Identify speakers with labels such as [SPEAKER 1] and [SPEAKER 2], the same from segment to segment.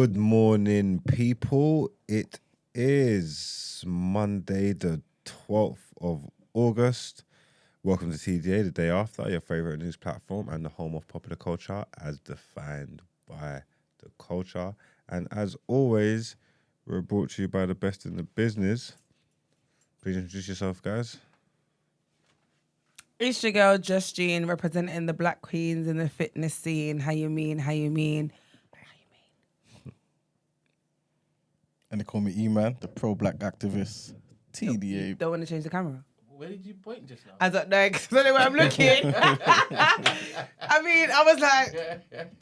[SPEAKER 1] Good morning, people. It is Monday, the 12th of August. Welcome to TDA, the day after, your favorite news platform and the home of popular culture as defined by the culture. And as always, we're brought to you by the best in the business. Please introduce yourself, guys.
[SPEAKER 2] It's your girl, Justine, representing the Black Queens in the fitness scene. How you mean?
[SPEAKER 3] And they call me E-Man, the pro-black activist,
[SPEAKER 2] You
[SPEAKER 3] TDA.
[SPEAKER 2] don't want to change the camera?
[SPEAKER 4] Where did you point just now?
[SPEAKER 2] I don't know, because I don't know where I'm looking. I mean, I was like,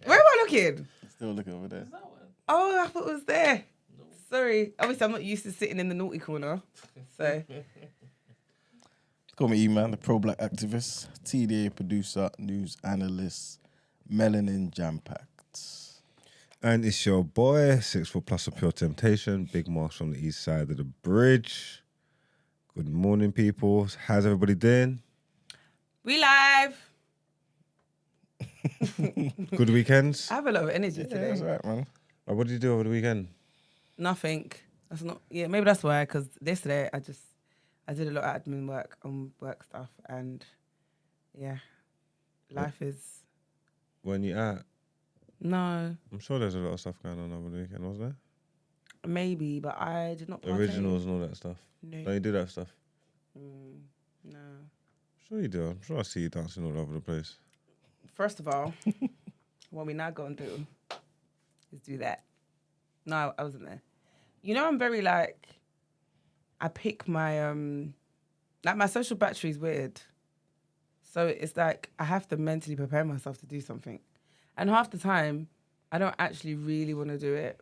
[SPEAKER 2] where am I looking?
[SPEAKER 3] Still looking over there.
[SPEAKER 4] Is that one?
[SPEAKER 2] Oh, I thought it was there.
[SPEAKER 4] No.
[SPEAKER 2] Sorry. Obviously, I'm not used to sitting in the naughty corner. So,
[SPEAKER 3] Call me E-Man, the pro-black activist, TDA producer, news analyst, melanin jam-packed.
[SPEAKER 1] And it's your boy, 6 foot plus of pure temptation, Big Marks from the east side of the bridge. Good morning, people. How's everybody doing?
[SPEAKER 2] we live.
[SPEAKER 1] Good weekends?
[SPEAKER 2] I have a lot of energy
[SPEAKER 3] Yeah,
[SPEAKER 2] today.
[SPEAKER 3] that's right, man.
[SPEAKER 1] What did you do over the weekend?
[SPEAKER 2] Nothing. That's not. Yeah, maybe that's why. Because yesterday I did a lot of admin work on work stuff, and yeah, life is
[SPEAKER 1] When you out?
[SPEAKER 2] no,
[SPEAKER 1] I'm sure there's a lot of stuff going on over the weekend, wasn't there?
[SPEAKER 2] maybe, but I did not. partake.
[SPEAKER 1] Originals and all that stuff.
[SPEAKER 2] No.
[SPEAKER 1] Don't you do that stuff?
[SPEAKER 2] No.
[SPEAKER 1] Sure you do. I'm sure I see you dancing all over the place.
[SPEAKER 2] First of all, what we not gonna do is do that. No, I wasn't there. You know, I'm very like. I pick my like my social battery is weird. So it's like I have to mentally prepare myself to do something. And half the time, I don't actually really want to do it.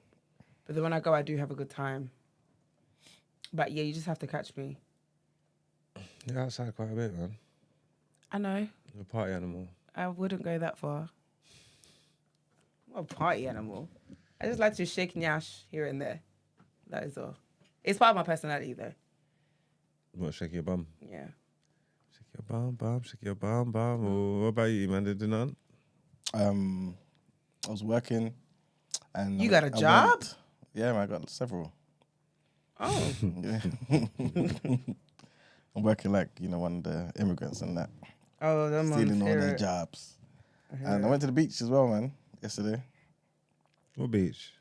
[SPEAKER 2] But then when I go, I do have a good time. But yeah, you just have to catch me.
[SPEAKER 1] You're outside quite a bit, man.
[SPEAKER 2] I know.
[SPEAKER 1] You're a party animal.
[SPEAKER 2] I wouldn't go that far. I'm not a party animal. I just like to shake nyash here and there. That is all. It's part of my personality, though.
[SPEAKER 1] You want to shake your bum?
[SPEAKER 2] Yeah.
[SPEAKER 1] Shake your bum, shake your bum. What about you, man? Did you none?
[SPEAKER 3] I was working and...
[SPEAKER 2] You got a
[SPEAKER 3] I
[SPEAKER 2] job?
[SPEAKER 3] went- yeah, man, I got several.
[SPEAKER 2] Oh.
[SPEAKER 3] Yeah. I'm working like, one of the immigrants and that.
[SPEAKER 2] Oh, them
[SPEAKER 3] Stealing
[SPEAKER 2] ones
[SPEAKER 3] all
[SPEAKER 2] hear
[SPEAKER 3] their
[SPEAKER 2] it.
[SPEAKER 3] jobs.
[SPEAKER 2] I hear
[SPEAKER 3] And I
[SPEAKER 2] it.
[SPEAKER 3] went to the beach as well, man, yesterday.
[SPEAKER 1] What beach?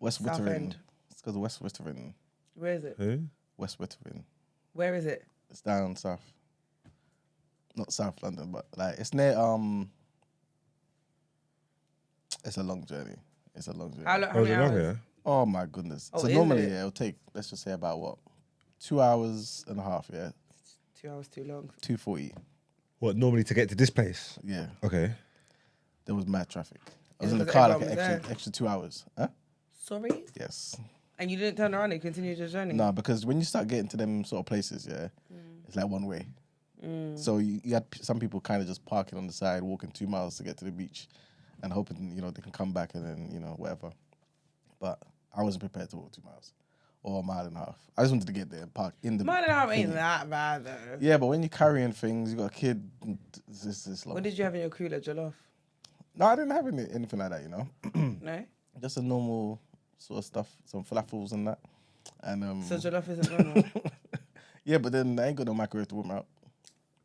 [SPEAKER 3] West
[SPEAKER 2] South
[SPEAKER 3] Wittering.
[SPEAKER 2] End.
[SPEAKER 3] It's called West Wittering.
[SPEAKER 2] Where is it?
[SPEAKER 1] Who?
[SPEAKER 3] West Wittering.
[SPEAKER 2] Where is it?
[SPEAKER 3] It's down south. Not South London, but like it's near it's a long journey. How
[SPEAKER 2] How
[SPEAKER 1] Was
[SPEAKER 2] many
[SPEAKER 1] it long
[SPEAKER 2] hours?
[SPEAKER 1] here?
[SPEAKER 3] Oh my goodness.
[SPEAKER 2] Oh,
[SPEAKER 3] So
[SPEAKER 2] is
[SPEAKER 3] normally
[SPEAKER 2] it?
[SPEAKER 3] it'll take, let's just say about what? 2 hours and a half, yeah.
[SPEAKER 2] 2 hours too long.
[SPEAKER 3] 2:40.
[SPEAKER 1] What, normally to get to this place?
[SPEAKER 3] Yeah.
[SPEAKER 1] Okay.
[SPEAKER 3] There was mad traffic. I
[SPEAKER 2] Is
[SPEAKER 3] was in
[SPEAKER 2] it
[SPEAKER 3] the
[SPEAKER 2] 'cause
[SPEAKER 3] car like
[SPEAKER 2] everyone
[SPEAKER 3] an
[SPEAKER 2] was there?
[SPEAKER 3] extra 2 hours. Huh?
[SPEAKER 2] Sorry?
[SPEAKER 3] Yes.
[SPEAKER 2] And you didn't turn around and continue your journey?
[SPEAKER 3] No, because when you start getting to them sort of places, yeah, it's like one way. So you had some people kind of just parking on the side, walking 2 miles to get to the beach and hoping, they can come back and then, whatever. But I wasn't prepared to walk 2 miles or a mile and a half. I just wanted to get there and park in the...
[SPEAKER 2] Mile and a half ain't
[SPEAKER 3] thingy.
[SPEAKER 2] that bad, though.
[SPEAKER 3] Yeah, but when you're carrying things, you got a kid, it's just long.
[SPEAKER 2] What did you have in your cooler, jollof?
[SPEAKER 3] No, I didn't have anything like that,
[SPEAKER 2] No?
[SPEAKER 3] Just a normal sort of stuff, some falafels and that. And
[SPEAKER 2] So jollof isn't normal?
[SPEAKER 3] yeah, but then I ain't got no microwave to warm out.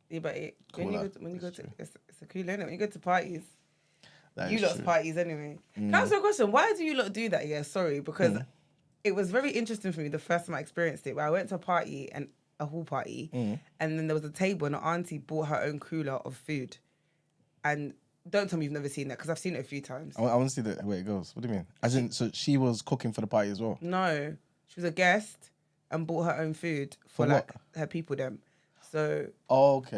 [SPEAKER 2] Yeah, but when you go
[SPEAKER 3] That's
[SPEAKER 2] to...
[SPEAKER 3] true.
[SPEAKER 2] It's a cooler, innit? When you go to parties...
[SPEAKER 3] That
[SPEAKER 2] You
[SPEAKER 3] is
[SPEAKER 2] lot's
[SPEAKER 3] true.
[SPEAKER 2] parties anyway. Can I ask you a question? Why do you lot do that? Yeah, sorry, because it was very interesting for me the first time I experienced it. Where I went to a party and a hall party, and then there was a table and an auntie bought her own cooler of food. And don't tell me you've never seen that because I've seen it a few times.
[SPEAKER 3] I want to see the way it goes. What do you mean? As in, so she was cooking for the party as well.
[SPEAKER 2] No, she was a guest and bought her own food for
[SPEAKER 3] For
[SPEAKER 2] like
[SPEAKER 3] what?
[SPEAKER 2] her people. Them. So
[SPEAKER 3] Oh, okay.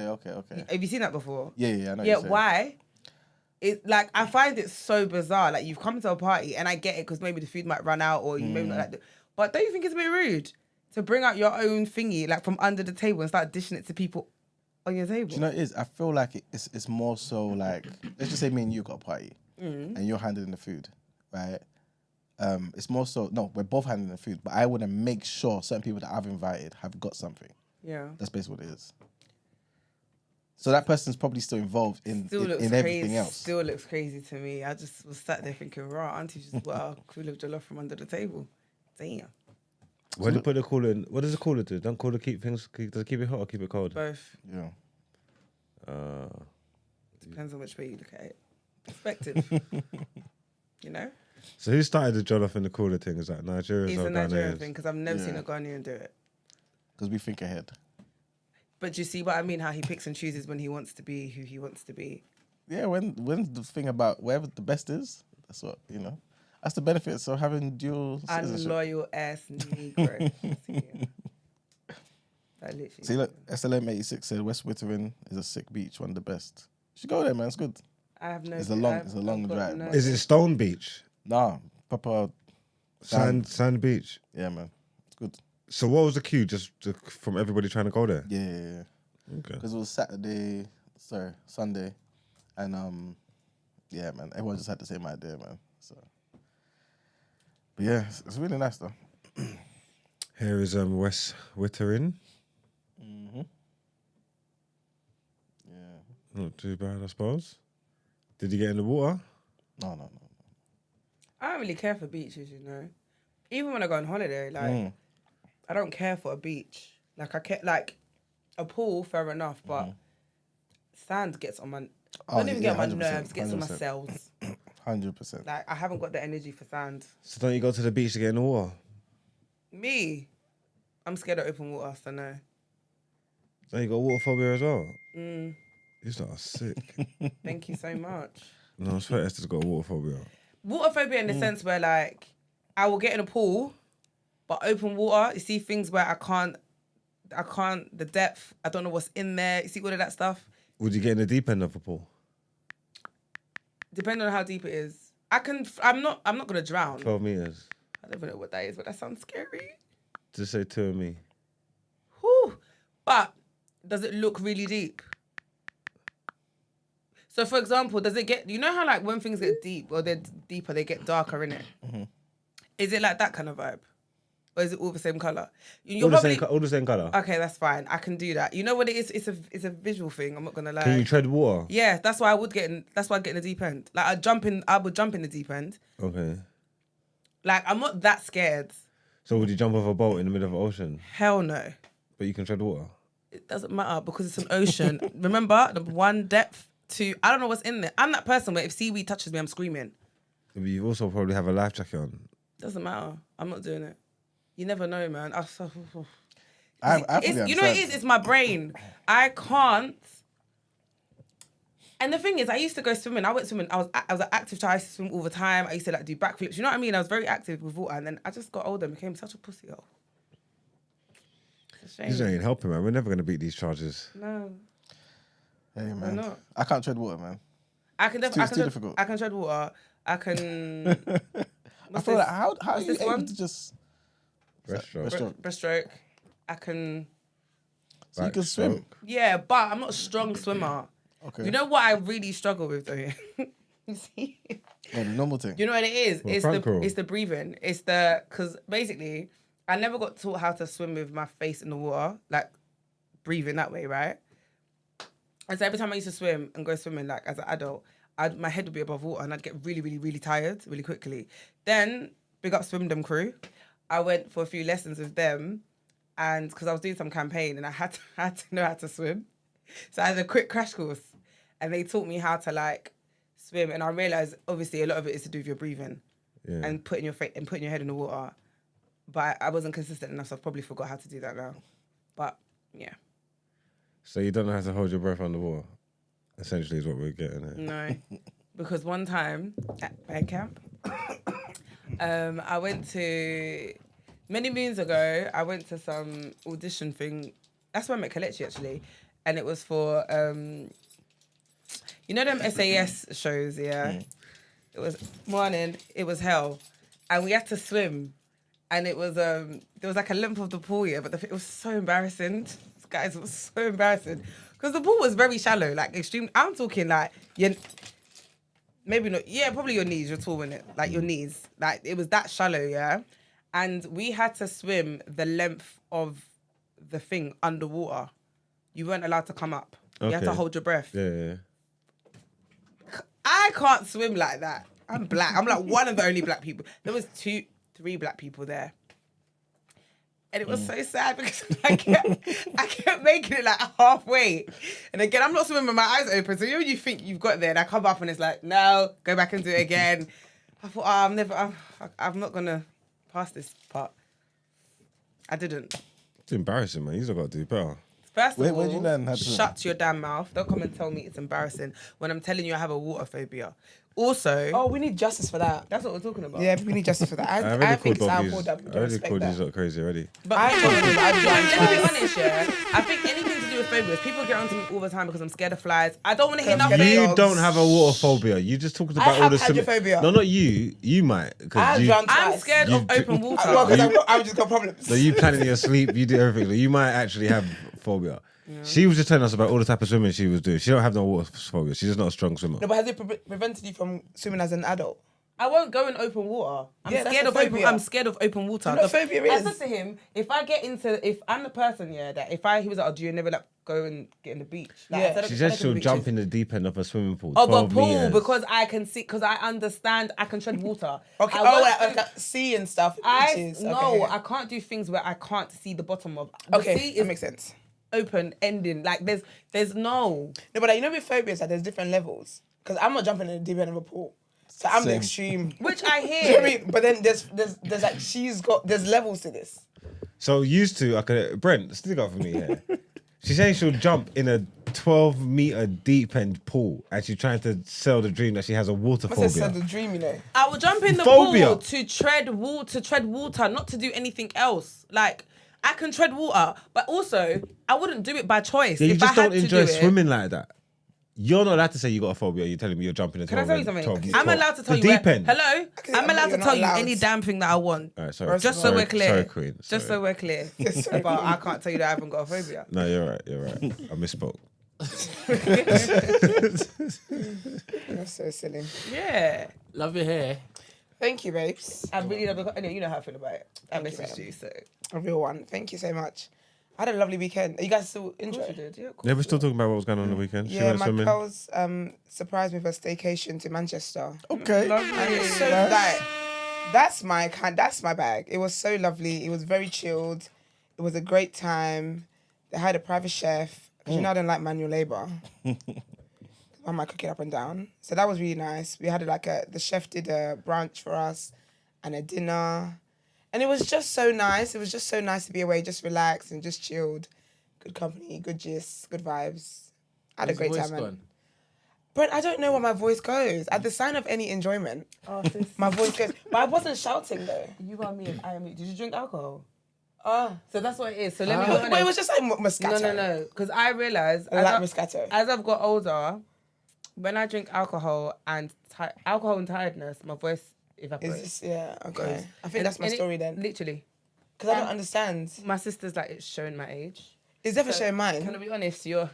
[SPEAKER 2] have you seen that before?
[SPEAKER 3] Yeah, I know.
[SPEAKER 2] Yeah,
[SPEAKER 3] what you're saying.
[SPEAKER 2] why? It like I find it so bizarre. Like you've come to a party and I get it because maybe the food might run out or you maybe not like the, but don't you think it's a bit rude to bring out your own thingy like from under the table and start dishing it to people on your table?
[SPEAKER 3] Do you know what it is? I feel like it's more so like, let's just say me and you got a party and you're handling the food, right? It's more so, no, we're both handling the food, but I want to make sure certain people that I've invited have got something.
[SPEAKER 2] Yeah.
[SPEAKER 3] That's basically what it is. So that person's probably still involved in everything else.
[SPEAKER 2] Still looks crazy to me. I just was sat there thinking, right, auntie just got a cooler of jollof from under the table. Damn.
[SPEAKER 1] Where do you put the cooler in? What does the cooler do? Don't cooler keep things... Does it keep it hot or keep it cold?
[SPEAKER 2] Both.
[SPEAKER 3] Yeah.
[SPEAKER 2] Depends on which way you look at it. Perspective. You know?
[SPEAKER 1] So who started the jollof in the cooler thing? Is that Nigerians
[SPEAKER 2] It's
[SPEAKER 1] or
[SPEAKER 2] a Nigerian
[SPEAKER 1] Ghanaians?
[SPEAKER 2] thing because I've never seen a Ghanaian do it.
[SPEAKER 3] Because we think ahead.
[SPEAKER 2] But you see what I mean? How he picks and chooses when he wants to be who he wants to be.
[SPEAKER 3] Yeah, when's the thing about wherever the best is, that's what, you know. That's the benefits of having dual citizenship.
[SPEAKER 2] Unloyal ass Negro.
[SPEAKER 3] See, look, SLM86 said West Wittering is a sick beach, one of the best. You should go there, man. It's good.
[SPEAKER 2] I have no.
[SPEAKER 3] It's a long drive.
[SPEAKER 2] No.
[SPEAKER 1] Is it Stone Beach?
[SPEAKER 3] Nah, proper
[SPEAKER 1] Sand beach?
[SPEAKER 3] Yeah, man. It's good.
[SPEAKER 1] So what was the queue? Just from everybody trying to go there?
[SPEAKER 3] Yeah.
[SPEAKER 1] Okay.
[SPEAKER 3] Because it was Sunday, and yeah, man. Everyone just had the same idea, man. So, but yeah, it's really nice though.
[SPEAKER 1] Here is West Wittering.
[SPEAKER 3] Mm-hmm. Yeah.
[SPEAKER 1] Not too bad, I suppose. Did you get in the water?
[SPEAKER 3] No.
[SPEAKER 2] I don't really care for beaches, you know. Even when I go on holiday, like I don't care for a beach. Like I care, like a pool, fair enough, but sand gets on my. Don't even get on my nerves. Gets on my cells.
[SPEAKER 3] 100%.
[SPEAKER 2] Like I haven't got the energy for sand.
[SPEAKER 1] So don't you go to the beach to get in the water?
[SPEAKER 2] Me, I'm scared of open water, so no.
[SPEAKER 1] Don't you got water phobia as well? You lot are sick.
[SPEAKER 2] Thank you so much.
[SPEAKER 1] No, I swear Esther's got water phobia.
[SPEAKER 2] Water phobia in the sense where like I will get in a pool, but open water, you see things where I can't, the depth, I don't know what's in there. You see all of that stuff?
[SPEAKER 1] Would you get in the deep end of a pool?
[SPEAKER 2] Depending on how deep it is. I'm not gonna drown.
[SPEAKER 1] 12 meters.
[SPEAKER 2] I don't even know what that is, but that sounds scary.
[SPEAKER 1] Just say 2 of me.
[SPEAKER 2] Whew. But does it look really deep? So for example, does it get, you know how like when things get deep or they're deeper, they get darker, innit? Mm-hmm. Is it like that kind of vibe? Or is it all the same colour?
[SPEAKER 1] All the same colour?
[SPEAKER 2] Okay, that's fine. I can do that. You know what it is? It's a visual thing. I'm not gonna lie.
[SPEAKER 1] Can you tread water?
[SPEAKER 2] Yeah, that's why I would get in. That's why I get in the deep end. Like I would jump in the deep end.
[SPEAKER 1] Okay.
[SPEAKER 2] Like I'm not that scared.
[SPEAKER 1] So would you jump off a boat in the middle of the ocean?
[SPEAKER 2] Hell no.
[SPEAKER 1] But you can tread water?
[SPEAKER 2] It doesn't matter because it's an ocean. Remember, the one depth to, I don't know what's in there. I'm that person where if seaweed touches me, I'm screaming.
[SPEAKER 1] But you also probably have a life jacket on.
[SPEAKER 2] Doesn't matter. I'm not doing it. You never know, man.
[SPEAKER 3] You
[SPEAKER 2] know what it is? It's my brain. I can't. And the thing is, I used to go swimming. I went swimming. I was an active child. I used to swim all the time. I used to like do backflips. You know what I mean? I was very active with water. And then I just got older and became such a pussy. It's a shame.
[SPEAKER 1] These ain't helping, man. We're never going to beat these charges.
[SPEAKER 2] No.
[SPEAKER 3] Hey, man.
[SPEAKER 2] Why not?
[SPEAKER 3] I can't tread water, man.
[SPEAKER 2] I can definitely.
[SPEAKER 3] It's too difficult.
[SPEAKER 2] I can tread water. I can.
[SPEAKER 3] I feel like how are you able to just
[SPEAKER 2] breaststroke? I can.
[SPEAKER 3] So you can swim.
[SPEAKER 2] Yeah, but I'm not a strong swimmer.
[SPEAKER 3] Okay.
[SPEAKER 2] You know what I really struggle with though? You see?
[SPEAKER 3] Yeah, the normal thing.
[SPEAKER 2] You know what it is?
[SPEAKER 1] Well,
[SPEAKER 2] It's the breathing. Because basically, I never got taught how to swim with my face in the water, like breathing that way, right? And so every time I used to swim and go swimming, like as an adult, my head would be above water and I'd get really, really, really tired really quickly. Then, big up Swim Them crew, I went for a few lessons with them, and because I was doing some campaign and I had to know how to swim. So I had a quick crash course and they taught me how to like swim, and I realised obviously a lot of it is to do with your breathing and putting your head in the water. But I wasn't consistent enough, so I've probably forgot how to do that now. But yeah.
[SPEAKER 1] So you don't know how to hold your breath underwater? Essentially is what we're getting at.
[SPEAKER 2] No. Because one time at band camp, I went to, many moons ago, I went to some audition thing. That's where I met Kelechi actually. And it was for, you know them SAS shows, yeah? Mm. It was morning, it was hell. And we had to swim. And it was, there was like a length of the pool, yeah, but it was so embarrassing. Guys, it was so embarrassing. Because the pool was very shallow, like extreme. I'm talking like, maybe not, yeah, probably your knees, you're tall in it, like your knees. Like it was that shallow, yeah? And we had to swim the length of the thing underwater. You weren't allowed to come up. You have to
[SPEAKER 1] Okay.
[SPEAKER 2] hold your breath.
[SPEAKER 1] Yeah.
[SPEAKER 2] I can't swim like that. I'm black. I'm like one of the only black people. There was 3 black people there. And it was so sad because I kept making it like halfway. And again, I'm not swimming with my eyes open. So you think you've got there and I come up and it's like, no, go back and do it again. I thought, I'm not going to pass this part. I didn't.
[SPEAKER 1] It's embarrassing, man. You've got to do better.
[SPEAKER 2] First of all,
[SPEAKER 3] Where'd you learn how to swim?
[SPEAKER 2] shut your damn mouth. Don't come and tell me it's embarrassing when I'm telling you I have a water phobia. Also,
[SPEAKER 4] Oh, we need justice for that.
[SPEAKER 2] that's what we're talking about.
[SPEAKER 4] Yeah, we need justice for that.
[SPEAKER 1] I
[SPEAKER 4] I
[SPEAKER 1] already
[SPEAKER 4] think
[SPEAKER 1] called
[SPEAKER 4] it's our
[SPEAKER 1] Bobby's.
[SPEAKER 4] fault that we
[SPEAKER 1] I
[SPEAKER 4] don't
[SPEAKER 1] already
[SPEAKER 4] respect
[SPEAKER 1] called
[SPEAKER 4] that.
[SPEAKER 1] these lot crazy already.
[SPEAKER 2] But
[SPEAKER 4] I told him I've
[SPEAKER 2] let
[SPEAKER 4] done
[SPEAKER 2] me be
[SPEAKER 4] twice.
[SPEAKER 2] honest, yeah. I think anything to do with phobias, people get onto me all the time because I'm scared of flies. I don't want to hear
[SPEAKER 4] Because I'm
[SPEAKER 2] nothing.
[SPEAKER 4] scared of
[SPEAKER 1] You
[SPEAKER 4] dogs.
[SPEAKER 1] don't have a water phobia. You just talked about
[SPEAKER 4] have
[SPEAKER 1] all the
[SPEAKER 4] hydrophobia.
[SPEAKER 1] No, not you. You might.
[SPEAKER 4] I
[SPEAKER 1] Because
[SPEAKER 4] have
[SPEAKER 1] you,
[SPEAKER 4] drowned
[SPEAKER 2] I'm
[SPEAKER 4] twice.
[SPEAKER 2] scared
[SPEAKER 1] You
[SPEAKER 2] of open water.
[SPEAKER 4] Well, because I've just got problems.
[SPEAKER 1] so you plan in your sleep. You do everything. Like, you might actually have phobia. She was just telling us about all the type of swimming she was doing. She don't have no water phobia. She's just not a strong swimmer.
[SPEAKER 4] No, but has it prevented you from swimming as an adult?
[SPEAKER 2] I won't go in open water. I'm
[SPEAKER 4] Yeah, that's
[SPEAKER 2] scared
[SPEAKER 4] a
[SPEAKER 2] of open.
[SPEAKER 4] phobia.
[SPEAKER 2] I'm scared of open water.
[SPEAKER 4] Do you know what phobia
[SPEAKER 2] I
[SPEAKER 4] is?
[SPEAKER 2] said to him, if I'm the person, yeah, that he was like, oh, do you never like go and get in the beach? Like,
[SPEAKER 4] Yeah.
[SPEAKER 2] I said,
[SPEAKER 1] She
[SPEAKER 2] I
[SPEAKER 1] said
[SPEAKER 2] said
[SPEAKER 1] she'll
[SPEAKER 2] the
[SPEAKER 1] jump
[SPEAKER 2] beaches.
[SPEAKER 1] in the deep end of a swimming pool.
[SPEAKER 2] Oh, but
[SPEAKER 1] 12
[SPEAKER 2] pool
[SPEAKER 1] meters.
[SPEAKER 2] because I can see, because I understand I can tread water.
[SPEAKER 4] Okay.
[SPEAKER 2] I won't
[SPEAKER 4] Like
[SPEAKER 2] do-
[SPEAKER 4] sea and stuff. Beaches.
[SPEAKER 2] no,
[SPEAKER 4] Okay.
[SPEAKER 2] I can't do things where I can't see the bottom of. The
[SPEAKER 4] Okay,
[SPEAKER 2] sea
[SPEAKER 4] that
[SPEAKER 2] is
[SPEAKER 4] makes sense.
[SPEAKER 2] open ending. Like there's no.
[SPEAKER 4] No, but like, you know with phobias, like there's different levels. Because I'm not jumping in the deep end of a pool. So I'm the
[SPEAKER 3] Same.
[SPEAKER 4] extreme.
[SPEAKER 2] Which I
[SPEAKER 4] Do you know
[SPEAKER 2] hear.
[SPEAKER 4] what I mean? But then there's like there's levels to this.
[SPEAKER 1] So used to, I could. Brent, stick up for me here. She's saying she'll jump in a 12-meter deep end pool, and she's trying to sell the dream that she has a water
[SPEAKER 4] Must have said
[SPEAKER 1] phobia.
[SPEAKER 4] the dream, you know.
[SPEAKER 2] I will jump in the
[SPEAKER 1] Phobia.
[SPEAKER 2] pool to tread water, not to do anything else. Like I can tread water, but also I wouldn't do it by choice.
[SPEAKER 1] Yeah, you
[SPEAKER 2] if
[SPEAKER 1] just
[SPEAKER 2] I had
[SPEAKER 1] don't
[SPEAKER 2] to
[SPEAKER 1] enjoy
[SPEAKER 2] do it.
[SPEAKER 1] swimming like that. You're not allowed to say you got a phobia. You're telling me you're jumping in
[SPEAKER 2] Can I
[SPEAKER 1] 12
[SPEAKER 2] tell you
[SPEAKER 1] and-
[SPEAKER 2] something?
[SPEAKER 1] 12
[SPEAKER 2] I'm allowed to tell
[SPEAKER 1] the
[SPEAKER 2] you.
[SPEAKER 1] deep end.
[SPEAKER 2] Hello? I'm
[SPEAKER 4] but
[SPEAKER 2] allowed
[SPEAKER 4] you're
[SPEAKER 2] to
[SPEAKER 4] not
[SPEAKER 2] tell you
[SPEAKER 4] allowed.
[SPEAKER 2] any damn thing that I want.
[SPEAKER 1] All right, sorry.
[SPEAKER 2] Just so
[SPEAKER 1] Sorry-
[SPEAKER 2] we're clear.
[SPEAKER 1] Sorry, Queen.
[SPEAKER 2] Just so
[SPEAKER 1] Sorry.
[SPEAKER 2] we're clear.
[SPEAKER 4] Sorry,
[SPEAKER 2] But
[SPEAKER 4] Queen.
[SPEAKER 2] I can't tell you that I haven't got a phobia.
[SPEAKER 1] No, you're right. You're right. I misspoke.
[SPEAKER 4] That's so silly.
[SPEAKER 2] Yeah.
[SPEAKER 5] Love your hair.
[SPEAKER 4] Thank you, babes.
[SPEAKER 2] I really love it. Anyway, you know how I feel about it. I
[SPEAKER 4] Thank you,
[SPEAKER 2] messaged
[SPEAKER 4] madam.
[SPEAKER 2] you, so.
[SPEAKER 4] A real one. Thank you so much. I had a lovely weekend. Are you guys still
[SPEAKER 2] Of course
[SPEAKER 4] enjoying?
[SPEAKER 2] you did. Yeah, of course
[SPEAKER 1] Yeah, we're
[SPEAKER 2] you
[SPEAKER 1] still
[SPEAKER 2] did.
[SPEAKER 1] talking about what was going on the weekend. She
[SPEAKER 4] Yeah,
[SPEAKER 1] went
[SPEAKER 4] my
[SPEAKER 1] swimming.
[SPEAKER 4] girls surprised me with a staycation to Manchester.
[SPEAKER 3] Okay.
[SPEAKER 4] And it's so like that's my bag. It was so lovely. It was very chilled. It was a great time. They had a private chef. 'Cause you know I don't like manual labor. I might cook it up and down. So that was really nice. We had the chef did a brunch for us and a dinner. And it was just so nice. It was just so nice to be away, just relaxed and just chilled. Good company, good gist, good vibes. I had a great time, man. Brent, I don't know where my voice goes. At the sign of any enjoyment,
[SPEAKER 2] Oh, sis,
[SPEAKER 4] my voice goes. But I wasn't shouting though.
[SPEAKER 2] you are me and I am you. Did you drink alcohol?
[SPEAKER 4] Ah.
[SPEAKER 2] So that's what it is. So let me be
[SPEAKER 4] But it
[SPEAKER 2] honest.
[SPEAKER 4] was just like Moscato.
[SPEAKER 2] No. Because I realised
[SPEAKER 4] I like Moscato.
[SPEAKER 2] as I've got older, when I drink alcohol and tiredness, my voice evaporates.
[SPEAKER 4] Is this, yeah, okay.
[SPEAKER 2] Goes.
[SPEAKER 4] I think
[SPEAKER 2] And-
[SPEAKER 4] that's my
[SPEAKER 2] and it-
[SPEAKER 4] story then.
[SPEAKER 2] Literally.
[SPEAKER 4] Because I don't understand.
[SPEAKER 2] My sister's like, it's showing my age.
[SPEAKER 4] It's definitely showing
[SPEAKER 2] Can I
[SPEAKER 4] mine.
[SPEAKER 2] be honest? You're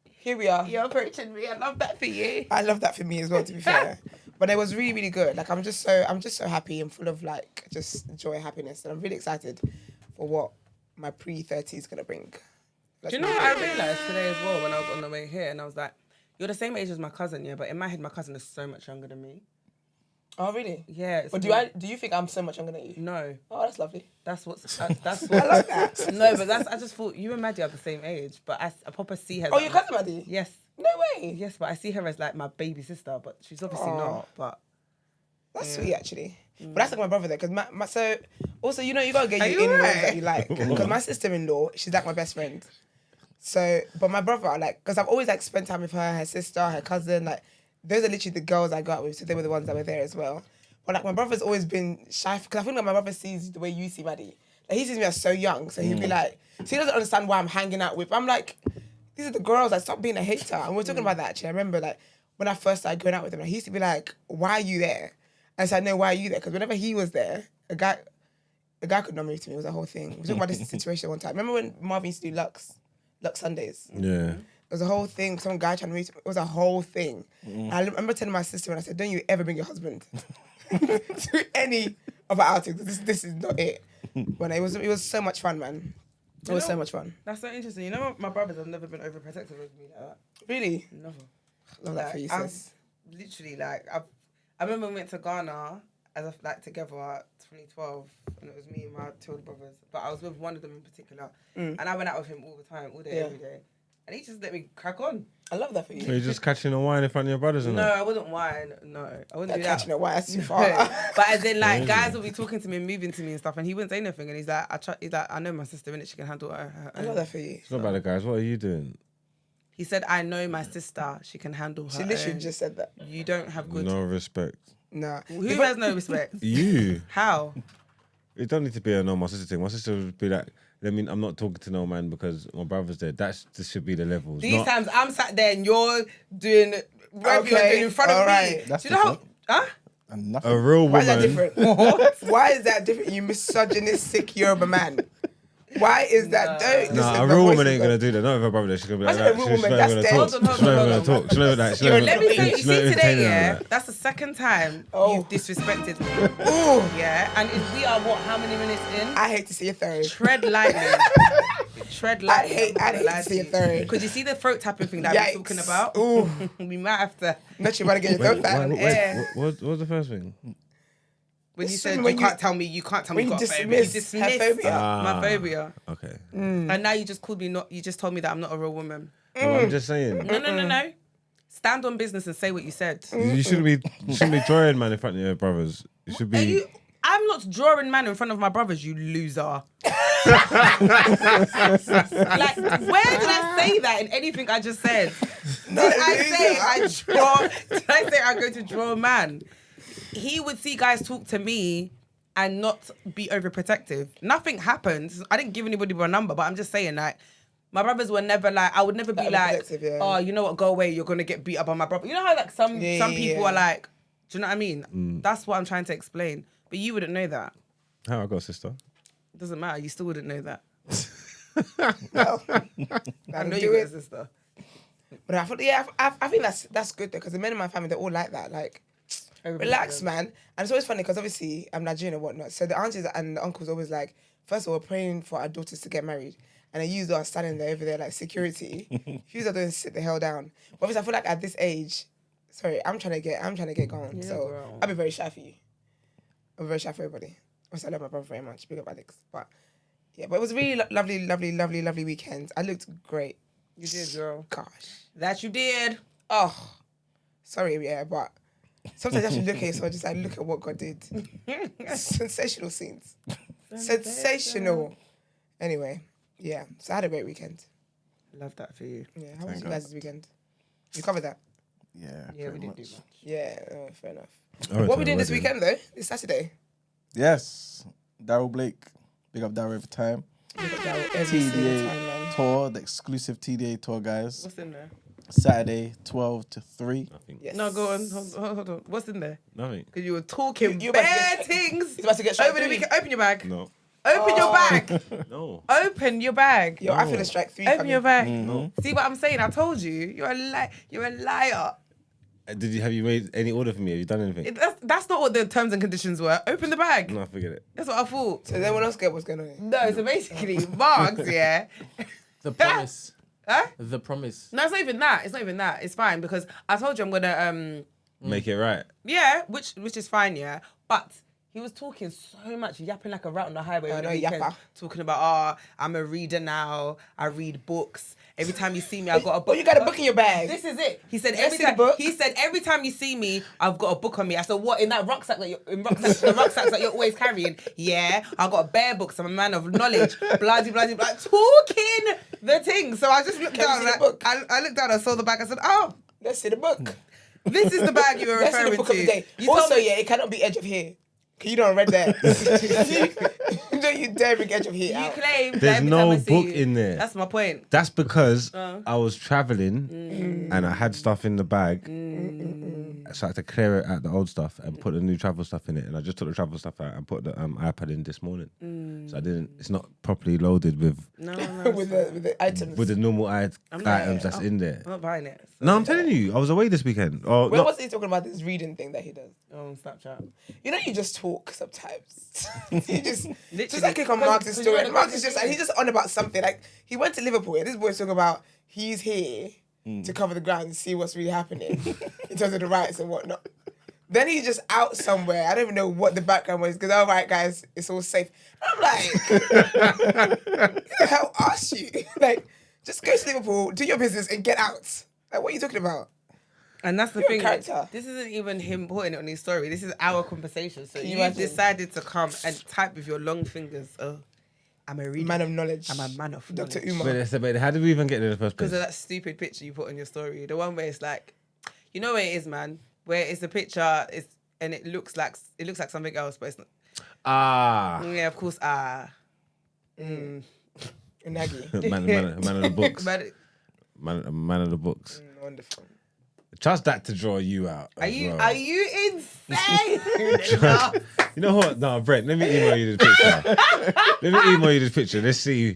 [SPEAKER 4] Here we are.
[SPEAKER 2] approaching me. I love that for you.
[SPEAKER 4] I love that for me as well, to be fair. But it was really, really good. Like I'm just so happy and full of like just joy, happiness. And I'm really excited for what my pre-30 is gonna bring.
[SPEAKER 2] Do you know what I realised today as well when I was on the way here? And I was like, you're the same age as my cousin, yeah? But in my head, my cousin is so much younger than me.
[SPEAKER 4] Oh really?
[SPEAKER 2] Yeah. It's
[SPEAKER 4] But
[SPEAKER 2] weird.
[SPEAKER 4] do you think I'm so much younger than you?
[SPEAKER 2] No.
[SPEAKER 4] Oh, that's lovely.
[SPEAKER 2] That's what's... That's what...
[SPEAKER 4] I love that.
[SPEAKER 2] No, but I just thought, you and Maddie are the same age. But I proper see her...
[SPEAKER 4] Oh, your cousin Maddie?
[SPEAKER 2] Yes.
[SPEAKER 4] No way.
[SPEAKER 2] Yes, but I see her as like my baby sister, but she's obviously
[SPEAKER 4] Aw.
[SPEAKER 2] not. But
[SPEAKER 4] That's sweet, actually. But that's like my brother there, because so also you know you gotta get
[SPEAKER 2] Are
[SPEAKER 4] your
[SPEAKER 2] you
[SPEAKER 4] in-laws
[SPEAKER 2] alright?
[SPEAKER 4] that you like. Because my sister-in-law, she's like my best friend. So, but my brother, like, because I've always like spent time with her sister, her cousin, like those are literally the girls I got out with. So they were the ones that were there as well. But like my brother's always been shy because I think like my brother sees the way you see Maddie. Like he sees me as so young, so he'd be like, so he doesn't understand why I'm hanging out with. I'm like, these are the girls. Like, stop being a hater. And we were talking about that actually. I remember like when I first started going out with him, like, he used to be like, "Why are you there?" And I said, "No, why are you there?" Because whenever he was there, a guy could not move to me. It was a whole thing. We were talking about this situation one time. Remember when Marvin used to do Lux Sundays?
[SPEAKER 1] Yeah.
[SPEAKER 4] It was a whole thing. Some guy trying to meet me. It was a whole thing. And I remember telling my sister, and I said, "Don't you ever bring your husband to any of our outings. This is not it." But it was so much fun, man. It was so much fun.
[SPEAKER 2] That's so interesting. You know what? My brothers have never been overprotective of me like that.
[SPEAKER 4] Really?
[SPEAKER 2] Never.
[SPEAKER 4] Love that for you, sis.
[SPEAKER 2] Literally, like, I remember we went to Ghana together 2012, and it was me and my two older brothers. But I was with one of them in particular, and I went out with him all the time, all day, every day. And he just let me crack on.
[SPEAKER 4] I love that for you.
[SPEAKER 1] So you're just catching a wine in front of your brothers,
[SPEAKER 2] No,
[SPEAKER 1] and
[SPEAKER 2] I wouldn't whine. No, I wouldn't do that.
[SPEAKER 4] Catching a white, that's too far.
[SPEAKER 2] But as in, like, guys will be talking to me and moving to me and stuff, and he wouldn't say anything. And he's like, I know my sister, innit? She can handle her
[SPEAKER 4] I love that for you.
[SPEAKER 1] It's not about the guys. What are you doing?
[SPEAKER 2] He said, I know my sister. She can handle her
[SPEAKER 4] She literally
[SPEAKER 2] own.
[SPEAKER 4] just said that.
[SPEAKER 2] You don't have good...
[SPEAKER 1] No respect.
[SPEAKER 4] Nah.
[SPEAKER 2] Who has no respect?
[SPEAKER 1] You.
[SPEAKER 2] How?
[SPEAKER 1] It don't need to be a no, my sister thing. My sister would be like, I'm not talking to no man because my brother's there. This should be the levels.
[SPEAKER 2] These times I'm sat there and you're doing whatever you're doing in front of me.
[SPEAKER 3] That's
[SPEAKER 2] Do you know how... Huh?
[SPEAKER 3] And
[SPEAKER 1] a
[SPEAKER 3] nothing.
[SPEAKER 1] real
[SPEAKER 4] Why is that
[SPEAKER 1] woman.
[SPEAKER 4] different? Why is that different, you misogynistic Yoruba man? Why is that? Don't
[SPEAKER 1] Nah,
[SPEAKER 4] listen,
[SPEAKER 1] a
[SPEAKER 4] my
[SPEAKER 1] real
[SPEAKER 4] voice
[SPEAKER 1] woman
[SPEAKER 4] is
[SPEAKER 1] ain't
[SPEAKER 4] gonna-
[SPEAKER 1] gonna do that. Not if her brother there. She's gonna be like
[SPEAKER 4] Imagine
[SPEAKER 1] that.
[SPEAKER 4] a real
[SPEAKER 1] She's
[SPEAKER 4] woman,
[SPEAKER 1] not even
[SPEAKER 4] that's
[SPEAKER 1] gonna talk.
[SPEAKER 2] dead.
[SPEAKER 1] She's not even gonna talk. She's not even that. She's not even
[SPEAKER 2] Let me say, you
[SPEAKER 1] she's not
[SPEAKER 2] see
[SPEAKER 1] even
[SPEAKER 2] today,
[SPEAKER 1] entertaining
[SPEAKER 2] yeah,
[SPEAKER 1] her.
[SPEAKER 2] that's the second time
[SPEAKER 4] Oh.
[SPEAKER 2] you've disrespected me.
[SPEAKER 4] Ooh,
[SPEAKER 2] Yeah, and we are, how many minutes in?
[SPEAKER 4] I hate to see a third.
[SPEAKER 2] Tread lightly. Tread lightly.
[SPEAKER 4] I hate to see a third.
[SPEAKER 2] Because you see the throat tapping thing that I'm talking about?
[SPEAKER 4] Ooh,
[SPEAKER 2] We might have to...
[SPEAKER 4] not you about to get your throat back.
[SPEAKER 1] What was the first thing?
[SPEAKER 2] When you
[SPEAKER 4] As
[SPEAKER 2] said
[SPEAKER 4] soon when
[SPEAKER 2] you
[SPEAKER 4] you-
[SPEAKER 2] can't tell me you got a
[SPEAKER 4] when you
[SPEAKER 2] phobia. You
[SPEAKER 4] dismiss
[SPEAKER 2] dismissed
[SPEAKER 4] her phobia.
[SPEAKER 2] my phobia.
[SPEAKER 1] Okay.
[SPEAKER 2] And now you just called me you just told me that I'm not a real woman.
[SPEAKER 1] Well, I'm just saying.
[SPEAKER 2] No. Stand on business and say what you said.
[SPEAKER 1] You shouldn't be drawing man in front of your brothers. You should be.
[SPEAKER 2] I'm not drawing man in front of my brothers, you loser. Like, where did I say that in anything I just said? Did I say I'm going to draw a man? He would see guys talk to me and not be overprotective. Nothing happened. I didn't give anybody my number, but I'm just saying, like, my brothers were never like, I would never be like,
[SPEAKER 4] overprotective, yeah.
[SPEAKER 2] oh, you know what, go away, you're going to get beat up by my brother. You know how, like, some people are like, do you know what I mean? That's what I'm trying to explain. But you wouldn't know that.
[SPEAKER 1] How I got a sister?
[SPEAKER 2] Doesn't matter. You still wouldn't know that.
[SPEAKER 4] Well,
[SPEAKER 2] I know
[SPEAKER 4] do
[SPEAKER 2] you got a
[SPEAKER 4] it.
[SPEAKER 2] sister.
[SPEAKER 4] But I think that's good though, because the men in my family, they're all like that. Like, relax, man. And it's always funny because obviously I'm Nigerian and whatnot. So the aunties and the uncles always like, first of all, praying for our daughters to get married. And then you are standing there over there like security. You are doing sit the hell down. But obviously I feel like at this age, I'm trying to get going.
[SPEAKER 2] Yeah,
[SPEAKER 4] so
[SPEAKER 2] bro.
[SPEAKER 4] I'll be very shy for you. I'm very shy for everybody. Also, I love my brother very much. Big up Alex. But yeah, but it was a really lovely weekend. I looked great.
[SPEAKER 2] You did, girl.
[SPEAKER 4] Gosh.
[SPEAKER 2] That you did.
[SPEAKER 4] Oh, sorry, yeah, but sometimes I have to look at it, so I just like look at what God did. Sensational scenes. Sensational. Anyway, yeah. So I had a great weekend.
[SPEAKER 2] Love that for you.
[SPEAKER 4] Yeah. How was
[SPEAKER 3] Thank
[SPEAKER 4] you guys this weekend? You covered that?
[SPEAKER 3] Yeah,
[SPEAKER 2] Yeah, we
[SPEAKER 3] pretty
[SPEAKER 2] didn't do
[SPEAKER 3] much.
[SPEAKER 2] much.
[SPEAKER 4] Yeah. Oh, fair enough.
[SPEAKER 1] I went
[SPEAKER 4] What
[SPEAKER 1] to
[SPEAKER 4] we
[SPEAKER 1] a
[SPEAKER 4] doing this
[SPEAKER 1] wedding.
[SPEAKER 4] weekend though? This Saturday.
[SPEAKER 3] Yes, Daryl Blake. Big up Daryl every time.
[SPEAKER 4] Look at that every single time,
[SPEAKER 3] TDA
[SPEAKER 4] man.
[SPEAKER 3] tour, the exclusive TDA tour, guys.
[SPEAKER 2] What's in there?
[SPEAKER 3] Saturday, 12 to 3.
[SPEAKER 1] Nothing.
[SPEAKER 4] Yes.
[SPEAKER 2] No, go on. Hold on. What's in there?
[SPEAKER 1] Nothing.
[SPEAKER 2] Because you were talking
[SPEAKER 4] You about to
[SPEAKER 2] bare
[SPEAKER 4] get-
[SPEAKER 2] things.
[SPEAKER 4] He's about to get straight
[SPEAKER 2] Over the
[SPEAKER 4] three.
[SPEAKER 2] weekend. Open your bag.
[SPEAKER 1] No.
[SPEAKER 2] Open your bag.
[SPEAKER 1] No.
[SPEAKER 2] Open your bag.
[SPEAKER 4] Yo, I feel
[SPEAKER 1] No.
[SPEAKER 4] a strike 3
[SPEAKER 2] Open
[SPEAKER 4] coming.
[SPEAKER 2] your bag.
[SPEAKER 1] No.
[SPEAKER 2] See what I'm saying? I told you. You're a liar.
[SPEAKER 1] Have you made any order for me? Have you done anything?
[SPEAKER 2] That's not what the terms and conditions were. Open the bag.
[SPEAKER 1] No, forget it.
[SPEAKER 2] That's what I thought.
[SPEAKER 4] So then what else get what's going on?
[SPEAKER 2] No, so basically, Marks, yeah.
[SPEAKER 5] The promise.
[SPEAKER 2] Huh?
[SPEAKER 5] The promise.
[SPEAKER 2] No, it's not even that. It's not even that. It's fine because I told you I'm gonna
[SPEAKER 1] Make it right.
[SPEAKER 2] yeah, which is fine, yeah. But he was talking so much, yapping like a rat on the highway.
[SPEAKER 4] I
[SPEAKER 2] over the
[SPEAKER 4] know,
[SPEAKER 2] weekend,
[SPEAKER 4] yapper.
[SPEAKER 2] talking about I'm a reader now. I read books. Every time you see me, I've got a book.
[SPEAKER 4] Oh, you got a book in your bag.
[SPEAKER 2] This is it. He said
[SPEAKER 4] Let's
[SPEAKER 2] every
[SPEAKER 4] see the
[SPEAKER 2] time.
[SPEAKER 4] book.
[SPEAKER 2] He said every time you see me, I've got a book on me. I said, what in that rucksack that the rucksacks that you're always carrying? Yeah, I got bare books. I'm a man of knowledge. Bloody, talking the thing. So I just looked
[SPEAKER 4] Can you
[SPEAKER 2] down.
[SPEAKER 4] see the
[SPEAKER 2] And
[SPEAKER 4] book?
[SPEAKER 2] I looked down. I saw the bag. I said, oh,
[SPEAKER 4] Let's see the book.
[SPEAKER 2] this is the bag you were
[SPEAKER 4] Let's see the
[SPEAKER 2] referring
[SPEAKER 4] book of the
[SPEAKER 2] to.
[SPEAKER 4] day.
[SPEAKER 2] You told
[SPEAKER 4] Also,
[SPEAKER 2] me-
[SPEAKER 4] yeah, it cannot be edge of here. 'Cause you don't read that. Don't you dare bring edge of here
[SPEAKER 2] You
[SPEAKER 4] out.
[SPEAKER 2] claim that
[SPEAKER 1] There's
[SPEAKER 2] every
[SPEAKER 1] no
[SPEAKER 2] time I see
[SPEAKER 1] book
[SPEAKER 2] you.
[SPEAKER 1] in there.
[SPEAKER 2] That's my point.
[SPEAKER 1] That's because I was traveling and I had stuff in the bag. So I had to clear it out the old stuff and put the new travel stuff in it. And I just took the travel stuff out and put the iPad in this morning. So I didn't. It's not properly loaded with
[SPEAKER 2] No.
[SPEAKER 4] with the items.
[SPEAKER 1] the normal items
[SPEAKER 2] not-
[SPEAKER 1] that's in there.
[SPEAKER 2] I'm not buying it.
[SPEAKER 1] No, I'm telling you, I was away this weekend. Oh,
[SPEAKER 4] When
[SPEAKER 1] no.
[SPEAKER 4] was he talking about this reading thing that he does?
[SPEAKER 2] On Snapchat.
[SPEAKER 4] You know, you just talk sometimes. You just
[SPEAKER 2] Literally.
[SPEAKER 4] like click on
[SPEAKER 2] 'Cause-
[SPEAKER 4] Mark's
[SPEAKER 2] 'cause
[SPEAKER 4] story.
[SPEAKER 2] you're
[SPEAKER 4] And
[SPEAKER 2] the
[SPEAKER 4] Mark's is
[SPEAKER 2] quickest
[SPEAKER 4] just, and he's just on about something. Like, he went to Liverpool, and this boy's talking about he's here to cover the ground and see what's really happening in terms of the riots and whatnot. Then he's just out somewhere. I don't even know what the background was, because, all right, guys, it's all safe. I'm like, who the hell asked you? Like, just go to Liverpool, do your business, and get out. Like, what are you talking about?
[SPEAKER 2] And that's the
[SPEAKER 4] You're a
[SPEAKER 2] thing.
[SPEAKER 4] character.
[SPEAKER 2] This isn't even him putting it on his story. This is our conversation. So
[SPEAKER 4] Can you
[SPEAKER 2] you
[SPEAKER 4] imagine?
[SPEAKER 2] decided to come and type with your long fingers. Oh, I'm a reader.
[SPEAKER 4] Man of knowledge.
[SPEAKER 2] I'm a man of
[SPEAKER 4] Dr.
[SPEAKER 2] knowledge.
[SPEAKER 4] Umar.
[SPEAKER 1] But how did we even get there in the first place?
[SPEAKER 2] Because of that stupid picture you put on your story. The one where it's like, you know where it is, man. Where it's a picture, and it looks like something else, but it's not.
[SPEAKER 1] Ah,
[SPEAKER 2] Yeah, of course.
[SPEAKER 4] Nagi.
[SPEAKER 1] man of the books.
[SPEAKER 2] But
[SPEAKER 1] Man of the books.
[SPEAKER 4] Wonderful.
[SPEAKER 1] Trust that to draw you out.
[SPEAKER 2] are
[SPEAKER 1] as
[SPEAKER 2] you
[SPEAKER 1] well.
[SPEAKER 2] insane?
[SPEAKER 1] You know what? No, Brent. Let me email you this picture. Let me email you this picture. Let's see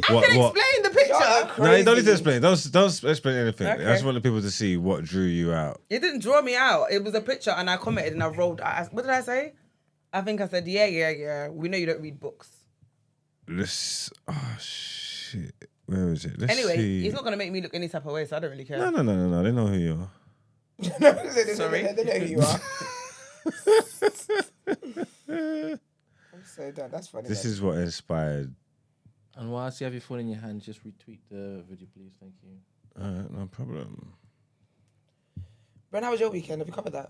[SPEAKER 1] what.
[SPEAKER 2] Explain the picture.
[SPEAKER 1] No, you don't need to explain. Don't explain anything.
[SPEAKER 2] Okay.
[SPEAKER 1] I just want the people to see what drew you out.
[SPEAKER 2] It didn't draw me out. It was a picture, and I commented and I rolled. What did I say? I think I said, yeah. We know you don't read books.
[SPEAKER 1] Let's. Oh shit. Where is it? Let's
[SPEAKER 2] Anyway,
[SPEAKER 1] see.
[SPEAKER 2] it's not gonna make me look any type of way, so I don't really care.
[SPEAKER 1] No. They know who you are.
[SPEAKER 2] Sorry?
[SPEAKER 4] They know who you are. I'm so done. That's funny.
[SPEAKER 1] This
[SPEAKER 4] man.
[SPEAKER 1] is what inspired.
[SPEAKER 5] And whilst you have your phone in your hand, just retweet the video, please. Thank you.
[SPEAKER 1] No problem.
[SPEAKER 4] Brent, how was your weekend? Have you covered that?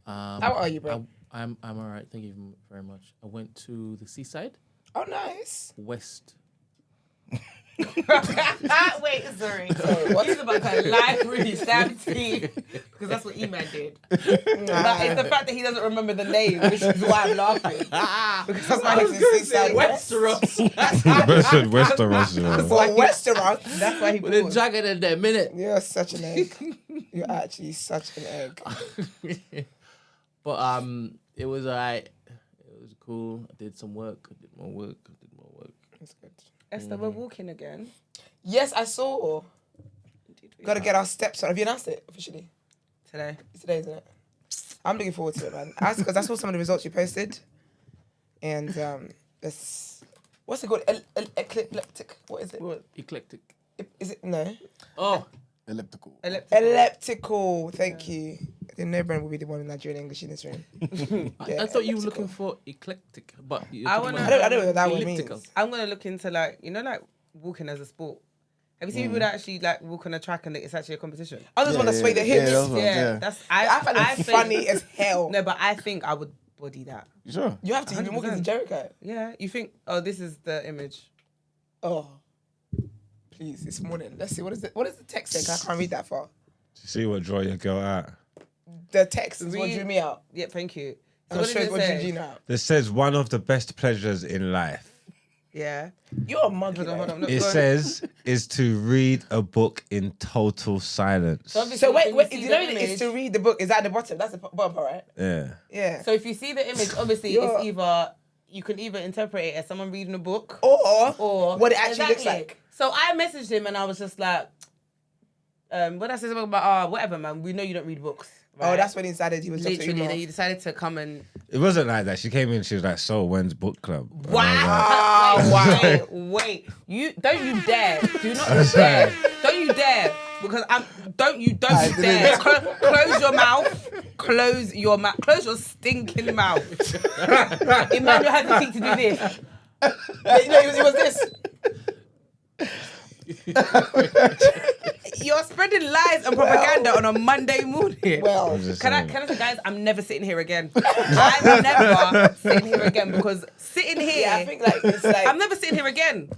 [SPEAKER 5] How
[SPEAKER 4] are you, bro?
[SPEAKER 5] I'm all right. Thank you very much. I went to the seaside,
[SPEAKER 4] Oh, nice.
[SPEAKER 5] west.
[SPEAKER 2] Wait, sorry. What is about to live really stab tea? Because that's what E-Man did. But it's the fact that he doesn't remember the name, which is why I'm laughing. Because that's why he's in Seaside West.
[SPEAKER 1] Western restaurant.
[SPEAKER 4] For restaurant.
[SPEAKER 2] That's why he
[SPEAKER 5] With a
[SPEAKER 2] paused.
[SPEAKER 5] dragon in there, minute.
[SPEAKER 4] You're such an egg. You're actually such an egg.
[SPEAKER 5] But it was alright. It was cool. I did some work. I did more work.
[SPEAKER 4] That's good.
[SPEAKER 2] Esther, we're walking again.
[SPEAKER 4] Yes, I saw. Got to get our steps on. Have you announced it officially?
[SPEAKER 2] Today.
[SPEAKER 4] It's today, isn't it? I'm looking forward to it, man. Because I saw some of the results you posted. And it's... What's it called? Eclectic? What is it?
[SPEAKER 2] What?
[SPEAKER 5] Eclectic.
[SPEAKER 4] Is it? No.
[SPEAKER 5] Oh,
[SPEAKER 3] Elliptical.
[SPEAKER 4] Elliptical. Thank you. I didn't know Brent would be the one in Nigerian English in this room.
[SPEAKER 5] I thought you were looking for eclectic, but
[SPEAKER 2] I wanna-
[SPEAKER 4] I don't know what that word
[SPEAKER 5] elliptical.
[SPEAKER 4] means.
[SPEAKER 2] I'm going to look into, like walking as a sport. Have you seen people that actually, walk on a track and it's actually a competition?
[SPEAKER 4] Others want to sway their hips.
[SPEAKER 3] those ones, yeah.
[SPEAKER 2] That's...
[SPEAKER 4] I find it
[SPEAKER 2] think-
[SPEAKER 4] funny as hell.
[SPEAKER 2] No, but I think I would body that.
[SPEAKER 3] You sure?
[SPEAKER 4] You have to. You've been walking to
[SPEAKER 2] 100%.
[SPEAKER 4] Jericho.
[SPEAKER 2] Yeah, you think, oh, this is the image.
[SPEAKER 4] Oh. Please, this morning. Let's see. What is it? What is the text saying? I can't read that far.
[SPEAKER 1] See what draw your girl out.
[SPEAKER 4] The text is what
[SPEAKER 2] Read-
[SPEAKER 4] drew me out.
[SPEAKER 2] Yeah, thank you. So
[SPEAKER 4] And
[SPEAKER 2] what
[SPEAKER 4] it
[SPEAKER 2] did
[SPEAKER 4] shows
[SPEAKER 2] it
[SPEAKER 4] what drew
[SPEAKER 2] say?
[SPEAKER 4] Gina out.
[SPEAKER 1] This says one of the best pleasures in life.
[SPEAKER 2] Yeah.
[SPEAKER 4] You're a monkey.
[SPEAKER 2] Hold on.
[SPEAKER 4] though.
[SPEAKER 2] Look,
[SPEAKER 1] It
[SPEAKER 2] go on.
[SPEAKER 1] says is to read a book in total silence.
[SPEAKER 2] obviously
[SPEAKER 4] So
[SPEAKER 2] when
[SPEAKER 4] wait.
[SPEAKER 2] see
[SPEAKER 4] You
[SPEAKER 2] the
[SPEAKER 4] know
[SPEAKER 2] image-
[SPEAKER 4] it's to read the book. Is that at the bottom? That's the bottom part, right?
[SPEAKER 1] Yeah.
[SPEAKER 4] Yeah.
[SPEAKER 2] So if you see the image, obviously
[SPEAKER 4] You're-
[SPEAKER 2] it's either you can either interpret it as someone reading a book
[SPEAKER 4] Or what it actually looks
[SPEAKER 2] Exactly.
[SPEAKER 4] like.
[SPEAKER 2] So I messaged him and I was just like, what did I say something about? Whatever, man. We know you don't read books.
[SPEAKER 4] Oh,
[SPEAKER 2] right?
[SPEAKER 4] that's when he decided he was Dr.
[SPEAKER 2] literally.
[SPEAKER 4] Umar.
[SPEAKER 2] Then you decided to come and
[SPEAKER 1] It wasn't like that. She came in. She was like, "So when's book club?" And I was
[SPEAKER 2] wow,
[SPEAKER 1] like,
[SPEAKER 2] wait. You don't you dare. Do not
[SPEAKER 1] That's
[SPEAKER 2] dare.
[SPEAKER 1] right.
[SPEAKER 2] Don't you dare. Because don't you
[SPEAKER 4] I
[SPEAKER 2] dare. Close your mouth. Close your mouth. Close your stinking mouth. Emmanuel has the cheek to do this.
[SPEAKER 4] You know, it was this.
[SPEAKER 2] You're spreading lies and propaganda on a Monday morning.
[SPEAKER 4] Well,
[SPEAKER 1] just
[SPEAKER 2] Can I
[SPEAKER 1] saying.
[SPEAKER 2] say, guys, I'm never sitting here again. I'm never sitting here again because sitting here,
[SPEAKER 4] yeah, I think like it's like
[SPEAKER 2] I'm never sitting here again.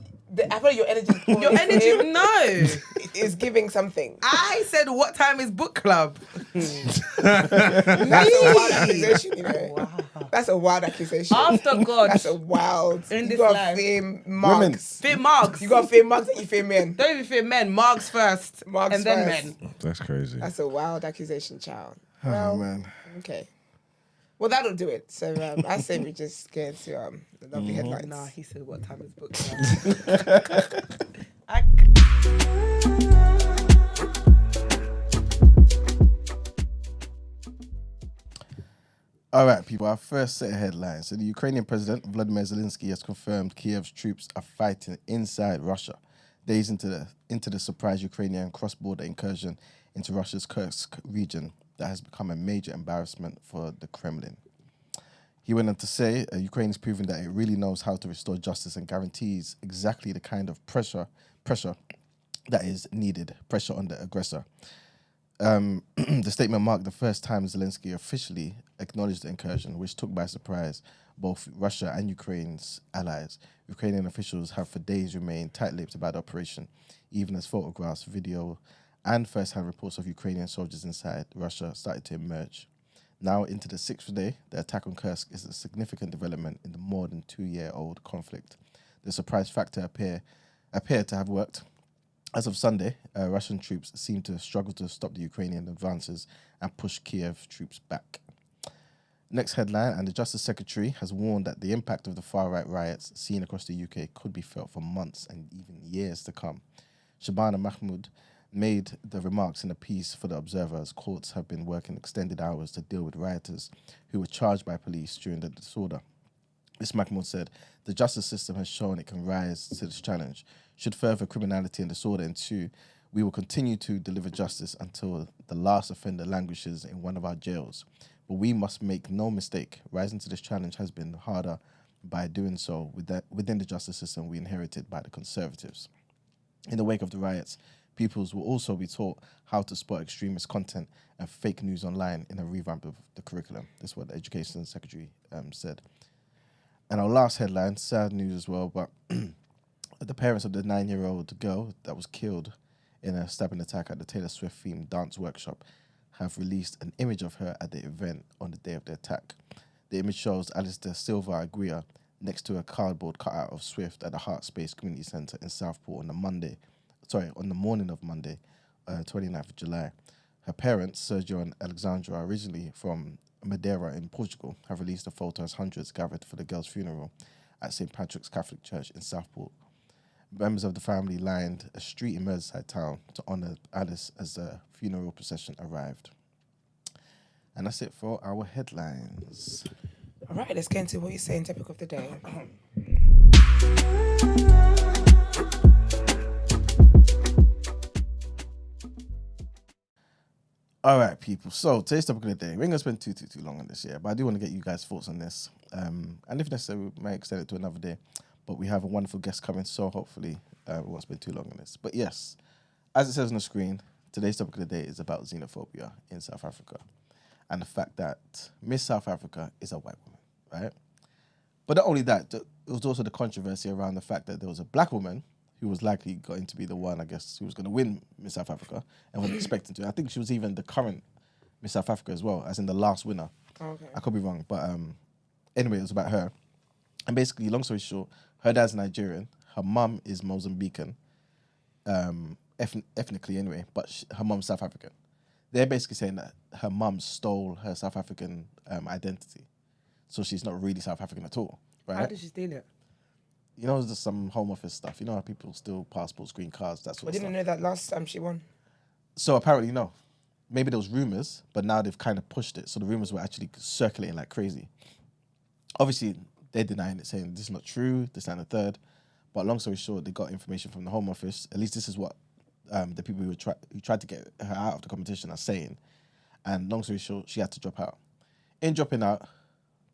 [SPEAKER 4] I feel like your energy.
[SPEAKER 2] Your energy, no.
[SPEAKER 4] is giving something.
[SPEAKER 2] I said, what time is book club?
[SPEAKER 4] That's a wild accusation, you know.
[SPEAKER 2] Wow.
[SPEAKER 4] That's a wild accusation.
[SPEAKER 2] After God,
[SPEAKER 4] That's a wild.
[SPEAKER 2] In
[SPEAKER 4] You
[SPEAKER 2] this
[SPEAKER 4] got
[SPEAKER 2] life.
[SPEAKER 4] fame marks.
[SPEAKER 2] fear marks.
[SPEAKER 4] You got fame marks and you fame men.
[SPEAKER 2] Don't even fear men. Marks first,
[SPEAKER 4] Marks
[SPEAKER 2] and then
[SPEAKER 4] first.
[SPEAKER 2] men.
[SPEAKER 1] That's crazy.
[SPEAKER 4] That's a wild accusation, child.
[SPEAKER 3] Oh man.
[SPEAKER 4] Okay. Well, that'll do it. So I say we just get into the lovely headlines.
[SPEAKER 2] Nah, he said what time is booked.
[SPEAKER 3] All right, people, our first set of headlines. So the Ukrainian president, Vladimir Zelensky, has confirmed Kiev's troops are fighting inside Russia, days into the surprise Ukrainian cross-border incursion into Russia's Kursk region that has become a major embarrassment for the Kremlin. He went on to say, Ukraine is proving that it really knows how to restore justice and guarantees exactly the kind of pressure that is needed, pressure on the aggressor. The statement marked the first time Zelensky officially acknowledged the incursion, which took by surprise both Russia and Ukraine's allies. Ukrainian officials have for days remained tight-lipped about the operation, even as photographs, video, and first-hand reports of Ukrainian soldiers inside Russia started to emerge. Now into the sixth day, the attack on Kursk is a significant development in the more than 2-year-old conflict. The surprise factor appeared to have worked. As of Sunday, Russian troops seem to struggle to stop the Ukrainian advances and push Kiev troops back. Next headline, and the Justice Secretary has warned that the impact of the far-right riots seen across the UK could be felt for months and even years to come. Shabana Mahmood made the remarks in a piece for The Observer as courts have been working extended hours to deal with rioters who were charged by police during the disorder. Ms. Mahmood said, the justice system has shown it can rise to this challenge. Should further criminality and disorder ensue, we will continue to deliver justice until the last offender languishes in one of our jails. But we must make no mistake, rising to this challenge has been harder by doing so within the justice system we inherited by the Conservatives. In the wake of the riots, pupils will also be taught how to spot extremist content and fake news online in a revamp of the curriculum. This is what the Education Secretary said. And our last headline, sad news as well, but the parents of the 9-year-old girl that was killed in a stabbing attack at the Taylor Swift-themed dance workshop have released an image of her at the event on the day of the attack. The image shows Alistair Silva Aguirre next to a cardboard cutout of Swift at the Heart Space Community Centre in Southport on the morning of Monday, 29th of July. Her parents, Sergio and Alexandra, originally from Madeira in Portugal, have released a photo as hundreds gathered for the girl's funeral at St. Patrick's Catholic Church in Southport. Members of the family lined a street in Merseyside town to honour Alice as the funeral procession arrived. And that's it for our headlines.
[SPEAKER 4] All right, let's get into what you're saying, topic of the day.
[SPEAKER 3] All right, people. So today's topic of the day. We ain't gonna spend too long on this, but I do want to get you guys' thoughts on this. And if necessary, we may extend it to another day. But we have a wonderful guest coming, so hopefully we won't spend too long on this. But yes, as it says on the screen, today's topic of the day is about xenophobia in South Africa and the fact that Miss South Africa is a white woman, right? But not only that, it was also the controversy around the fact that there was a black woman who was likely going to be the one, I guess, who was going to win Miss South Africa and wasn't expecting to. I think she was even the current Miss South Africa as well, as in the last winner.
[SPEAKER 4] Oh, okay.
[SPEAKER 3] I could be wrong, but anyway, it was about her. And basically, long story short, her dad's Nigerian, her mum is Mozambican, ethnically anyway, but her mum's South African. They're basically saying that her mum stole her South African identity. So she's not really South African at all, right?
[SPEAKER 2] How did she steal it?
[SPEAKER 3] You know, there's some Home Office stuff. You know how people steal passports, green cards, that sort
[SPEAKER 4] I
[SPEAKER 3] of stuff.
[SPEAKER 4] didn't know that last time she won.
[SPEAKER 3] So apparently, no. Maybe there was rumours, but now they've kind of pushed it. So the rumours were actually circulating like crazy. Obviously, they're denying it, saying this is not true, this and the third. But long story short, they got information from the Home Office. At least this is what the people who tried to get her out of the competition are saying. And long story short, she had to drop out. In dropping out,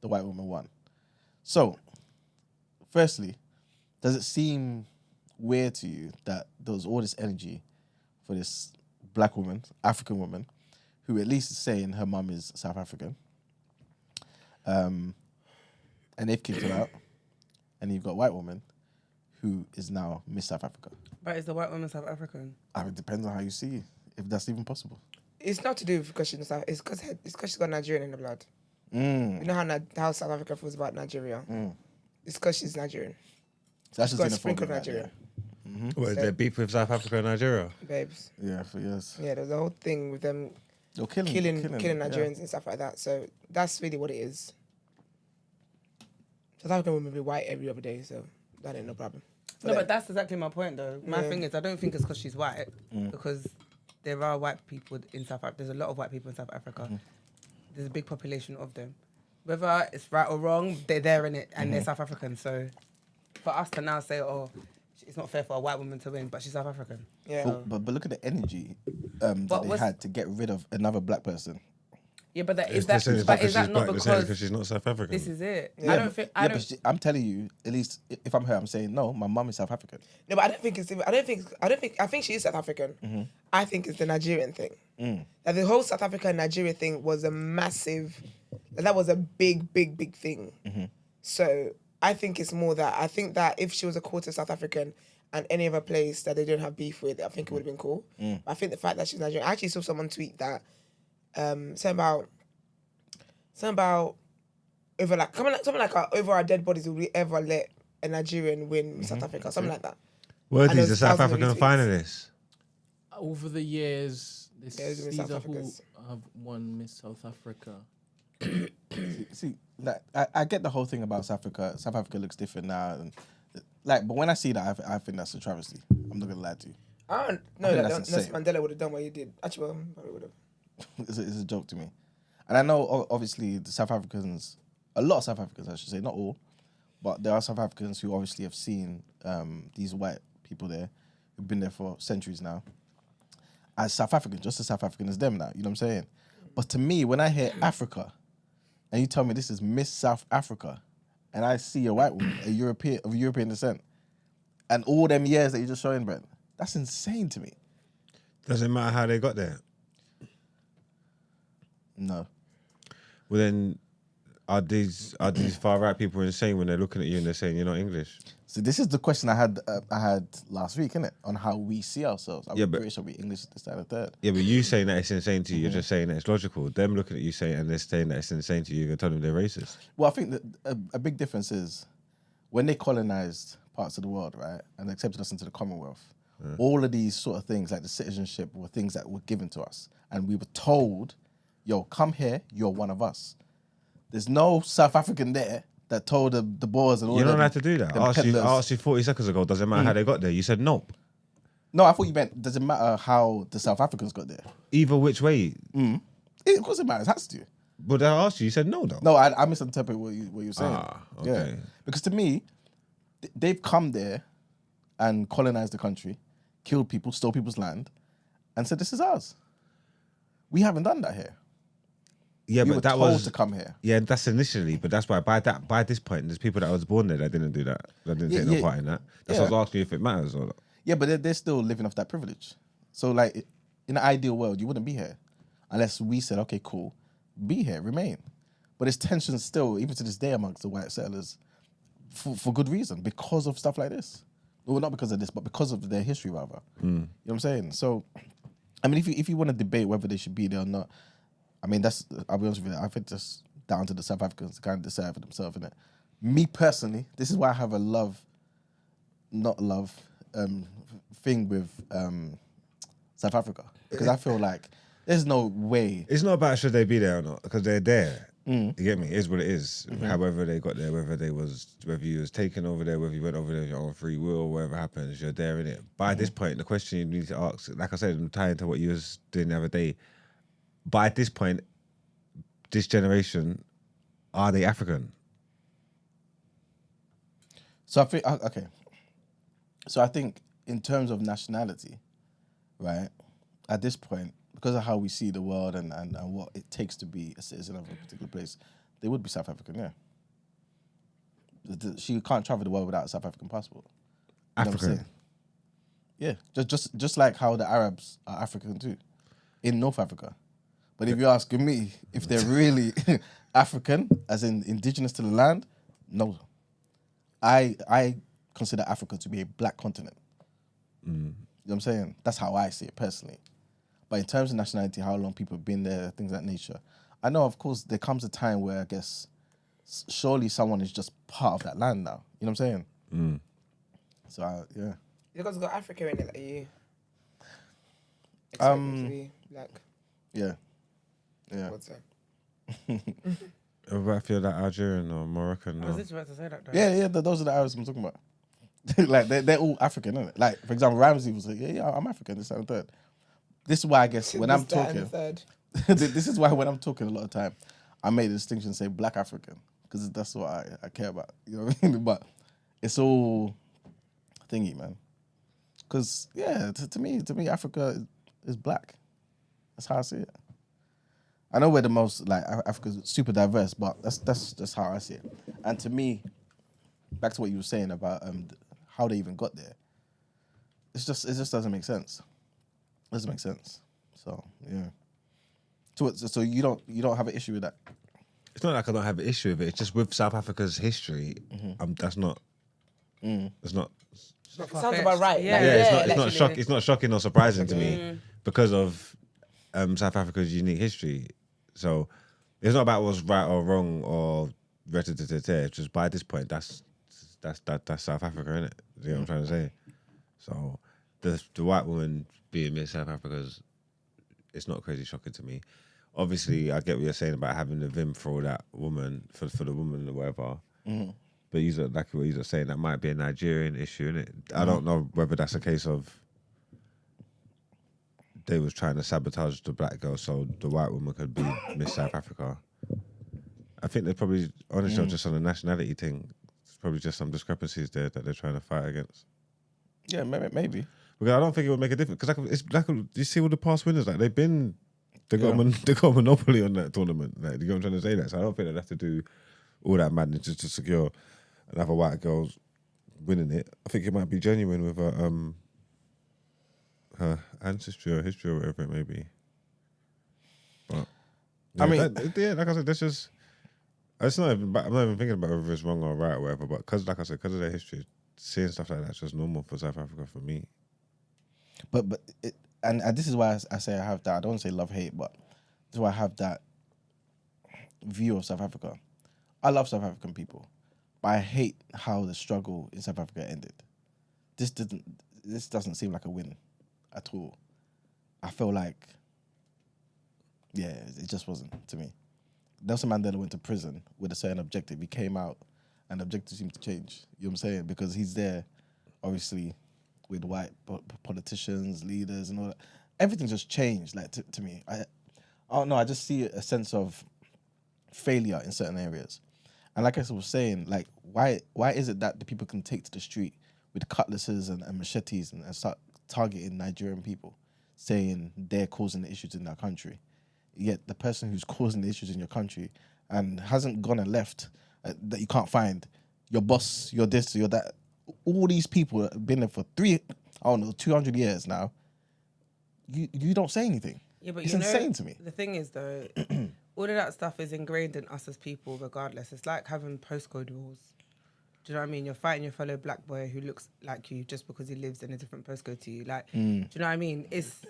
[SPEAKER 3] the white woman won. So, firstly, does it seem weird to you that there was all this energy for this black woman, African woman, who at least is saying her mum is South African, and they've kicked her out, and you've got a white woman who is now Miss South Africa?
[SPEAKER 2] But is the white woman South African?
[SPEAKER 3] I mean, it depends on how you see it, if that's even possible.
[SPEAKER 4] It's not to do with because she's South. It's because she's got Nigerian in the blood.
[SPEAKER 3] Mm.
[SPEAKER 4] You know how South Africa feels about Nigeria.
[SPEAKER 3] Mm.
[SPEAKER 4] It's because she's Nigerian.
[SPEAKER 3] So that's
[SPEAKER 4] She's
[SPEAKER 3] just
[SPEAKER 4] got a sprinkle
[SPEAKER 3] xenophobia right
[SPEAKER 4] Nigerian,
[SPEAKER 3] there.
[SPEAKER 1] What, is there beef with South Africa and Nigeria?
[SPEAKER 4] babes.
[SPEAKER 3] Yeah, for years.
[SPEAKER 4] Yeah, there's a whole thing with them
[SPEAKER 3] You're
[SPEAKER 4] killing
[SPEAKER 3] yeah.
[SPEAKER 4] Nigerians and stuff like that. So that's really what it is. South African women be white every other day, so that ain't no problem.
[SPEAKER 2] No, but that's exactly my point, though. My
[SPEAKER 4] Yeah.
[SPEAKER 2] thing is, I don't think it's because she's white, because there are white people in South Africa. There's a lot of white people in South Africa. There's a big population of them. Whether it's right or wrong, they're there in it, and they're South African. So for us to now say, oh, it's not fair for a white woman to win, but she's South African.
[SPEAKER 4] Yeah.
[SPEAKER 3] But look at the energy that they had to get rid of another black person.
[SPEAKER 2] Yeah, but
[SPEAKER 1] Is that
[SPEAKER 2] not
[SPEAKER 1] because
[SPEAKER 2] because
[SPEAKER 1] she's not South African?
[SPEAKER 2] this is it?
[SPEAKER 4] Yeah.
[SPEAKER 2] I don't think. I don't.
[SPEAKER 3] I'm telling you, at least if I'm her, I'm saying no. My mum is South African.
[SPEAKER 4] No, but I don't think it's. I think she is South African. I think it's the Nigerian thing. Like the whole South Africa and Nigeria thing was a massive. That was a big thing. So I think it's more that I think that if she was a quarter South African and any other place that they don't have beef with, I think it would have been cool. I think the fact that she's Nigerian. I actually saw someone tweet that. Something about over like something like over our dead bodies, will we ever let a Nigerian win South Africa? Something like that.
[SPEAKER 1] Were
[SPEAKER 4] And
[SPEAKER 1] these the
[SPEAKER 4] there's
[SPEAKER 1] South
[SPEAKER 4] thousands of
[SPEAKER 1] African
[SPEAKER 4] retweets.
[SPEAKER 1] finalists?
[SPEAKER 5] Over the years,
[SPEAKER 4] Yeah, it's been
[SPEAKER 5] these
[SPEAKER 4] South
[SPEAKER 5] are who
[SPEAKER 4] Africa's.
[SPEAKER 5] have won Miss South Africa.
[SPEAKER 3] See, like, I get the whole thing about South Africa. South Africa looks different now, and like, but when I see that, I think that's a travesty. I'm not gonna lie to you.
[SPEAKER 4] I don't know
[SPEAKER 3] I think
[SPEAKER 4] that
[SPEAKER 3] that's
[SPEAKER 4] Nelson
[SPEAKER 3] insane.
[SPEAKER 4] Mandela would have done what he did. Actually, well, probably would have.
[SPEAKER 3] It's a joke to me. And I know, obviously, the South Africans, a lot of South Africans, I should say, not all, but there are South Africans who obviously have seen these white people there who've been there for centuries now as South African, just as South African as them now, you know what I'm saying? But to me, when I hear Africa, and you tell me this is Miss South Africa, and I see a white woman, a European of European descent, and all them years that you're just showing, Brent, that's insane to me.
[SPEAKER 1] Doesn't matter how they got there.
[SPEAKER 3] No.
[SPEAKER 1] Well, then, are these far right people insane when they're looking at you and they're saying you're not English?
[SPEAKER 3] So this is the question I had last week, innit? On how we see ourselves. Are we British, are we English, this, that, and the third?
[SPEAKER 1] Yeah, but you saying that it's insane to you, you're just saying that it's logical. Them looking at you saying and they're saying that it's insane to you, you're telling them they're racist.
[SPEAKER 3] Well, I think that a big difference is when they colonized parts of the world, right, and accepted us into the Commonwealth, all of these sort of things, like the citizenship, were things that were given to us. And we were told, yo, come here, you're one of us. There's no South African there that told the Boers and all
[SPEAKER 1] You don't
[SPEAKER 3] them-
[SPEAKER 1] have to do that.
[SPEAKER 3] them
[SPEAKER 1] I
[SPEAKER 3] peddlers.
[SPEAKER 1] asked you 40 seconds ago, does it matter how they got there? You said nope.
[SPEAKER 3] No, I thought you meant, does it matter how the South Africans got there?
[SPEAKER 1] Either which way.
[SPEAKER 3] Of course it matters, it has to.
[SPEAKER 1] But I asked you, you said no though.
[SPEAKER 3] No, I misinterpret what you were saying.
[SPEAKER 1] Ah, okay.
[SPEAKER 3] Yeah. Because to me, they've come there and colonized the country, killed people, stole people's land, and said, this is ours. We haven't done that here.
[SPEAKER 1] Yeah,
[SPEAKER 3] We were
[SPEAKER 1] but that
[SPEAKER 3] told
[SPEAKER 1] was
[SPEAKER 3] to come here.
[SPEAKER 1] Yeah, that's initially, but that's why by this point, there's people that was born there that didn't do that. That didn't take no part in that. That's why I was asking you if it matters or not.
[SPEAKER 3] Yeah, but they're still living off that privilege. So, like, in an ideal world, you wouldn't be here unless we said, okay, cool, be here, remain. But there's tension still, even to this day, amongst the white settlers for good reason, because of stuff like this. Well, not because of this, but because of their history, rather. You know what I'm saying? So, I mean, if you want to debate whether they should be there or not, I mean, I'll be honest with you, I think that's down to the South Africans to kind of decide for themselves, innit? Me personally, this is why I have a thing with South Africa. Because I feel like there's no way.
[SPEAKER 1] It's not about should they be there or not, because they're there. You get me? It is what it is. However they got there, whether you was taken over there, whether you went over there on your own free will, whatever happens, you're there in it. By this point, the question you need to ask, like I said, I'm tying to what you was doing the other day. But at this point, this generation, are they African?
[SPEAKER 3] So I think, okay. So I think in terms of nationality, right, at this point, because of how we see the world and what it takes to be a citizen of a particular place, they would be South African, yeah. She can't travel the world without a South African passport. You know what I'm
[SPEAKER 1] African.
[SPEAKER 3] saying? Yeah, just like how the Arabs are African too, in North Africa. But if you're asking me if they're really African, as in indigenous to the land, no. I consider Africa to be a black continent. You know what I'm saying? That's how I see it personally. But in terms of nationality, how long people have been there, things of that nature, I know, of course, there comes a time where I guess surely someone is just part of that land now. You know what I'm saying? So, yeah.
[SPEAKER 4] You guys got Africa in it, like you. Expect them to be black.
[SPEAKER 3] Yeah. Yeah.
[SPEAKER 4] What's that?
[SPEAKER 1] What about if you're like Algerian or Moroccan?
[SPEAKER 2] I was
[SPEAKER 1] Or...
[SPEAKER 2] just about to say that. Though.
[SPEAKER 3] Yeah, those are the Arabs I'm talking about. Like they're all African, isn't it? Like for example, Ramsey was like, yeah, I'm African. This and the third. This is why I guess when I'm
[SPEAKER 4] This, that, and
[SPEAKER 3] talking,
[SPEAKER 4] the third.
[SPEAKER 3] this is why when I'm talking a lot of time, I make the distinction say Black African because that's what I care about. You know what I mean? But it's all thingy, man. Because yeah, to me, Africa is black. That's how I see it. I know we're the most like Africa's super diverse, but that's how I see it. And to me, back to what you were saying about how they even got there, it just doesn't make sense. It doesn't make sense. So yeah. So you don't have an issue with that?
[SPEAKER 1] It's not like I don't have an issue with it. It's just with South Africa's history. That's not. It's not.
[SPEAKER 4] Sounds about right.
[SPEAKER 2] Yeah,
[SPEAKER 1] Yeah, it's not
[SPEAKER 2] literally.
[SPEAKER 1] It's not shocking or surprising to me because of South Africa's unique history. So it's not about what's right or wrong or it's just by this point that's South Africa, innit? You know what I'm trying to say? So the white woman being Miss South Africa's, it's not crazy shocking to me. Obviously, I get what you're saying about having the vim for that woman, for the woman or whatever. But you like what you're saying, that might be a Nigerian issue, innit? I don't know whether that's a case of they was trying to sabotage the black girl so the white woman could be Miss South Africa. I think they're probably, honestly, just on a nationality thing, it's probably just some discrepancies there that they're trying to fight against.
[SPEAKER 3] Yeah, maybe.
[SPEAKER 1] Because I don't think it would make a difference. Because it's like, you see all the past winners, like they got a monopoly on that tournament. Like, you know what I'm trying to say? That, so I don't think they'd have to do all that madness just to secure another white girl winning it. I think it might be genuine with her ancestry or history or whatever it may be. But yeah,
[SPEAKER 3] I mean,
[SPEAKER 1] like I said, that's just. It's not even. I'm not even thinking about whether it's wrong or right or whatever. But because, like I said, because of their history, seeing stuff like that's just normal for South Africa for me.
[SPEAKER 3] But and this is why I say I have that. I don't want to say love hate, but this is why I have that view of South Africa. I love South African people, but I hate how the struggle in South Africa ended. This doesn't seem like a win at all. I feel like, yeah, it just wasn't to me. Nelson Mandela went to prison with a certain objective. He came out, and the objective seemed to change. You know what I'm saying? Because he's there, obviously, with white politicians, leaders, and all that. Everything just changed. Like to me, I don't know. I just see a sense of failure in certain areas. And like I was saying, like why is it that the people can take to the street with cutlasses and machetes and start targeting Nigerian people, saying they're causing the issues in their country, yet the person who's causing the issues in your country and hasn't gone and left that you can't find, your boss, your this, your that, all these people have been there for 200 years now. You don't say anything.
[SPEAKER 2] Yeah, but
[SPEAKER 3] it's
[SPEAKER 2] you know,
[SPEAKER 3] insane to me.
[SPEAKER 2] The thing is, though, all of that stuff is ingrained in us as people, regardless. It's like having postcode rules. Do you know what I mean? You're fighting your fellow black boy who looks like you just because he lives in a different postcode to you. Like, do you know what I mean? It's.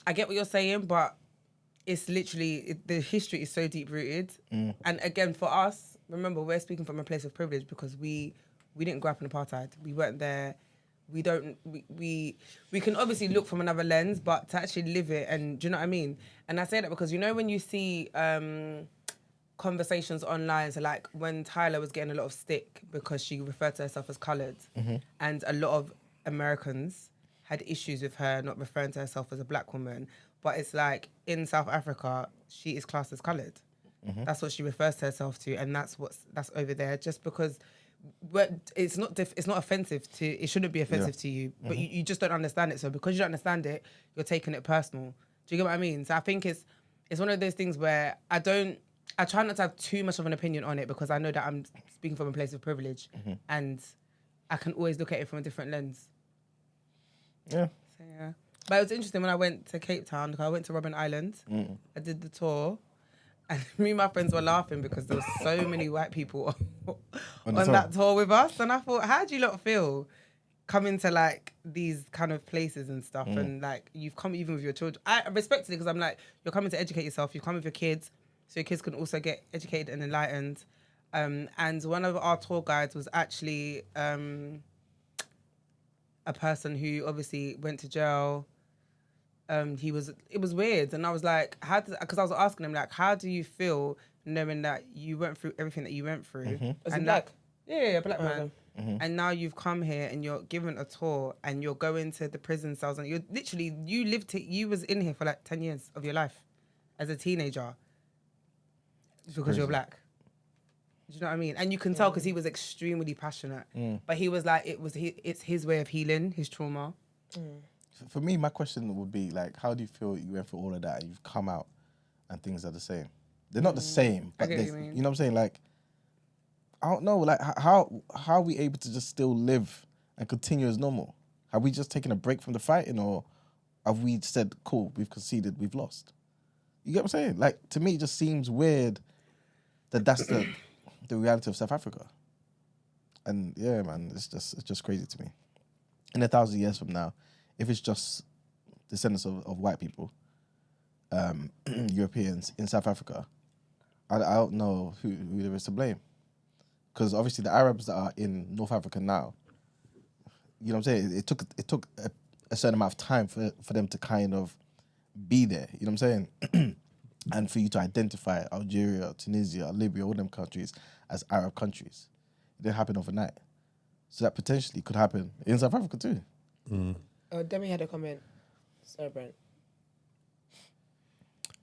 [SPEAKER 2] I get what you're saying, but it's literally the history is so deep rooted. And again, for us, remember, we're speaking from a place of privilege because we didn't grow up in apartheid. We weren't there. We don't. We can obviously look from another lens, but to actually live it, and do you know what I mean? And I say that because you know when you see conversations online, so like when Tyler was getting a lot of stick because she referred to herself as coloured, and a lot of Americans had issues with her not referring to herself as a black woman, but it's like in South Africa she is classed as coloured. That's what she refers to herself to, and that's over there. Just because it's not offensive to, it shouldn't be offensive to you, but you just don't understand it. So because you don't understand it, you're taking it personal. Do you get what I mean? So I think it's one of those things where I try not to have too much of an opinion on it because I know that I'm speaking from a place of privilege, and I can always look at it from a different lens.
[SPEAKER 3] Yeah.
[SPEAKER 2] So, yeah. But it was interesting when I went to Cape Town, because I went to Robben Island. I did the tour. And me and my friends were laughing because there were so many white people on that tour with us. And I thought, how do you lot feel coming to like these kind of places and stuff? And like you've come even with your children. I respect it because I'm like, you're coming to educate yourself. You've come with your kids so your kids can also get educated and enlightened. And one of our tour guides was actually a person who obviously went to jail, it was weird, and I was like, because I was asking him like, how do you feel knowing that you went through everything that you went through?
[SPEAKER 4] Was he black?
[SPEAKER 2] Yeah, black man.
[SPEAKER 4] Okay.
[SPEAKER 2] And now you've come here and you're given a tour and you're going to the prison cells and you was in here for like 10 years of your life as a teenager because you're black. Do you know what I mean? And you can tell because he was extremely passionate, but he was like, it's his way of healing his trauma.
[SPEAKER 3] For me, my question would be like, how do you feel you went through all of that and you've come out and things are the same? They're not the same, but
[SPEAKER 2] I get what you mean.
[SPEAKER 3] you know what I'm saying? Like, I don't know, like how are we able to just still live and continue as normal? Have we just taken a break from the fighting, or have we said, cool, we've conceded, we've lost? You get what I'm saying? Like, to me, it just seems weird that that's the reality of South Africa. And yeah, man, it's just crazy to me. In 1,000 years from now, if it's just descendants of white people, Europeans in South Africa, I don't know who there is to blame. Because obviously the Arabs that are in North Africa now, you know what I'm saying? It took a certain amount of time for them to kind of be there. You know what I'm saying? And for you to identify Algeria, Tunisia, Libya, all them countries as Arab countries. It didn't happen overnight. So that potentially could happen in South Africa too.
[SPEAKER 4] Oh, Demi had a comment. Sorry, Brent.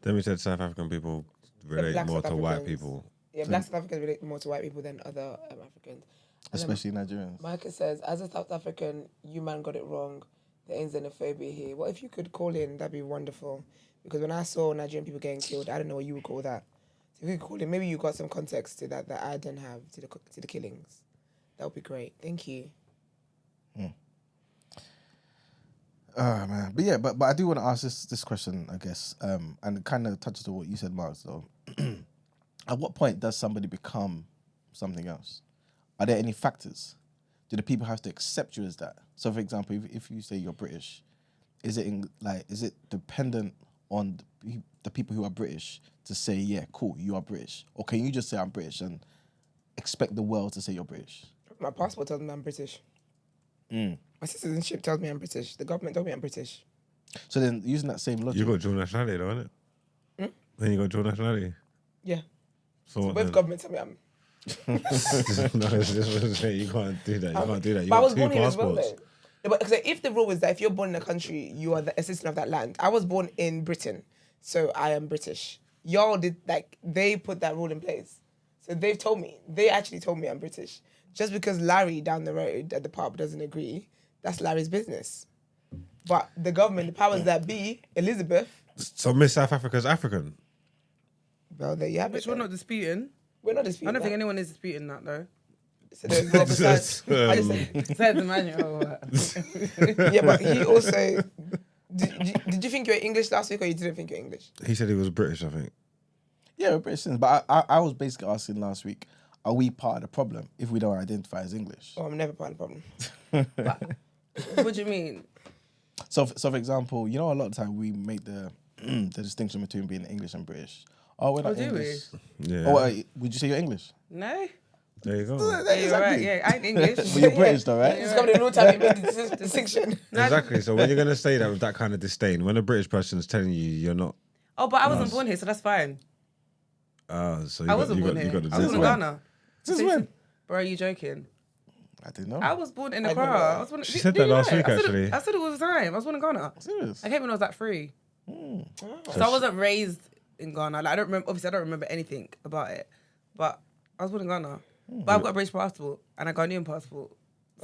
[SPEAKER 1] Demi said South African people relate
[SPEAKER 4] black
[SPEAKER 1] more
[SPEAKER 4] South
[SPEAKER 1] to white
[SPEAKER 4] Africans.
[SPEAKER 1] people.
[SPEAKER 4] Yeah, black South Africans relate more to white people than other Africans. And
[SPEAKER 3] Especially Nigerians.
[SPEAKER 4] Micah says, as a South African, you man got it wrong. There ain't xenophobia here. Well, if you could call in, that'd be wonderful. Because when I saw Nigerian people getting killed, I don't know what you would call that. So if you could call in, maybe you got some context to that I don't have to the killings. That would be great. Thank you.
[SPEAKER 3] Oh man, but yeah, but I do want to ask this question, I guess, and it kind of touches on what you said, Mark. Though, at what point does somebody become something else? Are there any factors? Do the people have to accept you as that? So, for example, if you say you're British, is it dependent on the people who are British to say, yeah, cool, you are British, or can you just say I'm British and expect the world to say you're British?
[SPEAKER 4] My passport tells me I'm British. My citizenship tells me I'm British. The government told me I'm British.
[SPEAKER 3] So then, using that same logic,
[SPEAKER 1] You got dual nationality, though, innit? Then you got dual nationality.
[SPEAKER 4] Yeah.
[SPEAKER 1] So what
[SPEAKER 4] Both
[SPEAKER 1] then?
[SPEAKER 4] governments tell me I'm...
[SPEAKER 1] No, it's just what I'm saying. You can't do that. You can't do that. You
[SPEAKER 4] But I
[SPEAKER 1] got
[SPEAKER 4] was
[SPEAKER 1] two
[SPEAKER 4] born here as well,
[SPEAKER 1] passports.
[SPEAKER 4] though. No, but so if the rule is that if you're born in a country, you are a citizen of that land. I was born in Britain, so I am British. Y'all did, they put that rule in place. So they actually told me I'm British. Just because Larry down the road at the pub doesn't agree, that's Larry's business. But the government, the powers that be, Elizabeth,
[SPEAKER 1] So Miss South Africa's African.
[SPEAKER 4] well, there you have
[SPEAKER 2] Which
[SPEAKER 4] it.
[SPEAKER 2] we're
[SPEAKER 4] then.
[SPEAKER 2] not disputing.
[SPEAKER 4] We're not
[SPEAKER 2] I
[SPEAKER 4] disputing
[SPEAKER 2] don't think
[SPEAKER 4] that.
[SPEAKER 2] anyone is disputing that though.
[SPEAKER 4] So there's no besides, I just said,
[SPEAKER 2] Besides the manual.
[SPEAKER 4] yeah, but he also... Did you think you were English last week or you didn't think you were English?
[SPEAKER 1] He said he was British, I think.
[SPEAKER 3] yeah, we're British citizens. But I was basically asking last week, are we part of the problem if we don't identify as English?
[SPEAKER 4] Oh, I'm never part of the problem.
[SPEAKER 2] What do you mean?
[SPEAKER 3] So for example, you know, a lot of the time we make the the distinction between being English and British. Oh, we're not
[SPEAKER 2] do we?
[SPEAKER 3] English.
[SPEAKER 1] Yeah.
[SPEAKER 3] Oh, would you say you're English?
[SPEAKER 2] No?
[SPEAKER 1] There you go.
[SPEAKER 2] Yeah, you're right. Yeah, I ain't English.
[SPEAKER 3] But you're British though, right?
[SPEAKER 4] It's coming a long time you made the distinction.
[SPEAKER 1] Exactly. So when you're gonna say that with that kind of disdain, when a British person is telling you you're not,
[SPEAKER 2] Oh, but I wasn't born here, so that's fine.
[SPEAKER 1] so
[SPEAKER 2] I wasn't born here.
[SPEAKER 1] you got the
[SPEAKER 2] I was in
[SPEAKER 1] disdain.
[SPEAKER 2] Ghana.
[SPEAKER 3] Since when?
[SPEAKER 2] Bro, are you joking?
[SPEAKER 3] I didn't know.
[SPEAKER 2] I was born in
[SPEAKER 4] I
[SPEAKER 2] Accra.
[SPEAKER 4] didn't know.
[SPEAKER 2] I was born,
[SPEAKER 1] She said that last week, actually.
[SPEAKER 2] I said it all the time. I was born in Ghana.
[SPEAKER 3] Serious?
[SPEAKER 2] I came when I was like 3. So I wasn't raised in Ghana. Like, I don't remember. Obviously, I don't remember anything about it. But I was born in Ghana. But I've got a British passport and a Ghanaian passport.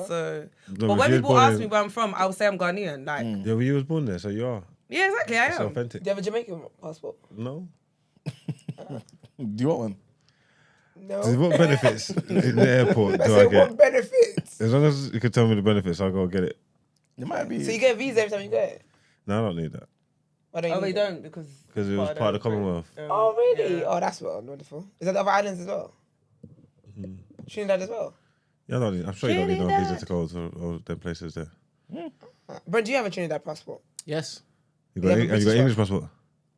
[SPEAKER 2] So,
[SPEAKER 1] No,
[SPEAKER 2] but
[SPEAKER 1] if
[SPEAKER 2] when
[SPEAKER 1] you was
[SPEAKER 2] people
[SPEAKER 1] born
[SPEAKER 2] ask
[SPEAKER 1] in-
[SPEAKER 2] me where I'm from, I will say I'm Ghanaian. Like,
[SPEAKER 1] Yeah, well, you was born there, so you are.
[SPEAKER 2] yeah, exactly, I
[SPEAKER 1] It's
[SPEAKER 2] am.
[SPEAKER 1] authentic.
[SPEAKER 4] Do you have a Jamaican passport?
[SPEAKER 1] No.
[SPEAKER 3] Do you want one?
[SPEAKER 4] No.
[SPEAKER 1] What benefits in the airport
[SPEAKER 4] I
[SPEAKER 1] do I
[SPEAKER 4] said,
[SPEAKER 1] get?
[SPEAKER 4] what benefits?
[SPEAKER 1] As long as you can tell me the benefits, I'll go get it.
[SPEAKER 3] It might be.
[SPEAKER 4] So you get a visa every time you go?
[SPEAKER 1] No, I don't need that
[SPEAKER 4] Why don't you
[SPEAKER 2] Oh, they
[SPEAKER 4] need it?
[SPEAKER 2] don't because
[SPEAKER 1] because it was part of the Commonwealth.
[SPEAKER 4] Oh, really?
[SPEAKER 2] Yeah.
[SPEAKER 4] Oh, that's wonderful. Is that the other islands as well? Trinidad as well?
[SPEAKER 1] Yeah, I don't need, I'm sure you don't need no visa to go to all them places there.
[SPEAKER 4] Brent, do you have a Trinidad passport?
[SPEAKER 5] Yes,
[SPEAKER 1] You
[SPEAKER 4] You
[SPEAKER 1] got,
[SPEAKER 4] have a
[SPEAKER 1] have you got
[SPEAKER 4] British
[SPEAKER 1] English passport?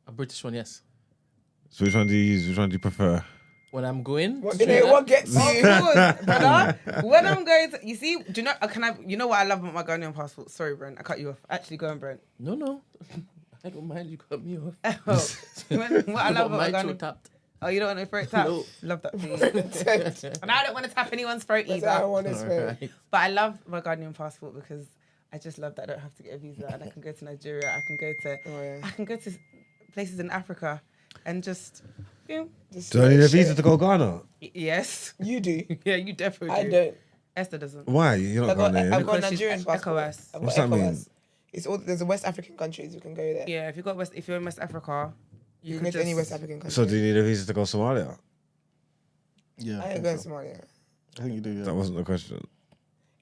[SPEAKER 5] a British one. Yes.
[SPEAKER 1] So which one do you use? Which one do you prefer?
[SPEAKER 5] When I'm going,
[SPEAKER 4] What,
[SPEAKER 5] to
[SPEAKER 4] what
[SPEAKER 5] Trinidad,
[SPEAKER 4] gets you?
[SPEAKER 2] brother, when I'm going to, you see, do you know, you know what I love about my Ghanaian passport? Sorry, Brent, I cut you off. Actually, go on, Brent.
[SPEAKER 5] no. I don't mind you cut me off.
[SPEAKER 2] What I love
[SPEAKER 5] my
[SPEAKER 2] about
[SPEAKER 5] throat
[SPEAKER 2] Ghana.
[SPEAKER 5] tapped.
[SPEAKER 2] Oh, you don't want to throat tap?
[SPEAKER 5] No.
[SPEAKER 2] Love that for you. And I don't want to tap anyone's throat
[SPEAKER 4] That's how I
[SPEAKER 2] either.
[SPEAKER 4] want to swear.
[SPEAKER 5] Alright.
[SPEAKER 2] But I love my Ghanaian passport because I just love that I don't have to get a visa and I can go to Nigeria. I can go to places in Africa and just,
[SPEAKER 4] Just
[SPEAKER 1] Do I need a
[SPEAKER 4] shit.
[SPEAKER 1] visa to go Ghana?
[SPEAKER 2] yes.
[SPEAKER 4] You do.
[SPEAKER 2] Yeah, you definitely
[SPEAKER 4] I
[SPEAKER 2] do.
[SPEAKER 4] don't.
[SPEAKER 2] Esther doesn't.
[SPEAKER 1] Why? You're not
[SPEAKER 4] I've got
[SPEAKER 1] Ghanaian.
[SPEAKER 4] a
[SPEAKER 2] Because she's
[SPEAKER 4] Nigerian passport.
[SPEAKER 2] ECOWAS.
[SPEAKER 4] I've got
[SPEAKER 1] What's that mean?
[SPEAKER 4] ECOWAS. It's all there's the West African countries you can go there.
[SPEAKER 2] Yeah, if you're in West Africa,
[SPEAKER 4] You can
[SPEAKER 2] could
[SPEAKER 4] go to any
[SPEAKER 2] just-
[SPEAKER 4] West African country.
[SPEAKER 1] So do you need a visa to go Somalia?
[SPEAKER 3] Yeah,
[SPEAKER 4] I
[SPEAKER 3] I
[SPEAKER 4] ain't
[SPEAKER 3] think
[SPEAKER 4] going
[SPEAKER 3] so.
[SPEAKER 4] to Somalia.
[SPEAKER 3] I think you do. Yeah.
[SPEAKER 1] That wasn't the question.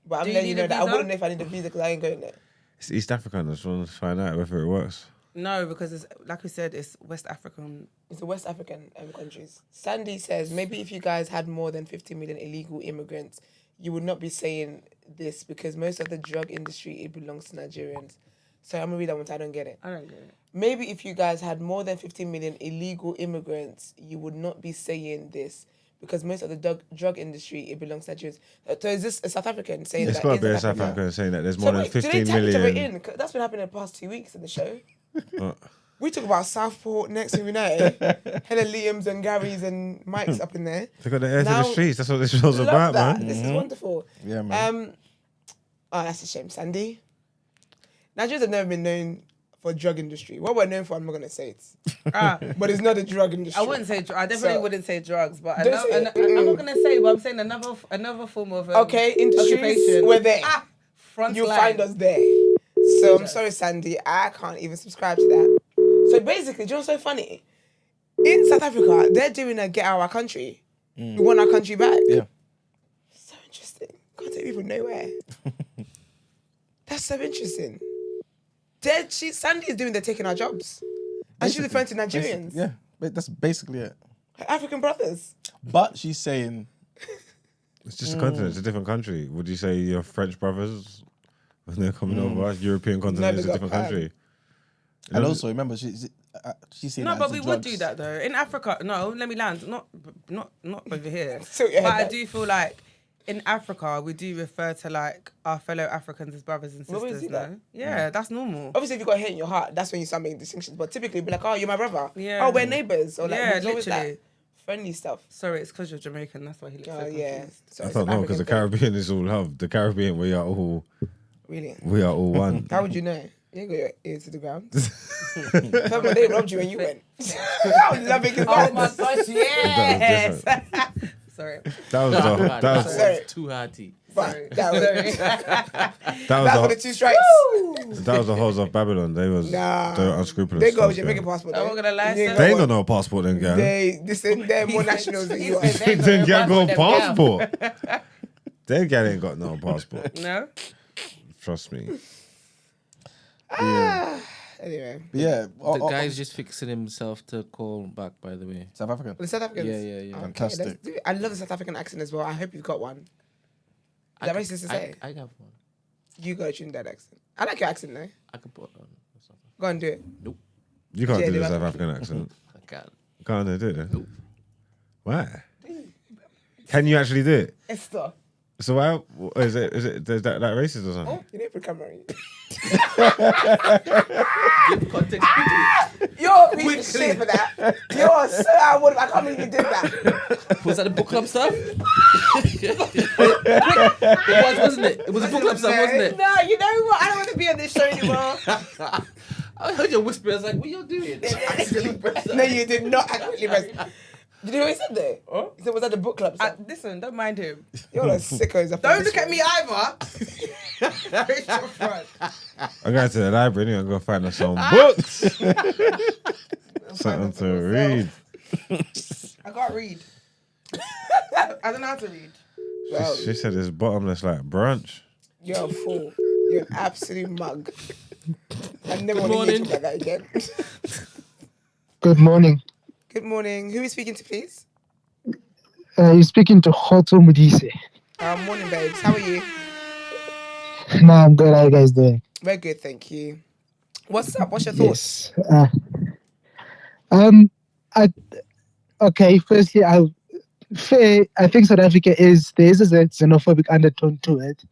[SPEAKER 4] But I'm
[SPEAKER 2] Do you
[SPEAKER 4] letting you
[SPEAKER 2] need
[SPEAKER 4] know
[SPEAKER 2] a
[SPEAKER 4] that I
[SPEAKER 2] visa?
[SPEAKER 4] wouldn't know if I need a visa because I ain't going there.
[SPEAKER 1] It's East Africa. I just want to find out whether it works.
[SPEAKER 2] No, because it's, like we said, it's West African.
[SPEAKER 4] It's the West African countries. Sandy says maybe if you guys had more than 50 million illegal immigrants, you would not be saying this because most of the drug industry, it belongs to Nigerians. So I'm going to read that one time. I don't get it.
[SPEAKER 2] I don't get it.
[SPEAKER 4] Maybe if you guys had more than 50 million illegal immigrants, you would not be saying this because most of the drug industry, it belongs to Nigerians. So is this a South African saying
[SPEAKER 1] It's
[SPEAKER 4] that?
[SPEAKER 1] got to
[SPEAKER 4] in
[SPEAKER 1] be a
[SPEAKER 4] South
[SPEAKER 1] South
[SPEAKER 4] Africa?
[SPEAKER 1] African saying that there's
[SPEAKER 4] So
[SPEAKER 1] more than
[SPEAKER 4] wait, do they
[SPEAKER 1] 15
[SPEAKER 4] tag each other
[SPEAKER 1] million.
[SPEAKER 4] in? 'Cause that's been happening in the past 2 weeks in the show.
[SPEAKER 1] Uh,
[SPEAKER 4] We talk about Southport, next thing we know, hella Liam's and Gary's and Mike's up in there.
[SPEAKER 1] They got the air to
[SPEAKER 4] Now-
[SPEAKER 1] the streets. That's what this show's
[SPEAKER 4] Love
[SPEAKER 1] about,
[SPEAKER 4] that.
[SPEAKER 1] man.
[SPEAKER 4] This is wonderful.
[SPEAKER 3] Yeah, man.
[SPEAKER 4] Oh, that's a shame, Sandy. Nigerians have never been known for drug industry. What we're known for, I'm not gonna say it, but it's not the drug industry.
[SPEAKER 2] I wouldn't say. I definitely
[SPEAKER 4] So-
[SPEAKER 2] wouldn't say drugs, but
[SPEAKER 4] Don't say it.
[SPEAKER 2] I'm not gonna say. But I'm saying another form of
[SPEAKER 4] Okay, industries,
[SPEAKER 2] occupation.
[SPEAKER 4] we're there.
[SPEAKER 2] Front
[SPEAKER 4] You'll
[SPEAKER 2] line.
[SPEAKER 4] find us there. So I'm sorry, Sandy. I can't even subscribe to that. So basically, do you know what's so funny? In South Africa, they're doing a get out of our country. We want our country back.
[SPEAKER 3] Yeah.
[SPEAKER 4] So interesting. Can't take people nowhere. That's so interesting. Sandy is doing the taking our jobs. And she's referring to Nigerians.
[SPEAKER 3] Yeah, but that's basically it.
[SPEAKER 4] Her African brothers.
[SPEAKER 3] But she's saying,
[SPEAKER 1] It's just a continent. It's a different country. Would you say your French brothers when they're coming over? European continent
[SPEAKER 4] No,
[SPEAKER 1] is
[SPEAKER 4] they
[SPEAKER 1] a
[SPEAKER 4] got
[SPEAKER 1] different
[SPEAKER 4] Pam.
[SPEAKER 1] country.
[SPEAKER 3] and also remember, she's saying
[SPEAKER 2] No,
[SPEAKER 3] that
[SPEAKER 2] but
[SPEAKER 3] it's
[SPEAKER 2] we
[SPEAKER 3] the
[SPEAKER 2] would
[SPEAKER 3] drugs.
[SPEAKER 2] do that though. In Africa, no, let me land. Not over here.
[SPEAKER 4] Tilt your
[SPEAKER 2] But
[SPEAKER 4] head
[SPEAKER 2] I
[SPEAKER 4] back.
[SPEAKER 2] do feel like in Africa we do refer to like our fellow Africans as brothers and
[SPEAKER 4] Well, we
[SPEAKER 2] sisters.
[SPEAKER 4] do that.
[SPEAKER 2] No, yeah, that's normal.
[SPEAKER 4] Obviously, if you got hate in your heart, that's when you start making distinctions. But typically, be like, oh, you're my brother.
[SPEAKER 2] Yeah.
[SPEAKER 4] Oh, we're neighbours. Or like,
[SPEAKER 2] Yeah,
[SPEAKER 4] there's always that
[SPEAKER 2] literally.
[SPEAKER 4] friendly stuff.
[SPEAKER 2] Sorry, it's because you're Jamaican. That's why he looks so
[SPEAKER 4] Oh,
[SPEAKER 2] confused.
[SPEAKER 4] yeah. So
[SPEAKER 1] I
[SPEAKER 4] it's
[SPEAKER 1] don't
[SPEAKER 4] an
[SPEAKER 1] know because the
[SPEAKER 4] African thing.
[SPEAKER 1] Caribbean is all love. The Caribbean, we are all
[SPEAKER 4] Really?
[SPEAKER 1] one.
[SPEAKER 4] How would you know? You ain't got your ear to the ground. Tell me they robbed you when you went. How loving is
[SPEAKER 2] Oh
[SPEAKER 4] that?
[SPEAKER 2] my gosh, yes.
[SPEAKER 1] That
[SPEAKER 2] Sorry.
[SPEAKER 1] That was the that was
[SPEAKER 4] Sorry.
[SPEAKER 5] Too hearty.
[SPEAKER 4] But that was,
[SPEAKER 1] that
[SPEAKER 4] that's
[SPEAKER 1] was
[SPEAKER 4] for the
[SPEAKER 1] the,
[SPEAKER 4] two strikes.
[SPEAKER 1] that was the hoes of Babylon. They was
[SPEAKER 4] Nah.
[SPEAKER 1] they were unscrupulous.
[SPEAKER 4] They got
[SPEAKER 1] those
[SPEAKER 4] your Jamaican
[SPEAKER 1] girls.
[SPEAKER 4] passport.
[SPEAKER 2] I'm
[SPEAKER 4] though.
[SPEAKER 2] not gonna lie,
[SPEAKER 4] You ain't
[SPEAKER 2] sir.
[SPEAKER 1] They ain't
[SPEAKER 4] got
[SPEAKER 1] got no passport, then, girl.
[SPEAKER 4] they're more nationals than you are.
[SPEAKER 1] They ain't got no
[SPEAKER 2] passport,
[SPEAKER 1] passport. They gal ain't got no passport.
[SPEAKER 2] No.
[SPEAKER 1] Trust me.
[SPEAKER 4] Anyway,
[SPEAKER 3] But yeah,
[SPEAKER 5] The guy's just fixing himself to call back, by the way.
[SPEAKER 3] South African.
[SPEAKER 4] the South Africans.
[SPEAKER 5] Yeah.
[SPEAKER 4] Okay,
[SPEAKER 3] Fantastic.
[SPEAKER 4] let's do it. I love the South African accent as well. I hope you've got one. Is that racist to say?
[SPEAKER 5] I got one.
[SPEAKER 4] You got a Trinidad accent. I like your accent though.
[SPEAKER 5] I can put on something.
[SPEAKER 4] Go and do it.
[SPEAKER 1] You can't
[SPEAKER 4] Yeah,
[SPEAKER 1] do
[SPEAKER 4] they
[SPEAKER 1] the
[SPEAKER 4] like-
[SPEAKER 1] South African accent.
[SPEAKER 5] I can't.
[SPEAKER 1] Can't do it? Why? Can you actually do it?
[SPEAKER 4] Esther.
[SPEAKER 1] So why is it is that racist or something?
[SPEAKER 4] You need to camera.
[SPEAKER 5] Give context.
[SPEAKER 4] You're a piece of shit for that. You're so I can't believe you did that.
[SPEAKER 5] Was that the book club stuff? It was, wasn't it? It was a book club stuff, wasn't it?
[SPEAKER 4] No, you know what? I don't want to be on this show anymore.
[SPEAKER 5] I heard your whisper. I was like, what are you doing? Accidentally pressed
[SPEAKER 4] No, you did not accurately press. Did you know what he said there?
[SPEAKER 2] Huh?
[SPEAKER 4] He said, was that the book club?
[SPEAKER 2] Listen, don't mind him.
[SPEAKER 4] You're a sickos.
[SPEAKER 2] Don't look at me either. Raise your front.
[SPEAKER 1] I'm going to the library and I'm going to find us some books. Something to read.
[SPEAKER 2] I can't read. I don't know how to read.
[SPEAKER 4] Well,
[SPEAKER 1] She said it's bottomless like brunch.
[SPEAKER 4] you're a fool. You're an absolute mug. I never
[SPEAKER 5] Good
[SPEAKER 4] want to hear
[SPEAKER 5] morning.
[SPEAKER 4] you like that again.
[SPEAKER 6] Good morning.
[SPEAKER 4] Good morning. Who are we speaking to, please?
[SPEAKER 6] You're speaking to Hoto Mudise.
[SPEAKER 4] Morning, babes. How are you?
[SPEAKER 6] No, I'm good. How you guys doing?
[SPEAKER 4] Very good, thank you. What's up? What's your thoughts?
[SPEAKER 6] Yes. Okay. Firstly, I think South Africa there is a xenophobic undertone to it,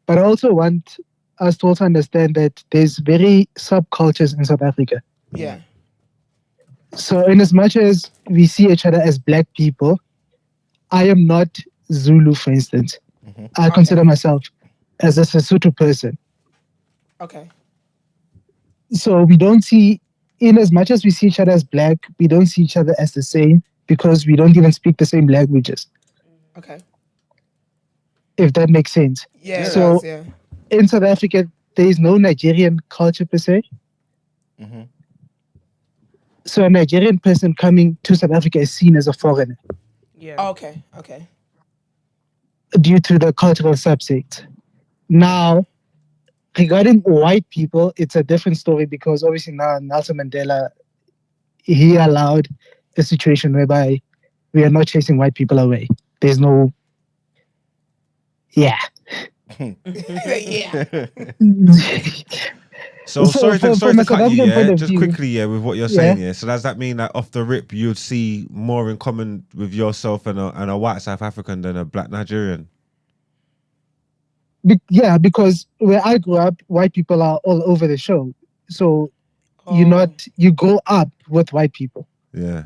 [SPEAKER 6] but I also want us to also understand that there's very subcultures in South Africa.
[SPEAKER 4] Yeah.
[SPEAKER 6] So in as much as we see each other as black people, I am not Zulu, for instance. I consider myself as a Sesotho person.
[SPEAKER 4] Okay.
[SPEAKER 6] So we don't see, in as much as we see each other as black, we don't see each other as the same because we don't even speak the same languages,
[SPEAKER 4] Okay.
[SPEAKER 6] if that makes sense.
[SPEAKER 4] Yeah. It
[SPEAKER 6] So
[SPEAKER 4] does, yeah.
[SPEAKER 6] in South Africa, there is no Nigerian culture per se. So a Nigerian person coming to South Africa is seen as a foreigner
[SPEAKER 2] Yeah.
[SPEAKER 4] Okay. Okay.
[SPEAKER 6] due to the cultural subsect. Now, regarding white people, it's a different story because obviously now Nelson Mandela, he allowed a situation whereby we are not chasing white people away. There's no, yeah.
[SPEAKER 4] Yeah.
[SPEAKER 1] So sorry to
[SPEAKER 6] from a South
[SPEAKER 1] cut you,
[SPEAKER 6] African point
[SPEAKER 1] yeah.
[SPEAKER 6] of
[SPEAKER 1] Just
[SPEAKER 6] view,
[SPEAKER 1] quickly, yeah, with what you're saying, yeah. So does that mean that off the rip you'd see more in common with yourself and a white South African than a black Nigerian?
[SPEAKER 6] Yeah, because where I grew up, white people are all over the show. So you grow up with white people.
[SPEAKER 1] Yeah.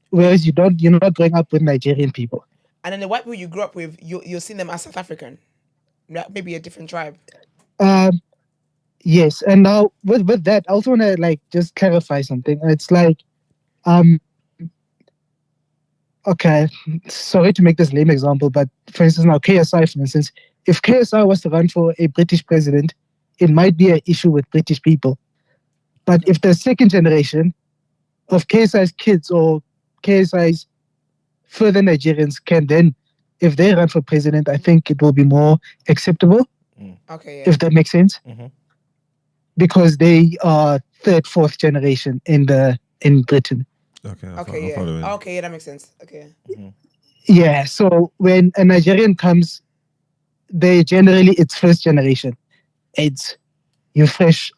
[SPEAKER 6] Whereas you're not growing up with Nigerian people.
[SPEAKER 4] And then the white people you grew up with, you're seeing them as South African, maybe a different tribe.
[SPEAKER 6] Yes, and now with that, I also want to just clarify something. It's okay, sorry to make this lame example, but for instance, now KSI, for instance, if KSI was to run for a British president, it might be an issue with British people. But if the second generation of KSI's kids or KSI's further Nigerians can then, if they run for president, I think it will be more acceptable.
[SPEAKER 4] Okay, yeah.
[SPEAKER 6] If that makes sense. Because they are third, fourth generation in Britain.
[SPEAKER 1] Okay.
[SPEAKER 4] Okay, yeah.
[SPEAKER 1] Following.
[SPEAKER 4] Okay, yeah, that makes sense. Okay.
[SPEAKER 6] Yeah, so when a Nigerian comes, it's first generation. It's you fresh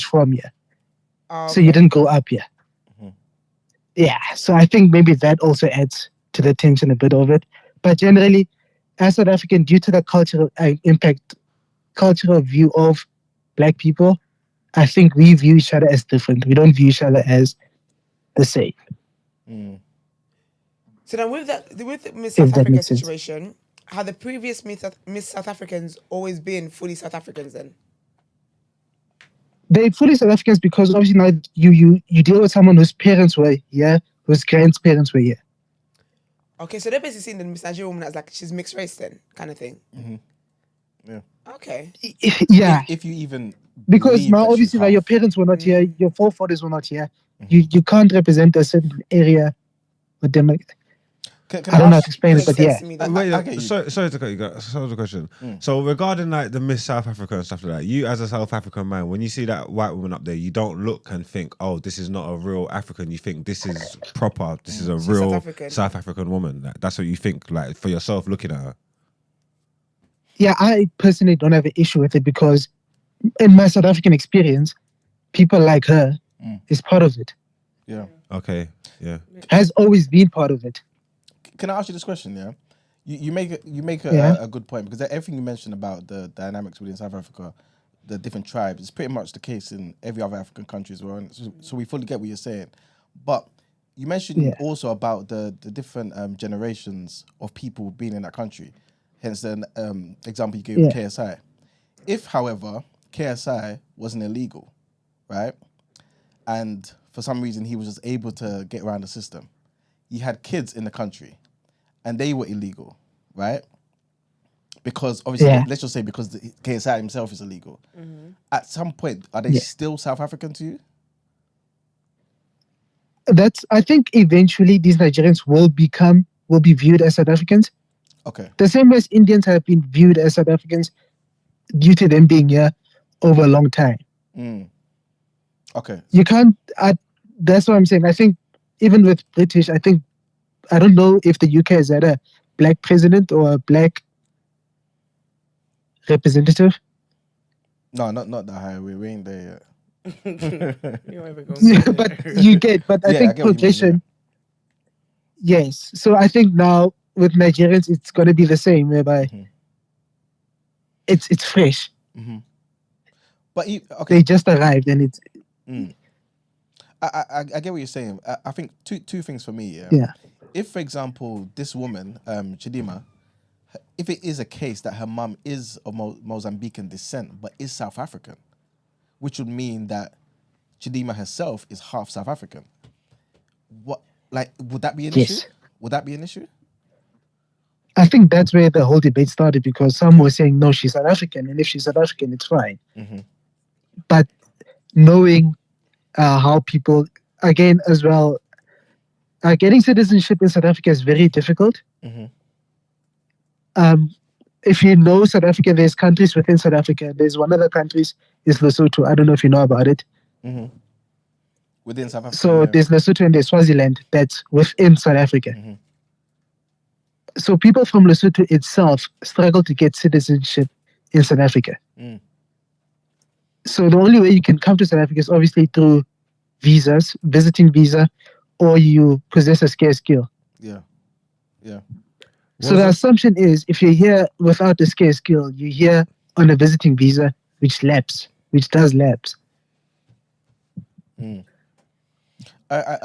[SPEAKER 6] from here. So you didn't grow up here. Yeah, so I think maybe that also adds to the tension a bit of it. But generally, as South African, due to the cultural cultural view of black people, I think we view each other as different. We don't view each other as the same.
[SPEAKER 4] So then with the Miss
[SPEAKER 6] If
[SPEAKER 4] South
[SPEAKER 6] that
[SPEAKER 4] Africa
[SPEAKER 6] makes sense.
[SPEAKER 4] situation, have the previous Miss South Africans always been fully South Africans then?
[SPEAKER 6] They're fully South Africans because obviously now you deal with someone whose parents were here, whose grandparents were here.
[SPEAKER 4] Okay, so they're basically seeing the Miss Nigerian woman as like she's mixed race then, kind of thing.
[SPEAKER 3] Yeah.
[SPEAKER 4] Okay.
[SPEAKER 6] Yeah.
[SPEAKER 3] If you even
[SPEAKER 6] Because
[SPEAKER 3] believe
[SPEAKER 6] now
[SPEAKER 3] that
[SPEAKER 6] obviously
[SPEAKER 3] she's
[SPEAKER 6] now your
[SPEAKER 3] half.
[SPEAKER 6] parents were not here, your forefathers were not here. You can't represent a certain area with them.
[SPEAKER 3] Can
[SPEAKER 6] I don't know how
[SPEAKER 3] ask-
[SPEAKER 6] to explain it,
[SPEAKER 4] Makes
[SPEAKER 6] but
[SPEAKER 4] sense
[SPEAKER 6] yeah.
[SPEAKER 4] to me
[SPEAKER 1] Wait,
[SPEAKER 4] then.
[SPEAKER 3] I get you.
[SPEAKER 1] sorry to cut you. Sorry the question. So regarding like the Miss South Africa and stuff like that, you as a South African man, when you see that white woman up there, you don't look and think, "Oh, this is not a real African." You think this is proper. This is a
[SPEAKER 4] She's
[SPEAKER 1] real
[SPEAKER 4] South African.
[SPEAKER 1] South African woman. That's what you think, like for yourself, looking at her.
[SPEAKER 6] Yeah, I personally don't have an issue with it because in my South African experience, people like her is part of it.
[SPEAKER 3] Yeah.
[SPEAKER 1] Okay. Yeah.
[SPEAKER 6] Has always been part of it.
[SPEAKER 3] Can I ask you this question? Yeah, you make
[SPEAKER 6] Yeah.
[SPEAKER 3] a good point because everything you mentioned about the dynamics within South Africa, the different tribes, is pretty much the case in every other African country as well. And so we fully get what you're saying, but you mentioned also about the different generations of people being in that country. Hence, the example you gave with KSI. If, however, KSI wasn't illegal, right, and for some reason he was just able to get around the system, he had kids in the country. And they were illegal, right? Because obviously, let's just say because the KSI himself is illegal. At some point, are they still South African to you?
[SPEAKER 6] I think eventually these Nigerians will be viewed as South Africans.
[SPEAKER 3] Okay.
[SPEAKER 6] The same as Indians have been viewed as South Africans due to them being here over a long time.
[SPEAKER 3] Okay.
[SPEAKER 6] You can't. That's what I'm saying. I think even with British, I don't know if the UK has had a black president or a black representative.
[SPEAKER 3] No, not that high. We ain't there yet.
[SPEAKER 2] You ever go
[SPEAKER 6] But you get. But I
[SPEAKER 3] Yeah,
[SPEAKER 6] think
[SPEAKER 3] I get what you mean,
[SPEAKER 6] progression. Yes. So I think now with Nigerians, it's going to be the same, whereby it's fresh.
[SPEAKER 3] But okay,
[SPEAKER 6] They just arrived, and it's
[SPEAKER 3] I get what you're saying. I think two things for me.
[SPEAKER 6] yeah.
[SPEAKER 3] If, for example, this woman, Chidima, if it is a case that her mum is of Mozambican descent but is South African, which would mean that Chidima herself is half South African, would that be an issue? Would that be an issue?
[SPEAKER 6] I think that's where the whole debate started, because some were saying no, she's South African, and if she's South African, it's fine. But knowing how people, again, as well, getting citizenship in South Africa is very difficult. If you know South Africa, there's countries within South Africa. There's one other country is Lesotho. I don't know if you know about it.
[SPEAKER 3] Within South Africa.
[SPEAKER 6] So there's Lesotho and there's Swaziland that's within South Africa. So people from Lesotho itself struggle to get citizenship in South Africa. So the only way you can come to South Africa is obviously through visas, visiting visa, or you possess a scarce skill. Yeah. So the assumption is, if you're here without a scarce skill, you're here on a visiting visa, which does lapse.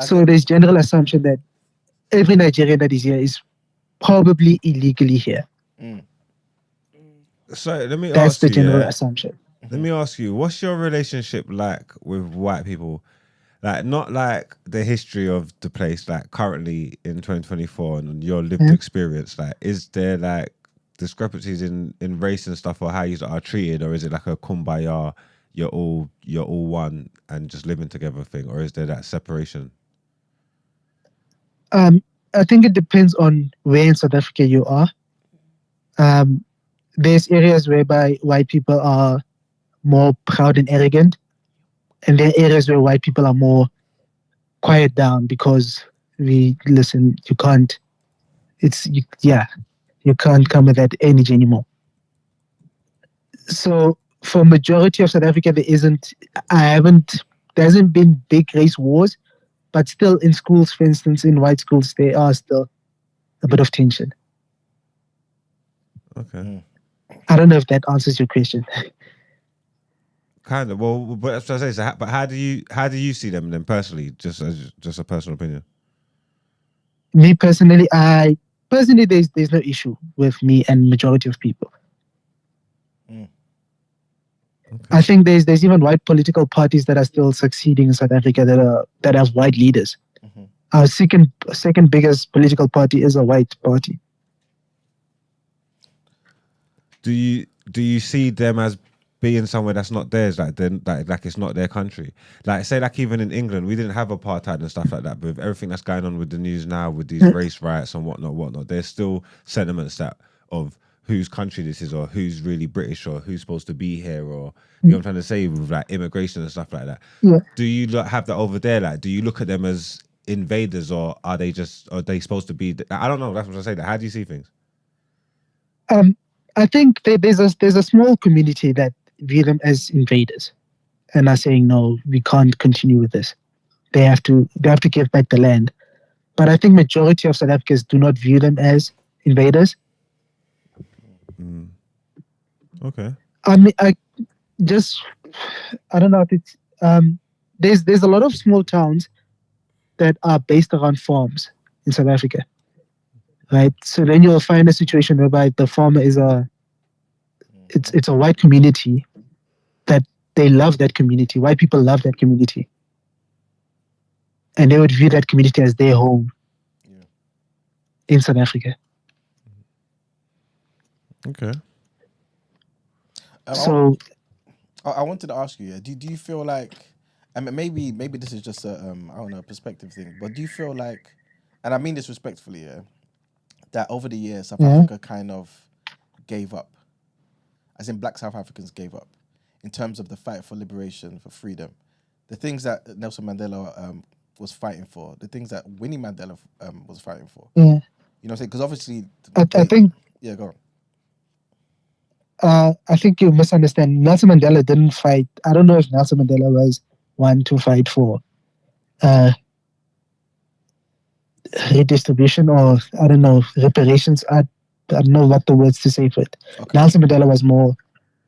[SPEAKER 6] So there's general assumption that every Nigerian that is here is probably illegally here.
[SPEAKER 1] So let me
[SPEAKER 6] That's
[SPEAKER 1] ask
[SPEAKER 6] the
[SPEAKER 1] you,
[SPEAKER 6] general assumption.
[SPEAKER 1] Let me ask you, what's your relationship like with white people? Like, not like the history of the place, like currently in 2024 and your lived experience. Like, is there like discrepancies in race and stuff, or how you are treated, or is it like a kumbaya, you're all one and just living together thing, or is there that separation?
[SPEAKER 6] I think it depends on where in South Africa you are. There's areas whereby white people are more proud and arrogant, and there are areas where white people are more quiet down because you can't come with that energy anymore. So for majority of South Africa, there hasn't been big race wars, but still in schools, for instance, in white schools, there are still a bit of tension.
[SPEAKER 1] Okay.
[SPEAKER 6] I don't know if that answers your question.
[SPEAKER 1] Kind of. Well, but that's what I say. But how do you see them then personally? Just a personal opinion.
[SPEAKER 6] Me personally, there's no issue with me and majority of people. Okay. I think there's even white political parties that are still succeeding in South Africa that have white leaders. Our second biggest political party is a white party.
[SPEAKER 1] Do you see them as being somewhere that's not theirs, like it's not their country? Like, say, like even in England, we didn't have apartheid and stuff like that, but with everything that's going on with the news now, with these race riots and whatnot, there's still sentiments of whose country this is, or who's really British, or who's supposed to be here, or you know what I'm trying to say, with like immigration and stuff like that. Yeah. Do you have that over there? Like, do you look at them as invaders, or are they supposed to be? I don't know. That's what I say. How do you see things?
[SPEAKER 6] I think there's a small community that view them as invaders and are saying, no, we can't continue with this. They have to give back the land. But I think majority of South Africans do not view them as invaders.
[SPEAKER 1] Okay.
[SPEAKER 6] I mean, I don't know. There's a lot of small towns that are based around farms in South Africa, right? So then you'll find a situation whereby the farmer is it's a white community that they love that community. White people love that community, and they would view that community as their home in South Africa.
[SPEAKER 1] Okay.
[SPEAKER 3] So I wanted to ask you, do you feel like, I mean, maybe this is just a I don't know, perspective thing, but do you feel like, and I mean this respectfully, that over the years South Africa kind of gave up, as in Black South Africans gave up in terms of the fight for liberation, for freedom, the things that Nelson Mandela was fighting for, the things that Winnie Mandela was fighting for. You know what I'm saying? Because obviously,
[SPEAKER 6] I think.
[SPEAKER 3] Yeah, go on.
[SPEAKER 6] I think you misunderstand. Nelson Mandela didn't fight. I don't know if Nelson Mandela was one to fight for redistribution, or I don't know, reparations. I don't know what the words to say for it. Okay. Nelson Mandela was more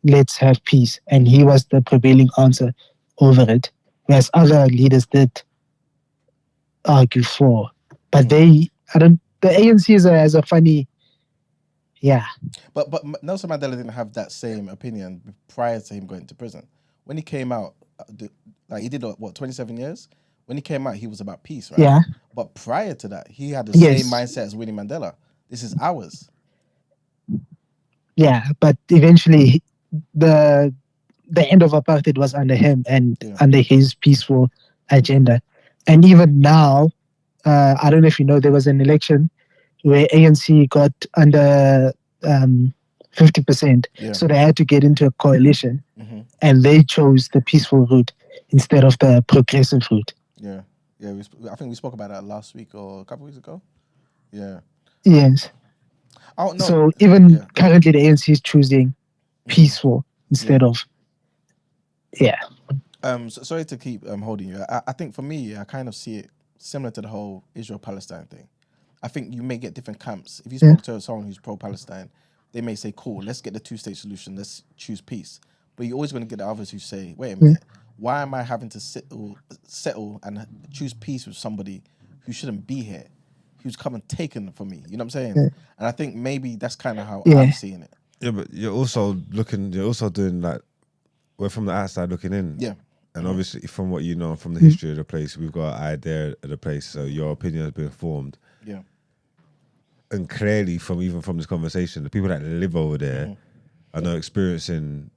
[SPEAKER 6] let's have peace. And he was the prevailing answer over it. Whereas other leaders did argue for. But the ANC has a funny,
[SPEAKER 3] But Nelson Mandela didn't have that same opinion prior to him going to prison. When he came out, he did 27 years. When he came out, he was about peace, right?
[SPEAKER 6] Yeah.
[SPEAKER 3] But prior to that, he had the
[SPEAKER 6] Yes.
[SPEAKER 3] same mindset as Winnie Mandela. This is ours.
[SPEAKER 6] Yeah, but eventually the end of apartheid was under him and under his peaceful agenda. And even now, I don't know if you know, there was an election where ANC got under 50%.
[SPEAKER 3] Yeah.
[SPEAKER 6] So they had to get into a coalition,
[SPEAKER 3] Mm-hmm.
[SPEAKER 6] and they chose the peaceful route instead of the progressive route.
[SPEAKER 3] Yeah. Yeah. I think we spoke about that last week or a couple weeks ago. Yeah.
[SPEAKER 6] Yes.
[SPEAKER 3] Oh, no.
[SPEAKER 6] So even currently the ANC is choosing peaceful instead of,
[SPEAKER 3] So sorry to keep holding you. I think for me, I kind of see it similar to the whole Israel-Palestine thing. I think you may get different camps. If you spoke to someone who's pro-Palestine, they may say, cool, let's get the two-state solution. Let's choose peace. But you're always going to get the others who say, wait a minute, why am I having to settle and choose peace with somebody who shouldn't be here, who's come and taken from me? You know what I'm saying?
[SPEAKER 6] Yeah.
[SPEAKER 3] And I think maybe that's kind of how I'm seeing it.
[SPEAKER 1] Yeah, but you're also doing like, we're from the outside looking in.
[SPEAKER 3] Yeah.
[SPEAKER 1] And obviously from what you know, from the history of the place, we've got an idea of the place. So your opinion has been formed.
[SPEAKER 3] Yeah.
[SPEAKER 1] And clearly from this conversation, the people that live over there are not experiencing,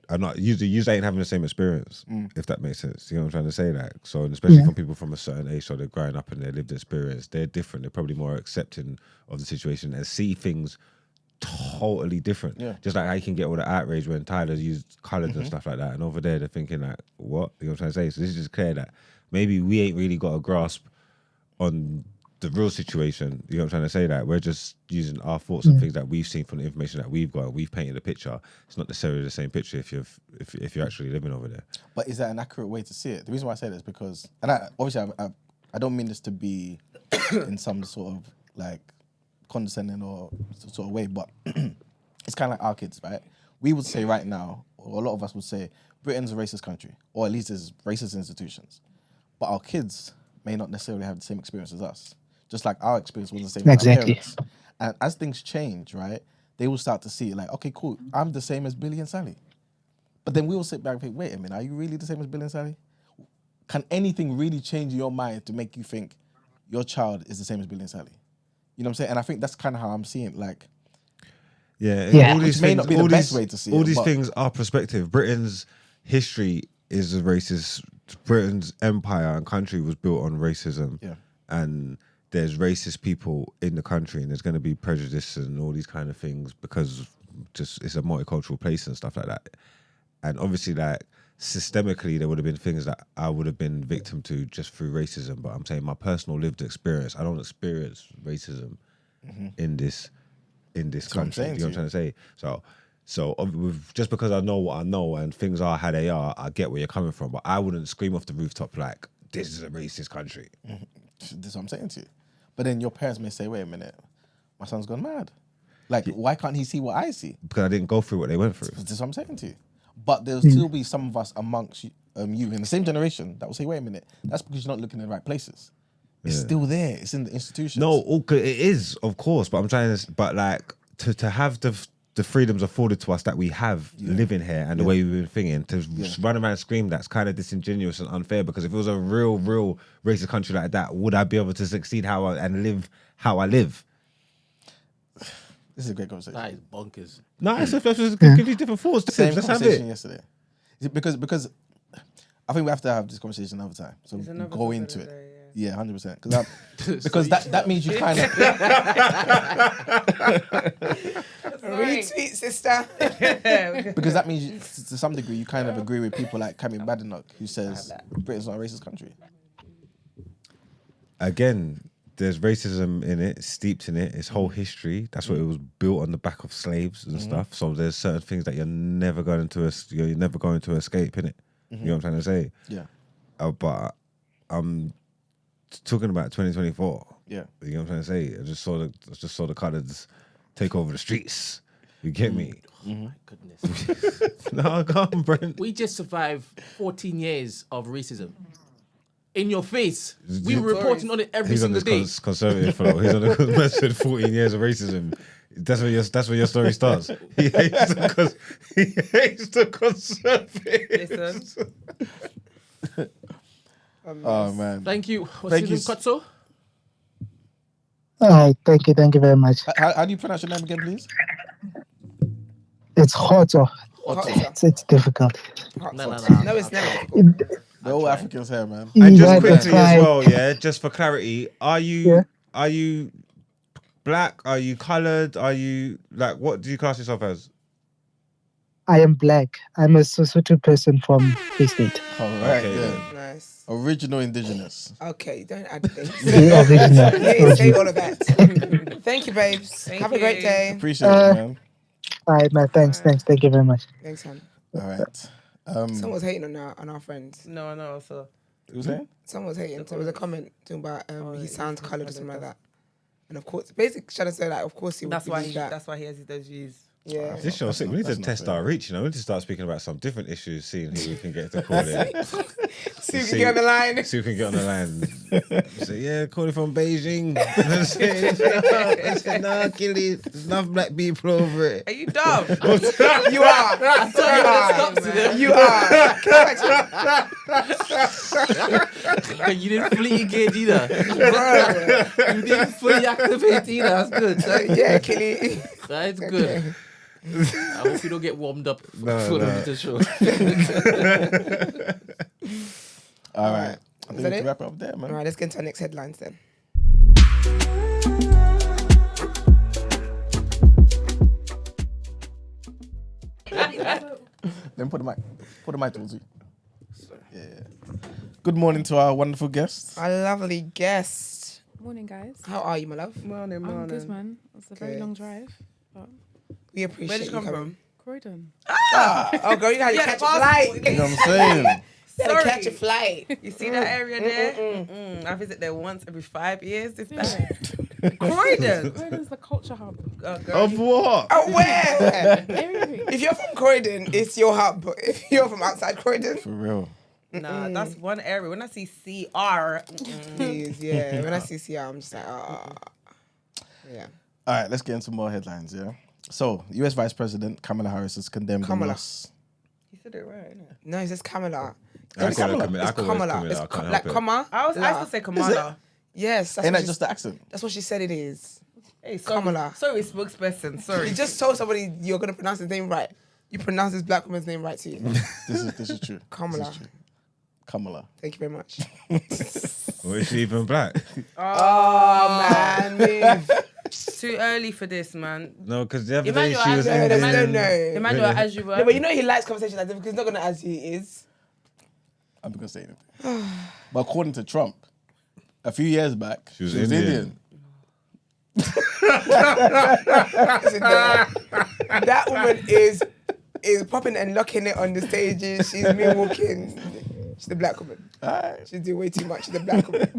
[SPEAKER 1] are not, usually ain't having the same experience, if that makes sense. You know what I'm trying to say? Like, so especially from people from a certain age, so they're growing up and their lived experience, they're different. They're probably more accepting of the situation and see things totally different.
[SPEAKER 3] Yeah.
[SPEAKER 1] Just like how you can get all the outrage when Tyler's used colours and stuff like that. And over there, they're thinking like, what? You know what I'm trying to say? So this is just clear that maybe we ain't really got a grasp on the real situation. You know what I'm trying to say? That we're just using our thoughts and things that we've seen from the information that we've got. We've painted a picture. It's not necessarily the same picture if you're actually living over there.
[SPEAKER 3] But is that an accurate way to see it? The reason why I say that is because, and I don't mean this to be in some sort of like condescending or sort of way, but it's kind of like our kids, right? We would say right now, or a lot of us would say, Britain's a racist country, or at least there's racist institutions. But our kids may not necessarily have the same experience as us. Just like our experience was the same as our parents. And as things change, right, they will start to see like, okay, cool, I'm the same as Billy and Sally. But then we will sit back and think, wait a minute, are you really the same as Billy and Sally? Can anything really change your mind to make you think your child is the same as Billy and Sally? You know what I'm saying? And I think that's kind of how I'm seeing it. Like,
[SPEAKER 1] all these
[SPEAKER 3] which may
[SPEAKER 1] things,
[SPEAKER 3] not be the best way to see it.
[SPEAKER 1] All these
[SPEAKER 3] but
[SPEAKER 1] things are perspective. Britain's history is a racist. Britain's empire and country was built on racism.
[SPEAKER 3] Yeah.
[SPEAKER 1] And there's racist people in the country, and there's going to be prejudice and all these kind of things because just it's a multicultural place and stuff like that. And obviously, like systemically, there would have been things that I would have been victim to just through racism. But I'm saying my personal lived experience, I don't experience racism in this country. You know what I'm trying to say? So just because I know what I know and things are how they are, I get where you're coming from. But I wouldn't scream off the rooftop like, this is a racist country.
[SPEAKER 3] This is what I'm saying to you. But then your parents may say, wait a minute, my son's gone mad. Like, why can't he see what I see?
[SPEAKER 1] Because I didn't go through what they went through.
[SPEAKER 3] This is what I'm saying to you. But there'll still be some of us amongst you in the same generation that will say, wait a minute, that's because you're not looking in the right places. It's still there. It's in the institutions.
[SPEAKER 1] No, it is, of course. But I'm trying to, but like, to have the freedoms afforded to us that we have living here and the way we've been thinking, to run around and scream, that's kind of disingenuous and unfair, because if it was a real racist country like that, would I be able to succeed and live how I live?
[SPEAKER 3] This is a great conversation.
[SPEAKER 5] That is bonkers.
[SPEAKER 1] No, it's just give you different thoughts.
[SPEAKER 3] Same
[SPEAKER 1] Let's have
[SPEAKER 3] conversation
[SPEAKER 1] it.
[SPEAKER 3] yesterday. Because I think we have to have this conversation another time. So we'll go into it. Yeah, 100%. Because that means you kind of
[SPEAKER 4] retweet, sister.
[SPEAKER 3] because that means to some degree you kind of agree with people like Camille Badenoch, who says Britain's not a racist country.
[SPEAKER 1] Again, there's racism in it, steeped in it. It's whole history. That's what it was built on the back of slaves and stuff. So there's certain things that you're never going to escape in it. You know what I'm trying to say?
[SPEAKER 3] Yeah.
[SPEAKER 1] But I'm talking about 2024.
[SPEAKER 3] Yeah.
[SPEAKER 1] You know what I'm trying to say? I just saw the colours take over the streets. You get me?
[SPEAKER 5] My goodness.
[SPEAKER 1] No, come on, Brent.
[SPEAKER 5] We just survived 14 years of racism. In your face. We were reporting on it every
[SPEAKER 1] He's on
[SPEAKER 5] single
[SPEAKER 1] this
[SPEAKER 5] day.
[SPEAKER 1] conservative flow. He's on the conservative 14 years of racism. That's where your story starts. He hates the conservatives.
[SPEAKER 2] Listen.
[SPEAKER 3] Oh man.
[SPEAKER 5] Thank you. What's
[SPEAKER 3] Thank
[SPEAKER 5] your
[SPEAKER 3] you.
[SPEAKER 5] name, Kotso?
[SPEAKER 6] All right, thank you very much.
[SPEAKER 3] How do you pronounce your name again, please?
[SPEAKER 6] It's Hoto. It's difficult.
[SPEAKER 5] No.
[SPEAKER 2] No, it's never difficult.
[SPEAKER 3] They're all Africans here, man.
[SPEAKER 1] And just
[SPEAKER 6] Yeah,
[SPEAKER 1] quickly
[SPEAKER 6] that's
[SPEAKER 1] as
[SPEAKER 6] right.
[SPEAKER 1] well, yeah, just for clarity, are you black? Are you coloured? Are you what do you class yourself as?
[SPEAKER 6] I am black. I'm a Sesotho person from Free State.
[SPEAKER 3] All right,
[SPEAKER 1] Okay,
[SPEAKER 3] then.
[SPEAKER 4] Nice.
[SPEAKER 3] Original indigenous.
[SPEAKER 4] Okay, don't add things.
[SPEAKER 6] The original.
[SPEAKER 4] Yeah, say all of that. Thank you, babes. Have a great
[SPEAKER 2] you.
[SPEAKER 4] day.
[SPEAKER 3] Appreciate it, man.
[SPEAKER 6] All right, man. Thanks. Thank you very much.
[SPEAKER 4] Thanks, hon.
[SPEAKER 3] All right.
[SPEAKER 4] Someone was hating on our friends.
[SPEAKER 2] No. So
[SPEAKER 3] Who was saying?
[SPEAKER 4] Someone was hating. There was a comment talking about he sounds coloured or something like that. And of course, basically trying to say like, of course he would
[SPEAKER 2] that's why
[SPEAKER 4] believe that.
[SPEAKER 2] That's why he has those views.
[SPEAKER 4] Yeah.
[SPEAKER 1] This show's sick. We need to
[SPEAKER 3] That's not
[SPEAKER 1] test
[SPEAKER 3] fair.
[SPEAKER 1] our reach. We need to start speaking about some different issues, seeing who we can get to call it.
[SPEAKER 4] So you can get on the line.
[SPEAKER 1] See who can get on the line. Say, yeah, calling from Beijing. No, kill it. There's enough black people over it.
[SPEAKER 2] Are you dumb?
[SPEAKER 4] You are. You are.
[SPEAKER 5] You didn't fully engage either. You didn't fully activate either. That's good.
[SPEAKER 4] Yeah, Killy.
[SPEAKER 5] That's good. I hope you don't get warmed up for the show.
[SPEAKER 3] All right. I think we
[SPEAKER 4] that
[SPEAKER 3] can
[SPEAKER 4] it?
[SPEAKER 3] wrap it up there, man.
[SPEAKER 4] All right, let's get into our next headlines then.
[SPEAKER 3] Then put the mic towards you. Yeah. Good morning to our wonderful guests.
[SPEAKER 4] Our lovely guest.
[SPEAKER 7] Morning, guys.
[SPEAKER 4] How are you, my love?
[SPEAKER 2] Morning,
[SPEAKER 7] I'm good, man. It's a very
[SPEAKER 4] Good.
[SPEAKER 7] long drive. But
[SPEAKER 4] We appreciate
[SPEAKER 2] Where did you come
[SPEAKER 4] coming.
[SPEAKER 2] from?
[SPEAKER 7] Croydon.
[SPEAKER 4] Oh, girl, you had to
[SPEAKER 2] Yeah,
[SPEAKER 4] catch a
[SPEAKER 2] passport.
[SPEAKER 4] flight.
[SPEAKER 3] You know what I'm saying?
[SPEAKER 4] You had to
[SPEAKER 2] Sorry.
[SPEAKER 4] catch a flight.
[SPEAKER 2] You see that area there? I visit there once every 5 years. If that. Croydon.
[SPEAKER 7] Croydon's the culture hub.
[SPEAKER 2] Girl,
[SPEAKER 1] Of what?
[SPEAKER 4] Oh, where?
[SPEAKER 7] Everything.
[SPEAKER 4] If you're from Croydon, it's your hub. But if you're from outside Croydon,
[SPEAKER 3] For real.
[SPEAKER 2] Nah, that's one area. When I see CR,
[SPEAKER 4] please, yeah. When I see CR, I'm just like, yeah.
[SPEAKER 3] All right, let's get into more headlines, yeah? So, US Vice President Kamala Harris has condemned the
[SPEAKER 4] Kamala.
[SPEAKER 3] loss.
[SPEAKER 2] you said it right, innit?
[SPEAKER 4] No, it says Kamala.
[SPEAKER 1] I call her Camilla. I
[SPEAKER 4] It's
[SPEAKER 1] call her
[SPEAKER 4] Kamala.
[SPEAKER 1] Camilla.
[SPEAKER 4] It's
[SPEAKER 1] I can't
[SPEAKER 4] like
[SPEAKER 1] help it.
[SPEAKER 4] comma.
[SPEAKER 2] I was
[SPEAKER 4] la.
[SPEAKER 2] going to say Kamala.
[SPEAKER 4] Yes, that's
[SPEAKER 3] Ain't
[SPEAKER 4] what,
[SPEAKER 3] that
[SPEAKER 4] she,
[SPEAKER 3] just the accent?
[SPEAKER 4] that's what she said it is.
[SPEAKER 2] Hey, sorry,
[SPEAKER 4] Kamala.
[SPEAKER 2] Sorry, spokesperson. Sorry.
[SPEAKER 4] You just told somebody you're going to pronounce his name right. You pronounce this black woman's name right to you.
[SPEAKER 3] This is true.
[SPEAKER 4] Kamala.
[SPEAKER 3] This is true. Kamala.
[SPEAKER 4] Thank you very much.
[SPEAKER 1] Or is she even black?
[SPEAKER 4] Oh, man. Move.
[SPEAKER 2] Too early for this, man.
[SPEAKER 1] No, because the other day
[SPEAKER 2] Emmanuel,
[SPEAKER 1] she was
[SPEAKER 2] I
[SPEAKER 4] No,
[SPEAKER 1] Indian.
[SPEAKER 4] no.
[SPEAKER 2] Emmanuel, as you were.
[SPEAKER 4] No, but you know he likes conversation like this because he's not going to ask you he is.
[SPEAKER 3] I'm not going to say anything. But according to Trump, a few years back,
[SPEAKER 1] She was
[SPEAKER 3] Indian.
[SPEAKER 1] Indian.
[SPEAKER 4] Listen, that woman is popping and locking it on the stages. She's moonwalking. She's the black woman.
[SPEAKER 3] All right.
[SPEAKER 4] She's doing way too much. She's the black woman.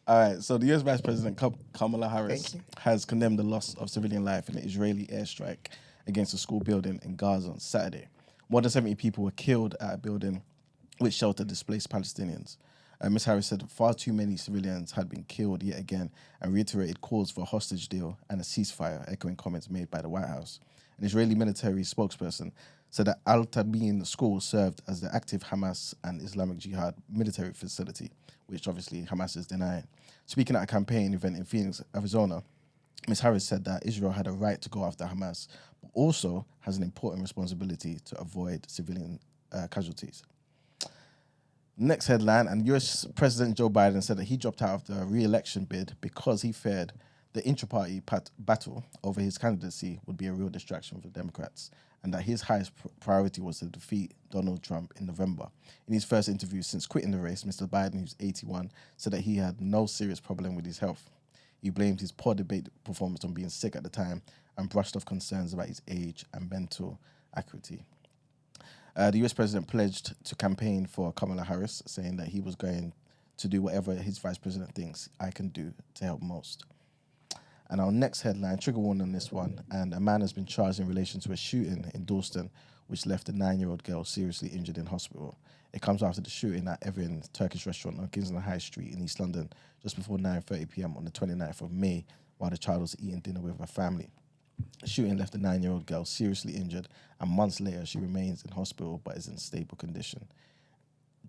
[SPEAKER 3] All right, so the US Vice President Kamala Harris
[SPEAKER 4] Thank you.
[SPEAKER 3] has condemned the loss of civilian life in an Israeli airstrike against a school building in Gaza on Saturday. More than 70 people were killed at a building which sheltered displaced Palestinians. Ms. Harris said far too many civilians had been killed yet again and reiterated calls for a hostage deal and a ceasefire, echoing comments made by the White House. An Israeli military spokesperson said that Al-Tabin school served as the active Hamas and Islamic Jihad military facility, which obviously Hamas is denying. Speaking at a campaign event in Phoenix, Arizona, Ms. Harris said that Israel had a right to go after Hamas, but also has an important responsibility to avoid civilian casualties. Next headline, and US President Joe Biden said that he dropped out of the re-election bid because he feared the intra-party battle over his candidacy would be a real distraction for Democrats, and that his highest priority was to defeat Donald Trump in November. In his first interview since quitting the race, Mr. Biden, who's 81, said that he had no serious problem with his health. He blamed his poor debate performance on being sick at the time and brushed off concerns about his age and mental acuity. The US president pledged to campaign for Kamala Harris, saying that he was going to do whatever his vice president thinks I can do to help most. And our next headline, trigger warning on this one, and a man has been charged in relation to a shooting in Dalston, which left a 9-year-old girl seriously injured in hospital. It comes after the shooting at Evian Turkish restaurant on Kingsland High Street in East London, just before 9:30 p.m. on the 29th of May, while the child was eating dinner with her family. The shooting left the 9-year-old girl seriously injured, and months later she remains in hospital but is in stable condition.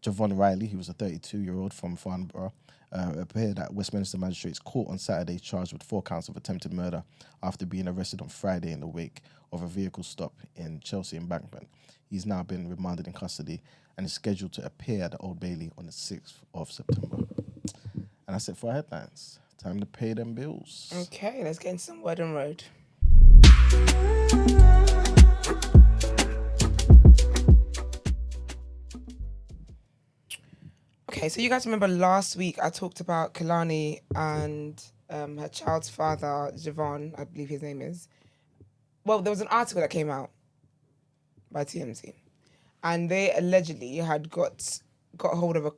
[SPEAKER 3] Javon Riley, who was a 32-year-old from Farnborough, appeared at Westminster Magistrates Court on Saturday, charged with 4 counts of attempted murder after being arrested on Friday in the wake of a vehicle stop in Chelsea Embankment. He's now been remanded in custody and is scheduled to appear at the Old Bailey on the 6th of September. And that's it for our headlines. Time to pay them bills.
[SPEAKER 4] Okay, let's get into some word on road. Okay, so you guys remember last week I talked about Kehlani and her child's father, Javon, I believe his name is. Well, there was an article that came out by TMZ, and they allegedly had got hold of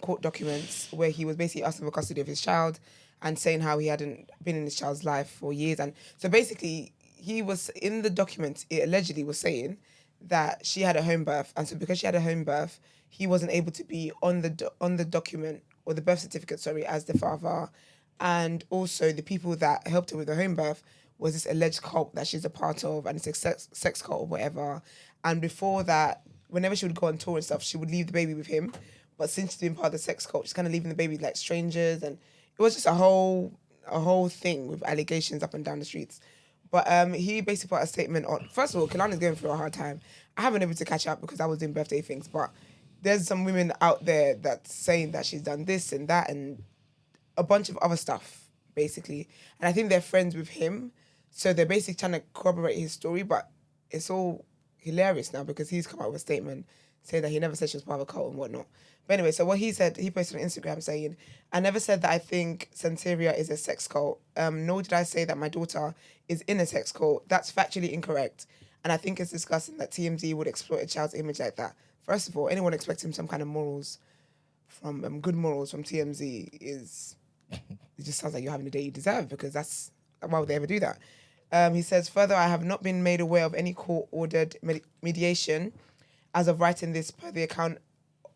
[SPEAKER 4] court documents where he was basically asking for custody of his child and saying how he hadn't been in his child's life for years. And so basically, he was in the document. It allegedly was saying that she had a home birth, and so because she had a home birth, he wasn't able to be on the document or the birth certificate, as the father, and also the people that helped her with the home birth was this alleged cult that she's a part of, and it's a sex cult or whatever. And before that, whenever she would go on tour and stuff, she would leave the baby with him. But since she's been part of the sex cult, she's kind of leaving the baby with like strangers, and it was just a whole thing with allegations up and down the streets. But he basically put a statement on. First of all, Kehlani's going through a hard time. I haven't been able to catch up because I was doing birthday things, but there's some women out there that's saying that she's done this and that and a bunch of other stuff, basically. And I think they're friends with him, so they're basically trying to corroborate his story, but it's all hilarious now because he's come out with a statement saying that he never said she was part of a cult and whatnot. But anyway, so what he said, he posted on Instagram saying, "I never said that I think Santeria is a sex cult, nor did I say that my daughter is in a sex cult. That's factually incorrect. And I think it's disgusting that TMZ would exploit a child's image like that. First of all, anyone expecting some kind of morals from good morals from TMZ is, it just sounds like you're having the day you deserve, because that's, why would they ever do that?" He says, "Further, I have not been made aware of any court-ordered mediation as of writing this per the account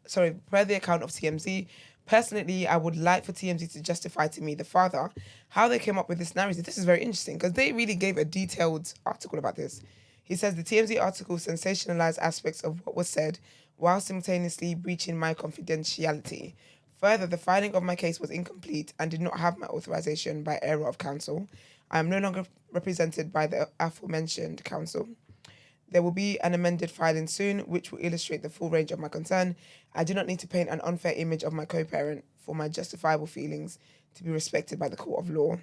[SPEAKER 4] of TMZ. Personally, I would like for TMZ to justify to me, the father, how they came up with this narrative." This is very interesting because they really gave a detailed article about this. He says, "The TMZ article sensationalized aspects of what was said while simultaneously breaching my confidentiality. Further, the filing of my case was incomplete and did not have my authorization by error of counsel. I am no longer represented by the aforementioned counsel. There will be an amended filing soon, which will illustrate the full range of my concern. I do not need to paint an unfair image of my co-parent for my justifiable feelings to be respected by the court of law.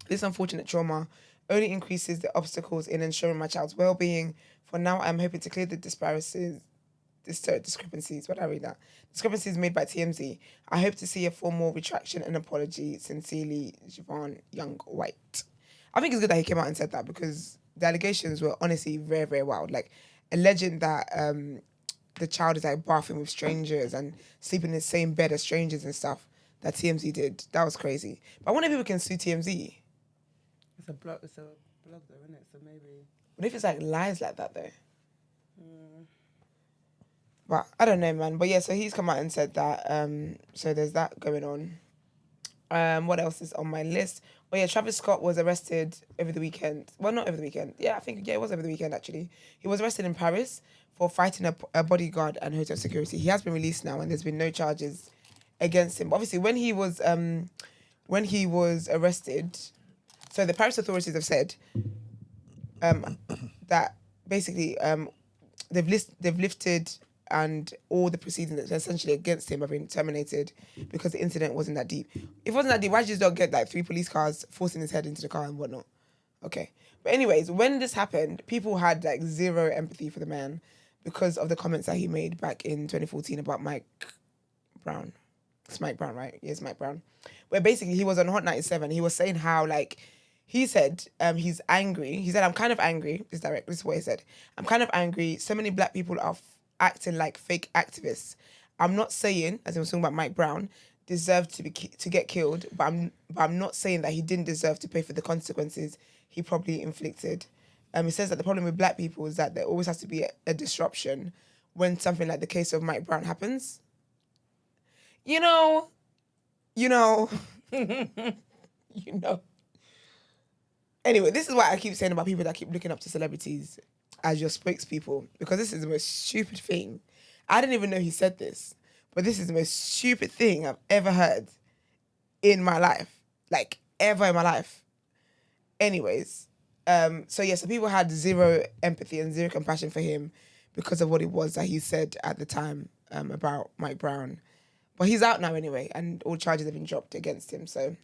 [SPEAKER 4] This unfortunate trauma only increases the obstacles in ensuring my child's well-being. For now, I'm hoping to clear the discrepancies made by TMZ. I hope to see a formal retraction and apology. Sincerely, Javon Young White." I think it's good that he came out and said that, because the allegations were honestly very, very wild. Like, alleging that the child is like bathing with strangers and sleeping in the same bed as strangers and stuff that TMZ did. That was crazy. But I wonder if people can sue TMZ.
[SPEAKER 2] It's a blog though, isn't it? So maybe.
[SPEAKER 4] What if it's like lies like that though? But I don't know, man. But yeah, so he's come out and said that. So there's that going on. What else is on my list? Oh yeah, Travis Scott was arrested over the weekend. Well, not over the weekend. Yeah, it was over the weekend actually. He was arrested in Paris for fighting a bodyguard and hotel security. He has been released now, and there's been no charges against him. Obviously, when he was arrested, so the Paris authorities have said that basically they've lifted, and all the proceedings essentially against him have been terminated because the incident wasn't that deep. If it wasn't that deep, why did you just not get like 3 police cars forcing his head into the car and whatnot? Okay. But anyways, when this happened, people had like zero empathy for the man because of the comments that he made back in 2014 about Mike Brown. It's Mike Brown, right? Yes, Mike Brown. Where basically he was on Hot 97. He was saying how like, he said he's angry. He said, "I'm kind of angry." This is what he said. "I'm kind of angry. So many black people are acting like fake activists. I'm not saying," as he was talking about Mike Brown, deserved to get killed, but I'm not saying that he didn't deserve to pay for the consequences he probably inflicted. He says that the problem with black people is that there always has to be a disruption when something like the case of Mike Brown happens. You know. Anyway, this is what I keep saying about people that keep looking up to celebrities as your spokespeople, because this is the most stupid thing. I didn't even know he said this, but this is the most stupid thing I've ever heard in my life. Like, ever in my life. Anyways, so people had zero empathy and zero compassion for him because of what it was that he said at the time about Mike Brown. But he's out now anyway, and all charges have been dropped against him, so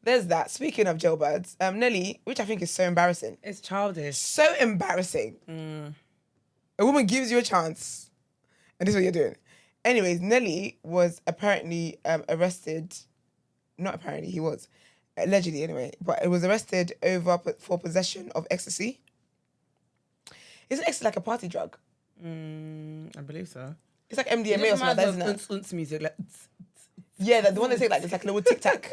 [SPEAKER 4] there's that. Speaking of jailbirds, Nelly, which I think is so embarrassing.
[SPEAKER 2] It's childish.
[SPEAKER 4] So embarrassing. A woman gives you a chance, and this is what you're doing. Anyways, Nelly was apparently arrested. Not apparently, he was. Allegedly, anyway. But it was arrested for possession of ecstasy. Isn't ecstasy like a party drug?
[SPEAKER 2] I believe so.
[SPEAKER 4] It's like MDMA or something like that, isn't it?
[SPEAKER 2] Unts music. Like,
[SPEAKER 4] Yeah, the one they say like, it's like a little tic-tac.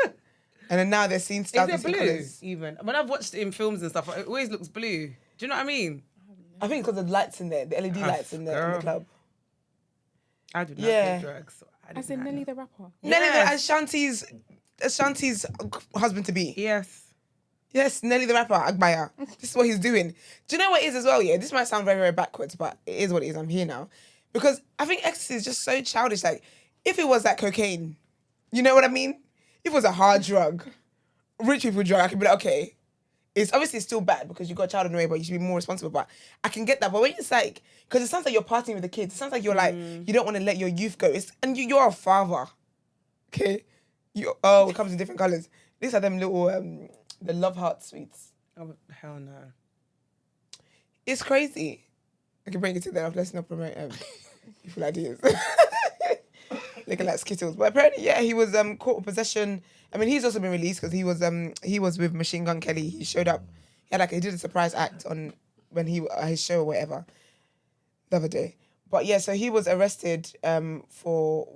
[SPEAKER 4] And then now they're seeing stars
[SPEAKER 2] is it
[SPEAKER 4] with
[SPEAKER 2] blue
[SPEAKER 4] colours.
[SPEAKER 2] even? When I've watched it in films and stuff, it always looks blue. Do you know what I mean?
[SPEAKER 4] I think because of the lights in there, the LED lights in the
[SPEAKER 2] girl.
[SPEAKER 4] club.
[SPEAKER 2] I do not
[SPEAKER 4] Yeah.
[SPEAKER 2] do drugs. So I
[SPEAKER 7] As in Nelly the rapper.
[SPEAKER 4] Nelly,
[SPEAKER 2] Yes.
[SPEAKER 4] Ashanti's husband-to-be.
[SPEAKER 2] Yes.
[SPEAKER 4] Yes, Nelly the rapper, Agbaya. This is what he's doing. Do you know what it is as well, yeah? This might sound very, very backwards, but it is what it is. I'm here now. Because I think ecstasy is just so childish. Like, if it was like cocaine, you know what I mean? If it was a hard drug, rich people drug, I could be like, okay. It's obviously still bad because you got a child on the way, but you should be more responsible. But I can get that. But when it's like, because it sounds like you're partying with the kids. It sounds like you're like, you don't want to let your youth go. And you're a father. Okay? It comes in different colours. These are them little, the love heart sweets.
[SPEAKER 2] Oh, hell no.
[SPEAKER 4] It's crazy. I can bring it to them. Let's not promote people ideas. Looking like Skittles. But apparently, yeah, he was caught with possession. I mean, he's also been released because he was with Machine Gun Kelly. He showed up. He did a surprise act on when his show or whatever the other day. But yeah, so he was arrested for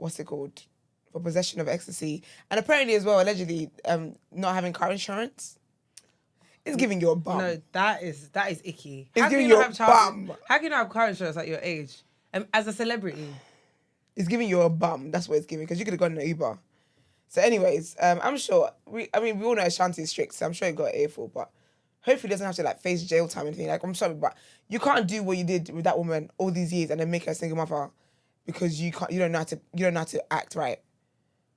[SPEAKER 4] for possession of ecstasy, and apparently as well, allegedly not having car insurance. It's giving you a bum.
[SPEAKER 2] No, that is icky.
[SPEAKER 4] It's
[SPEAKER 2] How can
[SPEAKER 4] giving
[SPEAKER 2] you
[SPEAKER 4] you
[SPEAKER 2] not
[SPEAKER 4] a
[SPEAKER 2] have
[SPEAKER 4] bum.
[SPEAKER 2] How can you not have car insurance at your age? As a celebrity.
[SPEAKER 4] It's giving you a bum. That's what it's giving, because you could have gone in an Uber. So anyways, I'm sure, we all know Ashanti is strict, so I'm sure he got an earful, but hopefully he doesn't have to like face jail time or anything. Like, I'm sorry, but you can't do what you did with that woman all these years and then make her a single mother because you don't know how to act right.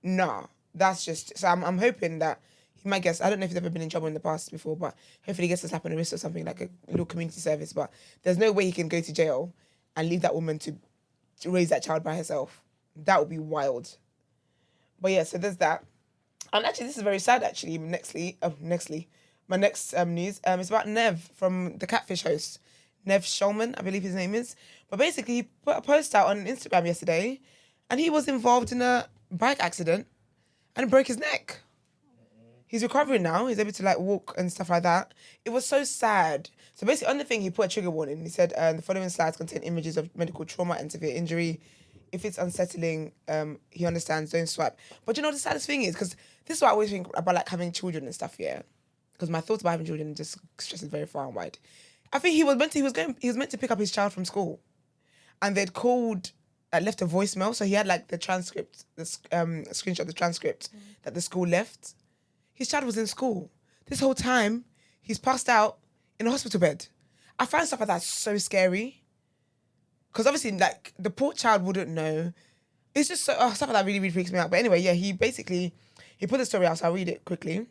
[SPEAKER 4] Nah, that's just, so I'm hoping that he might get, I don't know if he's ever been in trouble in the past before, but hopefully he gets a slap on the wrist or something, like a little community service. But there's no way he can go to jail and leave that woman to raise that child by herself. That would be wild. But yeah, so there's that. And actually, this is very sad, actually. My next news is about Nev from the Catfish host. Nev Schulman, I believe his name is. But basically, he put a post out on Instagram yesterday, and he was involved in a bike accident and broke his neck. He's recovering now. He's able to like walk and stuff like that. It was so sad. So basically, on the thing, he put a trigger warning. He said, the following slides contain images of medical trauma and severe injury. If it's unsettling, he understands, don't swipe. But you know, the saddest thing is, because this is what I always think about, like, having children and stuff, yeah? Because my thoughts about having children just stretches very far and wide. I think he was meant to pick up his child from school. And they'd called, left a voicemail. So he had, like, the transcript, the screenshot of the transcript that the school left. His child was in school. This whole time, he's passed out in a hospital bed. I find stuff like that so scary. Because obviously, like, the poor child wouldn't know. It's just stuff like that really, really freaks me out. But anyway, yeah, he put the story out, so I'll read it quickly.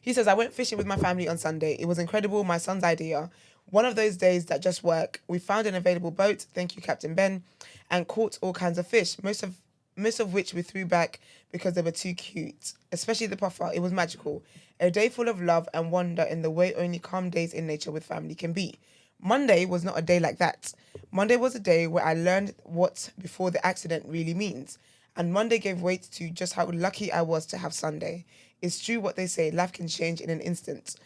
[SPEAKER 4] He says, I went fishing with my family on Sunday. It was incredible, my son's idea. One of those days that just work. We found an available boat, thank you, Captain Ben, and caught all kinds of fish, most of which we threw back because they were too cute. Especially the puffer, it was magical. A day full of love and wonder in the way only calm days in nature with family can be. Monday was not a day like that. Monday was a day where I learned what before the accident really means. And Monday gave weight to just how lucky I was to have Sunday. It's true what they say, life can change in an instant.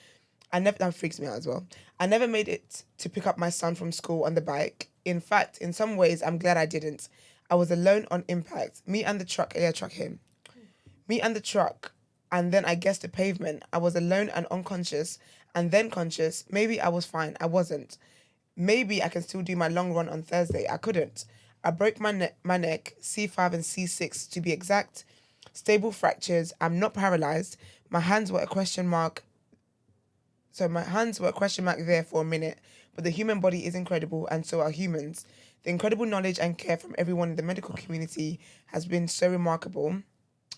[SPEAKER 4] That freaks me out as well. I never made it to pick up my son from school on the bike. In fact, in some ways, I'm glad I didn't. I was alone on impact. Me and the truck, him. Me and the truck, and then I guessed the pavement. I was alone and unconscious, and then conscious. Maybe I was fine. I wasn't. Maybe I can still do my long run on Thursday. I couldn't. I broke my neck, C5 and C6 to be exact. Stable fractures. I'm not paralyzed. My hands were a question mark. So my hands were a question mark there for a minute. But the human body is incredible, and so are humans. The incredible knowledge and care from everyone in the medical community has been so remarkable.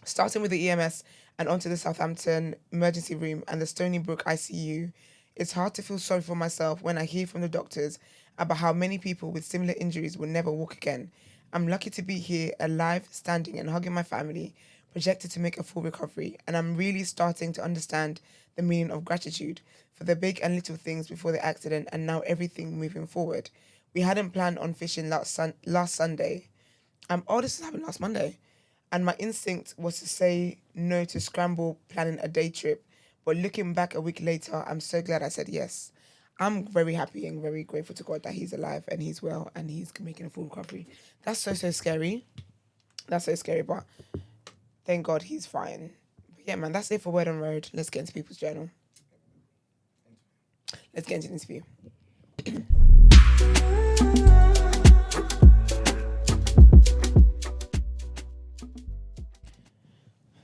[SPEAKER 4] Starting with the EMS and onto the Southampton emergency room and the Stony Brook ICU, it's hard to feel sorry for myself when I hear from the doctors about how many people with similar injuries will never walk again. I'm lucky to be here, alive, standing and hugging my family, projected to make a full recovery, and I'm really starting to understand the meaning of gratitude for the big and little things before the accident and now everything moving forward. We hadn't planned on fishing last Sunday. This happened last Monday. And my instinct was to say no to scramble planning a day trip. But looking back a week later, I'm so glad I said yes. I'm very happy and very grateful to God that he's alive and he's well and he's making a full recovery. That's so scary. That's so scary, but thank God he's fine. But yeah, man, that's it for Word on Road. Let's get into people's journal. Let's get into the interview.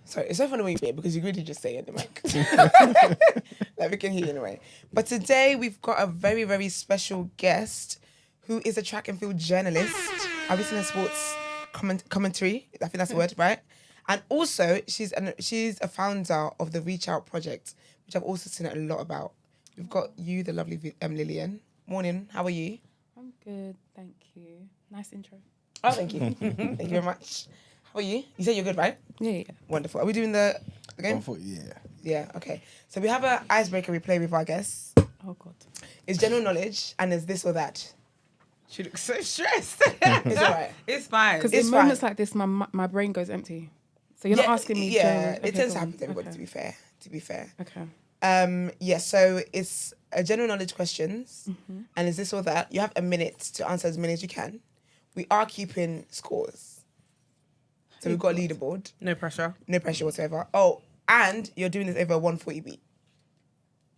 [SPEAKER 4] Sorry, it's so funny when you say it because you really just say it in the mic. Like we can hear you anyway. But today we've got a very, very special guest who is a track and field journalist. I've been in sports commentary. I think that's the word, right? And also she's a founder of the Reach Out Project, which I've also seen a lot about. We've got you, the lovely Lillian. Morning, how are you?
[SPEAKER 7] I'm good, thank you. Nice intro.
[SPEAKER 4] Oh, thank you. Thank you very much. How are you? You said you're good, right?
[SPEAKER 7] Yeah.
[SPEAKER 4] Wonderful. Are we doing the game?
[SPEAKER 3] Yeah.
[SPEAKER 4] Yeah, okay. So we have an icebreaker we play with our guests.
[SPEAKER 7] Oh God.
[SPEAKER 4] It's general knowledge and it's this or that.
[SPEAKER 2] She looks so stressed.
[SPEAKER 4] It's all right.
[SPEAKER 2] It's fine.
[SPEAKER 7] Because
[SPEAKER 4] It's
[SPEAKER 7] in moments
[SPEAKER 4] fine.
[SPEAKER 7] like this, my brain goes empty. So you're not asking me.
[SPEAKER 4] Yeah,
[SPEAKER 7] general-
[SPEAKER 4] it tends to
[SPEAKER 7] go
[SPEAKER 4] happen
[SPEAKER 7] on.
[SPEAKER 4] to everybody,
[SPEAKER 7] Okay.
[SPEAKER 4] to be fair.
[SPEAKER 7] Okay.
[SPEAKER 4] Yeah, so it's a general knowledge questions
[SPEAKER 7] Mm-hmm.
[SPEAKER 4] and it's this or that. You have a minute to answer as many as you can. We are keeping scores. So we've got a leaderboard.
[SPEAKER 2] No pressure.
[SPEAKER 4] No pressure whatsoever. Oh, and you're doing this over 140 beat.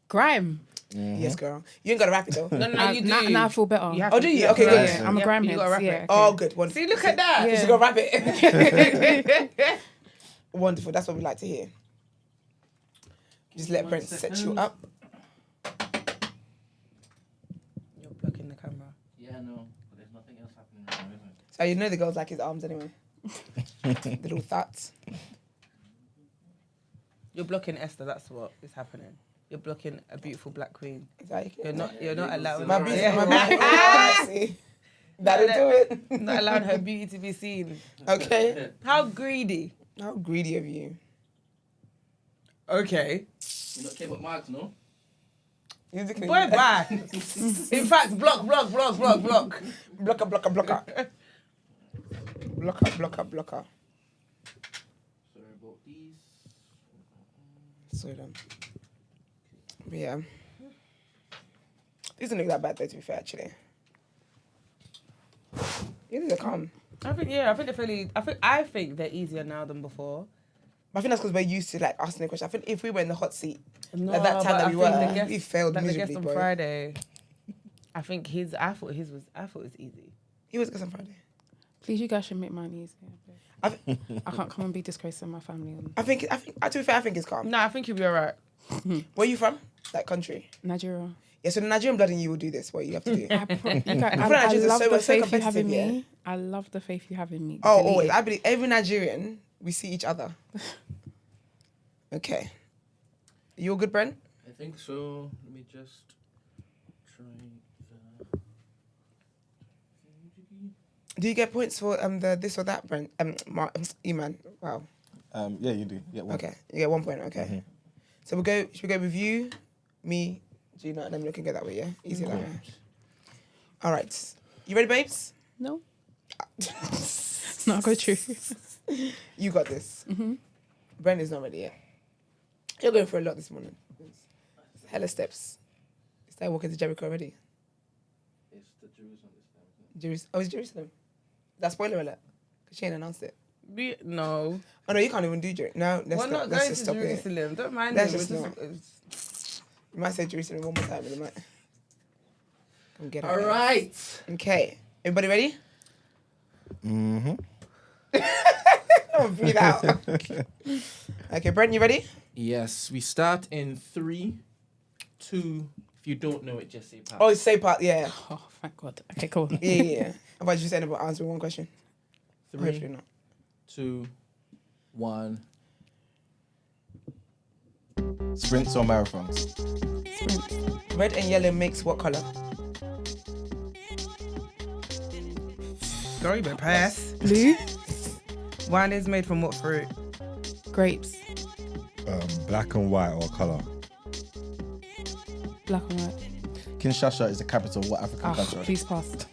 [SPEAKER 7] Grime.
[SPEAKER 4] Yes, girl. You ain't got to rap it though.
[SPEAKER 2] No, you do.
[SPEAKER 7] Now I feel better.
[SPEAKER 2] You have
[SPEAKER 4] Oh,
[SPEAKER 2] to-
[SPEAKER 4] do you?
[SPEAKER 2] yeah,
[SPEAKER 4] Okay, good.
[SPEAKER 7] Yeah, I'm a
[SPEAKER 2] Yeah,
[SPEAKER 7] grime
[SPEAKER 2] you
[SPEAKER 7] head.
[SPEAKER 2] gotta rap
[SPEAKER 7] Yeah.
[SPEAKER 2] it.
[SPEAKER 7] Okay.
[SPEAKER 4] Oh, good. Wonderful.
[SPEAKER 2] See, look at that.
[SPEAKER 7] Yeah.
[SPEAKER 4] She's gonna wrap it. Wonderful. That's what we like to hear. Just let Brent set you up.
[SPEAKER 2] You're blocking the camera.
[SPEAKER 5] Yeah, no, but there's nothing else happening right now, isn't it?
[SPEAKER 4] So you know the girls like his arms anyway. The little thoughts.
[SPEAKER 2] You're blocking Esther. That's what is happening. You're blocking a beautiful black queen.
[SPEAKER 4] Is that
[SPEAKER 2] You're not allowing
[SPEAKER 4] my
[SPEAKER 2] her.
[SPEAKER 4] beauty?
[SPEAKER 2] Yeah.
[SPEAKER 4] My beauty. That'll do it.
[SPEAKER 2] Not allowing her beauty to be seen.
[SPEAKER 4] Okay.
[SPEAKER 2] How greedy.
[SPEAKER 4] How greedy of you.
[SPEAKER 2] Okay.
[SPEAKER 5] You not care about marks, no?
[SPEAKER 2] Boy, bye. In fact, block.
[SPEAKER 4] Blocker. Blocker.
[SPEAKER 5] Sorry about these.
[SPEAKER 4] So done. But yeah. These don't look that bad though, to be fair, actually. Yeah, these are calm.
[SPEAKER 2] I think they're fairly. I think they're easier now than before.
[SPEAKER 4] But I think that's because we're used to like asking the question. I think if we were in the hot seat
[SPEAKER 2] No,
[SPEAKER 4] at that time
[SPEAKER 2] but
[SPEAKER 4] that
[SPEAKER 2] I
[SPEAKER 4] we
[SPEAKER 2] think
[SPEAKER 4] were,
[SPEAKER 2] the guest-
[SPEAKER 4] we failed
[SPEAKER 2] Like the
[SPEAKER 4] miserably,
[SPEAKER 2] guest on
[SPEAKER 4] boy.
[SPEAKER 2] Friday. I thought his was easy.
[SPEAKER 4] He was guest on Friday.
[SPEAKER 7] Please, you guys should make mine easier. I can't come and be disgracing my family.
[SPEAKER 4] I think, to be fair, I think it's calm.
[SPEAKER 2] No, I think you'll be alright.
[SPEAKER 4] Where are you from? That country?
[SPEAKER 7] Nigeria.
[SPEAKER 4] Yeah, so the Nigerian blood in you will do this, what you have to do.
[SPEAKER 7] You guys,
[SPEAKER 4] feel like
[SPEAKER 7] I
[SPEAKER 4] Nigerians are
[SPEAKER 7] love
[SPEAKER 4] so
[SPEAKER 7] the faith you
[SPEAKER 4] competitive,
[SPEAKER 7] have in
[SPEAKER 4] yeah.
[SPEAKER 7] me. I love the faith you have in me.
[SPEAKER 4] Oh,
[SPEAKER 7] Delete
[SPEAKER 4] always.
[SPEAKER 7] it.
[SPEAKER 4] I believe every Nigerian, we see each other. Okay. You all good, Brent?
[SPEAKER 5] I think so. Let me just try the...
[SPEAKER 4] Do you get points for the this or that, Brent? E-man. Wow.
[SPEAKER 3] Yeah, you do. Yeah.
[SPEAKER 4] Okay. You get 1 point. Okay. So should we go with you, me, Gina, and then we can go that way, yeah? Easy that way. All right. You ready, babes?
[SPEAKER 7] No. Not go true.
[SPEAKER 4] You got this. Brent is not ready yet. You're going for a lot this morning. It's hella steps. It's like walking to Jericho already.
[SPEAKER 5] It's the Jerusalem this time, isn't it?
[SPEAKER 4] It's Jerusalem. That's spoiler alert. Because she ain't announced it.
[SPEAKER 2] No.
[SPEAKER 4] Oh no, you can't even do Jerusalem. No,
[SPEAKER 2] We're not
[SPEAKER 4] let's
[SPEAKER 2] going
[SPEAKER 4] just
[SPEAKER 2] to
[SPEAKER 4] stop it.
[SPEAKER 2] Jerusalem. Don't mind
[SPEAKER 4] Let's
[SPEAKER 2] them.
[SPEAKER 4] just
[SPEAKER 2] We're
[SPEAKER 4] not.
[SPEAKER 2] just-
[SPEAKER 4] You might say Jerusalem one more time, and it might. Come get
[SPEAKER 5] All
[SPEAKER 4] it.
[SPEAKER 5] right.
[SPEAKER 4] Okay, everybody ready?
[SPEAKER 3] Mm-hmm.
[SPEAKER 4] Oh, breathe out. Okay, Brent, you ready?
[SPEAKER 5] Yes, we start in 3, 2. If you don't know it, just say pass.
[SPEAKER 4] Oh, it's say part. Yeah.
[SPEAKER 7] Oh, thank God. Okay, cool.
[SPEAKER 4] Yeah. Otherwise, you just end up answering one question.
[SPEAKER 5] 3,
[SPEAKER 4] Hopefully not.
[SPEAKER 5] 2, 1.
[SPEAKER 3] Sprints or marathons?
[SPEAKER 7] Sprint.
[SPEAKER 4] Red and yellow makes what color?
[SPEAKER 2] Sorry, but pass.
[SPEAKER 7] Blue.
[SPEAKER 2] Wine is made from what fruit?
[SPEAKER 7] Grapes.
[SPEAKER 1] Black and white or color?
[SPEAKER 7] Black and white.
[SPEAKER 3] Kinshasa is the capital of what African
[SPEAKER 7] Oh,
[SPEAKER 3] country?
[SPEAKER 7] please pass.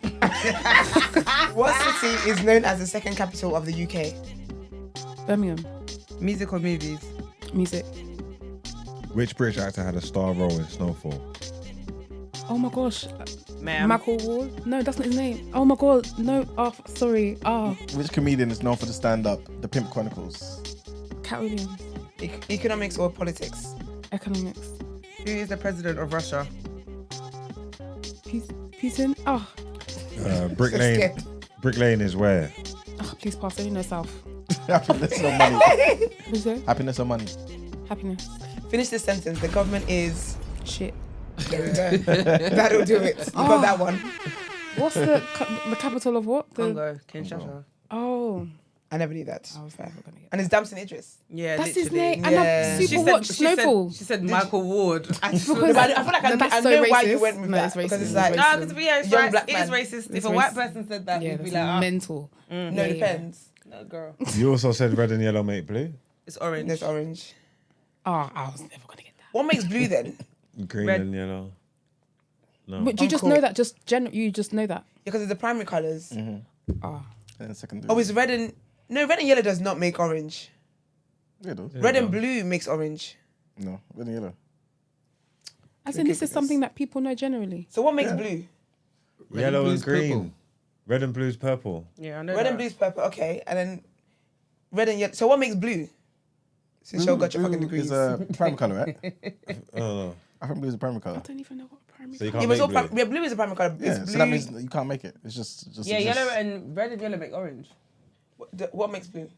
[SPEAKER 4] What city is known as the second capital of the UK?
[SPEAKER 7] Birmingham.
[SPEAKER 2] Music or movies?
[SPEAKER 7] Music.
[SPEAKER 1] Which British actor had a star role in Snowfall?
[SPEAKER 7] Oh my gosh.
[SPEAKER 2] Ma'am.
[SPEAKER 7] Michael Wall? No, that's not his name. Oh my God. No. Oh, sorry. Oh,
[SPEAKER 3] Which comedian is known for the stand-up The Pimp Chronicles?
[SPEAKER 7] Cat Williams.
[SPEAKER 4] Economics or politics?
[SPEAKER 7] Economics.
[SPEAKER 2] Who is the president of Russia?
[SPEAKER 7] Putin. Oh,
[SPEAKER 1] Brick
[SPEAKER 4] So
[SPEAKER 1] Lane.
[SPEAKER 4] scared.
[SPEAKER 1] Brick Lane is where?
[SPEAKER 7] oh, please pass. I only know South.
[SPEAKER 3] Happiness or money?
[SPEAKER 7] Who's there?
[SPEAKER 3] Happiness or money?
[SPEAKER 7] Happiness.
[SPEAKER 4] Finish this sentence. The government is.
[SPEAKER 7] Shit.
[SPEAKER 4] There we go. That'll do it. You got that one.
[SPEAKER 7] What's the capital of what? The,
[SPEAKER 2] Congo, Kinshasa.
[SPEAKER 7] oh,
[SPEAKER 4] I never knew that.
[SPEAKER 7] I was never gonna get.
[SPEAKER 4] And it's Damson Idris.
[SPEAKER 2] Yeah,
[SPEAKER 7] That's
[SPEAKER 2] literally.
[SPEAKER 7] his name. And
[SPEAKER 4] Yeah.
[SPEAKER 7] I've super watched Snowfall.
[SPEAKER 2] She said Michael Ward.
[SPEAKER 4] But I feel like I
[SPEAKER 7] That's
[SPEAKER 4] know
[SPEAKER 7] so
[SPEAKER 4] why you
[SPEAKER 7] racist.
[SPEAKER 4] went with
[SPEAKER 7] No,
[SPEAKER 4] that.
[SPEAKER 7] it's racist.
[SPEAKER 4] Because it's
[SPEAKER 7] It's
[SPEAKER 4] like,
[SPEAKER 7] racist.
[SPEAKER 2] No, because yeah, it's
[SPEAKER 4] Young
[SPEAKER 2] right.
[SPEAKER 4] black
[SPEAKER 2] It is
[SPEAKER 4] man.
[SPEAKER 2] racist. If
[SPEAKER 7] It's
[SPEAKER 2] a white
[SPEAKER 7] racist.
[SPEAKER 2] person said that,
[SPEAKER 7] Yeah,
[SPEAKER 2] we'd be
[SPEAKER 7] that's
[SPEAKER 2] like,
[SPEAKER 7] mental.
[SPEAKER 4] no,
[SPEAKER 7] Yeah,
[SPEAKER 4] it
[SPEAKER 7] yeah.
[SPEAKER 4] depends.
[SPEAKER 2] no, girl.
[SPEAKER 1] You also said red and yellow make blue.
[SPEAKER 2] It's orange.
[SPEAKER 4] There's orange.
[SPEAKER 7] Oh, I was never gonna get that.
[SPEAKER 4] What makes blue then?
[SPEAKER 1] Green
[SPEAKER 2] Red.
[SPEAKER 1] and yellow. No.
[SPEAKER 7] But do you just
[SPEAKER 4] Uncool.
[SPEAKER 7] know that? You just know that.
[SPEAKER 4] Because it's the primary colours.
[SPEAKER 7] Oh,
[SPEAKER 3] And secondary.
[SPEAKER 4] Oh, it's red and... No, red and yellow does not make orange.
[SPEAKER 3] Yeah, it does.
[SPEAKER 4] Red and blue makes orange.
[SPEAKER 3] No, red and yellow.
[SPEAKER 7] as in this is something that people know generally.
[SPEAKER 4] So what makes blue?
[SPEAKER 1] Yellow and
[SPEAKER 5] blue's
[SPEAKER 1] green.
[SPEAKER 5] purple.
[SPEAKER 1] Red and blue's purple.
[SPEAKER 2] Yeah, I know
[SPEAKER 4] Red
[SPEAKER 2] that.
[SPEAKER 4] and blue is purple. Okay. And then red and yellow. So what makes blue? Since you got your fucking
[SPEAKER 3] Blue
[SPEAKER 4] degrees.
[SPEAKER 3] is a primary color, right?
[SPEAKER 1] Oh no.
[SPEAKER 3] I think blue is a primary
[SPEAKER 7] I
[SPEAKER 3] color.
[SPEAKER 7] don't even know what primary.
[SPEAKER 1] So you
[SPEAKER 4] Yeah,
[SPEAKER 1] can't
[SPEAKER 4] but it's
[SPEAKER 1] make
[SPEAKER 4] all
[SPEAKER 1] blue.
[SPEAKER 4] yeah, blue is a primary colour.
[SPEAKER 3] Yeah,
[SPEAKER 4] It's blue.
[SPEAKER 3] so that means you can't make it. It's just
[SPEAKER 2] Yeah,
[SPEAKER 3] exists.
[SPEAKER 2] yellow and red and yellow make orange.
[SPEAKER 4] What makes blue?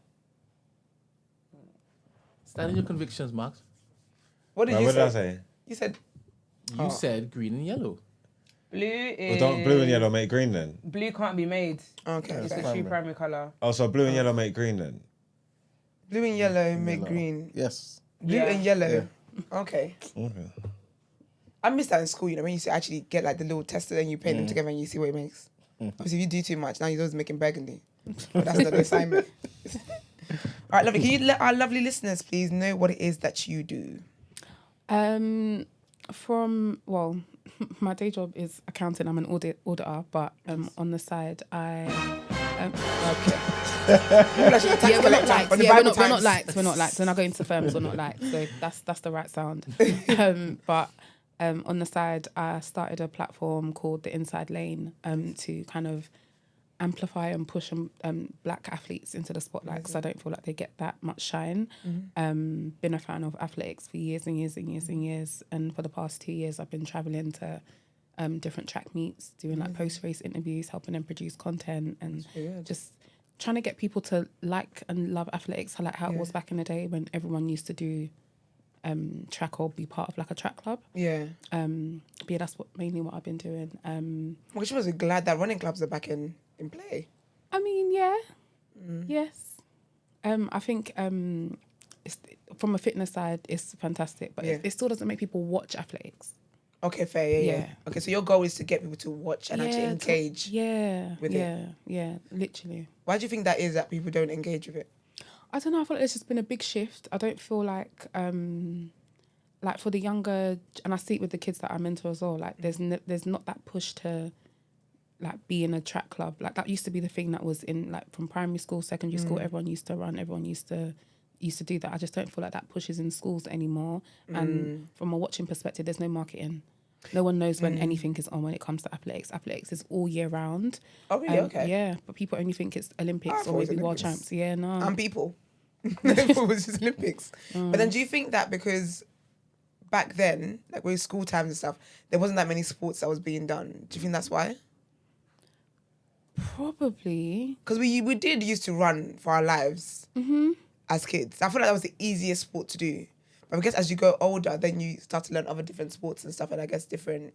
[SPEAKER 5] Stand on your convictions, Max.
[SPEAKER 4] What did
[SPEAKER 1] Right,
[SPEAKER 4] you
[SPEAKER 1] what
[SPEAKER 4] say?
[SPEAKER 1] did I say?
[SPEAKER 4] You said
[SPEAKER 5] You said green and yellow.
[SPEAKER 2] Blue
[SPEAKER 1] Well,
[SPEAKER 2] is...
[SPEAKER 1] don't blue and yellow make green then?
[SPEAKER 2] Blue can't be made.
[SPEAKER 4] okay.
[SPEAKER 2] It's
[SPEAKER 4] fair.
[SPEAKER 2] a true primary colour.
[SPEAKER 1] Oh, so blue and yellow make green then?
[SPEAKER 4] Blue and yellow make
[SPEAKER 3] Yellow.
[SPEAKER 4] green.
[SPEAKER 3] Yes.
[SPEAKER 4] Blue
[SPEAKER 2] Yeah.
[SPEAKER 4] and yellow. Okay.
[SPEAKER 1] Okay.
[SPEAKER 4] I missed that in school, you know, when you used to actually get like the little tester and you paint them together and you see what it makes. Obviously, if you do too much, now you're always making burgundy. But that's not the assignment. All right, lovely. Can you let our lovely listeners please know what it is that you do?
[SPEAKER 7] Well, my day job is accounting. I'm an auditor, but on the side,
[SPEAKER 4] Okay.
[SPEAKER 7] yeah, we're not liked.
[SPEAKER 4] From the
[SPEAKER 7] Yeah, we're
[SPEAKER 4] Bible
[SPEAKER 7] not
[SPEAKER 4] times.
[SPEAKER 7] liked. We're not liked. When I go into firms, we're not liked. So that's the right sound. But on the side, I started a platform called The Inside Lane to kind of amplify and push black athletes into the spotlight because I don't feel like they get that much shine. Been a fan of athletics for years and years and years and years, and for the past 2 years I've been traveling to different track meets, doing like post-race interviews, helping them produce content and just trying to get people to like and love athletics, like how it was back in the day when everyone used to do track or be part of like a track club.
[SPEAKER 4] Yeah.
[SPEAKER 7] But yeah, that's mainly what I've been doing.
[SPEAKER 4] Well, she was glad that running clubs are back in play.
[SPEAKER 7] I mean, yeah, yes. I think it's, from a fitness side, it's fantastic, but it still doesn't make people watch athletics.
[SPEAKER 4] Okay, fair. Yeah. Okay, so your goal is to get people to watch and actually engage. With it.
[SPEAKER 7] Yeah, literally.
[SPEAKER 4] Why do you think that is that people don't engage with it?
[SPEAKER 7] I don't know. I feel like there's just been a big shift. I don't feel like for the younger, and I see it with the kids that I mentor as well. Like there's not that push to like be in a track club. Like that used to be the thing that was in like from primary school, secondary school. Everyone used to run. Everyone used to do that. I just don't feel like that pushes in schools anymore. And from a watching perspective, there's no marketing. No one knows when anything is on when it comes to athletics. Athletics is all year round.
[SPEAKER 4] Oh, really? Okay.
[SPEAKER 7] Yeah, but people only think it's
[SPEAKER 4] I
[SPEAKER 7] Olympics
[SPEAKER 4] thought
[SPEAKER 7] or
[SPEAKER 4] it was
[SPEAKER 7] maybe World
[SPEAKER 4] Olympics.
[SPEAKER 7] Champs. Yeah, no.
[SPEAKER 4] And people. It was just Olympics. But then do you think that because back then, like with school times and stuff, there wasn't that many sports that was being done? Do you think that's why?
[SPEAKER 7] Probably.
[SPEAKER 4] Because we did used to run for our lives as kids. I feel like that was the easiest sport to do. But I guess as you go older, then you start to learn other different sports and stuff, and I guess different.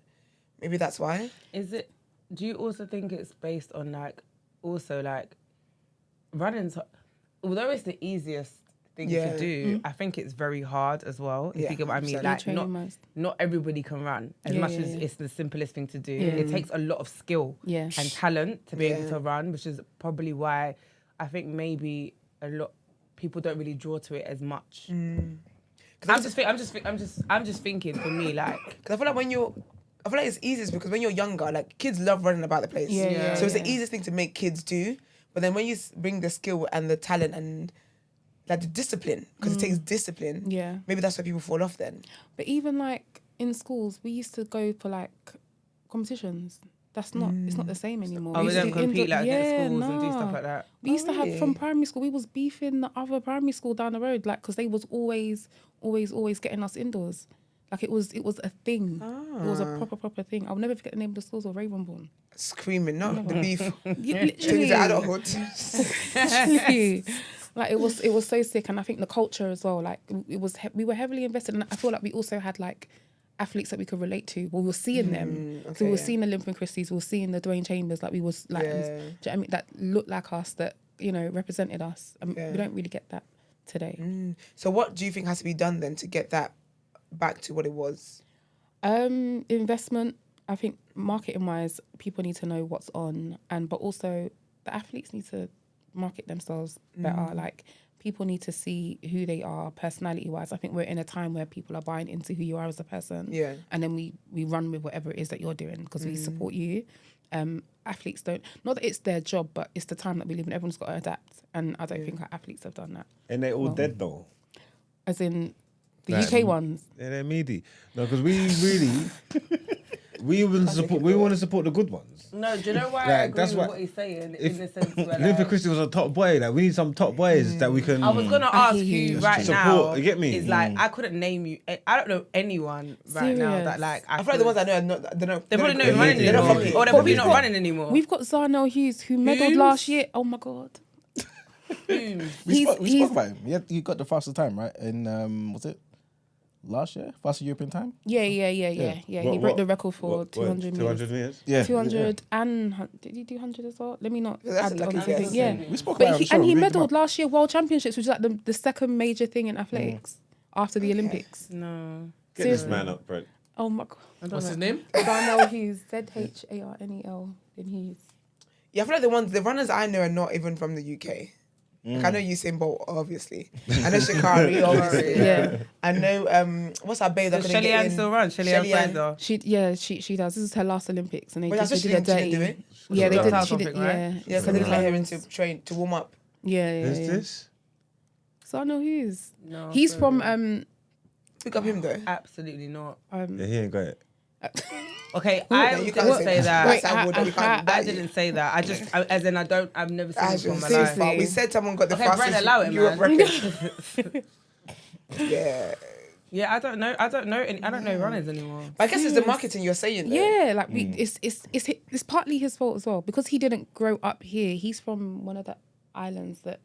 [SPEAKER 4] Maybe that's why.
[SPEAKER 2] Do you also think it's based on like, also like, running? Although it's the easiest thing to do, I think it's very hard as well. If you get what I mean,
[SPEAKER 4] 100%.
[SPEAKER 2] like not everybody can run as much as it's the simplest thing to do. It takes a lot of skill and talent to be able to run, which is probably why I think maybe a lot people don't really draw to it as much. I'm just thinking for me, like,
[SPEAKER 4] because I feel like I feel like it's easiest because when you're younger, like kids love running about the place. So it's the easiest thing to make kids do. But then when you bring the skill and the talent and like the discipline, because it takes discipline.
[SPEAKER 7] Yeah.
[SPEAKER 4] Maybe that's why people fall off then.
[SPEAKER 7] But even like in schools, we used to go for like competitions. That's not, it's not the same anymore.
[SPEAKER 2] we
[SPEAKER 7] used
[SPEAKER 2] don't
[SPEAKER 7] to
[SPEAKER 2] compete like against schools and do
[SPEAKER 7] nah.
[SPEAKER 2] stuff like that.
[SPEAKER 7] We used to have from primary school. We was beefing the other primary school down the road, like because they was always getting us indoors. Like it was a thing. It was a proper thing. I'll never forget the name of the schools or Ravenbourne.
[SPEAKER 4] Screaming, no, the beef.
[SPEAKER 7] Literally,
[SPEAKER 4] Turns to adulthood.
[SPEAKER 7] literally. Like it was so sick, and I think the culture as well. Like we were heavily invested, and I feel like we also had like athletes that we could relate to. Well, we were seeing them. So we were seeing the Olympic Christies, we were seeing the Dwayne Chambers. Like we was like, do you know what I mean? That looked like us, that represented us. And we don't really get that today.
[SPEAKER 4] So what do you think has to be done then to get that back to what it was?
[SPEAKER 7] Investment. I think marketing wise, people need to know what's on, but also the athletes need to market themselves better. Like people need to see who they are personality wise. I think we're in a time where people are buying into who you are as a person. Yeah. And then we run with whatever it is that you're doing because we support you. Athletes don't, not that it's their job, but it's the time that we live in. Everyone's got to adapt. And I don't think our athletes have done that.
[SPEAKER 1] And they're all dead though.
[SPEAKER 7] As in the UK ones.
[SPEAKER 1] Yeah, they're meaty. No, because we really we want to support the good ones.
[SPEAKER 2] No, do you know why
[SPEAKER 1] Like,
[SPEAKER 2] I agree
[SPEAKER 1] that's
[SPEAKER 2] with
[SPEAKER 1] why-
[SPEAKER 2] what he's saying in the sense where
[SPEAKER 1] Olympic
[SPEAKER 2] like,
[SPEAKER 1] Christie was a top boy. Like we need some top boys that we can.
[SPEAKER 2] I was gonna ask you right
[SPEAKER 1] Support,
[SPEAKER 2] now.
[SPEAKER 1] you get me?
[SPEAKER 2] Is like I couldn't name you. I don't know anyone right now
[SPEAKER 7] Serious?
[SPEAKER 2] that like.
[SPEAKER 4] I feel like the ones I know are not. They're
[SPEAKER 2] probably not
[SPEAKER 4] they're
[SPEAKER 2] running
[SPEAKER 4] they're not
[SPEAKER 2] anymore,
[SPEAKER 4] from here.
[SPEAKER 2] or they're probably not running anymore.
[SPEAKER 7] We've got Zarnell Hughes who medalled last year. Oh my God.
[SPEAKER 3] We spoke about him. He got the fastest time, right? In was it last year? Fastest European time?
[SPEAKER 7] Yeah. He broke the record for 200 meters.
[SPEAKER 1] meters?
[SPEAKER 3] Yeah.
[SPEAKER 7] 200 and did he do 100 as well? Let me not
[SPEAKER 4] That's
[SPEAKER 7] add
[SPEAKER 4] a lucky
[SPEAKER 7] on
[SPEAKER 4] guess.
[SPEAKER 7] something. Yeah.
[SPEAKER 3] We spoke
[SPEAKER 7] But
[SPEAKER 3] about him.
[SPEAKER 7] he medalled last year World Championships, which is like the second major thing in athletics after the Olympics.
[SPEAKER 2] No.
[SPEAKER 1] Get this man up, Brent.
[SPEAKER 7] Oh my God.
[SPEAKER 5] What's his name?
[SPEAKER 7] Zarnell Hughes. ZHARNEL. Then Hughes.
[SPEAKER 4] Yeah, I feel like the runners I know are not even from the UK. Like, I know Usain Bolt, obviously. I know Shikari, obviously.
[SPEAKER 7] Yeah.
[SPEAKER 4] I know what's that babe that
[SPEAKER 2] Does
[SPEAKER 4] couldn't
[SPEAKER 2] Shelly
[SPEAKER 4] get
[SPEAKER 2] Ann
[SPEAKER 4] in?
[SPEAKER 2] still run? Shelly Ann
[SPEAKER 4] Shelly-Ann.
[SPEAKER 2] Fraser.
[SPEAKER 7] She does. This is her last Olympics, and they
[SPEAKER 4] But
[SPEAKER 7] just
[SPEAKER 4] that's
[SPEAKER 7] did
[SPEAKER 4] what
[SPEAKER 7] a
[SPEAKER 4] she didn't do
[SPEAKER 7] dirty.
[SPEAKER 4] it.
[SPEAKER 7] Yeah, they
[SPEAKER 2] She
[SPEAKER 7] did.
[SPEAKER 2] got
[SPEAKER 7] She did.
[SPEAKER 2] something, right?
[SPEAKER 7] Yeah.
[SPEAKER 4] Yeah, because they didn't let her in to train, to warm up.
[SPEAKER 7] Yeah.
[SPEAKER 1] Who's this?
[SPEAKER 7] Zarnell Hughes.
[SPEAKER 2] No,
[SPEAKER 7] He's
[SPEAKER 2] sorry.
[SPEAKER 7] from
[SPEAKER 4] Pick up him though.
[SPEAKER 2] Absolutely not.
[SPEAKER 1] Yeah, he ain't got it.
[SPEAKER 2] Okay, I
[SPEAKER 4] you
[SPEAKER 2] didn't
[SPEAKER 4] can't
[SPEAKER 2] say
[SPEAKER 4] say
[SPEAKER 2] that.
[SPEAKER 4] that. That's how
[SPEAKER 2] I didn't say that. As in, I've never seen it from my
[SPEAKER 4] Seriously,
[SPEAKER 2] life.
[SPEAKER 4] we said someone got the
[SPEAKER 2] Okay, Brent,
[SPEAKER 4] fastest
[SPEAKER 2] allow it,
[SPEAKER 4] Europe
[SPEAKER 2] man.
[SPEAKER 4] record. Yeah.
[SPEAKER 2] Yeah, I don't know runners anymore.
[SPEAKER 4] But I guess it's the marketing you're saying though.
[SPEAKER 7] Yeah, like it's partly his fault as well because he didn't grow up here. He's from one of the islands that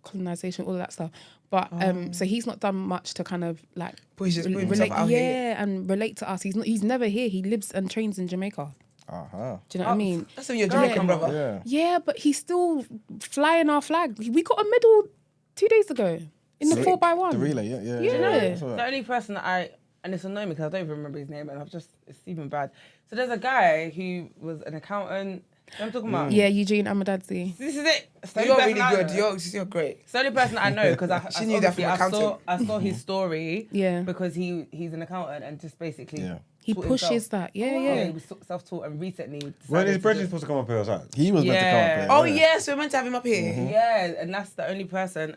[SPEAKER 7] colonization, all of that stuff. But so he's not done much to kind of like
[SPEAKER 4] Push himself
[SPEAKER 7] relate,
[SPEAKER 4] out here.
[SPEAKER 7] and relate to us. He's never here. He lives and trains in Jamaica. Do you know what I mean?
[SPEAKER 4] That's when you're Jamaican, brother.
[SPEAKER 3] Yeah.
[SPEAKER 7] Yeah, but he's still flying our flag. We got a medal 2 days ago in the 4x1.
[SPEAKER 3] The relay, yeah.
[SPEAKER 7] Yeah.
[SPEAKER 3] That's all
[SPEAKER 2] The
[SPEAKER 3] right.
[SPEAKER 2] only person that and it's annoying because I don't even remember his name, and it's even bad. So there's a guy who was an accountant. You know what I'm talking about?
[SPEAKER 7] Yeah, Eugene Amadadzi.
[SPEAKER 2] This is it. It's the
[SPEAKER 4] You're
[SPEAKER 2] only
[SPEAKER 4] really
[SPEAKER 2] person I
[SPEAKER 4] good.
[SPEAKER 2] know.
[SPEAKER 4] You're great.
[SPEAKER 2] It's the only person I know because
[SPEAKER 4] She knew that from accountant.
[SPEAKER 2] I saw his story.
[SPEAKER 7] Yeah.
[SPEAKER 2] Because he's an accountant and just basically
[SPEAKER 7] He
[SPEAKER 2] taught
[SPEAKER 7] pushes
[SPEAKER 2] himself.
[SPEAKER 7] that. Yeah.
[SPEAKER 2] Yeah, he was self-taught and recently.
[SPEAKER 1] When is
[SPEAKER 2] decided to
[SPEAKER 1] Brendan
[SPEAKER 2] just-
[SPEAKER 1] supposed to come up here or something?
[SPEAKER 3] He was meant to come up here.
[SPEAKER 4] Oh yes, we're meant to have him up here.
[SPEAKER 2] Yeah, and that's the only person.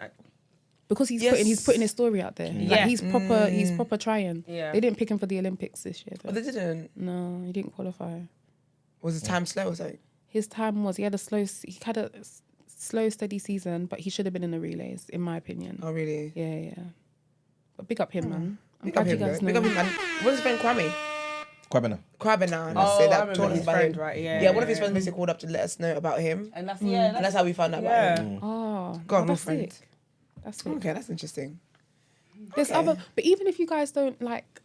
[SPEAKER 7] Because he's
[SPEAKER 4] Yes.
[SPEAKER 7] putting his story out there. Like
[SPEAKER 2] Yeah.
[SPEAKER 7] he's proper trying.
[SPEAKER 2] Yeah.
[SPEAKER 7] They didn't pick him for the Olympics this year.
[SPEAKER 4] Oh,
[SPEAKER 7] Though.
[SPEAKER 4] they didn't.
[SPEAKER 7] No, he didn't qualify.
[SPEAKER 4] Was his time slow or something?
[SPEAKER 7] His time was he had a slow, steady season, but he should have been in the relays, in my opinion.
[SPEAKER 4] Oh, really?
[SPEAKER 7] Yeah. But big up him, man. I'm
[SPEAKER 4] Big up
[SPEAKER 7] glad
[SPEAKER 4] him,
[SPEAKER 7] you guys
[SPEAKER 4] though.
[SPEAKER 7] know.
[SPEAKER 4] Big up him, man. What's his friend Kwame?
[SPEAKER 3] Kwabena.
[SPEAKER 4] Kwabena.
[SPEAKER 2] Oh,
[SPEAKER 4] Say
[SPEAKER 2] I
[SPEAKER 4] that
[SPEAKER 2] remember
[SPEAKER 4] told
[SPEAKER 2] his
[SPEAKER 4] us about
[SPEAKER 2] friend,
[SPEAKER 4] him.
[SPEAKER 2] right?
[SPEAKER 4] Yeah, one of his friends basically called up to let us know about him.
[SPEAKER 2] And that's
[SPEAKER 4] And that's how we found out about him.
[SPEAKER 7] Oh,
[SPEAKER 4] God, real
[SPEAKER 7] that's
[SPEAKER 4] friend.
[SPEAKER 7] sick. That's sick.
[SPEAKER 4] Okay, that's interesting.
[SPEAKER 7] There's
[SPEAKER 4] Okay.
[SPEAKER 7] other, but even if you guys don't like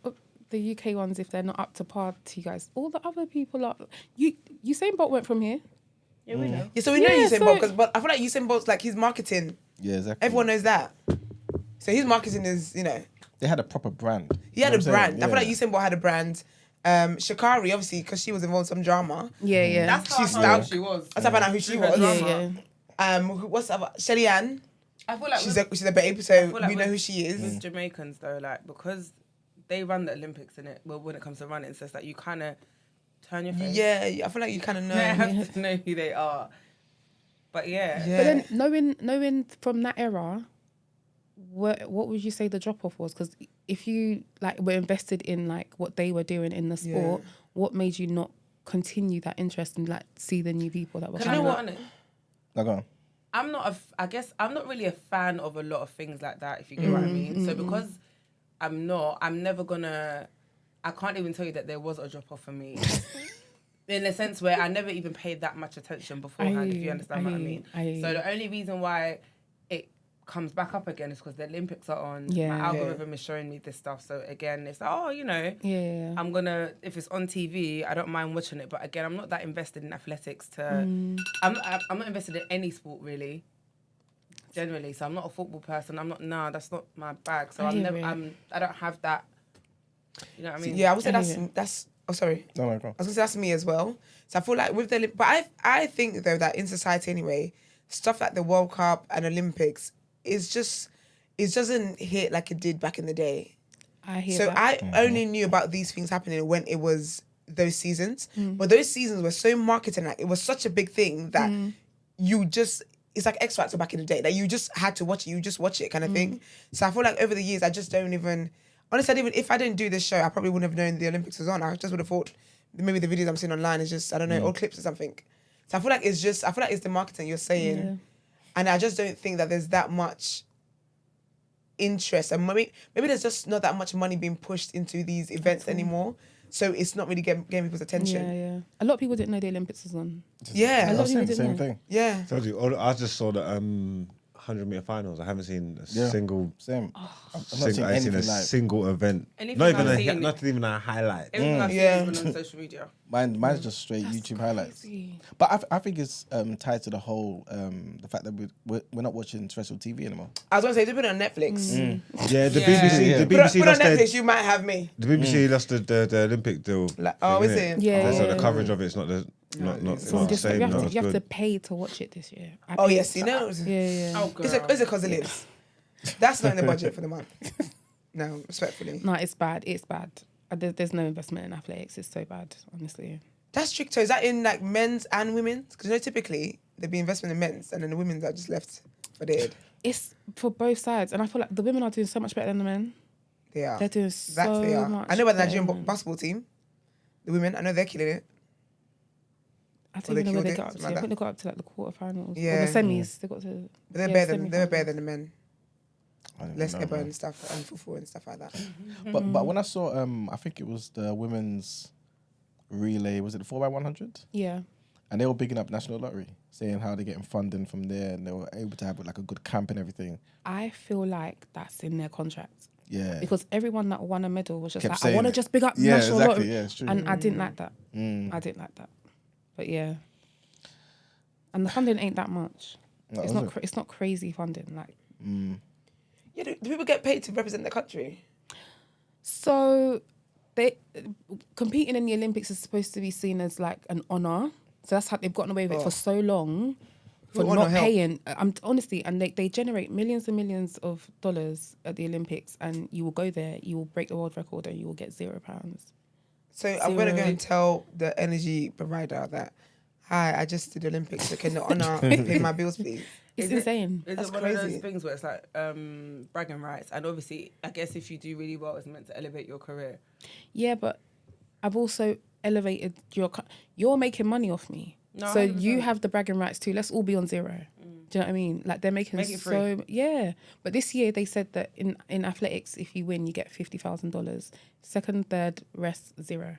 [SPEAKER 7] the UK ones, if they're not up to par to you guys, all the other people are. Usain Bolt went from here.
[SPEAKER 2] Yeah, we know.
[SPEAKER 4] Yeah, so we know
[SPEAKER 7] Yeah,
[SPEAKER 4] Usain
[SPEAKER 7] so-
[SPEAKER 4] Bolt, but I feel like Usain Bolt's like his marketing.
[SPEAKER 3] Yeah, exactly.
[SPEAKER 4] Everyone knows that. So his marketing is,
[SPEAKER 3] They had a proper brand.
[SPEAKER 4] he had
[SPEAKER 3] You
[SPEAKER 4] a
[SPEAKER 3] know what I'm
[SPEAKER 4] brand.
[SPEAKER 3] saying?
[SPEAKER 4] I feel like
[SPEAKER 3] Yeah.
[SPEAKER 4] Usain Bolt had a brand. Shakari, obviously, because she was involved in some drama.
[SPEAKER 7] Yeah.
[SPEAKER 2] That's how
[SPEAKER 4] She's
[SPEAKER 2] I found
[SPEAKER 4] stout.
[SPEAKER 2] she was.
[SPEAKER 4] That's how I found out who she
[SPEAKER 2] Through her
[SPEAKER 4] was.
[SPEAKER 2] drama.
[SPEAKER 4] What's the other? Shelly Ann.
[SPEAKER 2] I feel like
[SPEAKER 4] She's a babe,
[SPEAKER 2] I
[SPEAKER 4] so
[SPEAKER 2] feel like
[SPEAKER 4] we know
[SPEAKER 2] with-
[SPEAKER 4] who she is.
[SPEAKER 2] with Jamaicans though, like because they run the Olympics in it. Well, when it comes to running, so it's like you kind of turn your face.
[SPEAKER 4] Yeah, I feel like you kind of know.
[SPEAKER 2] You have to know who they are. But yeah,
[SPEAKER 4] Yeah.
[SPEAKER 7] But then knowing from that era, what would you say the drop off was? Because if you like were invested in like what they were doing in the sport, what made you not continue that interest and like see the new people that were
[SPEAKER 2] you know
[SPEAKER 7] coming
[SPEAKER 2] what?
[SPEAKER 7] up?
[SPEAKER 2] Annette?
[SPEAKER 3] Now go on.
[SPEAKER 2] I guess I'm not really a fan of a lot of things like that, if you get what I mean. So because I'm never gonna, I can't even tell you that there was a drop off for me. In a sense where I never even paid that much attention beforehand, if you understand what I mean. So the only reason why it comes back up again is because the Olympics are on.
[SPEAKER 7] Yeah.
[SPEAKER 2] My algorithm is showing me this stuff. So again, it's like,
[SPEAKER 7] Yeah.
[SPEAKER 2] I'm gonna, if it's on TV, I don't mind watching it. But again, I'm not that invested in athletics to. I'm not invested in any sport really. Generally, so I'm not a football person. That's not my bag. So
[SPEAKER 7] I
[SPEAKER 2] I'm
[SPEAKER 7] hear
[SPEAKER 2] never.
[SPEAKER 7] it.
[SPEAKER 2] I don't have that. You know what I mean?
[SPEAKER 4] Yeah, I would say
[SPEAKER 7] I hear
[SPEAKER 4] that's. Oh, sorry.
[SPEAKER 3] No, go on.
[SPEAKER 4] I was gonna say that's me as well. So I feel like with the, but I think though that in society anyway, stuff like the World Cup and Olympics is just, it doesn't hit like it did back in the day.
[SPEAKER 7] I hear
[SPEAKER 4] So
[SPEAKER 7] that.
[SPEAKER 4] I only knew about these things happening when it was those seasons. But those seasons were so marketing, like it was such a big thing that you just, it's like X Factor back in the day. Like you just had to watch it, you just watch it kind of thing. So I feel like over the years, I just don't even, honestly, if I didn't do this show, I probably wouldn't have known the Olympics was on. I just would have thought maybe the videos I'm seeing online is just, I don't know, old clips or something. So I feel like it's the marketing you're saying.
[SPEAKER 7] Yeah.
[SPEAKER 4] And I just don't think that there's that much interest. And maybe there's just not that much money being pushed into these events anymore. So it's not really getting people's attention.
[SPEAKER 7] Yeah. A lot of people didn't know the Olympics was on.
[SPEAKER 4] Yeah.
[SPEAKER 7] A lot of people
[SPEAKER 3] Same,
[SPEAKER 7] didn't
[SPEAKER 3] same
[SPEAKER 7] know.
[SPEAKER 3] thing.
[SPEAKER 4] Yeah.
[SPEAKER 1] Told you, I just saw the 100-meter finals. I haven't seen a
[SPEAKER 3] Yeah.
[SPEAKER 1] single.
[SPEAKER 3] Same.
[SPEAKER 7] Oh.
[SPEAKER 3] I've not seen
[SPEAKER 1] I ain't seen a
[SPEAKER 3] anything like.
[SPEAKER 1] single event.
[SPEAKER 2] Anything
[SPEAKER 1] Not even
[SPEAKER 2] I've seen-
[SPEAKER 1] not even a highlight.
[SPEAKER 2] Everything I've seen
[SPEAKER 4] Yeah.
[SPEAKER 2] has been on social media.
[SPEAKER 3] Mine's just straight YouTube highlights.
[SPEAKER 7] Crazy.
[SPEAKER 3] But I think it's tied to the whole the fact that we're not watching terrestrial TV anymore.
[SPEAKER 4] I was going to say, they put it on Netflix.
[SPEAKER 1] Yeah, the
[SPEAKER 2] Yeah.
[SPEAKER 1] BBC.
[SPEAKER 3] Yeah.
[SPEAKER 1] The
[SPEAKER 4] Put
[SPEAKER 1] BBC
[SPEAKER 4] on
[SPEAKER 1] lost
[SPEAKER 4] Netflix,
[SPEAKER 1] their.
[SPEAKER 4] you might have me.
[SPEAKER 1] The BBC lost the Olympic deal.
[SPEAKER 4] Like, oh,
[SPEAKER 1] thing,
[SPEAKER 4] is
[SPEAKER 1] innit?
[SPEAKER 4] it?
[SPEAKER 7] Yeah.
[SPEAKER 1] So the coverage of it's not
[SPEAKER 7] So
[SPEAKER 1] the
[SPEAKER 7] just,
[SPEAKER 1] same.
[SPEAKER 7] you have
[SPEAKER 1] Not
[SPEAKER 7] to
[SPEAKER 1] as
[SPEAKER 7] you have to
[SPEAKER 1] good.
[SPEAKER 7] pay to watch it this year. I
[SPEAKER 4] Oh,
[SPEAKER 7] paid-
[SPEAKER 4] yes, you know.
[SPEAKER 7] Yeah.
[SPEAKER 2] Oh, girl.
[SPEAKER 4] Is it because it lives? That's not in the budget for the month. No, respectfully.
[SPEAKER 7] No, it's bad. It's bad. There's no investment in athletics. It's so bad, honestly.
[SPEAKER 4] That's strict. So is that in like men's and women's? Because typically there'd be investment in men's and then the women's are just left for dead.
[SPEAKER 7] It's for both sides, and I feel like the women are doing so much better than the men.
[SPEAKER 4] They are.
[SPEAKER 7] They're doing
[SPEAKER 4] That
[SPEAKER 7] so
[SPEAKER 4] they are.
[SPEAKER 7] much.
[SPEAKER 4] I know about the
[SPEAKER 7] better
[SPEAKER 4] Nigerian
[SPEAKER 7] than-
[SPEAKER 4] basketball team. The women, I know they're killing it.
[SPEAKER 7] I
[SPEAKER 4] Or
[SPEAKER 7] don't
[SPEAKER 4] they
[SPEAKER 7] even know where they
[SPEAKER 4] killed it,
[SPEAKER 7] got up to.
[SPEAKER 4] something like
[SPEAKER 7] I think they got up to like the quarterfinals.
[SPEAKER 4] Yeah.
[SPEAKER 7] Or the semis. They got to.
[SPEAKER 4] But they're
[SPEAKER 7] Yeah,
[SPEAKER 4] better than
[SPEAKER 7] semi-final.
[SPEAKER 4] the men.
[SPEAKER 3] I don't
[SPEAKER 4] Less
[SPEAKER 3] know,
[SPEAKER 4] Ebba
[SPEAKER 3] man.
[SPEAKER 4] and stuff and fufu and stuff like that.
[SPEAKER 3] But when I saw I think it was the women's relay, was it the 4x100?
[SPEAKER 7] Yeah.
[SPEAKER 3] And they were bigging up National Lottery, saying how they're getting funding from there and they were able to have like a good camp and everything.
[SPEAKER 7] I feel like that's in their contract
[SPEAKER 3] Yeah.
[SPEAKER 7] because everyone that won a medal was just
[SPEAKER 3] Kept
[SPEAKER 7] like, I
[SPEAKER 3] saying
[SPEAKER 7] want to
[SPEAKER 3] it.
[SPEAKER 7] just big up
[SPEAKER 3] Yeah,
[SPEAKER 7] national
[SPEAKER 3] exactly.
[SPEAKER 7] lottery.
[SPEAKER 3] Yeah, it's true.
[SPEAKER 7] And I didn't like that.
[SPEAKER 3] Mm.
[SPEAKER 7] I didn't like that. But yeah. And the funding ain't that much.
[SPEAKER 3] No,
[SPEAKER 7] It's
[SPEAKER 3] was
[SPEAKER 7] not.
[SPEAKER 3] it?
[SPEAKER 7] It's not crazy funding. Like
[SPEAKER 4] Yeah, do people get paid to represent the country?
[SPEAKER 7] so, they competing in the Olympics is supposed to be seen as like an honor. So that's how they've gotten away with it for so long. For
[SPEAKER 4] Who honor
[SPEAKER 7] not
[SPEAKER 4] help?
[SPEAKER 7] paying, I'm honestly, and they generate millions and millions of dollars at the Olympics, and you will go there, you will break the world record, and you will get £0.
[SPEAKER 4] So I'm going to go
[SPEAKER 7] Zero.
[SPEAKER 4] and tell the energy provider that Hi, I just did the Olympics. So can the honor pay my bills, please?
[SPEAKER 7] It's
[SPEAKER 2] Is it-
[SPEAKER 7] insane.
[SPEAKER 2] Is
[SPEAKER 4] That's
[SPEAKER 2] it one of
[SPEAKER 4] crazy.
[SPEAKER 2] those things where it's like bragging rights? And obviously, I guess if you do really well, it's meant to elevate your career.
[SPEAKER 7] Yeah, but I've also elevated you're making money off me.
[SPEAKER 2] No,
[SPEAKER 7] So
[SPEAKER 2] 100%.
[SPEAKER 7] you have the bragging rights too. Let's all be on zero. Do you know what I mean? Like they're making
[SPEAKER 2] Make it
[SPEAKER 7] so yeah. But this year they said that in athletics, if you win, you get $50,000. Second, third, rest zero.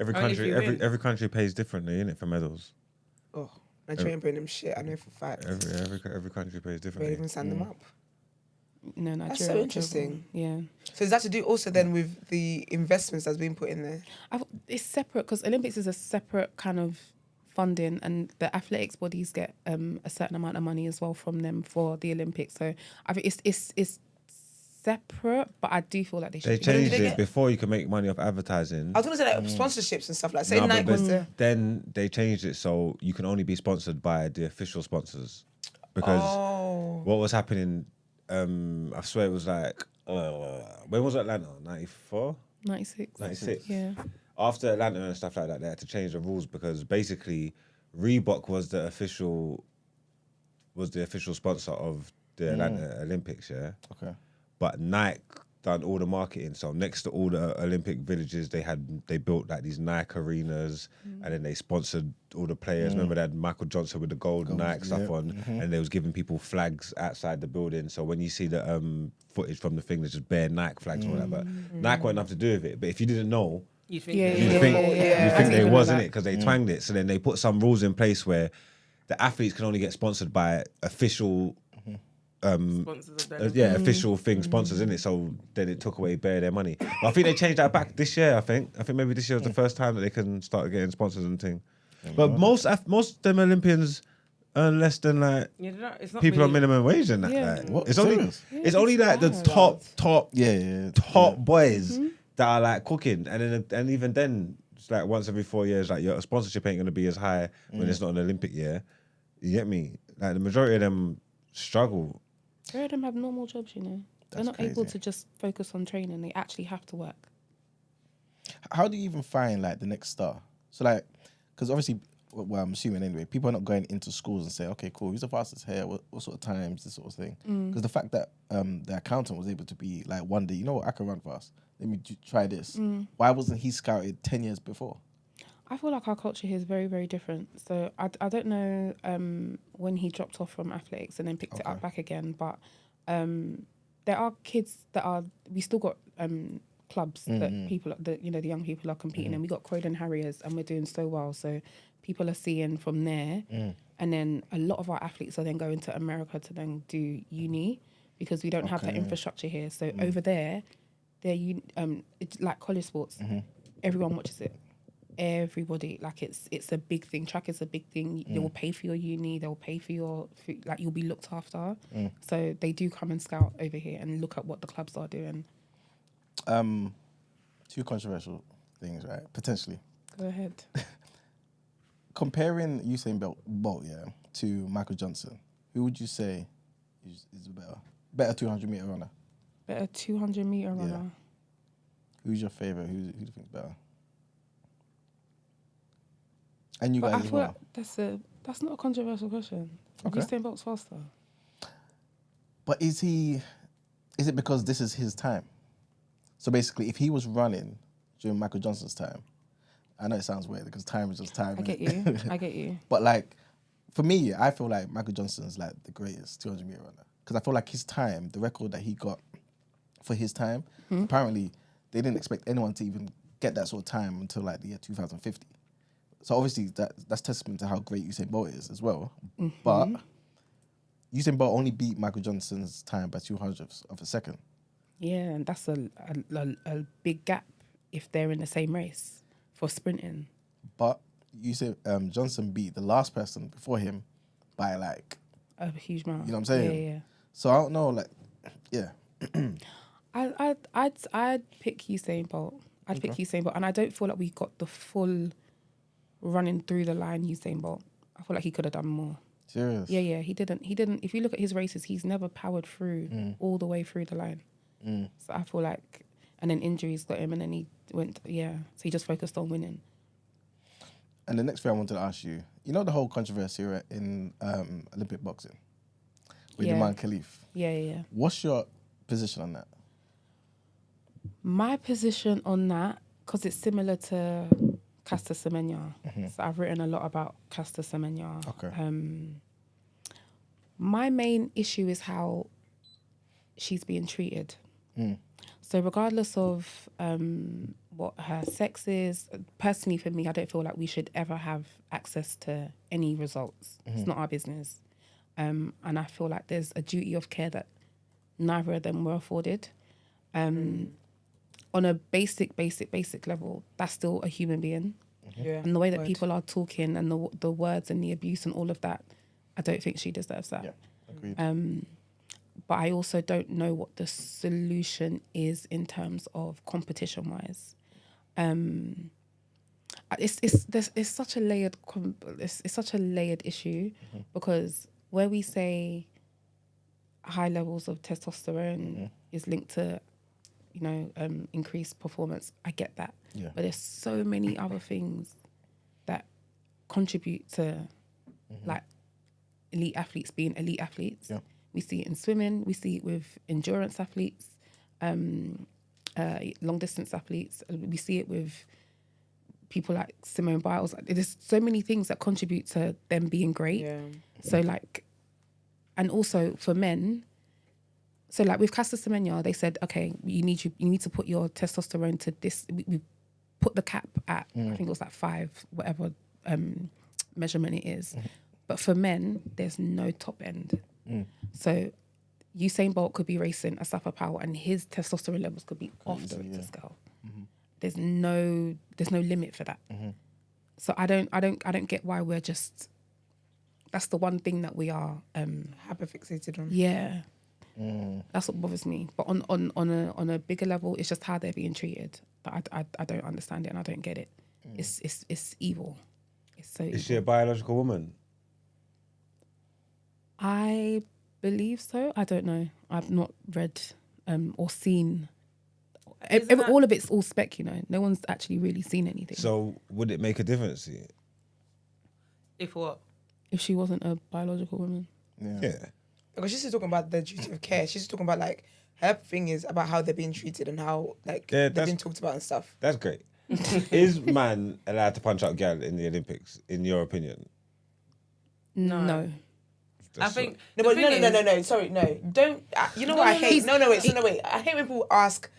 [SPEAKER 1] Every
[SPEAKER 2] Only if
[SPEAKER 1] country,
[SPEAKER 2] you win.
[SPEAKER 1] every country pays differently, innit, for medals.
[SPEAKER 4] Oh, Nigerian bring them shit. I know for fact.
[SPEAKER 1] Every country pays
[SPEAKER 4] They
[SPEAKER 1] differently.
[SPEAKER 4] even sign them up.
[SPEAKER 7] No, Nigeria.
[SPEAKER 4] That's so
[SPEAKER 7] are terrible.
[SPEAKER 4] interesting.
[SPEAKER 7] Yeah.
[SPEAKER 4] So is that to do also then with the investments that's been put in there?
[SPEAKER 7] It's separate because Olympics is a separate kind of funding, and the athletics bodies get a certain amount of money as well from them for the Olympics. So I think it's separate, but I do feel like they
[SPEAKER 1] They
[SPEAKER 7] should.
[SPEAKER 1] changed
[SPEAKER 4] they
[SPEAKER 1] it
[SPEAKER 4] get-
[SPEAKER 1] before you can make money off advertising.
[SPEAKER 4] I was gonna say like sponsorships and stuff like. Say
[SPEAKER 1] No,
[SPEAKER 4] Nike
[SPEAKER 1] but
[SPEAKER 4] was there.
[SPEAKER 1] then they changed it so you can only be sponsored by the official sponsors, because
[SPEAKER 4] Oh,
[SPEAKER 1] what was happening, I swear it was like when was Atlanta? 94?
[SPEAKER 7] 96.
[SPEAKER 1] 96.
[SPEAKER 7] Yeah.
[SPEAKER 1] After Atlanta and stuff like that, they had to change the rules because basically Reebok was the official sponsor of the Atlanta Olympics, yeah.
[SPEAKER 3] Okay.
[SPEAKER 1] But Nike done all the marketing. So next to all the Olympic villages, they built like these Nike arenas, and then they sponsored all the players. Remember they had Michael Johnson with the gold Nike stuff on, and they was giving people flags outside the building. So when you see the footage from the thing, there's just bare Nike flags and all that. But Nike won't have to do with it. But if you didn't know,
[SPEAKER 2] You think?
[SPEAKER 7] Yeah,
[SPEAKER 1] you
[SPEAKER 7] yeah,
[SPEAKER 1] think
[SPEAKER 7] yeah, yeah.
[SPEAKER 1] you
[SPEAKER 7] I
[SPEAKER 1] think
[SPEAKER 7] didn't
[SPEAKER 1] they
[SPEAKER 7] even know
[SPEAKER 1] wasn't
[SPEAKER 7] that.
[SPEAKER 1] it because they twanged it. So then they put some rules in place where the athletes can only get sponsored by official.
[SPEAKER 2] Sponsors of the
[SPEAKER 1] Official thing sponsors in it. So then it took away bare their money. But I think they changed that back this year. I think maybe this year was the first time that they can start getting sponsors and thing. But most of them Olympians earn less than like
[SPEAKER 2] Yeah, they're not- it's not
[SPEAKER 1] people on
[SPEAKER 2] really-
[SPEAKER 1] minimum wage and that.
[SPEAKER 7] Yeah.
[SPEAKER 1] Like,
[SPEAKER 3] What?
[SPEAKER 1] it's only
[SPEAKER 3] Serious?
[SPEAKER 1] it's only
[SPEAKER 7] it's
[SPEAKER 1] like the
[SPEAKER 7] bad.
[SPEAKER 1] top
[SPEAKER 3] Yeah.
[SPEAKER 1] boys that are like cooking, and even then it's like once every 4 years, like your sponsorship ain't gonna be as high when it's not an Olympic year. You get me? Like the majority of them struggle.
[SPEAKER 7] Most of them have normal jobs, you know. They're
[SPEAKER 3] That's
[SPEAKER 7] not able
[SPEAKER 3] crazy.
[SPEAKER 7] to just focus on training. They actually have to work.
[SPEAKER 3] How do you even find like the next star? So like, because obviously, well, I'm assuming anyway, people are not going into schools and say, okay, cool, who's the fastest here? What sort of times? This sort of thing. Because the fact that the accountant was able to be like one day, you know what, I can run fast. Let me try this. Why wasn't he scouted 10 years before?
[SPEAKER 7] I feel like our culture here is very, very different. So I don't know when he dropped off from athletics and then picked it up back again, but there are kids that are, we still got clubs that people, that, you know, the young people are competing in. We got Croydon Harriers and we're doing so well. So people are seeing from there. And then a lot of our athletes are then going to America to then do uni because we don't have that infrastructure here. So over there, it's like college sports. Everyone watches it. Everybody, like it's a big thing. Track is a big thing. They will pay for your uni. They will pay for your food. Like you'll be looked after. So they do come and scout over here and look at what the clubs are doing.
[SPEAKER 3] Two controversial things, right? Potentially.
[SPEAKER 7] Go ahead.
[SPEAKER 3] Comparing Usain Bolt, to Michael Johnson, who would you say is better 200-meter runner?
[SPEAKER 7] Better 200-meter runner.
[SPEAKER 3] Who's your favorite? Who do you think is better? And you
[SPEAKER 7] But
[SPEAKER 3] guys
[SPEAKER 7] I
[SPEAKER 3] as
[SPEAKER 7] feel
[SPEAKER 3] well.
[SPEAKER 7] like that's not a controversial question.
[SPEAKER 3] Okay.
[SPEAKER 7] Usain Bolt's faster.
[SPEAKER 3] But is it because this is his time? So basically, if he was running during Michael Johnson's time, I know it sounds weird because time is just time.
[SPEAKER 7] I get
[SPEAKER 3] innit?
[SPEAKER 7] you. I get you.
[SPEAKER 3] But like, for me, I feel like Michael Johnson's like the greatest 200-meter runner because I feel like his time, the record that he got for his time, apparently they didn't expect anyone to even get that sort of time until like the year 2050. So obviously that's testament to how great Usain Bolt is as well. But Usain Bolt only beat Michael Johnson's time by 200ths of a second.
[SPEAKER 7] Yeah, and that's a big gap if they're in the same race for sprinting.
[SPEAKER 3] But Usain Johnson beat the last person before him by like,
[SPEAKER 7] A huge amount.
[SPEAKER 3] you know what I'm saying?
[SPEAKER 7] Yeah.
[SPEAKER 3] So I don't know, like, yeah.
[SPEAKER 7] I'd pick Usain Bolt. I'd pick Usain Bolt, and I don't feel like we got the full running through the line Usain Bolt. I feel like he could have done more.
[SPEAKER 3] Serious.
[SPEAKER 7] Yeah. He didn't. If you look at his races, he's never powered through all the way through the line. So I feel like, and then injuries got him, and then he went. Yeah. So he just focused on winning.
[SPEAKER 3] And the next thing I wanted to ask you, you know the whole controversy in Olympic boxing with
[SPEAKER 7] Yeah.
[SPEAKER 3] Imam Khalif.
[SPEAKER 7] Yeah.
[SPEAKER 3] What's your position on that?
[SPEAKER 7] My position on that, because it's similar to Caster Semenya. So I've written a lot about Caster Semenya.
[SPEAKER 3] Okay.
[SPEAKER 7] My main issue is how she's being treated. So regardless of what her sex is, personally for me, I don't feel like we should ever have access to any results. It's not our business. And I feel like there's a duty of care that neither of them were afforded. On a basic level, that's still a human being.
[SPEAKER 2] Yeah.
[SPEAKER 7] And the way that people are talking and the words and the abuse and all of that, I don't think she deserves that.
[SPEAKER 3] Yeah, agreed.
[SPEAKER 7] But I also don't know what the solution is in terms of competition-wise. It's such a layered it's such a layered issue because where we say high levels of testosterone is linked to increased performance, I get that.
[SPEAKER 3] Yeah.
[SPEAKER 7] But there's so many other things that contribute to like elite athletes being elite athletes.
[SPEAKER 3] Yeah.
[SPEAKER 7] We see it in swimming, we see it with endurance athletes, long distance athletes, we see it with people like Simone Biles. There's so many things that contribute to them being great.
[SPEAKER 2] Yeah.
[SPEAKER 7] So like, and also for men, so like with Caster Semenya, they said, okay, you need to put your testosterone to this. We put the cap at I think it was like 5, whatever measurement it is. But for men, there's no top end. So Usain Bolt could be racing a Sapphire Power, and his testosterone levels could be off the Richter scale. There's no limit for that. So I don't get why we're just. That's the one thing that we are
[SPEAKER 4] Hyperfixated on.
[SPEAKER 7] Yeah. That's what bothers me. But on a bigger level, it's just how they're being treated. But I don't understand it and I don't get it. It's evil. It's so evil.
[SPEAKER 1] Is she a biological woman?
[SPEAKER 7] I believe so. I don't know. I've not read or seen. All of it's all spec, No one's actually really seen anything.
[SPEAKER 1] So would it make a difference to you?
[SPEAKER 2] If what?
[SPEAKER 7] If she wasn't a biological woman.
[SPEAKER 1] Yeah.
[SPEAKER 4] Because she's talking about the duty of care. She's talking about like her thing is about how they're being treated and how they've been talked about and stuff.
[SPEAKER 1] That's great. Is man allowed to punch out gal in the Olympics, in your opinion?
[SPEAKER 7] No.
[SPEAKER 2] I think
[SPEAKER 4] No, but no. Sorry, no. Don't. You know what I hate? No, wait. I hate when people ask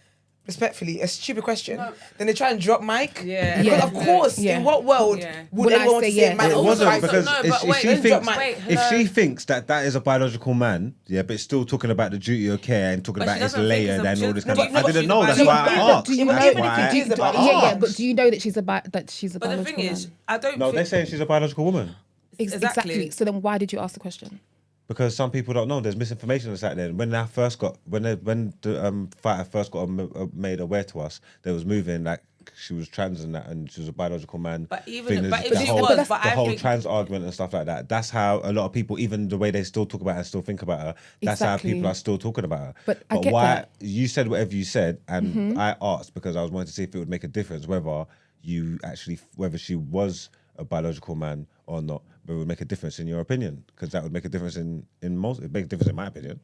[SPEAKER 4] respectfully a stupid question, then they try and drop mic.
[SPEAKER 2] Yeah.
[SPEAKER 4] Because
[SPEAKER 7] Yeah.
[SPEAKER 4] of course,
[SPEAKER 7] Yeah.
[SPEAKER 4] in what world would
[SPEAKER 7] Would I
[SPEAKER 4] anyone want to
[SPEAKER 7] say
[SPEAKER 4] say
[SPEAKER 7] yes?
[SPEAKER 4] man?
[SPEAKER 1] It
[SPEAKER 4] always
[SPEAKER 1] wasn't
[SPEAKER 4] fights
[SPEAKER 1] because
[SPEAKER 2] No,
[SPEAKER 1] if
[SPEAKER 2] but
[SPEAKER 1] she
[SPEAKER 2] wait,
[SPEAKER 1] thinks
[SPEAKER 2] don't drop mic.
[SPEAKER 1] if she
[SPEAKER 2] Hello.
[SPEAKER 1] thinks that is a biological man, but it's still talking about the duty of care and talking
[SPEAKER 2] But
[SPEAKER 1] about
[SPEAKER 2] she
[SPEAKER 1] it's
[SPEAKER 2] doesn't think
[SPEAKER 1] layered
[SPEAKER 2] it's a-
[SPEAKER 1] and all this kind
[SPEAKER 2] no,
[SPEAKER 1] of.
[SPEAKER 2] but
[SPEAKER 1] I didn't
[SPEAKER 2] she's
[SPEAKER 1] know.
[SPEAKER 2] a
[SPEAKER 1] That's why I
[SPEAKER 7] biological-
[SPEAKER 1] asked.
[SPEAKER 7] do you
[SPEAKER 1] That's
[SPEAKER 7] know-
[SPEAKER 1] why.
[SPEAKER 4] She's a
[SPEAKER 1] I
[SPEAKER 4] biological-
[SPEAKER 1] asked.
[SPEAKER 7] But do you know that she's a
[SPEAKER 2] But the
[SPEAKER 7] biological
[SPEAKER 2] thing is,
[SPEAKER 7] man?
[SPEAKER 2] I don't.
[SPEAKER 1] No,
[SPEAKER 2] think,
[SPEAKER 1] they're saying she's a biological woman.
[SPEAKER 7] Exactly. So then why did you ask the question?
[SPEAKER 1] Because some people don't know. There's misinformation that's out there. When the fighter first got made aware to us, there was moving like she was trans and that, and she was a biological man.
[SPEAKER 2] But even
[SPEAKER 1] Thing is,
[SPEAKER 2] but if
[SPEAKER 1] the
[SPEAKER 2] she
[SPEAKER 1] whole,
[SPEAKER 2] was,
[SPEAKER 1] the
[SPEAKER 2] but I
[SPEAKER 1] whole
[SPEAKER 2] think
[SPEAKER 1] trans argument and stuff like that. That's how a lot of people, even the way they still talk about her, still think about her. That's
[SPEAKER 7] Exactly.
[SPEAKER 1] how people are still talking about her.
[SPEAKER 7] But I get
[SPEAKER 1] why
[SPEAKER 7] that.
[SPEAKER 1] you said whatever you said, and I asked because I was wanting to see if it would make a difference whether she was a biological man or not. But it would make a difference in your opinion, because that would make a difference in most. It make a difference in my opinion.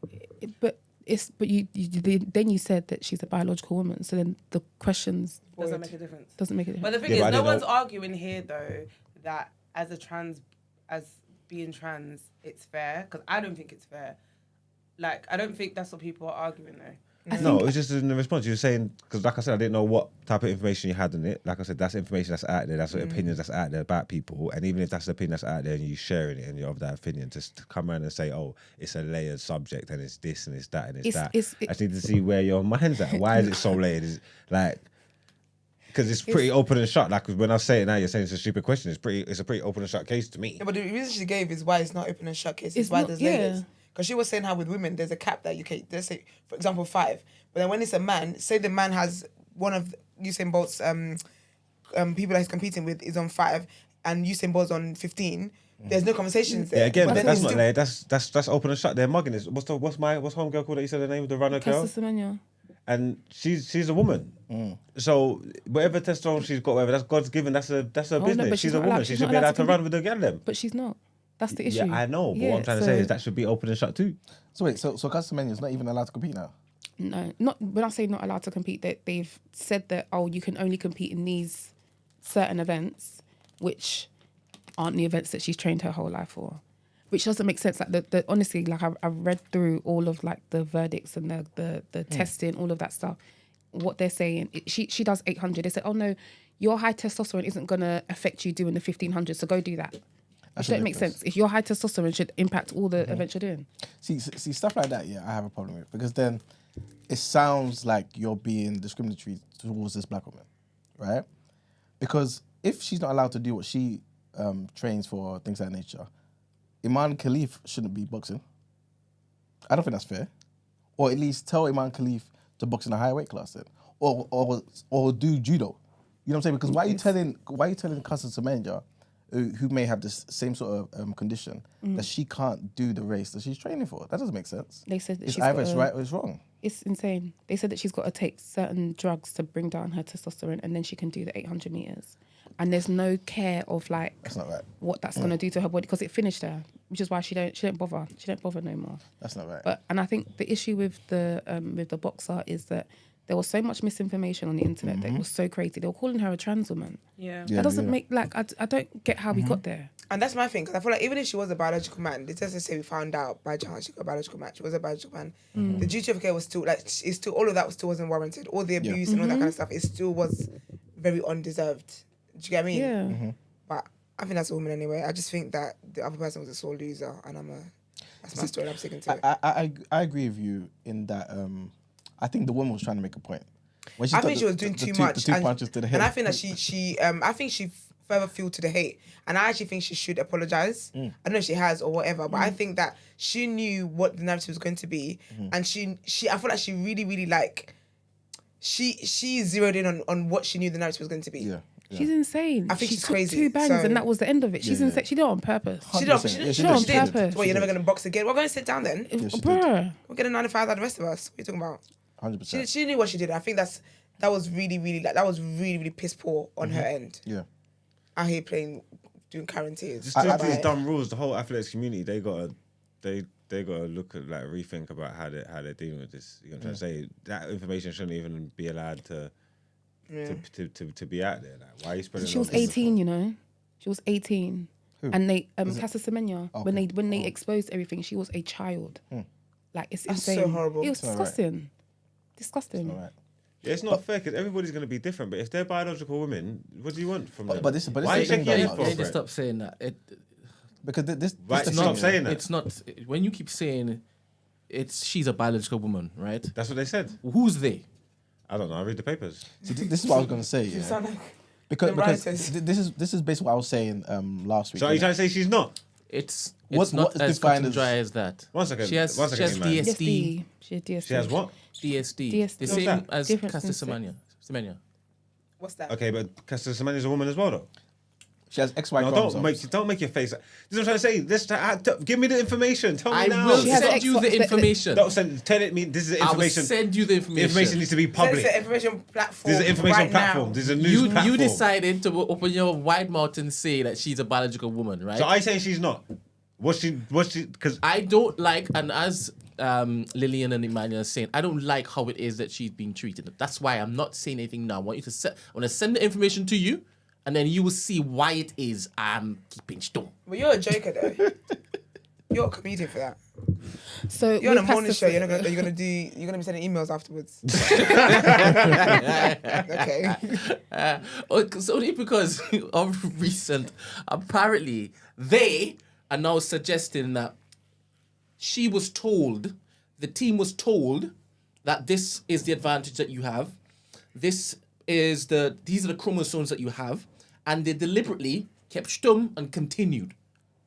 [SPEAKER 7] But you then you said that she's a biological woman. So then the questions
[SPEAKER 2] doesn't make a difference.
[SPEAKER 7] doesn't make a difference.
[SPEAKER 2] But the thing
[SPEAKER 1] Yeah, but I
[SPEAKER 2] is, no
[SPEAKER 1] didn't
[SPEAKER 2] one's
[SPEAKER 1] know-
[SPEAKER 2] arguing here though that as being trans, it's fair. Because I don't think it's fair. Like, I don't think that's what people are arguing though.
[SPEAKER 1] No, it was just in the response. You were saying, because like I said, I didn't know what type of information you had in it. Like I said, that's information that's out there. That's what opinions that's out there about people. And even if that's the opinion that's out there and you sharing it and you're of that opinion, just to come around and say, oh, it's a layered subject and it's this and it's that and it's that. I just need to see where your mind's at. Why is it so layered? Is it, like, because it's pretty open and shut. Like when I say it now, you're saying it's a stupid question. It's a pretty open and shut case to me.
[SPEAKER 4] Yeah, but the reason she gave is why it's not open and shut case.
[SPEAKER 7] It's
[SPEAKER 4] It's why
[SPEAKER 7] not-
[SPEAKER 4] there's
[SPEAKER 7] yeah.
[SPEAKER 4] layers. Because she was saying how with women there's a cap that you can. Let's say, for example, 5. But then when it's a man, say the man has one of Usain Bolt's people that he's competing with is on 5, and Usain Bolt's on 15. There's no conversations there.
[SPEAKER 1] Yeah, again,
[SPEAKER 4] But then
[SPEAKER 1] that's
[SPEAKER 4] it's
[SPEAKER 1] not
[SPEAKER 4] still-
[SPEAKER 1] layered. That's open and shut. They're mugging this. What's homegirl called that you said the name of the runner girl?
[SPEAKER 7] Caster Semenya.
[SPEAKER 1] and she's a woman. So whatever testosterone she's got, whatever that's God's given, that's her business.
[SPEAKER 7] but
[SPEAKER 1] She's a woman. She should be allowed to run with the girl them.
[SPEAKER 7] But she's not. That's the issue.
[SPEAKER 1] Yeah, I know. But what I'm trying to say is that should be open and shut too.
[SPEAKER 3] So wait, so Casamania is not even allowed to compete now?
[SPEAKER 7] No, not when I say not allowed to compete, that they've said that you can only compete in these certain events, which aren't the events that she's trained her whole life for, which doesn't make sense. Like the honestly, like I've read through all of like the verdicts and the testing, all of that stuff. What they're saying, she does 800. They said, oh no, your high testosterone isn't gonna affect you doing the 1500, so go do that. Which don't make sense. If your high testosterone should impact all the events you're doing.
[SPEAKER 3] See stuff like that. Yeah, I have a problem with, because then it sounds like you're being discriminatory towards this black woman, right? Because if she's not allowed to do what she trains for, things of that nature, Iman Khalif shouldn't be boxing. I don't think that's fair. Or at least tell Iman Khalif to box in a higher weight class then, or do judo. You know what I'm saying? Because why are you telling Cousin Semenya, who may have this same sort of condition, that she can't do the race that she's training for? That doesn't make sense.
[SPEAKER 7] They said that
[SPEAKER 3] it's
[SPEAKER 7] she's
[SPEAKER 3] either it's right or it's wrong.
[SPEAKER 7] It's insane. They said that she's got to take certain drugs to bring down her testosterone, and then she can do the 800 meters. And there's no care of like
[SPEAKER 3] That's not right.
[SPEAKER 7] what that's gonna do to her body, because it finished her, which is why she don't bother. She don't bother no more.
[SPEAKER 3] That's not right.
[SPEAKER 7] But and I think the issue with the boxer is that there was so much misinformation on the internet that it was so crazy. They were calling her a trans woman.
[SPEAKER 2] Yeah.
[SPEAKER 7] That doesn't make like I don't get how we got there.
[SPEAKER 4] And that's my thing, because I feel like even if she was a biological man, it doesn't say we found out by chance she got a biological man. She was a biological man. The duty of care was still like it's still all of that still wasn't warranted. All the abuse and all that kind of stuff, it still was very undeserved. Do you get what I mean?
[SPEAKER 7] Yeah.
[SPEAKER 4] But I think that's a woman anyway. I just think that the other person was a sore loser, and that's my story. I'm sticking to it.
[SPEAKER 3] I agree with you in that. I think the woman was trying to make a point. When
[SPEAKER 4] I think she was doing too much.
[SPEAKER 3] The two punches to the head.
[SPEAKER 4] And I think that she further fueled to the hate. And I actually think she should apologize. I don't know if she has or whatever, but I think that she knew what the narrative was going to be, and she I feel like she really, really like she zeroed in on what she knew the narrative was going to be.
[SPEAKER 3] Yeah.
[SPEAKER 7] She's insane.
[SPEAKER 4] I think
[SPEAKER 7] she
[SPEAKER 4] she's
[SPEAKER 7] took
[SPEAKER 4] crazy,
[SPEAKER 7] 2 bangs
[SPEAKER 4] so-
[SPEAKER 7] and that was the end of it. She's insane. She did it on purpose.
[SPEAKER 4] She did. She did.
[SPEAKER 7] on purpose.
[SPEAKER 4] Well, you're never going to box again. We're going to sit down then.
[SPEAKER 7] Bruh.
[SPEAKER 4] We'll get a 9 to 5 like the rest of us. What are you talking about?
[SPEAKER 3] 100%.
[SPEAKER 4] She knew what she did. I think that was really, really that was really, really piss poor on her end.
[SPEAKER 3] Yeah.
[SPEAKER 4] Out here doing guarantees.
[SPEAKER 1] Just to these dumb rules, the whole athletics community, they gotta look at, like, rethink about how they're dealing with this. You know what I'm trying to say? That information shouldn't even be allowed to be out there. Like, why are you spreading?
[SPEAKER 7] She was 18, you know. She was 18.
[SPEAKER 3] Who?
[SPEAKER 7] And they Casa Semenya,
[SPEAKER 3] Okay.
[SPEAKER 7] when they exposed everything, she was a child. Like, it's
[SPEAKER 4] That's
[SPEAKER 7] insane.
[SPEAKER 4] so horrible.
[SPEAKER 7] It was
[SPEAKER 3] It's not right.
[SPEAKER 7] disgusting. Disgusting.
[SPEAKER 3] All right.
[SPEAKER 1] Yeah, it's not fair because everybody's going to be different. But if they're biological women, what do you want from them?
[SPEAKER 3] But this
[SPEAKER 1] Why are you
[SPEAKER 3] is the
[SPEAKER 1] shaking
[SPEAKER 3] thing
[SPEAKER 1] your
[SPEAKER 3] though,
[SPEAKER 1] head
[SPEAKER 3] Mark.
[SPEAKER 1] for?
[SPEAKER 5] They just stop saying that.
[SPEAKER 3] Because this
[SPEAKER 1] Right,
[SPEAKER 3] the
[SPEAKER 1] stop
[SPEAKER 3] thing,
[SPEAKER 1] saying that.
[SPEAKER 5] It's not when you keep saying she's a biological woman, right?
[SPEAKER 1] That's what they said.
[SPEAKER 5] Who's they?
[SPEAKER 1] I don't know. I read the papers.
[SPEAKER 3] See, this is what I was going to say.
[SPEAKER 4] You
[SPEAKER 3] Yeah.
[SPEAKER 4] sound like
[SPEAKER 3] Because
[SPEAKER 4] the writers.
[SPEAKER 3] this is basically what I was saying last week.
[SPEAKER 1] So are you trying to say she's not?
[SPEAKER 5] It's
[SPEAKER 3] What
[SPEAKER 5] not
[SPEAKER 3] is
[SPEAKER 5] as cut
[SPEAKER 3] defined
[SPEAKER 5] and
[SPEAKER 3] as-
[SPEAKER 5] dry as that.
[SPEAKER 1] One second.
[SPEAKER 5] She has
[SPEAKER 1] One second, man.
[SPEAKER 5] DSD.
[SPEAKER 7] She had DSD.
[SPEAKER 1] She has what?
[SPEAKER 5] DSD.
[SPEAKER 7] DSD.
[SPEAKER 5] The
[SPEAKER 7] What's
[SPEAKER 5] same
[SPEAKER 1] that?
[SPEAKER 5] as
[SPEAKER 7] Difference
[SPEAKER 5] Caster
[SPEAKER 7] in
[SPEAKER 5] Semenya.
[SPEAKER 4] What's that?
[SPEAKER 1] Okay, but Caster Semenya is a woman as well, though.
[SPEAKER 3] She has XY
[SPEAKER 1] No,
[SPEAKER 3] chromosomes.
[SPEAKER 1] don't make your face. This is what I'm trying to say. Give me the information. Tell me
[SPEAKER 5] I
[SPEAKER 1] now.
[SPEAKER 5] will
[SPEAKER 7] She has
[SPEAKER 5] send you
[SPEAKER 7] X-
[SPEAKER 5] the information.
[SPEAKER 1] Don't tell it me. This is the
[SPEAKER 5] I will
[SPEAKER 1] information.
[SPEAKER 5] send you the information.
[SPEAKER 1] The information needs to be
[SPEAKER 4] Send
[SPEAKER 1] public.
[SPEAKER 4] the information platform.
[SPEAKER 1] There's an information
[SPEAKER 4] right
[SPEAKER 1] platform.
[SPEAKER 4] Now.
[SPEAKER 1] There's a news platform.
[SPEAKER 5] You decided to open your wide mouth and say that she's a biological woman, right?
[SPEAKER 1] So I say she's not. What's she? Because
[SPEAKER 5] I don't like, and as Lillian and Emmanuel are saying, I don't like how it is that she's being treated. That's why I'm not saying anything now. I want to send the information to you, and then you will see why it is I'm keeping stum.
[SPEAKER 4] But you're a joker though. You're a comedian for that.
[SPEAKER 7] So
[SPEAKER 4] You're on a
[SPEAKER 7] with
[SPEAKER 4] morning
[SPEAKER 7] Caster-
[SPEAKER 4] show. You're gonna be sending emails afterwards. Okay.
[SPEAKER 5] It's only because of recent, apparently they are now suggesting that the team was told that this is the advantage that you have. These are the chromosomes that you have, and they deliberately kept stum and continued.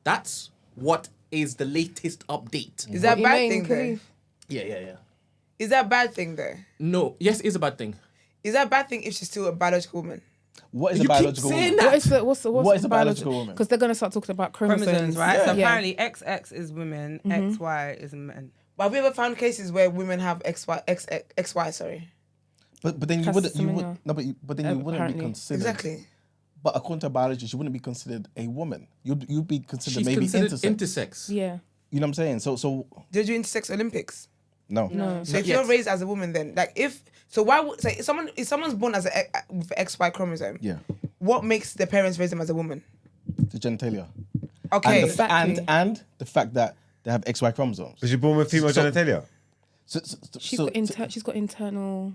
[SPEAKER 5] That's what is the latest update.
[SPEAKER 4] Is that a bad
[SPEAKER 7] Elaine
[SPEAKER 4] thing though?
[SPEAKER 7] Khalif.
[SPEAKER 5] Yeah.
[SPEAKER 4] Is that a bad thing though?
[SPEAKER 5] No, yes, it's a bad thing.
[SPEAKER 4] Is that a bad thing if she's still a biological woman?
[SPEAKER 3] What is
[SPEAKER 5] You
[SPEAKER 3] a
[SPEAKER 5] keep
[SPEAKER 3] biological
[SPEAKER 5] saying
[SPEAKER 3] woman?
[SPEAKER 5] that.
[SPEAKER 7] What's
[SPEAKER 3] What is a biological woman?
[SPEAKER 7] Because they're gonna start talking about chromosomes,
[SPEAKER 2] Chromosomes, right? So
[SPEAKER 7] Yeah.
[SPEAKER 2] apparently XX is women, XY is men.
[SPEAKER 4] But have we ever found cases where women have XY, sorry?
[SPEAKER 3] But then you
[SPEAKER 7] Caster
[SPEAKER 3] wouldn't
[SPEAKER 7] Semenya.
[SPEAKER 3] but then you wouldn't be
[SPEAKER 7] Apparently.
[SPEAKER 3] considered
[SPEAKER 4] Exactly.
[SPEAKER 3] But according to biology, she wouldn't be considered a woman. You'd be considered
[SPEAKER 5] She's
[SPEAKER 3] maybe
[SPEAKER 5] considered
[SPEAKER 3] intersex.
[SPEAKER 5] intersex.
[SPEAKER 7] Yeah.
[SPEAKER 3] You know what I'm saying? So
[SPEAKER 4] Did you intersex Olympics?
[SPEAKER 3] no.
[SPEAKER 7] No.
[SPEAKER 4] So if
[SPEAKER 5] Not
[SPEAKER 4] you're
[SPEAKER 5] yet.
[SPEAKER 4] raised as a woman, then like if if someone's born as with XY chromosome,
[SPEAKER 3] Yeah.
[SPEAKER 4] what makes the parents raise them as a woman?
[SPEAKER 3] The genitalia.
[SPEAKER 4] Okay,
[SPEAKER 3] And
[SPEAKER 7] Exactly.
[SPEAKER 3] and the fact that they have XY chromosomes.
[SPEAKER 1] Was you born with female
[SPEAKER 3] So-
[SPEAKER 1] genitalia?
[SPEAKER 7] She's got internal.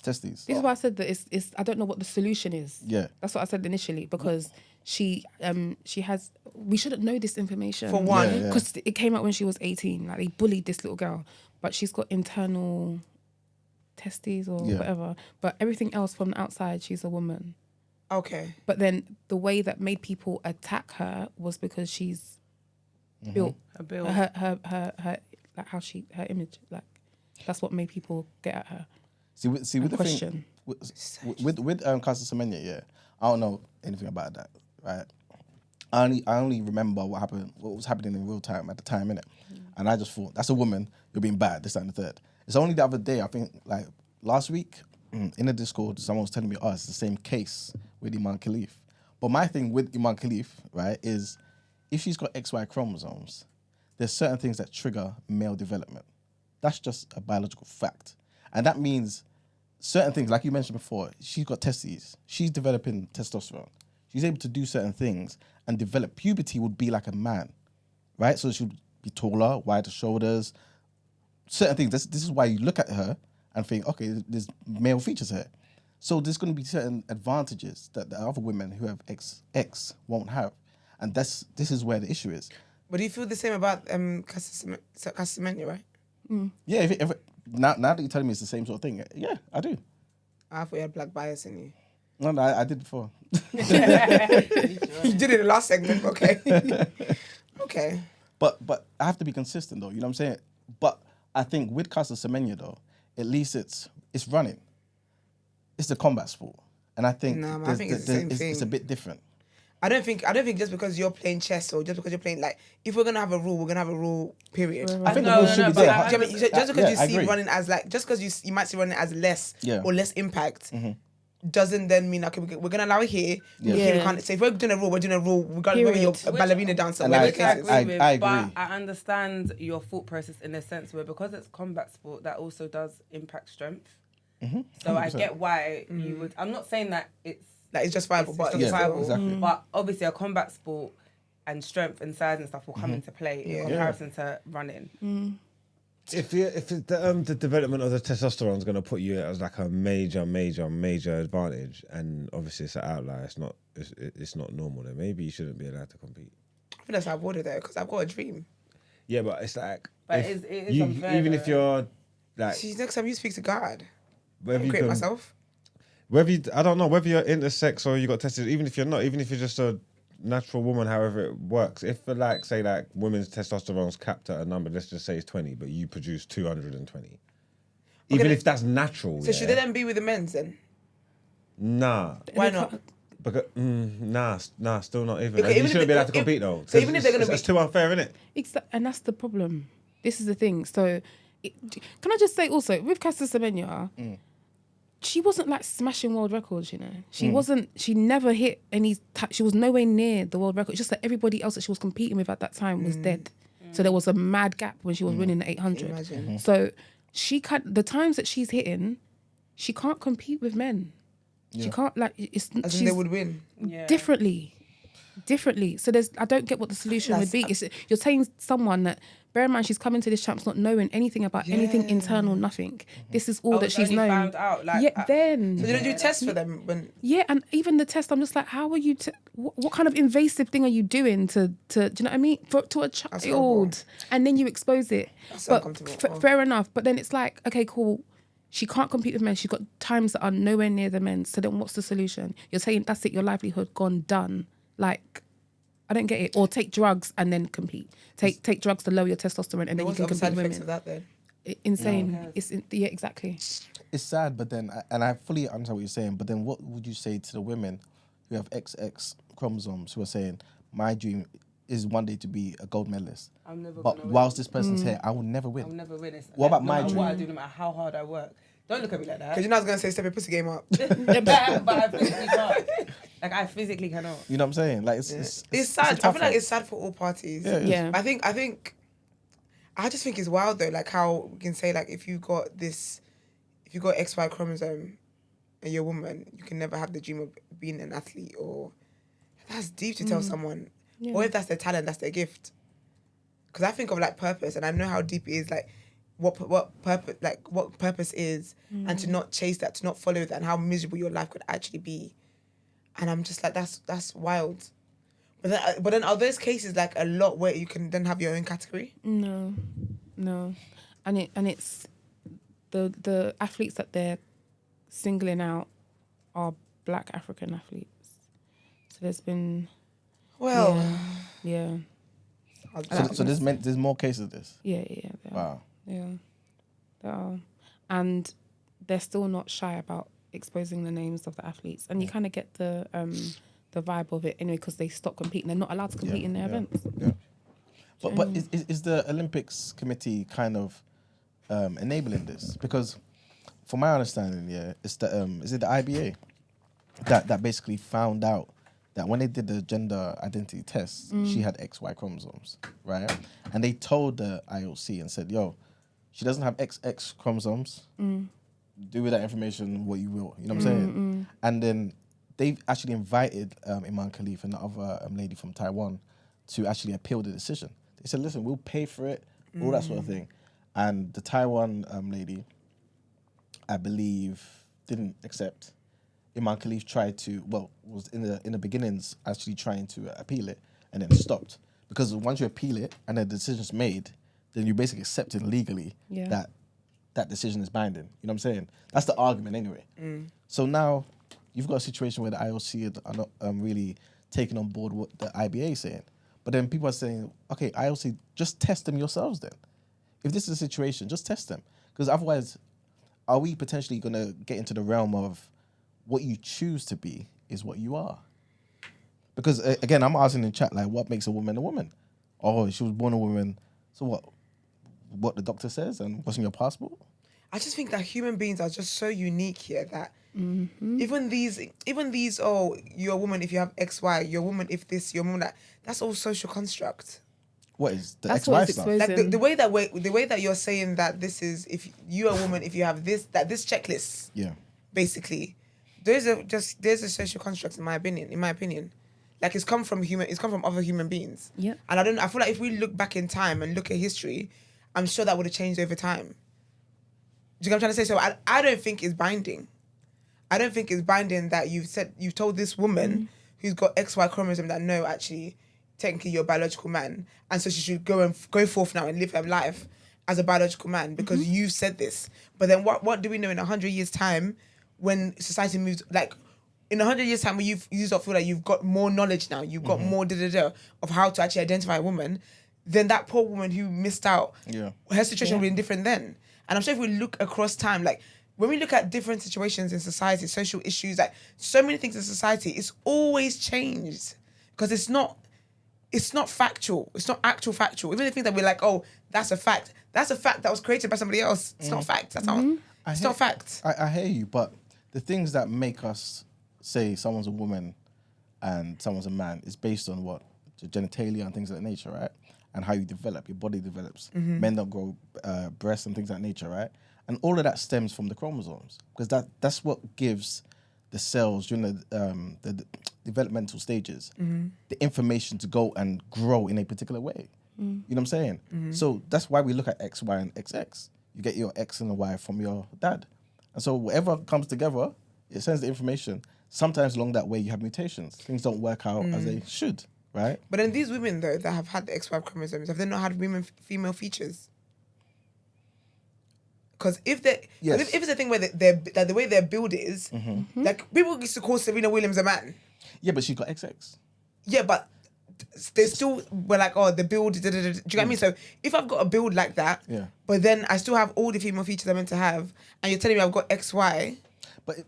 [SPEAKER 3] testes.
[SPEAKER 7] This is why I said that it's. I don't know what the solution is.
[SPEAKER 3] Yeah.
[SPEAKER 7] That's what I said initially because she has. We shouldn't know this information
[SPEAKER 4] For one.
[SPEAKER 3] Yeah, yeah.
[SPEAKER 7] because it came out when she was 18. Like they bullied this little girl, but she's got internal testes or
[SPEAKER 3] Yeah.
[SPEAKER 7] whatever. But everything else from the outside, she's a woman.
[SPEAKER 4] okay.
[SPEAKER 7] But then the way that made people attack her was because she's built
[SPEAKER 2] A bill.
[SPEAKER 7] her like how her image, like that's what made people get at her.
[SPEAKER 3] See with the
[SPEAKER 7] question.
[SPEAKER 3] thing with Caster Semenya, yeah, I don't know anything about that, right? I only remember what was happening in real time at the time, innit? And I just thought, that's a woman, you're being bad, this, that, and the third. It's only the other day, I think, like last week, in a Discord, someone was telling me, oh, it's the same case with Iman Khalif. But my thing with Iman Khalif, right, is if she's got XY chromosomes, there's certain things that trigger male development. That's just a biological fact. And that means certain things, like you mentioned before, she's got testes. She's developing testosterone. She's able to do certain things and develop. Puberty would be like a man, right? So she'd be taller, wider shoulders, certain things. This is why you look at her and think, okay, there's male features here. So there's going to be certain advantages that the other women who have XX won't have. And this is where the issue is.
[SPEAKER 4] But do you feel the same about Caster Semenya, right?
[SPEAKER 3] Yeah, if now that you're telling me it's the same sort of thing, yeah, I do.
[SPEAKER 4] I thought you had black bias in you.
[SPEAKER 3] No, I did before.
[SPEAKER 4] You did it in the last segment, okay. Okay.
[SPEAKER 3] But I have to be consistent though, you know what I'm saying? But I think with Caster Semenya though, at least it's running. It's the combat sport. And I think,
[SPEAKER 4] No, man, I think it's the same
[SPEAKER 3] it's a
[SPEAKER 4] thing.
[SPEAKER 3] bit different.
[SPEAKER 4] I don't think just because you're playing chess or just because you're playing, like, if we're gonna have a rule, we're gonna have a rule. Period.
[SPEAKER 3] I think
[SPEAKER 2] No,
[SPEAKER 3] the rules
[SPEAKER 2] no,
[SPEAKER 3] should
[SPEAKER 2] no,
[SPEAKER 3] be
[SPEAKER 2] but
[SPEAKER 3] there.
[SPEAKER 2] I-
[SPEAKER 4] Do you know what I mean? Just because
[SPEAKER 3] Yeah,
[SPEAKER 4] you
[SPEAKER 3] I
[SPEAKER 4] see
[SPEAKER 3] agree.
[SPEAKER 4] running as like, just because you might see running as less
[SPEAKER 3] Yeah.
[SPEAKER 4] or less impact, doesn't then mean okay, we're gonna allow it here.
[SPEAKER 3] Yeah.
[SPEAKER 4] Here we
[SPEAKER 7] Yeah.
[SPEAKER 4] can't. So if we're doing a rule, we're doing a rule. Regardless whether you're a
[SPEAKER 7] Period.
[SPEAKER 4] ballerina dancer,
[SPEAKER 3] And
[SPEAKER 4] whatever the
[SPEAKER 3] I-
[SPEAKER 4] case is.
[SPEAKER 2] I agree with,
[SPEAKER 3] I
[SPEAKER 2] but
[SPEAKER 3] agree.
[SPEAKER 2] I understand your thought process in the sense where because it's combat sport, that also does impact strength. So I
[SPEAKER 3] 100%.
[SPEAKER 2] get why you would. I'm not saying that it's
[SPEAKER 4] Like it's justifiable, but
[SPEAKER 2] it's
[SPEAKER 3] Yeah,
[SPEAKER 2] justifiable,
[SPEAKER 3] exactly.
[SPEAKER 2] but obviously a combat sport and strength and size and stuff will come into play in comparison to running.
[SPEAKER 1] If the development of the testosterone is going to put you as like a major advantage, and obviously it's an outlier, it's not normal, then maybe you shouldn't be allowed to compete.
[SPEAKER 4] I think that's how I would it though, because I've got a dream.
[SPEAKER 1] Yeah, but it's like,
[SPEAKER 2] But
[SPEAKER 1] if
[SPEAKER 2] it is
[SPEAKER 1] you,
[SPEAKER 2] unfair,
[SPEAKER 1] even
[SPEAKER 2] though.
[SPEAKER 1] if you're like,
[SPEAKER 4] See, next time you speak to God,
[SPEAKER 1] whether you
[SPEAKER 4] create
[SPEAKER 1] can,
[SPEAKER 4] myself.
[SPEAKER 1] I don't know whether you're intersex or you got tested, even if you're not, even if you're just a natural woman, however it works. If say women's testosterone's capped at a number, let's just say it's 20, but you produce 220. Even
[SPEAKER 4] then-
[SPEAKER 1] if that's natural,
[SPEAKER 4] So should they then be with the men's then?
[SPEAKER 1] Nah.
[SPEAKER 4] Why not?
[SPEAKER 1] Because, nah, still not even.
[SPEAKER 4] Okay,
[SPEAKER 1] And you
[SPEAKER 4] even if
[SPEAKER 1] shouldn't be
[SPEAKER 4] they-
[SPEAKER 1] allowed to
[SPEAKER 4] if-
[SPEAKER 1] compete though.
[SPEAKER 4] so even if they're gonna
[SPEAKER 1] it's
[SPEAKER 4] be-
[SPEAKER 1] too unfair, isn't it?
[SPEAKER 7] And that's the problem. This is the thing. So, can I just say also with Caster Semenya, she wasn't like smashing world records. You know, she wasn't. She never hit any. She was nowhere near the world record. It's just that everybody else that she was competing with at that time was dead. So there was a mad gap when she was winning the 800.
[SPEAKER 4] Imagine.
[SPEAKER 7] So the times that she's hitting, she can't compete with men. She can't like it's.
[SPEAKER 4] As in
[SPEAKER 7] she's
[SPEAKER 4] they would win.
[SPEAKER 2] Yeah.
[SPEAKER 7] differently. So I don't get what the solution would be. You're saying someone that, bear in mind, she's coming to this champs not knowing anything about anything internal, nothing. This is all
[SPEAKER 2] Oh,
[SPEAKER 7] that
[SPEAKER 2] it's
[SPEAKER 7] she's
[SPEAKER 2] only
[SPEAKER 7] known.
[SPEAKER 2] found out, like,
[SPEAKER 7] yeah, then.
[SPEAKER 4] So they don't do tests for them when.
[SPEAKER 7] Yeah, and even the test, I'm just like, how are you? What kind of invasive thing are you doing to do you know what I mean? To a
[SPEAKER 4] That's horrible.
[SPEAKER 7] child, and then you expose it.
[SPEAKER 4] That's
[SPEAKER 7] But
[SPEAKER 4] uncomfortable.
[SPEAKER 7] fair enough. But then it's like, okay, cool. She can't compete with men. She's got times that are nowhere near the men. So then, what's the solution? You're saying that's it. Your livelihood gone, done. Like, I don't get it. Or take drugs and then compete. Take drugs to lower your testosterone, and then you
[SPEAKER 4] What's
[SPEAKER 7] can
[SPEAKER 4] the side
[SPEAKER 7] compete with
[SPEAKER 4] effects of
[SPEAKER 7] women.
[SPEAKER 4] that then?
[SPEAKER 7] Insane. Yeah, exactly.
[SPEAKER 3] It's sad, but then, and I fully understand what you're saying, but then what would you say to the women who have XX chromosomes who are saying, my dream is one day to be a gold medalist.
[SPEAKER 2] I'm never
[SPEAKER 3] But
[SPEAKER 2] gonna
[SPEAKER 3] whilst this person's here, I will never
[SPEAKER 2] win.
[SPEAKER 3] win.
[SPEAKER 2] I'll never win. It's
[SPEAKER 3] What about
[SPEAKER 2] no
[SPEAKER 3] my
[SPEAKER 2] matter
[SPEAKER 3] dream?
[SPEAKER 2] what I do, no matter how hard I work. Don't look at me like that.
[SPEAKER 4] Because you know I was gonna say step your pussy game up.
[SPEAKER 2] but I physically can't. Like I physically cannot.
[SPEAKER 3] You know what I'm saying? Like
[SPEAKER 4] It's sad.
[SPEAKER 3] a
[SPEAKER 4] I
[SPEAKER 3] tough
[SPEAKER 4] feel like
[SPEAKER 3] one.
[SPEAKER 4] it's sad for all parties.
[SPEAKER 3] Yeah, it is.
[SPEAKER 7] Yeah.
[SPEAKER 4] I think I just think it's wild though, like how we can say like if you got XY chromosome and you're a woman, you can never have the dream of being an athlete, or that's deep to tell someone.
[SPEAKER 7] Yeah.
[SPEAKER 4] Or if that's their talent, that's their gift. Because I think of like purpose, and I know how deep it is, like what purpose is, and to not chase that, to not follow that, and how miserable your life could actually be. And I'm just like, that's wild. But then are those cases like a lot where you can then have your own category?
[SPEAKER 7] No, and it's the athletes that they're singling out are Black African athletes. So there's been yeah.
[SPEAKER 3] So there's more cases of this.
[SPEAKER 7] Yeah.
[SPEAKER 3] Wow.
[SPEAKER 7] Yeah, there are, and they're still not shy about exposing the names of the athletes, and you kind of get the vibe of it anyway because they stop competing. They're not allowed to compete in their events.
[SPEAKER 3] Yeah. But is the Olympics committee kind of enabling this? Because from my understanding, it's the is it the IBA that basically found out that when they did the gender identity test, she had XY chromosomes, right? And they told the IOC and said, "Yo, she doesn't have XX chromosomes. Do with that information what you will." You know what I'm saying? And then they've actually invited Iman Khalif and the other lady from Taiwan to actually appeal the decision. They said, "Listen, we'll pay for it, all that sort of thing." And the Taiwan lady, I believe, didn't accept. Iman Khalif tried to, was in the beginnings actually trying to appeal it and then stopped. Because once you appeal it and the decision's made, then you basically accept it legally that decision is binding. You know what I'm saying? That's the argument anyway. So now you've got a situation where the IOC are not really taking on board what the IBA is saying. But then people are saying, okay, IOC, just test them yourselves then. If this is a situation, just test them. Because otherwise, are we potentially going to get into the realm of what you choose to be is what you are? Because again, I'm asking in chat, like, what makes a woman a woman? Oh, she was born a woman. So what the doctor says and what's in your passport?
[SPEAKER 4] I just think that human beings are just so unique here that even these, oh, you're a woman if you have XY, you're a woman if this, you're a woman that, that's all social construct.
[SPEAKER 3] What is the
[SPEAKER 7] That's
[SPEAKER 3] XY
[SPEAKER 7] what it's
[SPEAKER 3] stuff?
[SPEAKER 7] exposing.
[SPEAKER 4] Like the way that you're saying that this is, if you're a woman, if you have this checklist,
[SPEAKER 3] Yeah.
[SPEAKER 4] basically, there's a social construct in my opinion. Like it's come from other human beings.
[SPEAKER 7] Yeah.
[SPEAKER 4] And I feel like if we look back in time and look at history, I'm sure that would have changed over time. Do you know what I'm trying to say? So I don't think it's binding. I don't think it's binding that you've told this woman who's got XY chromosome that no, actually, technically you're a biological man, and so she should go forth now and live her life as a biological man because you've said this. But then what do we know in 100 years' time when society moves, like in 100 years' time when you don't feel like you've got more knowledge now, you've got more of how to actually identify a woman, then that poor woman who missed out, her situation would be different then. And I'm sure if we look across time, like when we look at different situations in society, social issues, like so many things in society, it's always changed because it's not factual. It's not actual factual. Even the things that we're like, oh, that's a fact. That's a fact that was created by somebody else. It's not fact. That's not. It's not fact.
[SPEAKER 3] I hear you, but the things that make us say someone's a woman and someone's a man is based on what? The genitalia and things of that nature, right? And how you develop, your body develops. Men don't grow breasts and things of that nature, right? And all of that stems from the chromosomes because that's what gives the cells during the developmental stages the information to go and grow in a particular way. You know what I'm saying? So that's why we look at X, Y, and XX. You get your X and the Y from your dad. And so whatever comes together, it sends the information. Sometimes along that way you have mutations. Things don't work out as they should, right?
[SPEAKER 4] But then these women though that have had the XY chromosomes, have they not had female features? Because if it's a thing where the way their build is, like people used to call Serena Williams a man.
[SPEAKER 3] Yeah, but she got XX.
[SPEAKER 4] Yeah, but they still were like, oh, the build. Do you get what I mean? So if I've got a build like that, but then I still have all the female features I'm meant to have, and you're telling me I've got XY.
[SPEAKER 3] But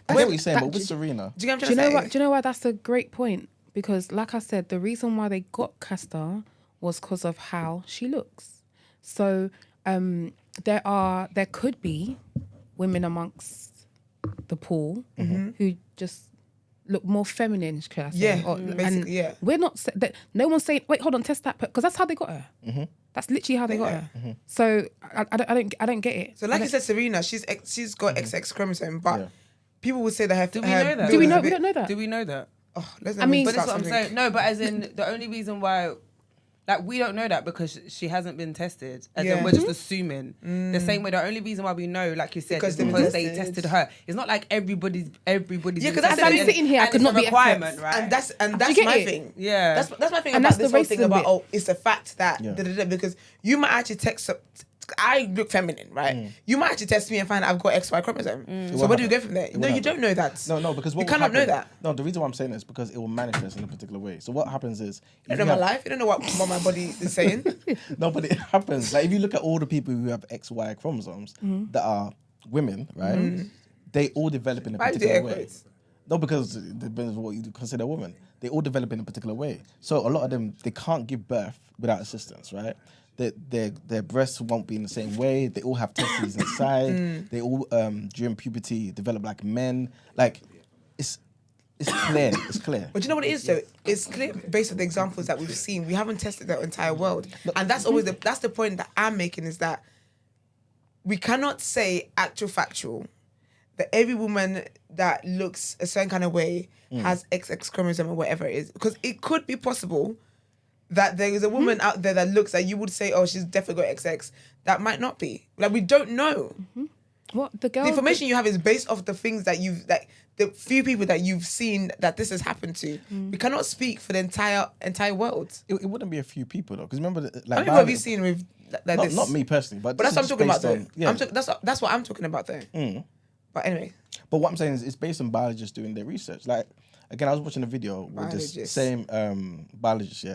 [SPEAKER 3] I get what you're saying, but with Serena,
[SPEAKER 4] Do you get what I'm trying to say?
[SPEAKER 7] Do you know why that's a great point? because, like I said, the reason why they got Casta was because of how she looks. So there could be women amongst the pool who just look more feminine, should I say?
[SPEAKER 4] Yeah, basically, yeah.
[SPEAKER 7] We're not. No one's saying, wait, hold on, test that, because that's how they got her. That's literally how they got her. So I don't get it.
[SPEAKER 4] So like you said, Serena, she's got XX chromosome, but people would say that her.
[SPEAKER 2] Do we know that?
[SPEAKER 7] Do we know? We don't know that.
[SPEAKER 2] Do we know that?
[SPEAKER 4] Oh, let's
[SPEAKER 7] I mean,
[SPEAKER 2] But that's what I'm saying. No, but as in the only reason why, like, we don't know that because she hasn't been tested. As in, we're just assuming. The same way, the only reason why we know, like you said,
[SPEAKER 4] Because
[SPEAKER 2] is because they
[SPEAKER 4] tested.
[SPEAKER 2] tested her. It's not like everybody's.
[SPEAKER 4] Yeah,
[SPEAKER 2] been
[SPEAKER 4] 'cause
[SPEAKER 2] tested
[SPEAKER 4] that's the
[SPEAKER 7] I'm
[SPEAKER 4] thing.
[SPEAKER 7] sitting here, I
[SPEAKER 2] and
[SPEAKER 7] could
[SPEAKER 2] it's
[SPEAKER 7] not
[SPEAKER 2] a
[SPEAKER 7] be
[SPEAKER 2] requirement,
[SPEAKER 7] XX.
[SPEAKER 2] right?
[SPEAKER 4] And that's
[SPEAKER 7] you get
[SPEAKER 4] my
[SPEAKER 7] it?
[SPEAKER 4] thing.
[SPEAKER 2] Yeah.
[SPEAKER 4] That's my thing
[SPEAKER 7] And
[SPEAKER 4] about
[SPEAKER 7] that's
[SPEAKER 4] this
[SPEAKER 7] the
[SPEAKER 4] whole thing
[SPEAKER 7] racism
[SPEAKER 4] about
[SPEAKER 7] bit.
[SPEAKER 4] it's the fact that because you might actually text. I look feminine, right? You might actually test me and find out I've got XY chromosome. So where do you go from there? No, you don't know that.
[SPEAKER 3] No, because what
[SPEAKER 4] you cannot know that.
[SPEAKER 3] No, the reason why I'm saying this is because it will manifest in a particular way. So what happens is
[SPEAKER 4] You don't know my life. You don't know what my body is saying.
[SPEAKER 3] No, but it happens. Like if you look at all the people who have XY chromosomes that are women, right? They all develop in a
[SPEAKER 4] Why do
[SPEAKER 3] particular
[SPEAKER 4] air
[SPEAKER 3] way.
[SPEAKER 4] quotes?
[SPEAKER 3] No, because it depends on what you consider a woman. They all develop in a particular way. So a lot of them, they can't give birth without assistance, right? Their breasts won't be in the same way. They all have testes inside. They all during puberty develop like men. Like it's clear. It's clear.
[SPEAKER 4] But you know what it is though? It's clear based on the examples that we've seen. We haven't tested the entire world, and that's always that's the point that I'm making is that we cannot say actual factual that every woman that looks a certain kind of way has XX chromosome or whatever it is, because it could be possible that there is a woman out there that looks that you would say, oh, she's definitely got XX. That might not be. Like, we don't know.
[SPEAKER 7] What the girl?
[SPEAKER 4] The information you have is based off the things that you've, like, the few people that you've seen that this has happened to. We cannot speak for the entire world.
[SPEAKER 3] It wouldn't be a few people though, because remember,
[SPEAKER 4] How
[SPEAKER 3] like
[SPEAKER 4] many people have you seen with like this?
[SPEAKER 3] not me personally, but
[SPEAKER 4] But that's what I'm talking about though.
[SPEAKER 3] Yeah.
[SPEAKER 4] That's what I'm talking about though. But anyway.
[SPEAKER 3] But what I'm saying is, it's based on biologists doing their research. Like, again, I was watching a video with this
[SPEAKER 4] Biologists.
[SPEAKER 3] same biologist,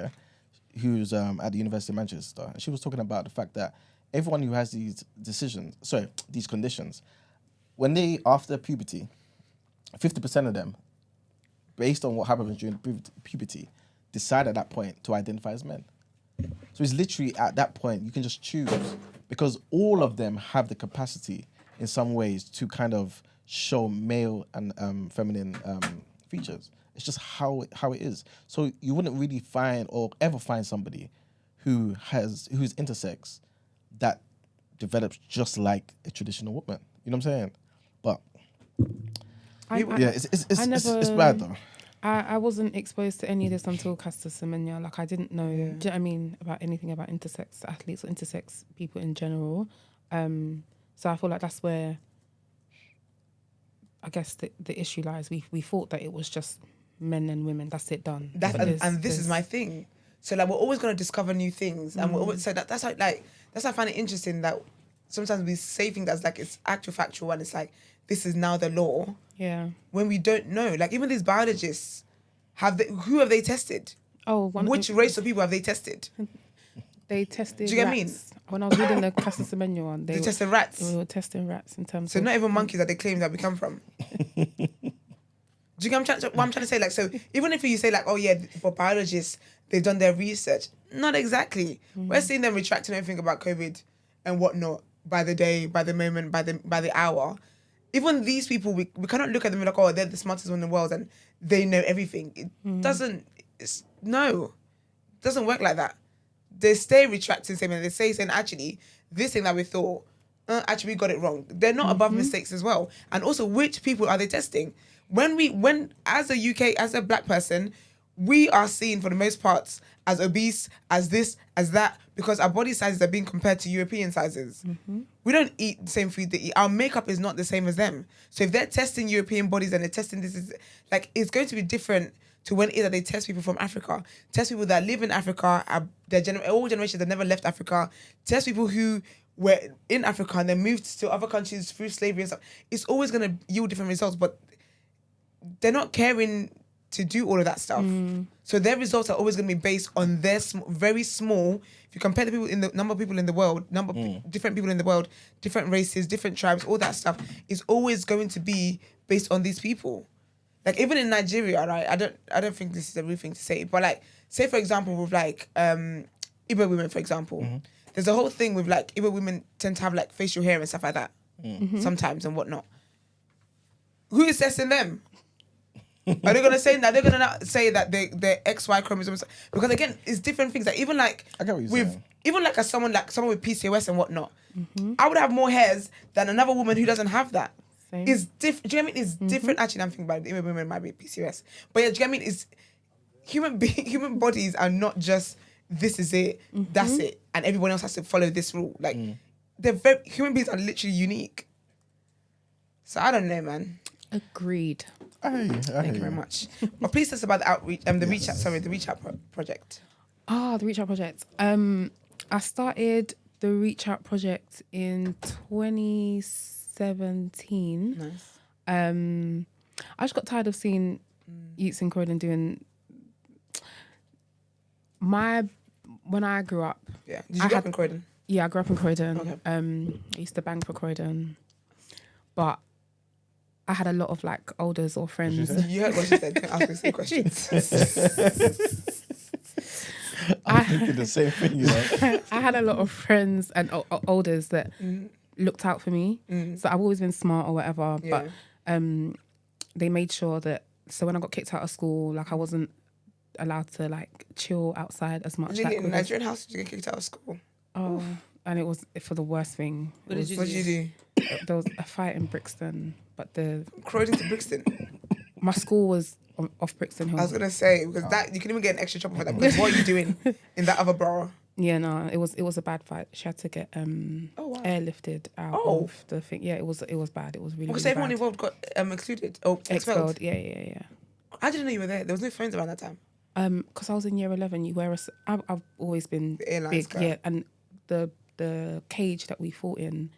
[SPEAKER 3] who's at the University of Manchester, and she was talking about the fact that everyone who has these conditions, when they after puberty, 50% of them, based on what happens during puberty, decide at that point to identify as men. So it's literally at that point you can just choose, because all of them have the capacity in some ways to kind of show male and feminine features. It's just how it is. So you wouldn't really find or ever find somebody who's intersex that develops just like a traditional woman. You know what I'm saying? But it's bad though.
[SPEAKER 7] I wasn't exposed to any of this until Caster Semenya. Like, I didn't know, do you know what I mean, about anything about intersex athletes or intersex people in general. So I feel like that's where, I guess, the issue lies. We thought that it was just men and women. That's it, done.
[SPEAKER 4] And this is my thing. So like, we're always going to discover new things, and we're always, so that's how I find it interesting that sometimes we say things that's like it's actual factual, and it's like this is now the law.
[SPEAKER 7] Yeah.
[SPEAKER 4] When we don't know, like even these biologists, who have they tested?
[SPEAKER 7] Oh,
[SPEAKER 4] which race of people have they tested?
[SPEAKER 7] They tested.
[SPEAKER 4] Do you get
[SPEAKER 7] rats.
[SPEAKER 4] what I mean?
[SPEAKER 7] When I was reading the Caster Semenya one,
[SPEAKER 4] They tested rats.
[SPEAKER 7] They were testing rats in terms
[SPEAKER 4] So
[SPEAKER 7] of.
[SPEAKER 4] not even monkeys that they claim that we come from. Do you get what I'm trying to say? Like, so even if you say like, oh yeah, for biologists, they've done their research. Not exactly. We're seeing them retracting everything about COVID and whatnot by the day, by the moment, by the hour. Even these people, we cannot look at them like, oh, they're the smartest one in the world and they know everything. It doesn't work like that. They stay retracting statement. They saying actually this thing that we thought, actually we got it wrong. They're not above mistakes as well. And also, which people are they testing? When as a UK, as a black person, we are seen for the most part as obese, as this, as that, because our body sizes are being compared to European sizes. We don't eat the same food they eat. Our makeup is not the same as them. So if they're testing European bodies and they're testing this, like, it's going to be different to when it is that they test people from Africa. Test people that live in Africa, all generations that never left Africa. Test people who were in Africa and then moved to other countries through slavery and stuff. It's always going to yield different results, but they're not caring to do all of that stuff. So their results are always going to be based on their very small. If you compare the people in the number of people in the world, different people in the world, different races, different tribes, all that stuff is always going to be based on these people. like even in Nigeria, right? I don't think this is a real thing to say, but like, say for example, with like Igbo women, for example, there's a whole thing with like Igbo women tend to have like facial hair and stuff like that sometimes and whatnot. Who is assessing them? Are they gonna say that? They're gonna not say that they're XY chromosomes, because again, it's different things. Like even like
[SPEAKER 3] I get what you're saying.
[SPEAKER 4] even like someone with PCOS and whatnot, I would have more hairs than another woman who doesn't have that.
[SPEAKER 7] Same.
[SPEAKER 4] It's different. Do you know what I mean? It's different. Actually, I'm thinking about it. Even women might be PCOS, but yeah, do you know what I mean? It's human bodies are not just this is it, that's it, and everyone else has to follow this rule. Like human beings are literally unique. So I don't know, man.
[SPEAKER 7] Agreed.
[SPEAKER 4] Thank you very much. But please tell us about the outreach, the reach out project.
[SPEAKER 7] The Reach Out project. I started the Reach Out project in 2017.
[SPEAKER 4] Nice.
[SPEAKER 7] I just got tired of seeing youths in Croydon doing when I grew up.
[SPEAKER 4] Yeah. Did you grow up in Croydon?
[SPEAKER 7] Yeah, I grew up in Croydon.
[SPEAKER 4] Okay.
[SPEAKER 7] I used to bang for Croydon, but I had a lot of like elders or friends.
[SPEAKER 4] You heard what she said. Ask the same questions.
[SPEAKER 3] I'm thinking the same thing, you know.
[SPEAKER 7] I had a lot of friends and elders that looked out for me. So I've always been smart or whatever, but they made sure that, so when I got kicked out of school, like I wasn't allowed to like chill outside as much.
[SPEAKER 4] Lillian, in Nigerian house, did you get kicked out of school?
[SPEAKER 7] Oh, and it was for the worst thing.
[SPEAKER 2] What did you
[SPEAKER 4] do?
[SPEAKER 7] There was a fight in Brixton, but
[SPEAKER 4] Croydon to Brixton.
[SPEAKER 7] my school was off Brixton Hill.
[SPEAKER 4] I was gonna say, because that you can even get an extra chopper for that. Because what are you doing in that other borough?
[SPEAKER 7] Yeah, no, it was a bad fight. She had to get airlifted out of the thing. Yeah, it was bad. It was really,
[SPEAKER 4] Because
[SPEAKER 7] really
[SPEAKER 4] everyone
[SPEAKER 7] bad.
[SPEAKER 4] involved got excluded. Oh, expelled.
[SPEAKER 7] Yeah.
[SPEAKER 4] I didn't know you were there. There was no phones around that time.
[SPEAKER 7] Because I was in year 11, you wear I've always been
[SPEAKER 4] The airline
[SPEAKER 7] big,
[SPEAKER 4] skirt.
[SPEAKER 7] yeah, and the cage that we fought in,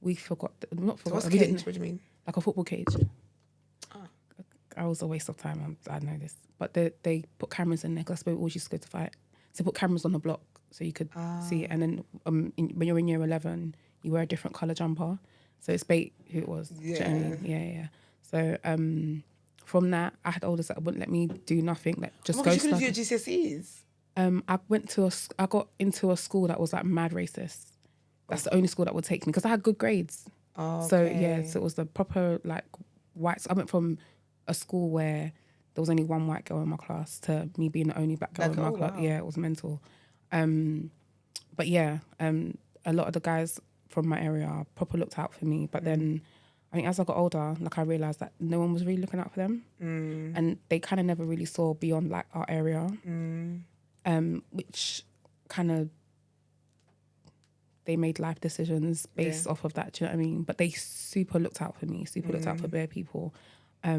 [SPEAKER 7] we forgot. Not
[SPEAKER 4] So
[SPEAKER 7] forgot.
[SPEAKER 4] what's
[SPEAKER 7] we
[SPEAKER 4] cage?
[SPEAKER 7] didn't-
[SPEAKER 4] What do you mean?
[SPEAKER 7] Like a football cage. I was a waste of time. I know this, but they put cameras in there because we always used to go to fight. So they put cameras on the block so you could see it. And then when you're in year 11, you wear a different colour jumper. So it's bait who it was. Do you know what I mean? Yeah. So from that, I had elders that wouldn't let me do nothing. Like just go.
[SPEAKER 4] You couldn't do your GCSEs.
[SPEAKER 7] I got into a school that was like mad racist. That's the only school that would take me because I had good grades.
[SPEAKER 4] Oh,
[SPEAKER 7] So yeah, so it was the proper like whites. I went from a school where there was only one white girl in my class to me being the only black girl in my class.
[SPEAKER 4] Wow.
[SPEAKER 7] Yeah, it was mental. But yeah, a lot of the guys from my area proper looked out for me. But then I think as I got older, like I realised that no one was really looking out for them. And they kind of never really saw beyond like our area. Which kind of, they made life decisions based off of that, do you know what I mean? But they super looked out for me, looked out for bare people. So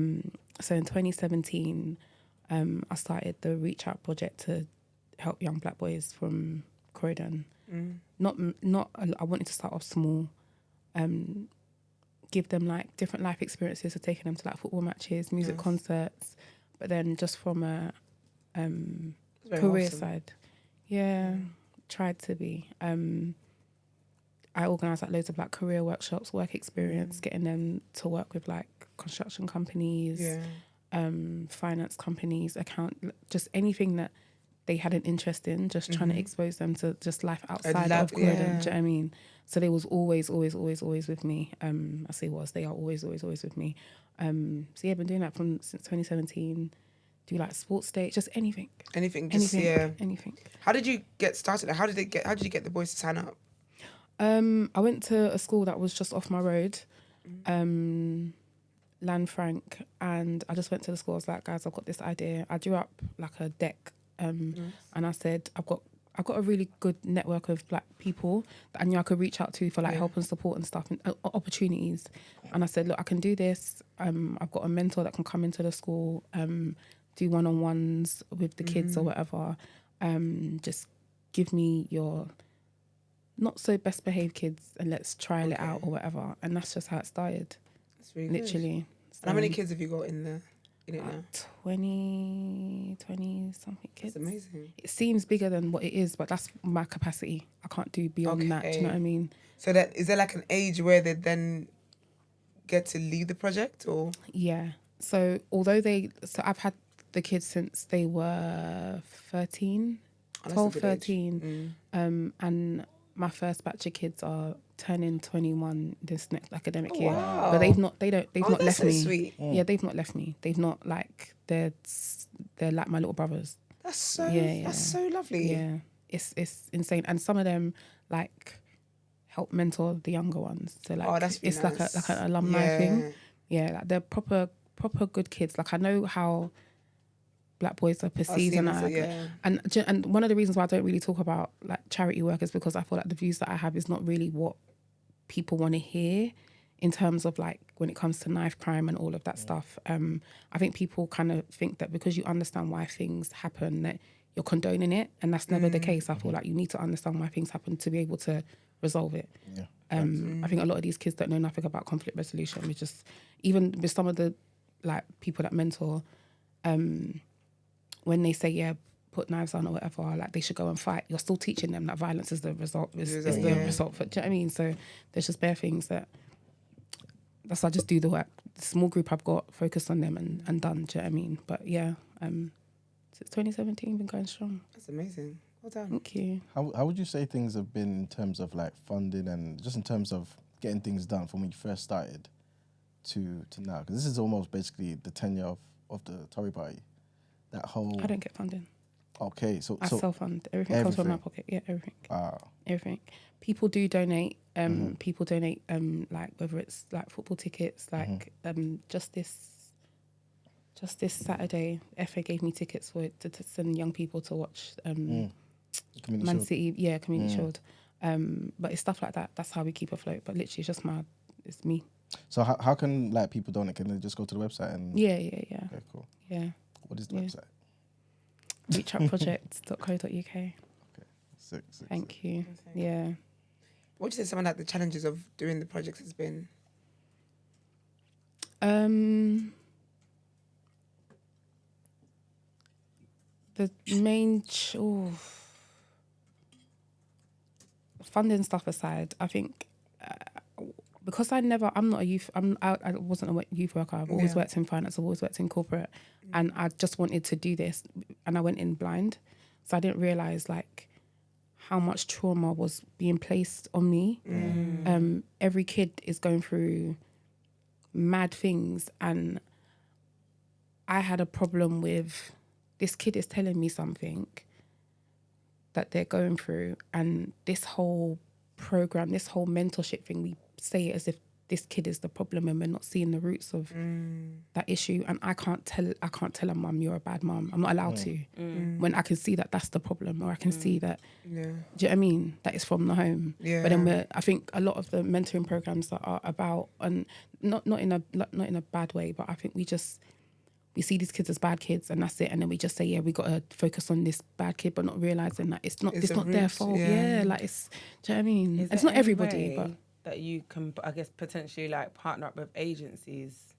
[SPEAKER 7] in 2017, I started the Reach Out project to help young black boys from Croydon. I wanted to start off small, give them like different life experiences, so taking them to like football matches, music concerts, but then just from a career side. Yeah, tried to be. I organised like loads of like career workshops, work experience, getting them to work with like construction companies, finance companies, just anything that they had an interest in, just trying to expose them to just life outside of Croydon, do you know what I mean? So they was always with me. I say they are always with me. So yeah, been doing that since 2017. Do like sports day, just anything.
[SPEAKER 4] Anything. How did you get started? How did you get the boys to sign up?
[SPEAKER 7] I went to a school that was just off my road, Lanfranc, and I just went to the school. I was like, guys, I've got this idea. I drew up like a deck, and I said, I've got a really good network of black people that I knew I could reach out to for like help and support and stuff and opportunities. And I said, look, I can do this. I've got a mentor that can come into the school, do one-on-ones with the kids or whatever. Just give me your not so best behaved kids and let's trial it out or whatever. And that's just how it started.
[SPEAKER 4] That's really
[SPEAKER 7] literally.
[SPEAKER 4] Good. So how many kids have you got in it now?
[SPEAKER 7] 20 something kids.
[SPEAKER 4] That's amazing.
[SPEAKER 7] It seems bigger than what it is, but that's my capacity. I can't do beyond that. Do you know what I mean?
[SPEAKER 4] So is there like an age where they then get to leave the project or?
[SPEAKER 7] Yeah. So although I've had the kids since they were 13,
[SPEAKER 4] Oh, that's a
[SPEAKER 7] 12,
[SPEAKER 4] good age.
[SPEAKER 7] 13. And my first batch of kids are turning 21 this next academic year.
[SPEAKER 4] wow.
[SPEAKER 7] But they've not
[SPEAKER 4] Oh,
[SPEAKER 7] not
[SPEAKER 4] that's
[SPEAKER 7] left
[SPEAKER 4] so
[SPEAKER 7] me.
[SPEAKER 4] sweet.
[SPEAKER 7] Yeah, they've not left me. They've not like they're like my little brothers.
[SPEAKER 4] That's so
[SPEAKER 7] Yeah.
[SPEAKER 4] that's so lovely.
[SPEAKER 7] Yeah, it's insane. And some of them like help mentor the younger ones. So like
[SPEAKER 4] that's really
[SPEAKER 7] it's
[SPEAKER 4] nice.
[SPEAKER 7] like an alumni
[SPEAKER 4] Yeah.
[SPEAKER 7] thing. Yeah, like they're proper good kids. Like I know how Black boys are perceived,
[SPEAKER 4] seen
[SPEAKER 7] and
[SPEAKER 4] it, yeah.
[SPEAKER 7] and one of the reasons why I don't really talk about like charity work is because I feel like the views that I have is not really what people want to hear in terms of like when it comes to knife crime and all of that stuff. I think people kind of think that because you understand why things happen that you're condoning it, and that's never the case. I feel like you need to understand why things happen to be able to resolve it.
[SPEAKER 3] Yeah.
[SPEAKER 7] I think a lot of these kids don't know nothing about conflict resolution. We just, even with some of the like people that mentor, when they say, yeah, put knives on or whatever, like they should go and fight, you're still teaching them that violence is the result, is the result for, do you know what I mean? So there's just bare things that's why I just do the work. The small group I've got, focused on them and done, do you know what I mean? But yeah, since 2017, been going strong.
[SPEAKER 4] That's amazing. Well done.
[SPEAKER 7] Thank you.
[SPEAKER 3] How would you say things have been in terms of like funding and just in terms of getting things done from when you first started to now? Because this is almost basically the tenure of the Tory party. That whole...
[SPEAKER 7] I don't get funding.
[SPEAKER 3] Okay, so
[SPEAKER 7] I self-fund. Everything comes from my pocket. Yeah, everything. Everything. People do donate. People donate like whether it's like football tickets, like just this Saturday, FA gave me tickets to send young people to watch Man City, Community Shield. But it's stuff like that. That's how we keep afloat. But literally, it's just it's me.
[SPEAKER 3] So how can like people donate? Can they just go to the website and?
[SPEAKER 7] Yeah.
[SPEAKER 3] Okay, cool.
[SPEAKER 7] Yeah.
[SPEAKER 3] What is the website?
[SPEAKER 7] reachoutproject.co.uk.
[SPEAKER 3] Okay, sick.
[SPEAKER 7] Thank you. Yeah.
[SPEAKER 4] What would you say some of like the challenges of doing the projects has been?
[SPEAKER 7] The main funding stuff aside, I think because I'm not a youth. I wasn't a youth worker. I've always worked in finance. I've always worked in corporate, and I just wanted to do this, and I went in blind, so I didn't realize like how much trauma was being placed on me. Every kid is going through mad things, and I had a problem with this kid is telling me something that they're going through, and this whole program, this whole mentorship thing, we say it as if this kid is the problem and we're not seeing the roots of that issue. And I can't tell a mum you're a bad mum. I'm not allowed to when I can see that that's the problem, or I can see that. Do you know what I mean? That is from the home. But then I think a lot of the mentoring programs that are about, and not in a bad way, but I think we see these kids as bad kids and that's it, and then we just say, yeah, we got to focus on this bad kid, but not realising that it's not their fault. Yeah, like it's, do you know what I mean?
[SPEAKER 2] Is
[SPEAKER 7] It's
[SPEAKER 2] there
[SPEAKER 7] not
[SPEAKER 2] any
[SPEAKER 7] everybody,
[SPEAKER 2] way
[SPEAKER 7] but
[SPEAKER 2] that you can, I guess, potentially like partner up with agencies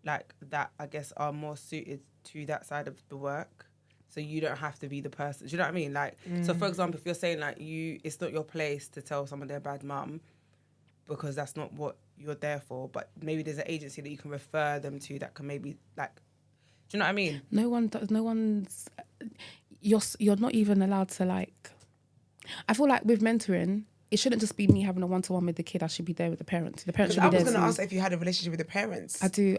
[SPEAKER 2] like that, I guess, are more suited to that side of the work, so you don't have to be the person. Do you know what I mean? Like, so for example, if you're saying like it's not your place to tell someone they're a bad mum because that's not what you're there for, but maybe there's an agency that you can refer them to that can maybe like, do you know what I mean?
[SPEAKER 7] no one's you're not even allowed to like. I feel like with mentoring, it shouldn't just be me having a one-to-one with the kid. I should be there with the parents. The parents should be
[SPEAKER 4] I was
[SPEAKER 7] there
[SPEAKER 4] going to
[SPEAKER 7] too.
[SPEAKER 4] ask if you had a relationship with the parents.
[SPEAKER 7] I do.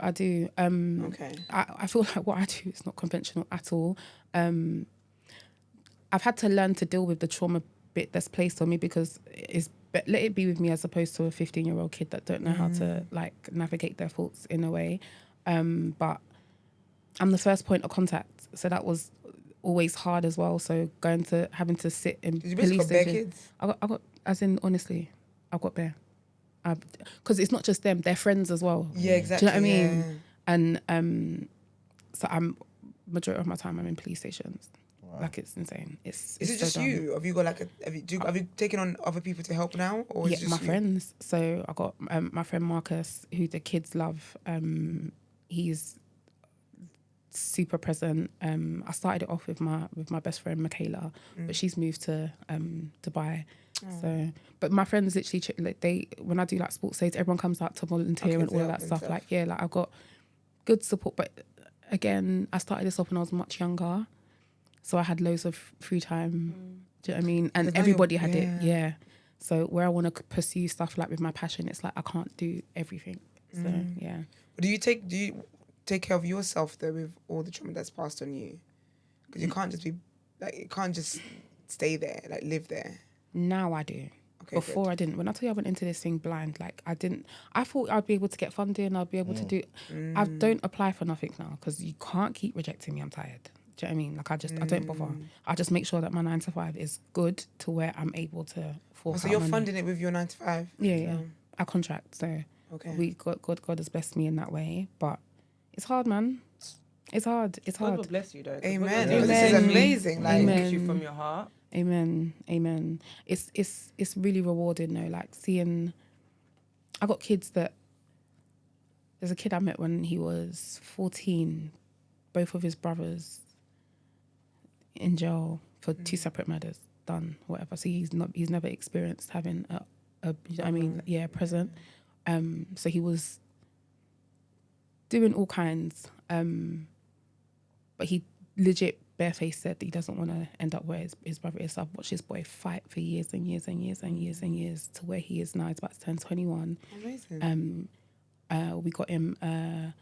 [SPEAKER 4] Okay.
[SPEAKER 7] I feel like what I do is not conventional at all. I've had to learn to deal with the trauma bit that's placed on me because let it be with me as opposed to a 15-year-old kid that don't know how to like navigate their thoughts in a way. But I'm the first point of contact, so that was always hard as well. So having to sit in
[SPEAKER 4] Did you
[SPEAKER 7] police
[SPEAKER 4] got bare
[SPEAKER 7] station.
[SPEAKER 4] kids?
[SPEAKER 7] I got as in honestly, I've got bare. Because it's not just them; they're friends as well.
[SPEAKER 4] Yeah, exactly.
[SPEAKER 7] Do you know what I mean? And so majority of my time I'm in police stations. Wow. Like it's insane.
[SPEAKER 4] Is it just you? Have you got like have you taken on other people to help now, or
[SPEAKER 7] yeah,
[SPEAKER 4] is it just
[SPEAKER 7] my
[SPEAKER 4] you?
[SPEAKER 7] friends. So I got my friend Marcus, who the kids love. He's super present. I started it off with my best friend Michaela, but she's moved to Dubai. So, but my friends literally like when I do like sports days, everyone comes out to volunteer and all of that stuff. Like like I've got good support. But again, I started this off when I was much younger, so I had loads of free time. Do you know what I mean? And
[SPEAKER 4] Because now
[SPEAKER 7] everybody
[SPEAKER 4] you're-
[SPEAKER 7] had it. Yeah. So where I want to pursue stuff like with my passion, it's like I can't do everything. So yeah.
[SPEAKER 4] Do you take care of yourself though with all the trauma that's passed on you? Because you can't just be like, you can't just stay there, like live there.
[SPEAKER 7] Now I do.
[SPEAKER 4] Okay,
[SPEAKER 7] Before I didn't. When I tell you I went into this thing blind, like I didn't. I thought I'd be able to get funding. I'd be able to do. I don't apply for nothing now because you can't keep rejecting me. I'm tired. Do you know what I mean? Like I don't bother. I just make sure that my 9 to 5 is good to where I'm able to fork
[SPEAKER 4] So
[SPEAKER 7] out
[SPEAKER 4] you're
[SPEAKER 7] money.
[SPEAKER 4] funding it with your 9 to 5.
[SPEAKER 7] Yeah. I contract, so
[SPEAKER 4] Okay.
[SPEAKER 7] God has blessed me in that way. But it's hard, man. It's hard. It's
[SPEAKER 2] God will
[SPEAKER 7] hard.
[SPEAKER 2] bless you, though. 'cause
[SPEAKER 4] Amen.
[SPEAKER 2] what
[SPEAKER 7] Amen.
[SPEAKER 2] you're doing
[SPEAKER 4] This is
[SPEAKER 7] Amen.
[SPEAKER 4] amazing. Like,
[SPEAKER 7] Amen.
[SPEAKER 2] makes you from your heart.
[SPEAKER 7] Amen. Amen. It's really rewarding though. Like seeing, I got kids that. There's a kid I met when he was 14. Both of his brothers in jail for 2 separate murders done, whatever. So he's never experienced having present. So he was doing all kinds. But he legit barefaced said that he doesn't want to end up where his brother is. So I've watched this boy fight for years and years and years and years and years to where he is now. He's about to turn 21.
[SPEAKER 4] amazing.
[SPEAKER 7] We got him.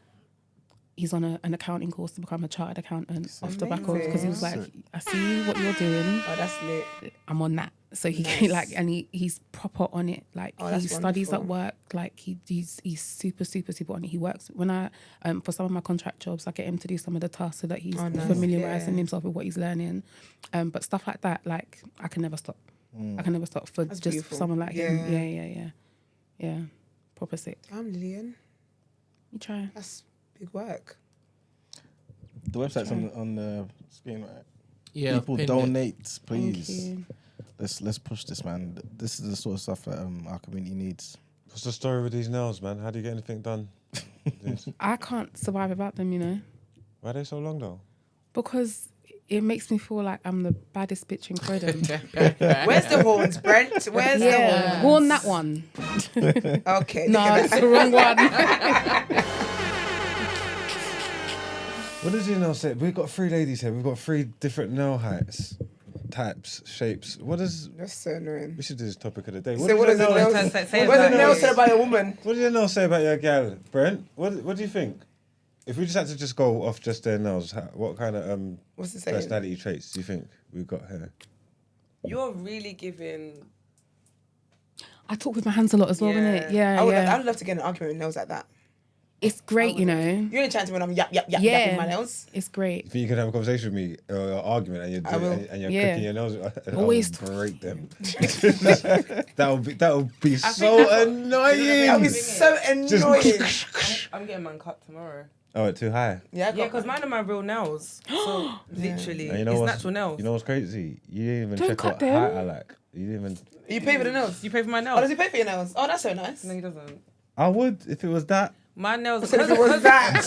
[SPEAKER 7] He's on an accounting course to become a chartered accountant off the back of, because he was like, I see what you're doing.
[SPEAKER 4] Oh, that's lit.
[SPEAKER 7] I'm on that. So he he's proper on it. Like
[SPEAKER 4] Oh,
[SPEAKER 7] he
[SPEAKER 4] that's
[SPEAKER 7] studies at
[SPEAKER 4] wonderful.
[SPEAKER 7] work. Like he's super on it. He works when I for some of my contract jobs, I get him to do some of the tasks so that he's
[SPEAKER 4] nice.
[SPEAKER 7] familiarizing
[SPEAKER 4] Yeah.
[SPEAKER 7] himself with what he's learning. But stuff like that, like I can never stop. I can never stop for
[SPEAKER 4] That's
[SPEAKER 7] just
[SPEAKER 4] beautiful.
[SPEAKER 7] someone like
[SPEAKER 4] Yeah.
[SPEAKER 7] him. Yeah. Proper sick.
[SPEAKER 4] I'm Lillian.
[SPEAKER 7] You try.
[SPEAKER 4] That's big work.
[SPEAKER 3] The website's on the screen, right?
[SPEAKER 5] Yeah,
[SPEAKER 3] People
[SPEAKER 5] pinned it.
[SPEAKER 3] donate,
[SPEAKER 7] Thank
[SPEAKER 3] please.
[SPEAKER 7] you.
[SPEAKER 3] Let's push this, man. This is the sort of stuff that our community needs.
[SPEAKER 1] What's the story with these nails, man? How do you get anything done?
[SPEAKER 7] I can't survive without them, you know,
[SPEAKER 1] Why are they so long though?
[SPEAKER 7] because it makes me feel like I'm the baddest bitch in Croydon.
[SPEAKER 4] Where's the horns, Brent? Where's the
[SPEAKER 7] Yeah, horn that one.
[SPEAKER 4] horns? Okay.
[SPEAKER 7] No,
[SPEAKER 4] look at
[SPEAKER 7] it's
[SPEAKER 4] that.
[SPEAKER 7] the wrong one.
[SPEAKER 1] What does your nail say? We've got 3 ladies here. We've got 3 different nail heights, types, shapes. What does?
[SPEAKER 4] That's so annoying.
[SPEAKER 1] We should do this topic of the day.
[SPEAKER 4] So what does the
[SPEAKER 1] your
[SPEAKER 4] nail
[SPEAKER 1] nail?
[SPEAKER 2] Say it
[SPEAKER 4] What does
[SPEAKER 2] about
[SPEAKER 4] the nail
[SPEAKER 2] you.
[SPEAKER 4] say about a woman?
[SPEAKER 1] What does your nail say about your gal, Brent? What do you think? If we just had to just go off just their nails, what kind of
[SPEAKER 4] What's it saying?
[SPEAKER 1] personality traits do you think we've got here?
[SPEAKER 2] You're really giving.
[SPEAKER 7] I talk with my hands a lot as well,
[SPEAKER 2] Yeah.
[SPEAKER 7] innit? Yeah,
[SPEAKER 4] I would
[SPEAKER 7] yeah.
[SPEAKER 4] love to get in an argument with nails like that.
[SPEAKER 7] It's great, you know.
[SPEAKER 4] You ain't chatting to me when I'm yapping my nails.
[SPEAKER 7] It's great.
[SPEAKER 1] You think you could have a conversation with me or an argument and you're
[SPEAKER 4] I will.
[SPEAKER 1] and you're
[SPEAKER 7] Yeah.
[SPEAKER 1] clicking your nails?
[SPEAKER 7] Always
[SPEAKER 1] I'll break them. that would be so
[SPEAKER 4] That
[SPEAKER 1] annoying.
[SPEAKER 4] would be so annoying.
[SPEAKER 2] I'm getting mine cut tomorrow.
[SPEAKER 1] Oh, it's too high.
[SPEAKER 4] Yeah,
[SPEAKER 2] Yeah, because mine are my real nails. So literally,
[SPEAKER 1] And you know
[SPEAKER 2] it's
[SPEAKER 1] what's
[SPEAKER 2] natural nails.
[SPEAKER 1] You know what's crazy? You didn't even
[SPEAKER 7] Don't
[SPEAKER 1] check
[SPEAKER 7] cut
[SPEAKER 1] what
[SPEAKER 7] them.
[SPEAKER 1] height I like. You didn't even.
[SPEAKER 4] You pay for the nails.
[SPEAKER 2] You pay for my
[SPEAKER 4] Oh,
[SPEAKER 2] nails?
[SPEAKER 4] does he pay for your nails? Oh, that's so nice.
[SPEAKER 2] No, he doesn't.
[SPEAKER 1] I would if it was that.
[SPEAKER 2] My nails,
[SPEAKER 4] So if it was that,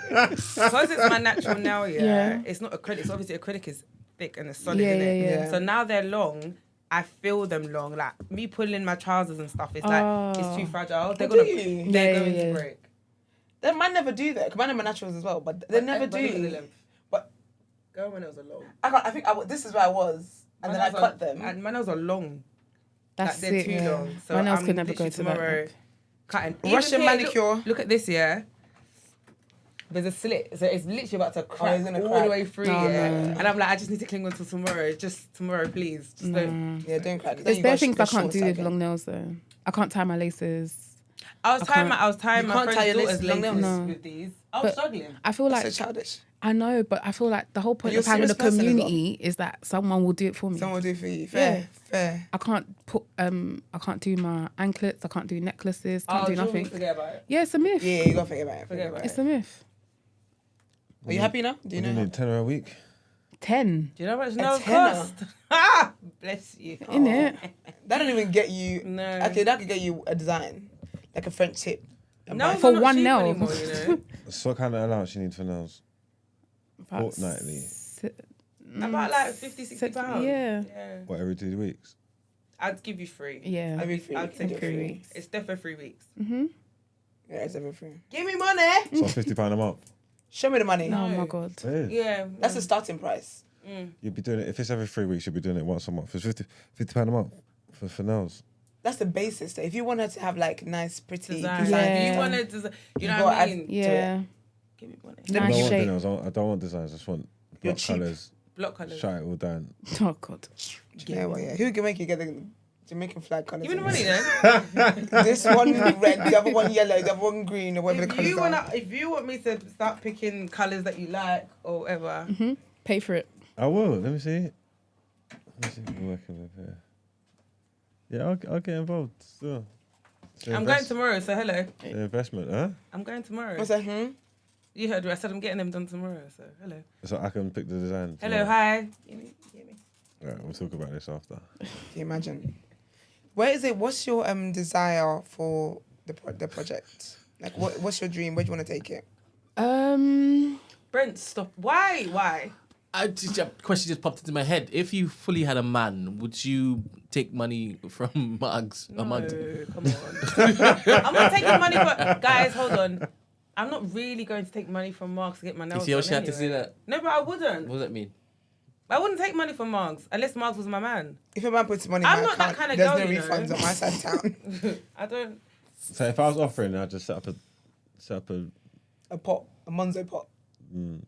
[SPEAKER 4] fine.
[SPEAKER 2] because it's my natural nail,
[SPEAKER 7] Yeah.
[SPEAKER 2] it's not acrylic. It's obviously acrylic is thick and it's solid,
[SPEAKER 7] Yeah,
[SPEAKER 2] isn't it?
[SPEAKER 7] yeah,
[SPEAKER 4] yeah.
[SPEAKER 2] So now they're long. I feel them long. Like me pulling my trousers and stuff. It's like it's too fragile. They're
[SPEAKER 4] Oh, do
[SPEAKER 2] gonna,
[SPEAKER 4] you?
[SPEAKER 2] they're
[SPEAKER 7] Yeah,
[SPEAKER 2] going
[SPEAKER 7] yeah,
[SPEAKER 2] to
[SPEAKER 7] yeah.
[SPEAKER 2] break.
[SPEAKER 4] They might never do that. Because mine are my naturals as well, but they never
[SPEAKER 2] But look at the
[SPEAKER 4] do.
[SPEAKER 2] length.
[SPEAKER 4] But
[SPEAKER 2] Girl, my nails are long.
[SPEAKER 4] I think this is where I was, and
[SPEAKER 2] My
[SPEAKER 4] then I
[SPEAKER 2] nails
[SPEAKER 4] cut
[SPEAKER 2] are-
[SPEAKER 4] them.
[SPEAKER 2] And my nails are long.
[SPEAKER 7] That's
[SPEAKER 2] Like, they're
[SPEAKER 7] it.
[SPEAKER 2] too
[SPEAKER 4] yeah.
[SPEAKER 2] long. So
[SPEAKER 7] My nails
[SPEAKER 2] I'm
[SPEAKER 7] could never go
[SPEAKER 2] literally
[SPEAKER 7] to that
[SPEAKER 2] tomorrow
[SPEAKER 7] length.
[SPEAKER 2] cutting.
[SPEAKER 4] Russian
[SPEAKER 2] here,
[SPEAKER 4] manicure.
[SPEAKER 2] Look at this, yeah. There's a slit, so it's literally about to crack
[SPEAKER 4] it's gonna
[SPEAKER 2] all
[SPEAKER 4] crack.
[SPEAKER 2] the way through,
[SPEAKER 7] Oh,
[SPEAKER 2] yeah.
[SPEAKER 7] no.
[SPEAKER 2] And I'm like, I just need to cling on till tomorrow. Just tomorrow, please. Just don't.
[SPEAKER 4] Yeah, don't crack.
[SPEAKER 7] There's bare things I can't do with long nails though. I can't tie my laces.
[SPEAKER 2] I was tying
[SPEAKER 4] You
[SPEAKER 2] my
[SPEAKER 4] can't tie
[SPEAKER 2] friend's
[SPEAKER 4] your
[SPEAKER 2] daughter's
[SPEAKER 4] laces long
[SPEAKER 2] laces
[SPEAKER 4] nails?
[SPEAKER 7] No.
[SPEAKER 2] with these. I was
[SPEAKER 7] But
[SPEAKER 2] struggling.
[SPEAKER 7] I feel
[SPEAKER 4] Like,
[SPEAKER 7] like
[SPEAKER 4] so childish.
[SPEAKER 7] I know, but I feel like the whole point
[SPEAKER 4] You're
[SPEAKER 7] of having a
[SPEAKER 4] serious person as well.
[SPEAKER 7] community is that someone will do it for me.
[SPEAKER 4] Someone will do it for you. Fair,
[SPEAKER 7] Yeah.
[SPEAKER 4] fair.
[SPEAKER 7] I can't put I can't do my anklets. I can't do necklaces. Can't do
[SPEAKER 2] do you want me
[SPEAKER 7] nothing.
[SPEAKER 2] to Forget about it.
[SPEAKER 7] Yeah, it's a myth.
[SPEAKER 4] Yeah, you gotta forget about it.
[SPEAKER 2] Forget about
[SPEAKER 7] It's
[SPEAKER 2] it.
[SPEAKER 7] a myth.
[SPEAKER 4] Are you happy now? Do you
[SPEAKER 1] What do you
[SPEAKER 4] know?
[SPEAKER 1] need? 10 a week?
[SPEAKER 7] 10
[SPEAKER 2] Do you know how much nails
[SPEAKER 4] tenner.
[SPEAKER 2] cost? Ah, bless you.
[SPEAKER 7] in it.
[SPEAKER 4] That don't even get you.
[SPEAKER 2] No.
[SPEAKER 4] Okay, that could get you a design, like a French tip.
[SPEAKER 2] Nails
[SPEAKER 7] For
[SPEAKER 2] are not
[SPEAKER 7] one
[SPEAKER 2] cheap
[SPEAKER 7] nail.
[SPEAKER 2] anymore, you know.
[SPEAKER 1] So what kind of allowance you need for nails?
[SPEAKER 7] About
[SPEAKER 1] Fortnightly.
[SPEAKER 2] About like 50, 60 pounds.
[SPEAKER 7] Yeah.
[SPEAKER 1] What, every 2
[SPEAKER 2] I'd give you 3.
[SPEAKER 7] Yeah.
[SPEAKER 4] Every 3
[SPEAKER 2] I'd take it
[SPEAKER 7] 3
[SPEAKER 2] 3
[SPEAKER 7] weeks.
[SPEAKER 2] weeks. It's definitely 3 weeks.
[SPEAKER 7] Mm-hmm.
[SPEAKER 4] Yeah, it's everything. Give me money.
[SPEAKER 1] So £50 a month.
[SPEAKER 4] Show me the money.
[SPEAKER 7] Oh my god.
[SPEAKER 1] Yeah.
[SPEAKER 2] Yeah.
[SPEAKER 4] That's the starting price.
[SPEAKER 1] You'd be doing it if it's every 3 weeks. You'd be doing it once a month. It's £50 a month for nails.
[SPEAKER 4] That's the basis. Though. If you want her to have like nice, pretty
[SPEAKER 2] Design.
[SPEAKER 7] Yeah.
[SPEAKER 2] You want to design. You know
[SPEAKER 4] You
[SPEAKER 2] what I
[SPEAKER 4] gotta
[SPEAKER 2] mean?
[SPEAKER 7] Yeah.
[SPEAKER 2] Give me money.
[SPEAKER 1] I don't
[SPEAKER 7] Nice
[SPEAKER 1] want
[SPEAKER 7] shape.
[SPEAKER 1] nails. I don't want designs. I just want
[SPEAKER 4] You're
[SPEAKER 1] block
[SPEAKER 4] cheap.
[SPEAKER 1] colours.
[SPEAKER 2] Block colours.
[SPEAKER 1] Shut it all down.
[SPEAKER 7] Oh god.
[SPEAKER 4] Yeah, well, yeah. Who can make you get the Jamaican flag colours?
[SPEAKER 2] Give me the money then.
[SPEAKER 4] This one red, the other one yellow, the other one green, or whatever the colours are.
[SPEAKER 2] If you want me to start picking colours that you like or whatever,
[SPEAKER 7] Pay for it.
[SPEAKER 1] I will. Let me see. Let me see what we're working with here. Yeah, I'll get involved still.
[SPEAKER 2] I'm going tomorrow. So hello.
[SPEAKER 1] It's an investment, huh?
[SPEAKER 2] I'm going tomorrow.
[SPEAKER 4] What's that?
[SPEAKER 2] You heard me. I said I'm getting them done tomorrow. So hello.
[SPEAKER 1] So I can pick the design.
[SPEAKER 2] Hello.
[SPEAKER 1] tomorrow.
[SPEAKER 2] Hi. You hear me?
[SPEAKER 1] Right, we'll talk about this after.
[SPEAKER 4] Can you imagine? Where is it? What's your desire for the project? Like, what's your dream? Where do you want to take it?
[SPEAKER 2] Brent, stop. Why?
[SPEAKER 5] A question just popped into my head. If you fully had a man, would you take money from mugs?
[SPEAKER 2] No,
[SPEAKER 5] A mug?
[SPEAKER 2] come on. I'm not taking money for guys. Hold on. I'm not really going to take money from Marks to get my
[SPEAKER 5] You
[SPEAKER 2] nails
[SPEAKER 5] see how
[SPEAKER 2] done
[SPEAKER 5] she had to say
[SPEAKER 2] anyway.
[SPEAKER 5] that?
[SPEAKER 2] No, but I wouldn't.
[SPEAKER 5] What does that mean?
[SPEAKER 2] I wouldn't take money from Marks unless Marks was my man.
[SPEAKER 4] If a man puts money in
[SPEAKER 2] I'm
[SPEAKER 4] my
[SPEAKER 2] not that
[SPEAKER 4] account,
[SPEAKER 2] kind of
[SPEAKER 4] there's
[SPEAKER 2] girl,
[SPEAKER 4] no
[SPEAKER 2] you know.
[SPEAKER 4] refunds on my side of town.
[SPEAKER 2] I don't.
[SPEAKER 1] So if I was offering, I'd just set up a
[SPEAKER 4] A pot, a Monzo pot.
[SPEAKER 1] I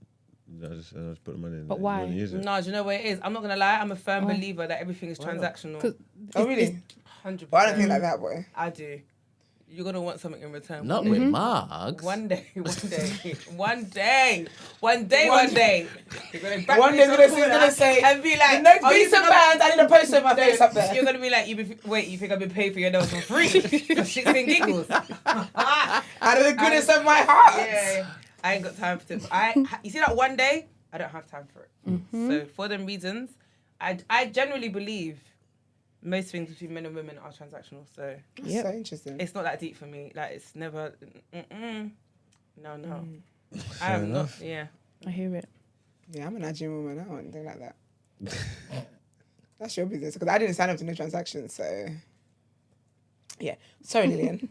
[SPEAKER 1] just put the money in.
[SPEAKER 7] But
[SPEAKER 1] it.
[SPEAKER 7] why?
[SPEAKER 1] You wanna use it.
[SPEAKER 2] No, do you know what it is? I'm not gonna lie. I'm a firm believer that everything is transactional.
[SPEAKER 7] 'Cause
[SPEAKER 4] Oh, really?
[SPEAKER 2] 100%.
[SPEAKER 4] Well, I don't think like that, boy.
[SPEAKER 2] I do. You're gonna want something in return.
[SPEAKER 5] Not with mugs.
[SPEAKER 2] One day. You're gonna back
[SPEAKER 4] One
[SPEAKER 2] me
[SPEAKER 4] day
[SPEAKER 2] some
[SPEAKER 4] he's
[SPEAKER 2] corner
[SPEAKER 4] gonna say,
[SPEAKER 2] and be like,
[SPEAKER 4] the next
[SPEAKER 2] oh, you
[SPEAKER 4] piece of
[SPEAKER 2] think I'm-
[SPEAKER 4] band, I need a poster with my face up there.
[SPEAKER 2] You're gonna be like, you think I've been paid for your nails for free? For 16 giggles.
[SPEAKER 4] Out of the goodness of my heart.
[SPEAKER 2] Yeah, I ain't got time for it. You see that one day, I don't have time for it. So for them reasons, I generally believe most things between men and women are transactional. So
[SPEAKER 4] That's so interesting.
[SPEAKER 2] it's not that deep for me. Like it's never. No. I
[SPEAKER 1] Fair
[SPEAKER 2] am not.
[SPEAKER 1] enough.
[SPEAKER 2] Yeah.
[SPEAKER 7] I hear it.
[SPEAKER 4] Yeah, I'm a Nigerian woman. I don't want anything like that. That's your business. Because I didn't sign up to no transactions, so... Yeah. Sorry, Lillian.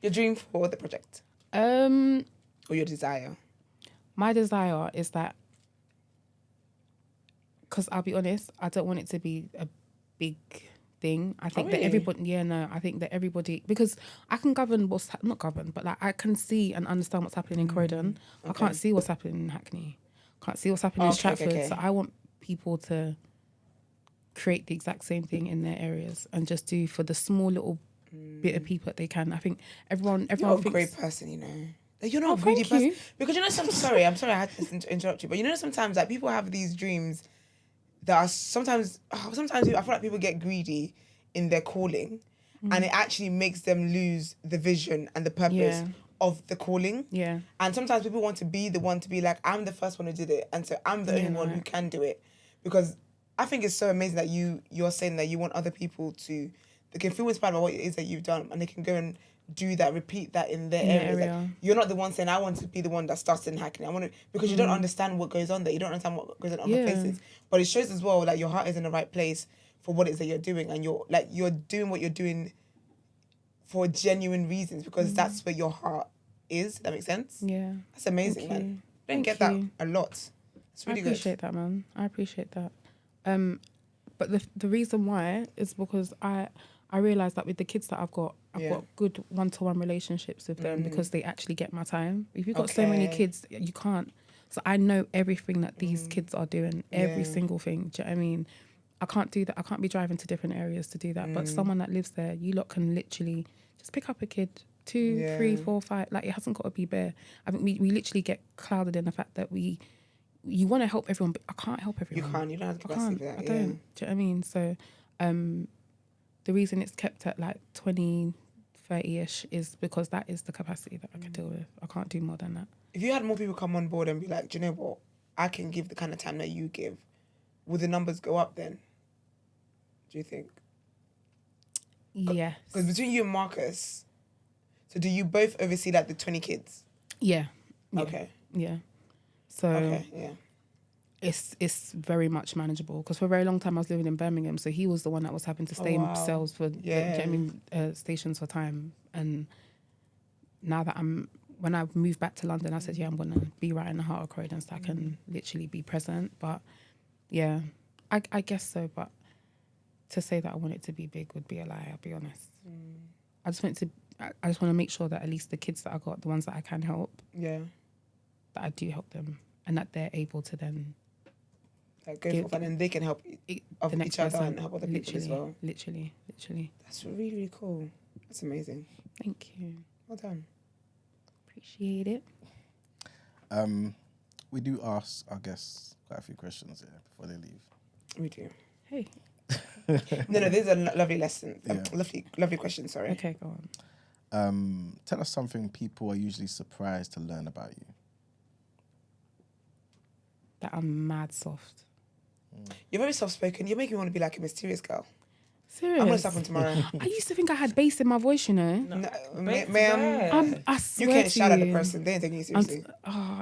[SPEAKER 4] Your dream for the project? Or your desire?
[SPEAKER 7] My desire is that, because I'll be honest, I don't want it to be a big thing. I think that
[SPEAKER 4] really?
[SPEAKER 7] everybody, I think that everybody, because I can govern not govern, but like I can see and understand what's happening in Croydon. I can't see what's happening in Hackney. Can't see what's happening in Stratford.
[SPEAKER 4] Okay.
[SPEAKER 7] So I want people to create the exact same thing in their areas and just do for the small little bit of people that they can. I think everyone
[SPEAKER 4] You're a
[SPEAKER 7] thinks,
[SPEAKER 4] great person, you know. You're not a
[SPEAKER 7] thank
[SPEAKER 4] greedy person.
[SPEAKER 7] you.
[SPEAKER 4] Because you know, sorry, I'm sorry I had to interrupt you, but you know sometimes like people have these dreams that are sometimes I feel like people get greedy in their calling and it actually makes them lose the vision and the purpose of the calling.
[SPEAKER 7] Yeah.
[SPEAKER 4] And sometimes people want to be the one to be like, I'm the first one who did it, and so I'm the only one who can do it. Because I think it's so amazing that you're saying that you want other people to, they can feel inspired by what it is that you've done, and they can go and do that, repeat that in their areas. Like, you're not the one saying, I want to be the one that starts in Hackney. I want to, because you don't understand what goes on there. You don't understand what goes on other places. But it shows as well that your heart is in the right place for what it is that you're doing, and you're doing what you're doing for genuine reasons because that's where your heart is. That makes sense?
[SPEAKER 7] Yeah.
[SPEAKER 4] That's amazing,
[SPEAKER 7] Thank
[SPEAKER 4] man.
[SPEAKER 7] you.
[SPEAKER 4] Don't
[SPEAKER 7] Thank
[SPEAKER 4] get
[SPEAKER 7] you.
[SPEAKER 4] that a lot. It's really
[SPEAKER 7] I
[SPEAKER 4] good.
[SPEAKER 7] appreciate that, man. I appreciate that. But the reason why is because I realised that with the kids that I've got good one-to-one relationships with them because they actually get my time. If you've got so many kids, you can't. So I know everything that these kids are doing, every single thing. Do you know what I mean? I can't do that. I can't be driving to different areas to do that. But someone that lives there, you lot can literally just pick up a kid, 2, 3, 4, 5. Like, it hasn't got to be bare. I think we literally get clouded in the fact that you want to help everyone, but I can't help everyone.
[SPEAKER 4] You can't. You don't have the
[SPEAKER 7] I
[SPEAKER 4] capacity
[SPEAKER 7] can't.
[SPEAKER 4] for that.
[SPEAKER 7] I don't. Do you know what I mean? So the reason it's kept at like 20, 30-ish is because that is the capacity that I can deal with. I can't do more than that.
[SPEAKER 4] If you had more people come on board and be like, do you know what? I can give the kind of time that you give. Would the numbers go up then? Do you think?
[SPEAKER 7] Yes.
[SPEAKER 4] Because between you and Marcus, so do you both oversee like the 20 kids?
[SPEAKER 7] Yeah.
[SPEAKER 4] Okay.
[SPEAKER 7] Yeah. So
[SPEAKER 4] Yeah.
[SPEAKER 7] it's very much manageable because for a very long time I was living in Birmingham, so he was the one that was having to stay in cells for stations for time, and now that when I moved back to London, I said, yeah, I'm going to be right in the heart of Croydon so I can literally be present. But yeah, I guess so. But to say that I want it to be big would be a lie, I'll be honest. I just want to make sure that at least the kids that I got, the ones that I can help,
[SPEAKER 4] Yeah.
[SPEAKER 7] that I do help them and that they're able to then
[SPEAKER 4] Like go forth and then they can help
[SPEAKER 7] the next
[SPEAKER 4] each other
[SPEAKER 7] person.
[SPEAKER 4] and help other people as well.
[SPEAKER 7] Literally.
[SPEAKER 4] That's really, really cool. That's amazing.
[SPEAKER 7] Thank you.
[SPEAKER 4] Well done.
[SPEAKER 7] Appreciate it.
[SPEAKER 3] We do ask our guests quite a few questions before they leave.
[SPEAKER 4] We do.
[SPEAKER 7] Hey.
[SPEAKER 4] No, these are lovely lessons.
[SPEAKER 3] Yeah.
[SPEAKER 4] Lovely questions, sorry.
[SPEAKER 7] Okay, go on.
[SPEAKER 3] Tell us something people are usually surprised to learn about you.
[SPEAKER 7] That I'm mad soft.
[SPEAKER 4] You're very soft-spoken. You're making me want to be like a mysterious girl.
[SPEAKER 7] Serious?
[SPEAKER 4] I'm going to stop him tomorrow.
[SPEAKER 7] I used to think I had bass in my voice, you know.
[SPEAKER 4] No, ma'am,
[SPEAKER 7] I
[SPEAKER 4] you
[SPEAKER 7] swear
[SPEAKER 4] can't
[SPEAKER 7] to
[SPEAKER 4] shout at the
[SPEAKER 7] you.
[SPEAKER 4] person. They ain't taking you seriously.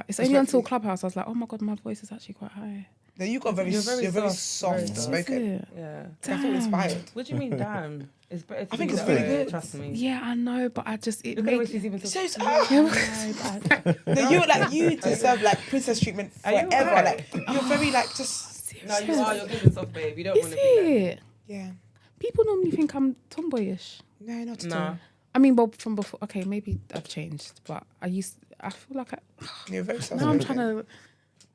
[SPEAKER 7] It's only until Clubhouse I was like, oh my God, my voice is actually quite high.
[SPEAKER 4] No, you're very soft spoken.
[SPEAKER 2] Yeah.
[SPEAKER 4] I feel inspired.
[SPEAKER 2] What do you mean, damn? It's better.
[SPEAKER 4] I think it's
[SPEAKER 2] really
[SPEAKER 4] really
[SPEAKER 2] good. Trust me.
[SPEAKER 7] Yeah, I know, but I just
[SPEAKER 2] Look at what she's even talking.
[SPEAKER 4] No, you deserve like princess treatment forever.
[SPEAKER 2] right?
[SPEAKER 4] Like you're very like just.
[SPEAKER 2] No, you are. You're giving soft, babe. You don't want
[SPEAKER 7] Is
[SPEAKER 2] to be like
[SPEAKER 7] it?
[SPEAKER 4] Yeah.
[SPEAKER 7] People normally think I'm tomboyish.
[SPEAKER 4] No, not at
[SPEAKER 2] No.
[SPEAKER 4] all.
[SPEAKER 7] I mean, well, from before. Okay, maybe I've changed, but I feel like
[SPEAKER 4] You're very soft.
[SPEAKER 7] now I'm trying to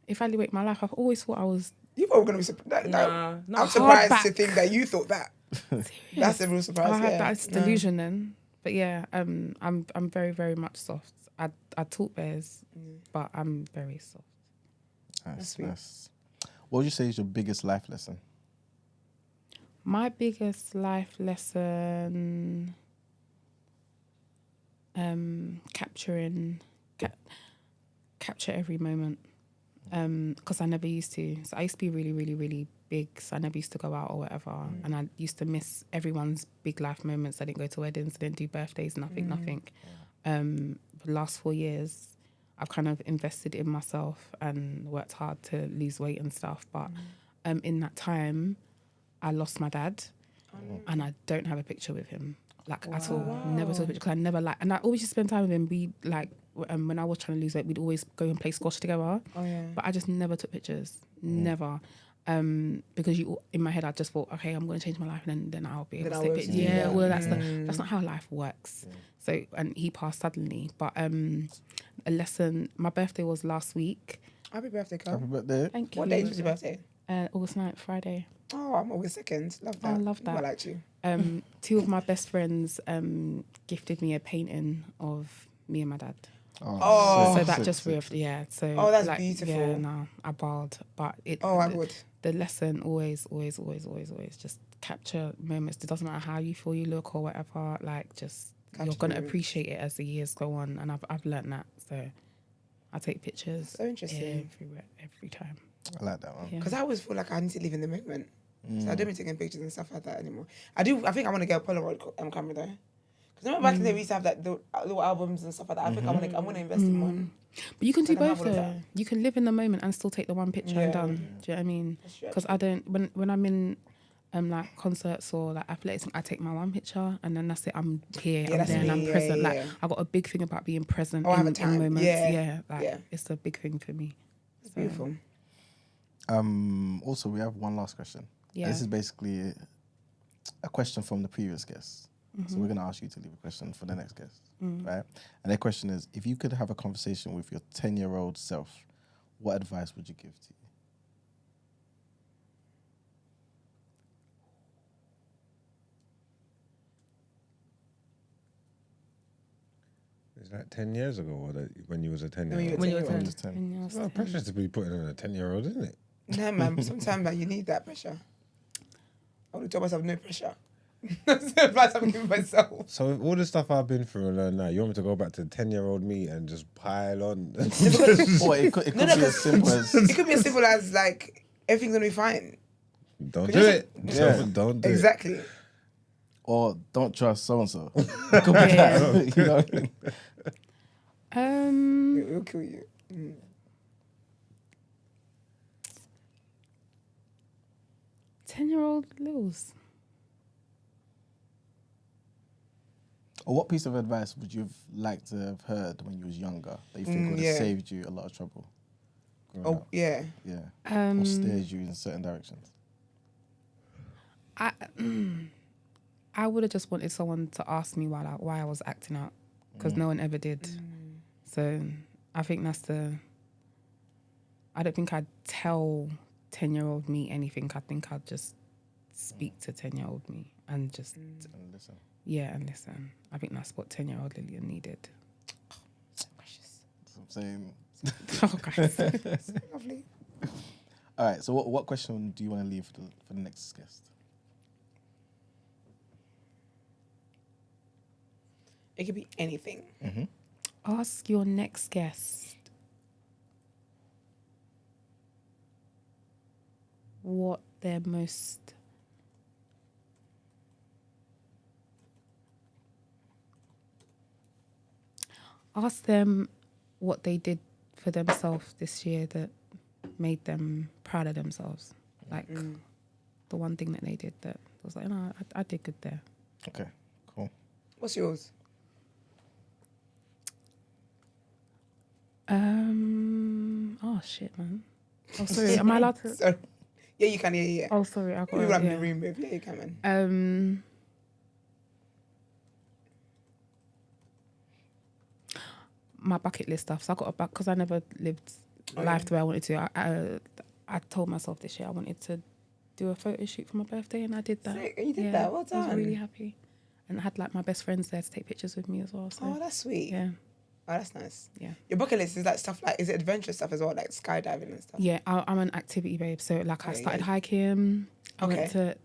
[SPEAKER 7] evaluate my life. I've always thought I was.
[SPEAKER 4] You thought we were gonna be surprised.
[SPEAKER 2] Nah,
[SPEAKER 4] I'm surprised
[SPEAKER 7] hardback.
[SPEAKER 4] to think that you thought that. That's a real surprise.
[SPEAKER 7] I had
[SPEAKER 4] Yeah.
[SPEAKER 7] that delusion then, but yeah, I'm very very much soft. I talk bears, but I'm very soft.
[SPEAKER 3] Nice. What would you say is your biggest life lesson?
[SPEAKER 7] My biggest life lesson, capture every moment, because I never used to. So I used to be really, really, really big. So I never used to go out or whatever, and I used to miss everyone's big life moments. I didn't go to weddings, I didn't do birthdays, nothing. The last 4 years, I've kind of invested in myself and worked hard to lose weight and stuff. But in that time, I lost my dad, and I don't have a picture with him, like at all. Never took a picture because I never and I always used to spend time with him. We like when I was trying to lose weight, we'd always go and play squash together. Oh yeah. But I just never took pictures, never. Because in my head I just thought, okay, I'm going to change my life and then I'll be able to take pictures. Yeah, well that's not how life works. So and he passed suddenly, but a lesson. My birthday was last week.
[SPEAKER 4] Happy birthday, Carl.
[SPEAKER 3] Happy birthday.
[SPEAKER 7] Thank you.
[SPEAKER 4] What date was your birthday?
[SPEAKER 7] August 9th, Friday.
[SPEAKER 4] Oh, I'm August 2nd. Love that.
[SPEAKER 7] I love that.
[SPEAKER 4] I liked you.
[SPEAKER 7] Two of my best friends gifted me a painting of me and my dad. So that just yeah. So
[SPEAKER 4] that's beautiful.
[SPEAKER 7] Yeah, no, I bawled, but
[SPEAKER 4] I would.
[SPEAKER 7] The lesson always just capture moments. It doesn't matter how you feel, you look, or whatever. Like just you're gonna appreciate it as the years go on, and I've learned that. So I take pictures.
[SPEAKER 4] So interesting.
[SPEAKER 7] Every time.
[SPEAKER 3] I like that one.
[SPEAKER 4] Because I always feel like I need to live in the moment. So I don't be taking pictures and stuff like that anymore. I think I want to get a Polaroid camera though. Because remember back in the day we used to have like the little albums and stuff like that. I think I want to invest in one.
[SPEAKER 7] But you can do
[SPEAKER 4] So I can
[SPEAKER 7] both
[SPEAKER 4] have all of
[SPEAKER 7] though. You can live in the moment and still take the one picture and done. Do you know what I mean? Because I don't when I'm in like concerts or like athletics, I take my one picture and then that's it. I'm here, I'm there, and I'm present. Like I got a big thing about being present in moments. It's a big thing for me.
[SPEAKER 4] It's beautiful.
[SPEAKER 3] Also, we have one last question.
[SPEAKER 7] Yeah.
[SPEAKER 3] This is basically a question from the previous guest. So we're going to ask you to leave a question for the next guest, right? And their question is, if you could have a conversation with your 10-year-old self, what advice would you give to you?
[SPEAKER 1] Is that 10 years ago or when you was a 10-year-old?
[SPEAKER 2] When you were 10.
[SPEAKER 7] 10.
[SPEAKER 1] Well, pressure to be putting on a 10-year-old, isn't it?
[SPEAKER 4] No, man. Sometimes you need that pressure. I would have told myself no pressure. That's the advice I'm giving myself.
[SPEAKER 1] So all the stuff I've been through and learned now, you want me to go back to 10-year-old me and just pile on?
[SPEAKER 3] Or it could be as simple as...
[SPEAKER 4] It could be as simple as like everything's gonna be fine.
[SPEAKER 1] Don't do it.
[SPEAKER 3] Yeah.
[SPEAKER 1] Don't do it.
[SPEAKER 4] Exactly.
[SPEAKER 3] Or don't trust so-and-so. It could be that. You know what I mean?
[SPEAKER 4] It will kill you.
[SPEAKER 7] 10-year-old Lils.
[SPEAKER 3] Or what piece of advice would you have liked to have heard when you was younger that you think would have saved you a lot of trouble? Up?
[SPEAKER 4] Yeah.
[SPEAKER 3] Yeah. Or steered you in certain directions?
[SPEAKER 7] I would have just wanted someone to ask me why I was acting out, because no one ever did. So I think that's I don't think I'd tell 10-year-old me anything. I think I'd just speak to 10-year-old me and just...
[SPEAKER 3] And listen.
[SPEAKER 7] Yeah, and listen. I think that's what 10-year-old Lillian needed.
[SPEAKER 4] So precious.
[SPEAKER 3] That's what I'm saying.
[SPEAKER 7] Oh, guys.
[SPEAKER 4] So lovely.
[SPEAKER 3] All right, so what question do you want to leave for the next guest?
[SPEAKER 4] It could be anything.
[SPEAKER 3] Mm-hmm.
[SPEAKER 7] Ask your next guest what their most... Ask them what they did for themselves this year that made them proud of themselves. Like the one thing that they did that was like, no, I did good there.
[SPEAKER 3] Okay, cool.
[SPEAKER 4] What's yours?
[SPEAKER 7] Oh shit, man. Oh, sorry. Am I allowed to?
[SPEAKER 4] So, yeah, you can. Yeah.
[SPEAKER 7] Oh, sorry. I got
[SPEAKER 4] Who I'm in
[SPEAKER 7] yeah.
[SPEAKER 4] the room with? Yeah, you can, man.
[SPEAKER 7] My bucket list stuff. So I got a because I never lived life the way I wanted to. I told myself this year I wanted to do a photo shoot for my birthday, and I did that.
[SPEAKER 4] Sick. You did that. Well done.
[SPEAKER 7] I was really happy, and I had like my best friends there to take pictures with me as well. So
[SPEAKER 4] Oh, that's sweet.
[SPEAKER 7] yeah,
[SPEAKER 4] Oh, that's nice.
[SPEAKER 7] Yeah.
[SPEAKER 4] Your bucket list is like stuff like, is it adventure stuff as well, like skydiving and stuff?
[SPEAKER 7] yeah. I'm an activity babe, so like I
[SPEAKER 4] Okay,
[SPEAKER 7] started
[SPEAKER 4] yeah.
[SPEAKER 7] hiking. I
[SPEAKER 4] Okay.
[SPEAKER 7] went to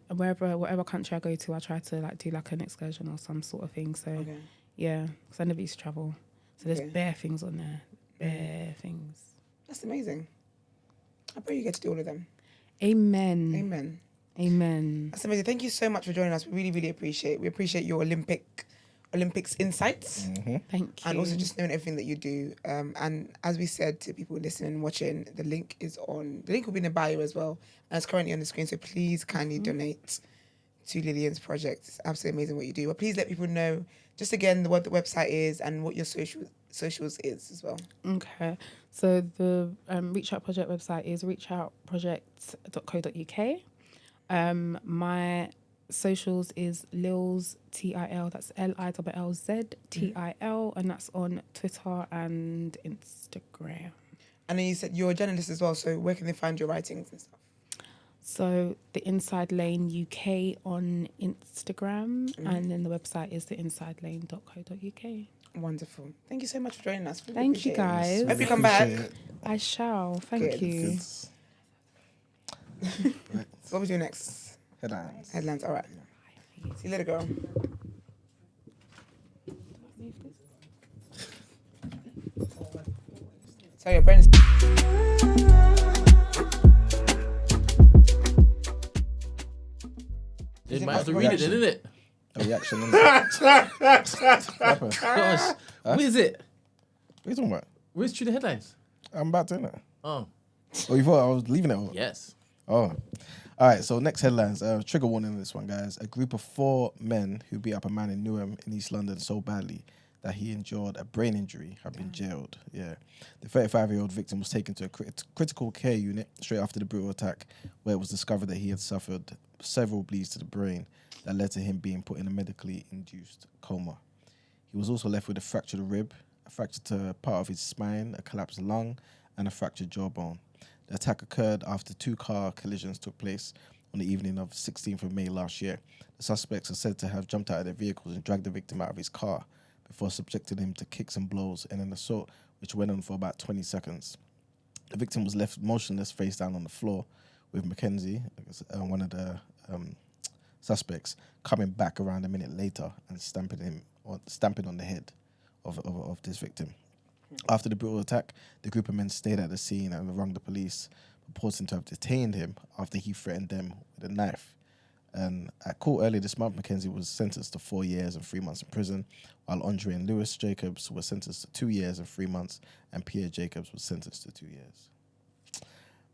[SPEAKER 7] whatever country I go to, I try to like do like an excursion or some sort of thing. So
[SPEAKER 4] Okay.
[SPEAKER 7] yeah, because I never used to travel, so there's
[SPEAKER 4] Okay.
[SPEAKER 7] bare things on there, bare things.
[SPEAKER 4] That's amazing. I pray you get to do all of them.
[SPEAKER 7] Amen.
[SPEAKER 4] Amen.
[SPEAKER 7] Amen.
[SPEAKER 4] That's amazing. Thank you so much for joining us. We really, really appreciate. We appreciate your Olympics insights,
[SPEAKER 3] Mm-hmm.
[SPEAKER 7] Thank you.
[SPEAKER 4] and also just knowing everything that you do. And as we said to people listening and watching, the link will be in the bio as well, and it's currently on the screen. So please kindly donate to Lillian's project. It's absolutely amazing what you do. But please let people know just again what the website is and what your socials is as well.
[SPEAKER 7] Okay. So the Reach Out Project website is reachoutproject.co.uk. My socials is Lilz TIL. That's LILLZ TIL, and that's on Twitter and Instagram.
[SPEAKER 4] And then you said you're a journalist as well. So where can they find your writings and stuff?
[SPEAKER 7] So the Inside Lane UK on Instagram, and then the website is theinsidelane.co.uk.
[SPEAKER 4] Wonderful. Thank you so much for joining us. Really
[SPEAKER 7] Thank you,
[SPEAKER 4] appreciate it.
[SPEAKER 7] guys.
[SPEAKER 4] Hope you come back.
[SPEAKER 7] I shall. Thank
[SPEAKER 4] Good.
[SPEAKER 7] you.
[SPEAKER 3] Good.
[SPEAKER 4] So what we do next?
[SPEAKER 3] Headlines.
[SPEAKER 4] Headlines. All right. See you later, girl. So your brain's.
[SPEAKER 5] They might have to read it, didn't it?
[SPEAKER 3] A reaction. What happened?
[SPEAKER 5] Gosh, where is it?
[SPEAKER 3] What are you talking about?
[SPEAKER 5] Where's True the Headlines?
[SPEAKER 3] I'm about to, innit?
[SPEAKER 5] Oh,
[SPEAKER 3] Oh, you thought I was leaving it?
[SPEAKER 5] yes.
[SPEAKER 3] Oh. All right, so next headlines. Trigger warning on this one, guys. A group of 4 men who beat up a man in Newham in East London so badly that he endured a brain injury have been jailed. Yeah. The 35-year-old victim was taken to a critical care unit straight after the brutal attack, where it was discovered that he had suffered several bleeds to the brain that led to him being put in a medically induced coma. He was also left with a fractured rib, a fracture to part of his spine, a collapsed lung, and a fractured jawbone. The attack occurred after 2 car collisions took place on the evening of 16th of May last year. The suspects are said to have jumped out of their vehicles and dragged the victim out of his car before subjecting him to kicks and blows in an assault which went on for about 20 seconds. The victim was left motionless, face down on the floor, with Mackenzie, one of the suspects, coming back around a minute later and stamping on the head of this victim. After the brutal attack, the group of men stayed at the scene and rang the police, purporting to have detained him after he threatened them with a knife. And at court earlier this month, Mackenzie was sentenced to 4 years and 3 months in prison, while Andre and Lewis Jacobs were sentenced to 2 years and 3 months, and Pierre Jacobs was sentenced to 2 years.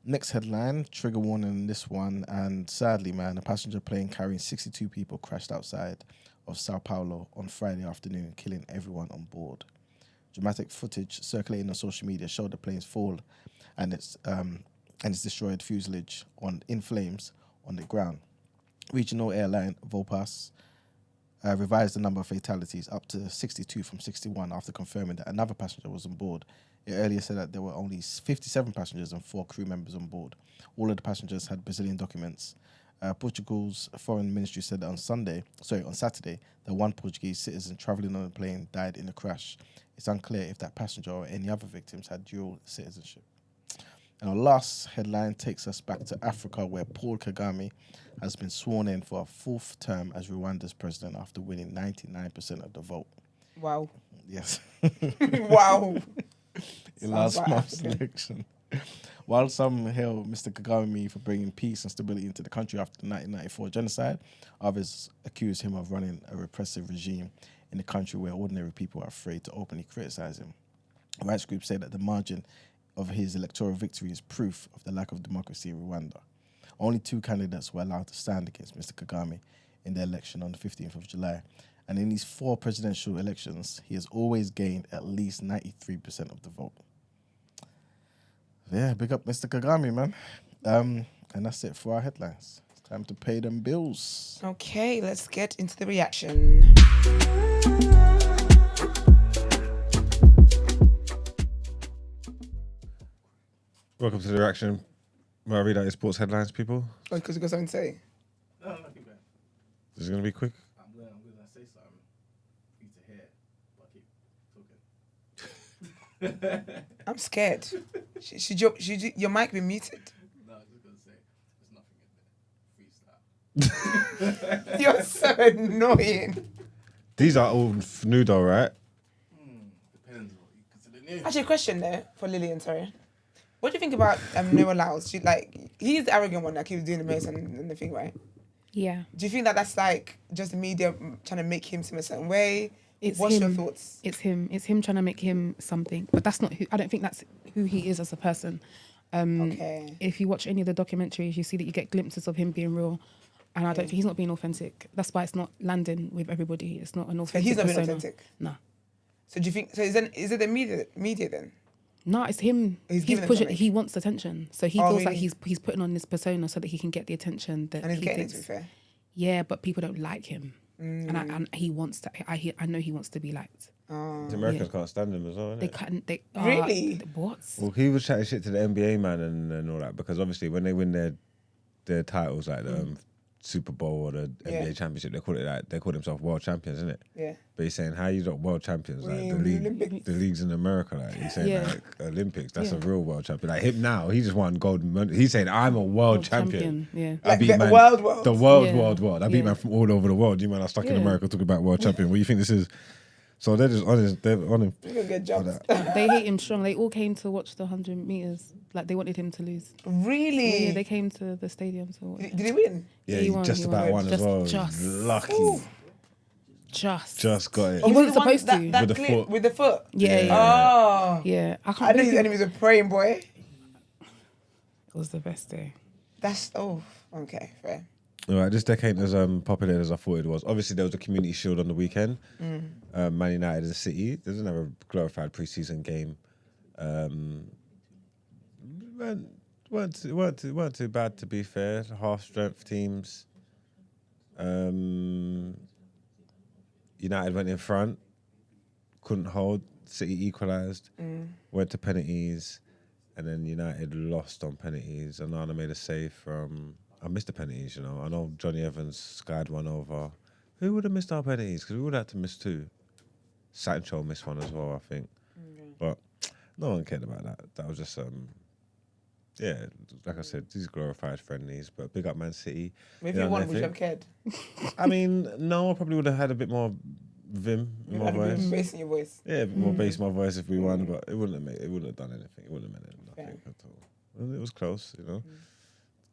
[SPEAKER 3] Next headline, trigger warning on this one. And sadly, man, a passenger plane carrying 62 people crashed outside of São Paulo on Friday afternoon, killing everyone on board. Dramatic footage circulating on social media showed the plane's fall and its destroyed fuselage in flames on the ground. Regional airline Vopas revised the number of fatalities up to 62 from 61 after confirming that another passenger was on board. It earlier said that there were only 57 passengers and 4 crew members on board. All of the passengers had Brazilian documents. Portugal's foreign ministry said that on Saturday, that one Portuguese citizen travelling on the plane died in the crash. It's unclear if that passenger or any other victims had dual citizenship. And our last headline takes us back to Africa, where Paul Kagame has been sworn in for a 4th term as Rwanda's president after winning 99% of the vote.
[SPEAKER 4] Wow.
[SPEAKER 3] Yes.
[SPEAKER 4] Wow.
[SPEAKER 3] In last month's election. While some hail Mr. Kagame for bringing peace and stability into the country after the 1994 genocide, others accuse him of running a repressive regime in a country where ordinary people are afraid to openly criticize him. Rights groups say that the margin of his electoral victory is proof of the lack of democracy in Rwanda. Only 2 candidates were allowed to stand against Mr. Kagame in the election on the 15th of July. And in these 4 presidential elections, he has always gained at least 93% of the vote. Yeah, big up Mr. Kagame, man. And that's it for our headlines. It's time to pay them bills.
[SPEAKER 4] Okay, let's get into the reaction.
[SPEAKER 1] Welcome to the reaction. Where I read out your sports headlines, people.
[SPEAKER 4] Oh, because you got something to say?
[SPEAKER 5] No, keep going.
[SPEAKER 1] This is going to be quick.
[SPEAKER 5] I'm gonna say something for you to hear, but keep talking.
[SPEAKER 4] I'm scared. Should your mic be muted?
[SPEAKER 5] No, I was just gonna say there's nothing in there. Freestyle.
[SPEAKER 4] You're so annoying.
[SPEAKER 1] These are all new though, right?
[SPEAKER 5] Depends what you consider new.
[SPEAKER 4] Actually, a question there for Lillian, sorry. What do you think about Noah Lyles? He's the arrogant one that keeps doing the most and the thing, right?
[SPEAKER 7] Yeah.
[SPEAKER 4] Do you think that that's like just the media trying to make him seem a certain way? What's your thoughts?
[SPEAKER 7] It's him. It's him trying to make him something. But that's not who. I don't think that's who he is as a person.
[SPEAKER 4] Okay.
[SPEAKER 7] If you watch any of the documentaries, you see that you get glimpses of him being real, and I don't think he's not being authentic. That's why it's not landing with everybody. It's not an
[SPEAKER 4] So
[SPEAKER 7] authentic.
[SPEAKER 4] he's not being
[SPEAKER 7] persona.
[SPEAKER 4] authentic?
[SPEAKER 7] No.
[SPEAKER 4] So do you think, is it the media then?
[SPEAKER 7] No, it's him.
[SPEAKER 4] He's giving
[SPEAKER 7] pushing.
[SPEAKER 4] them
[SPEAKER 7] He wants attention, so he feels like he's putting on this persona so that he can get the attention that
[SPEAKER 4] And he's
[SPEAKER 7] he
[SPEAKER 4] getting it,
[SPEAKER 7] thinks.
[SPEAKER 4] to be fair.
[SPEAKER 7] Yeah, but people don't like him, and he wants to. I know he wants to be liked.
[SPEAKER 1] The Americans can't stand him as well,
[SPEAKER 7] They
[SPEAKER 1] innit?
[SPEAKER 7] can't. They
[SPEAKER 4] Really?
[SPEAKER 7] What?
[SPEAKER 1] Well, he was chatting shit to the NBA man and all that, because obviously when they win their titles, like the Super Bowl or the NBA championship, they call themselves world champions, isn't it?
[SPEAKER 4] Yeah.
[SPEAKER 1] But he's saying, how you not world champions? Like
[SPEAKER 4] in the Olympics.
[SPEAKER 1] the leagues in America, like he's saying,
[SPEAKER 7] Yeah.
[SPEAKER 1] like Olympics, that's
[SPEAKER 7] Yeah.
[SPEAKER 1] a real world champion. Like him now, he just won gold medal. He's saying, I'm a world champion.
[SPEAKER 7] Yeah.
[SPEAKER 1] I
[SPEAKER 4] Like
[SPEAKER 1] beat
[SPEAKER 4] the
[SPEAKER 1] man,
[SPEAKER 4] world.
[SPEAKER 1] the world,
[SPEAKER 7] Yeah.
[SPEAKER 1] world. I beat
[SPEAKER 7] Yeah.
[SPEAKER 1] man from all over the world. You man are stuck in
[SPEAKER 7] Yeah.
[SPEAKER 1] America talking about world champion. What do you think this is? So they're just honest. They're on him.
[SPEAKER 4] You're going to get jumped.
[SPEAKER 7] They hate him strong. They all came to watch the 100 meters. Like they wanted him to lose.
[SPEAKER 4] Really?
[SPEAKER 7] Yeah, they came to the stadium to watch.
[SPEAKER 4] Did he win?
[SPEAKER 1] Yeah,
[SPEAKER 7] He
[SPEAKER 1] he
[SPEAKER 7] won,
[SPEAKER 1] just
[SPEAKER 7] he
[SPEAKER 1] about
[SPEAKER 7] won.
[SPEAKER 1] won as well.
[SPEAKER 7] Just.
[SPEAKER 1] Lucky.
[SPEAKER 7] Just
[SPEAKER 1] Got it.
[SPEAKER 7] He wasn't supposed to.
[SPEAKER 1] With the foot.
[SPEAKER 4] With the foot?
[SPEAKER 7] Yeah.
[SPEAKER 4] Oh.
[SPEAKER 7] Yeah. I
[SPEAKER 4] I
[SPEAKER 7] can't
[SPEAKER 4] know his
[SPEAKER 7] believe
[SPEAKER 4] enemies are praying, boy.
[SPEAKER 7] it was the best day.
[SPEAKER 4] Okay, fair.
[SPEAKER 1] All right, this decade as popular as I thought it was. Obviously, there was a community shield on the weekend. Man United and City. They didn't have a glorified preseason game. weren't too bad, to be fair. Half strength teams. United went in front, couldn't hold. City equalised, went to penalties, and then United lost on penalties. And Nana made a save from. I missed the penalties, you know. I know Johnny Evans skied one over. Who would have missed our penalties? Because we would have had to miss two. Sancho missed one as well, I think. But no one cared about that. That was just, yeah, like I said, these glorified friendlies. But big up Man City.
[SPEAKER 4] Maybe you won, would you have cared?
[SPEAKER 1] I mean, no, I probably would have had a bit more vim in my voice.
[SPEAKER 4] Bass in your voice.
[SPEAKER 1] Yeah, a bit more bass in my voice if we won, but it wouldn't have done anything. It wouldn't have meant nothing at all. Well, it was close, you know.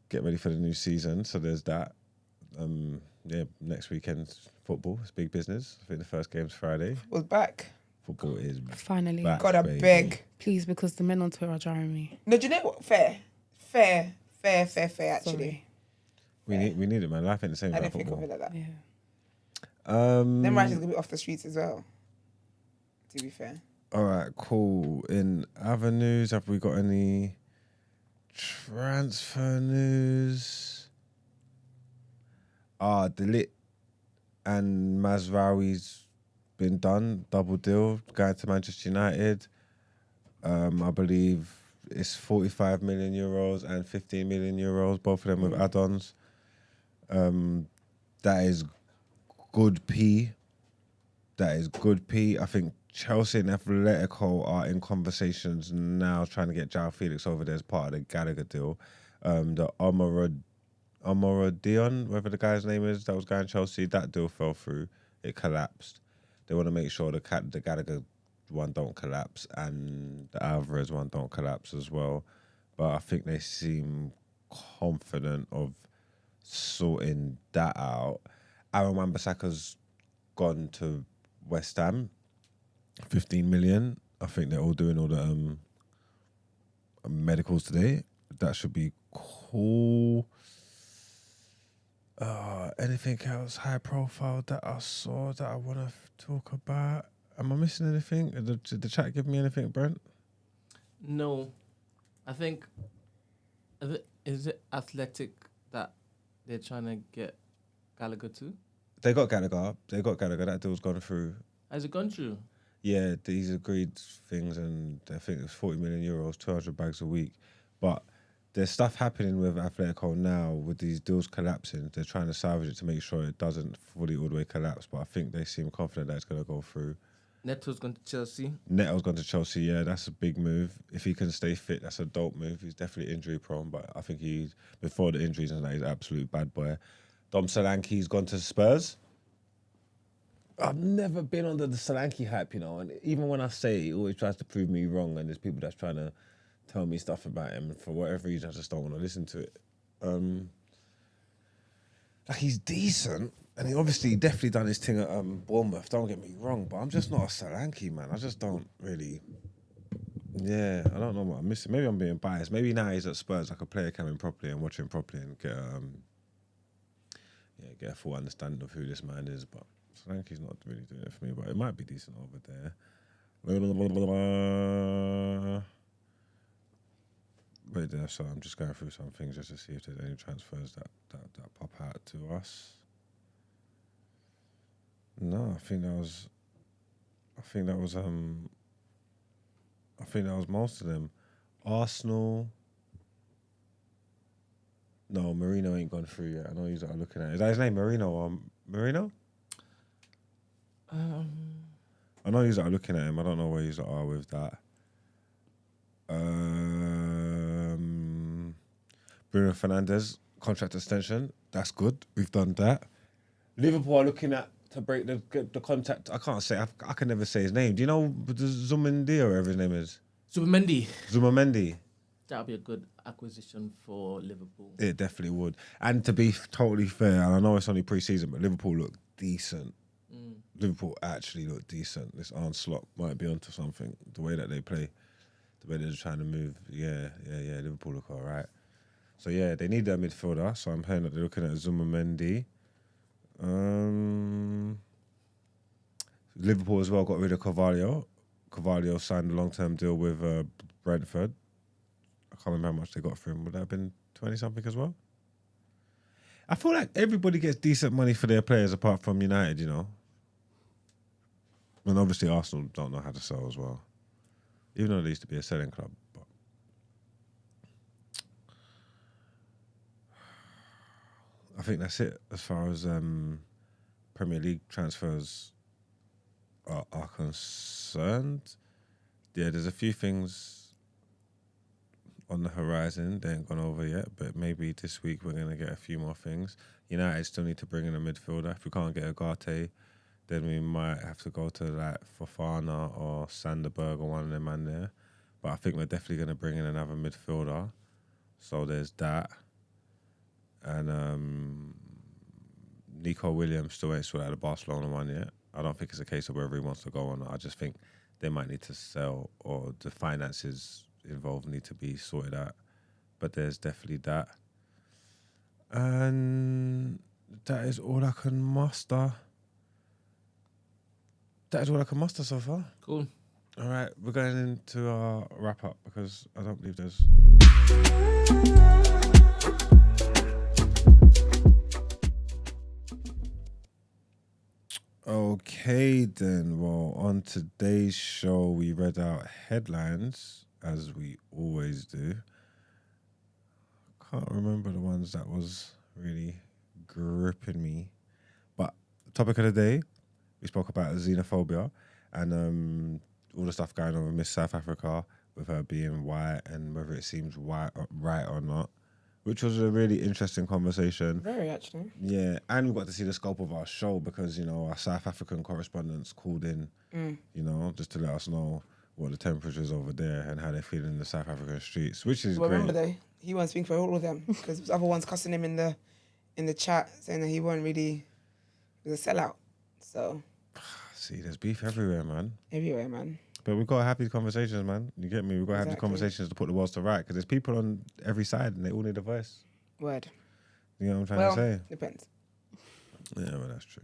[SPEAKER 1] Get ready for the new season, so there's that. Yeah, next weekend's football. It's big business. I think the first game's Friday.
[SPEAKER 4] Was back.
[SPEAKER 1] Football is
[SPEAKER 7] Finally.
[SPEAKER 1] back,
[SPEAKER 4] God, I
[SPEAKER 1] baby.
[SPEAKER 4] beg.
[SPEAKER 7] Please, because the men on Twitter are jarring me.
[SPEAKER 4] No, do you know what? Fair. Fair, actually.
[SPEAKER 7] Sorry.
[SPEAKER 1] We need it, man. Life ain't the same
[SPEAKER 4] I
[SPEAKER 1] without
[SPEAKER 4] don't think of
[SPEAKER 1] football.
[SPEAKER 4] it like that.
[SPEAKER 7] Yeah.
[SPEAKER 4] Them righteous gonna be off the streets as well. To be fair.
[SPEAKER 1] All right, cool. In other news, have we got any transfer news? Delit and Mazraoui's been done. Double deal. Going to Manchester United. I believe it's 45 million euros and 15 million euros, both of them with add-ons. That is good P. That is good P. I think Chelsea and Atletico are in conversations now trying to get João Felix over there as part of the Gallagher deal. The Dion, whatever the guy's name is, that was going to Chelsea, that deal fell through. It collapsed. They want to make sure the Gallagher one don't collapse and the Alvarez one don't collapse as well. But I think they seem confident of sorting that out. Aaron Wan-Bissaka's gone to West Ham, 15 million. I think they're all doing all the medicals today. That should be cool. Anything else high profile that I saw that I want to talk about? Am I missing anything? Did the chat give me anything, Brent?
[SPEAKER 5] No. I think, is it Athletic that they're trying to get Gallagher to?
[SPEAKER 1] They got Gallagher. That deal's gone through.
[SPEAKER 5] Has it gone through?
[SPEAKER 1] Yeah, these agreed things, and I think it's 40 million euros, 200 bags a week. But there's stuff happening with Atletico now with these deals collapsing. They're trying to salvage it to make sure it doesn't fully all the way collapse. But I think they seem confident that it's going to go through.
[SPEAKER 5] Neto's gone to Chelsea.
[SPEAKER 1] Neto's gone to Chelsea, yeah, that's a big move. If he can stay fit, that's a dope move. He's definitely injury prone, but I think before the injuries and that, he's an absolute bad boy. Dom Solanke's gone to Spurs. I've never been under the Solanke hype, you know, and even when I say it, he always tries to prove me wrong, and there's people that's trying to tell me stuff about him, and for whatever reason, I just don't want to listen to it. He's decent, and he obviously definitely done his thing at Bournemouth, don't get me wrong, but I'm just not a Solanke, man. I just don't really... Yeah, I don't know what I'm missing. Maybe I'm being biased. Maybe now he's at Spurs, I could play him properly and watch him properly and get a full understanding of who this man is, but Solanke's not really doing it for me, but it might be decent over there. Wait there, so I'm just going through some things just to see if there's any transfers that pop out to us. No, I think that was most of them. Arsenal. No, Marino ain't gone through yet. I know you're looking at it. Is that his name, Marino or Marino? I know you're looking at him. I don't know where you are with that. Bruno Fernandes, contract extension. That's good. We've done that. Liverpool are looking at to break the contact. I can't say. I can never say his name. Do you know Zubimendi or whatever his name is? Zubimendi.
[SPEAKER 5] That would be a good acquisition for Liverpool.
[SPEAKER 1] It definitely would. And to be totally fair, and I know it's only pre-season, but Liverpool look decent. Liverpool actually look decent. This Arne Slot might be onto something. The way that they play, the way they're trying to move. Yeah. Liverpool look all right. So, yeah, they need their midfielder. So I'm hearing that they're looking at Zubimendi. Liverpool as well got rid of Carvalho. Carvalho signed a long-term deal with Brentford. I can't remember how much they got for him. Would that have been 20-something as well? I feel like everybody gets decent money for their players apart from United, you know. And obviously Arsenal don't know how to sell as well. Even though they used to be a selling club. But I think that's it as far as Premier League transfers are concerned. Yeah, there's a few things on the horizon. They ain't gone over yet, but maybe this week we're going to get a few more things. United still need to bring in a midfielder. If we can't get Ugarte, then we might have to go to like Fofana or Sanderberg or one of them man there. But I think we're definitely going to bring in another midfielder. So there's that. And Nico Williams still ain't sorted out the Barcelona one yet. I don't think it's a case of wherever he wants to go or not. I just think they might need to sell, or the finances involved need to be sorted out but there's definitely that. And that is all I can muster. That is all I can muster so far.
[SPEAKER 5] Cool.
[SPEAKER 1] All right, we're going into our wrap up because I don't believe there's. Okay, then. Well, on today's show, we read out headlines as we always do. Can't remember the ones that was really gripping me, but topic of the day, we spoke about xenophobia and all the stuff going on with Miss South Africa, with her being white and whether it seems right or not, which was a really interesting conversation.
[SPEAKER 4] Very, actually.
[SPEAKER 1] Yeah, and we got to see the scope of our show because, our South African correspondents called in, just to let us know what the temperature is over there and how they're feeling in the South African streets, which is great.
[SPEAKER 4] Remember, though, he won't speak for all of them because the other ones cussing him in the chat saying that he won't really, he was a sellout. So...
[SPEAKER 1] See, there's beef everywhere, man.
[SPEAKER 4] Everywhere, man.
[SPEAKER 1] But we've got to have these conversations, man. You get me? We've got to have these
[SPEAKER 4] Exactly.
[SPEAKER 1] conversations to put the world to right because there's people on every side and they all need a voice.
[SPEAKER 4] Word.
[SPEAKER 1] You know what I'm trying to say?
[SPEAKER 4] Depends.
[SPEAKER 1] Yeah, well, that's true.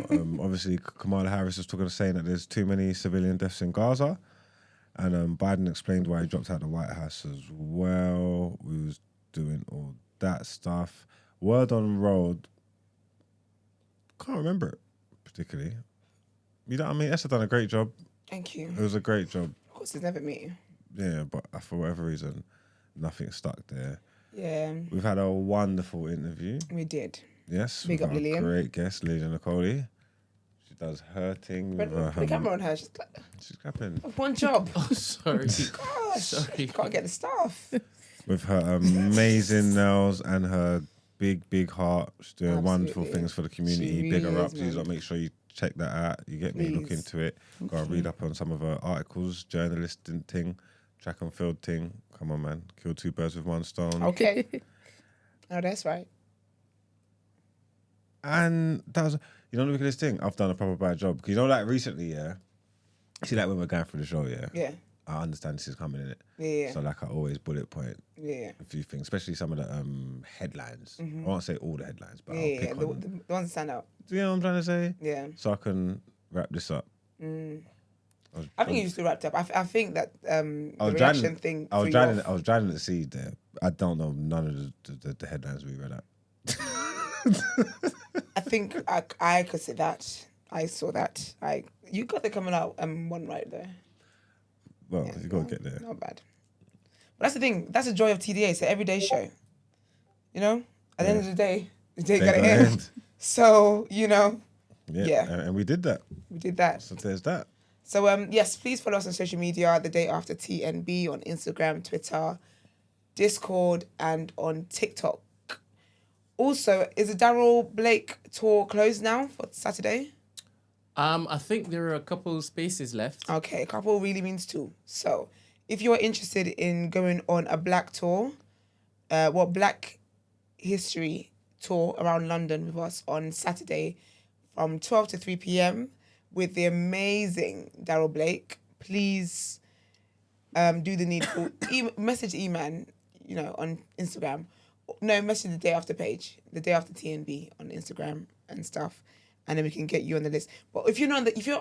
[SPEAKER 1] Well, obviously, Kamala Harris was saying that there's too many civilian deaths in Gaza. And Biden explained why he dropped out of the White House as well. We was doing all that stuff. Word on road. Can't remember it particularly. You know what I mean? Esther done a great job.
[SPEAKER 4] Thank you.
[SPEAKER 1] It was a great job.
[SPEAKER 4] Of course, it's never me.
[SPEAKER 1] Yeah, but for whatever reason, nothing stuck there.
[SPEAKER 4] Yeah.
[SPEAKER 1] We've had a wonderful interview.
[SPEAKER 4] We did.
[SPEAKER 1] Yes.
[SPEAKER 4] Big
[SPEAKER 1] with
[SPEAKER 4] up,
[SPEAKER 1] our
[SPEAKER 4] Lillian.
[SPEAKER 1] great guest, Lillian Okolie. She does her thing.
[SPEAKER 4] But
[SPEAKER 1] With
[SPEAKER 4] the camera on her, she's
[SPEAKER 1] clapping.
[SPEAKER 4] one job.
[SPEAKER 5] Oh, sorry.
[SPEAKER 4] Gosh,
[SPEAKER 5] Sorry.
[SPEAKER 4] can't get the staff.
[SPEAKER 1] With her amazing nails and her big heart. She's doing wonderful
[SPEAKER 4] Absolutely.
[SPEAKER 1] things for the community.
[SPEAKER 4] She
[SPEAKER 1] Big her
[SPEAKER 4] really
[SPEAKER 1] up.
[SPEAKER 4] is,
[SPEAKER 1] Please
[SPEAKER 4] man.
[SPEAKER 1] make sure you check that out. You get me? Look
[SPEAKER 4] Please.
[SPEAKER 1] into it. Gotta read up on some of her articles, journalist and thing, track and field thing. Come on, man. Kill two birds with one stone.
[SPEAKER 4] Okay. Oh, that's right.
[SPEAKER 1] And that was, look at this thing. I've done a proper bad job. Because like recently, yeah. See, like when we're going through the show, yeah.
[SPEAKER 4] Yeah.
[SPEAKER 1] I understand this is coming in it.
[SPEAKER 4] Yeah.
[SPEAKER 1] So like I always bullet point
[SPEAKER 4] Yeah.
[SPEAKER 1] a few things, especially some of the headlines. I won't say all the headlines, but I'll
[SPEAKER 4] Yeah.
[SPEAKER 1] pick
[SPEAKER 4] The
[SPEAKER 1] on.
[SPEAKER 4] ones that stand out.
[SPEAKER 1] Do you know what I'm trying to say?
[SPEAKER 4] Yeah.
[SPEAKER 1] So I can wrap this up.
[SPEAKER 4] I think you just wrapped up. I think that the
[SPEAKER 1] I was
[SPEAKER 4] reaction
[SPEAKER 1] drowning.
[SPEAKER 4] thing.
[SPEAKER 1] I was
[SPEAKER 4] threw you
[SPEAKER 1] drowning.
[SPEAKER 4] off.
[SPEAKER 1] I was drowning the seed there. I don't know none of the headlines we read out.
[SPEAKER 4] I think I could see that. I saw that. You got the coming out one right there.
[SPEAKER 1] Well, you gotta get there.
[SPEAKER 4] Not bad. But that's the thing. That's the joy of TDA. It's an everyday show. You know, at the end of the day
[SPEAKER 1] They
[SPEAKER 4] gotta
[SPEAKER 1] gotta
[SPEAKER 4] end.
[SPEAKER 1] end.
[SPEAKER 4] So
[SPEAKER 1] Yeah. And we did that.
[SPEAKER 4] we did that.
[SPEAKER 1] So there's that.
[SPEAKER 4] So yes, please follow us on social media. The Day After TNB on Instagram, Twitter, Discord, and on TikTok. Also, is the Daryl Blake tour closed now for Saturday?
[SPEAKER 5] I think there are a couple spaces left.
[SPEAKER 4] Okay, a couple really means two. So, if you are interested in going on a black tour, Black History tour around London with us on Saturday from 12 to 3 p.m. with the amazing Daryl Blake, please do the needful. Message E-Man, on Instagram. No, message the Day After page, the Day After TNB on Instagram and stuff. And then we can get you on the list. But if you're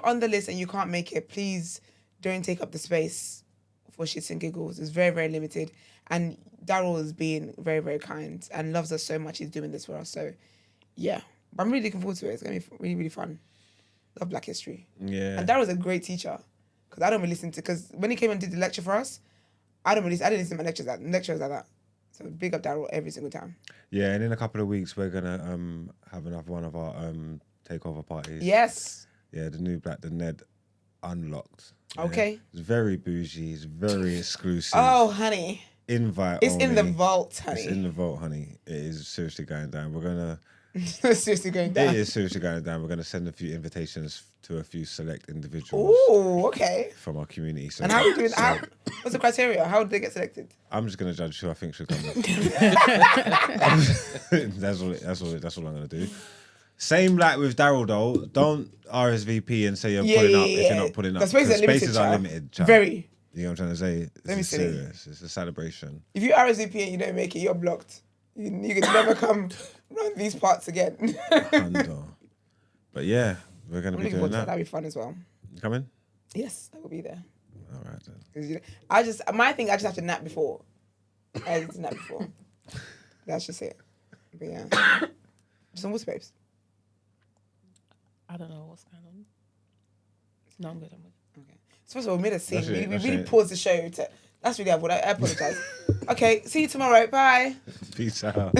[SPEAKER 4] on the list and you can't make it, please don't take up the space for shits and giggles. It's very, very limited. And Daryl is being very, very kind and loves us so much. He's doing this for us. So, yeah. But I'm really looking forward to it. It's going to be really, really fun. Love Black History.
[SPEAKER 1] Yeah.
[SPEAKER 4] And Daryl's a great teacher. Because I don't really listen to... Because when he came and did the lecture for us, I didn't listen to my lectures like that. So big up Daryl every single time.
[SPEAKER 1] Yeah, and in a couple of weeks we're gonna have another one of our takeover parties.
[SPEAKER 4] Yes.
[SPEAKER 1] Yeah, the new Black, the Ned Unlocked. Yeah.
[SPEAKER 4] Okay.
[SPEAKER 1] It's very bougie. It's very exclusive.
[SPEAKER 4] Oh, honey.
[SPEAKER 1] Invite
[SPEAKER 4] It's
[SPEAKER 1] only.
[SPEAKER 4] in the vault, honey.
[SPEAKER 1] It's in the vault, honey. It is seriously going down. We're gonna.
[SPEAKER 4] Seriously going down.
[SPEAKER 1] It is seriously going down. We're gonna send a few invitations to a few select individuals
[SPEAKER 4] Ooh, okay.
[SPEAKER 1] from our community. So,
[SPEAKER 4] And how are we doing? What's the criteria? How did they get selected?
[SPEAKER 1] I'm just gonna judge who I think should come. That's all I'm gonna do. Same like with Daryl though. Don't RSVP and say you're pulling up if you're not pulling up.
[SPEAKER 4] Because spaces are limited.
[SPEAKER 1] Spaces are
[SPEAKER 4] child.
[SPEAKER 1] limited. Child.
[SPEAKER 4] Very.
[SPEAKER 1] You know what I'm trying to say?
[SPEAKER 4] Let me
[SPEAKER 1] It's
[SPEAKER 4] see.
[SPEAKER 1] serious. It's a celebration.
[SPEAKER 4] If you RSVP and you don't make it, you're blocked. You can never come run these parts again.
[SPEAKER 1] Hundo. But yeah, we're gonna
[SPEAKER 4] I'm
[SPEAKER 1] be
[SPEAKER 4] looking forward
[SPEAKER 1] doing
[SPEAKER 4] to that.
[SPEAKER 1] that.
[SPEAKER 4] That'd be fun as well.
[SPEAKER 1] You coming?
[SPEAKER 4] Yes, I will be there.
[SPEAKER 1] All right then.
[SPEAKER 4] 'Cause, my thing, I just have to nap before. I need to nap before. That's just it. But yeah. Some water, babes.
[SPEAKER 7] I don't know what's going on. No, I'm good. I'm good.
[SPEAKER 4] Okay. So first of all, we made a scene.
[SPEAKER 1] That's it,
[SPEAKER 4] We
[SPEAKER 1] that's
[SPEAKER 4] really
[SPEAKER 1] it.
[SPEAKER 4] paused the show. That's really I apologize. Okay, see you tomorrow. Bye.
[SPEAKER 1] Peace out.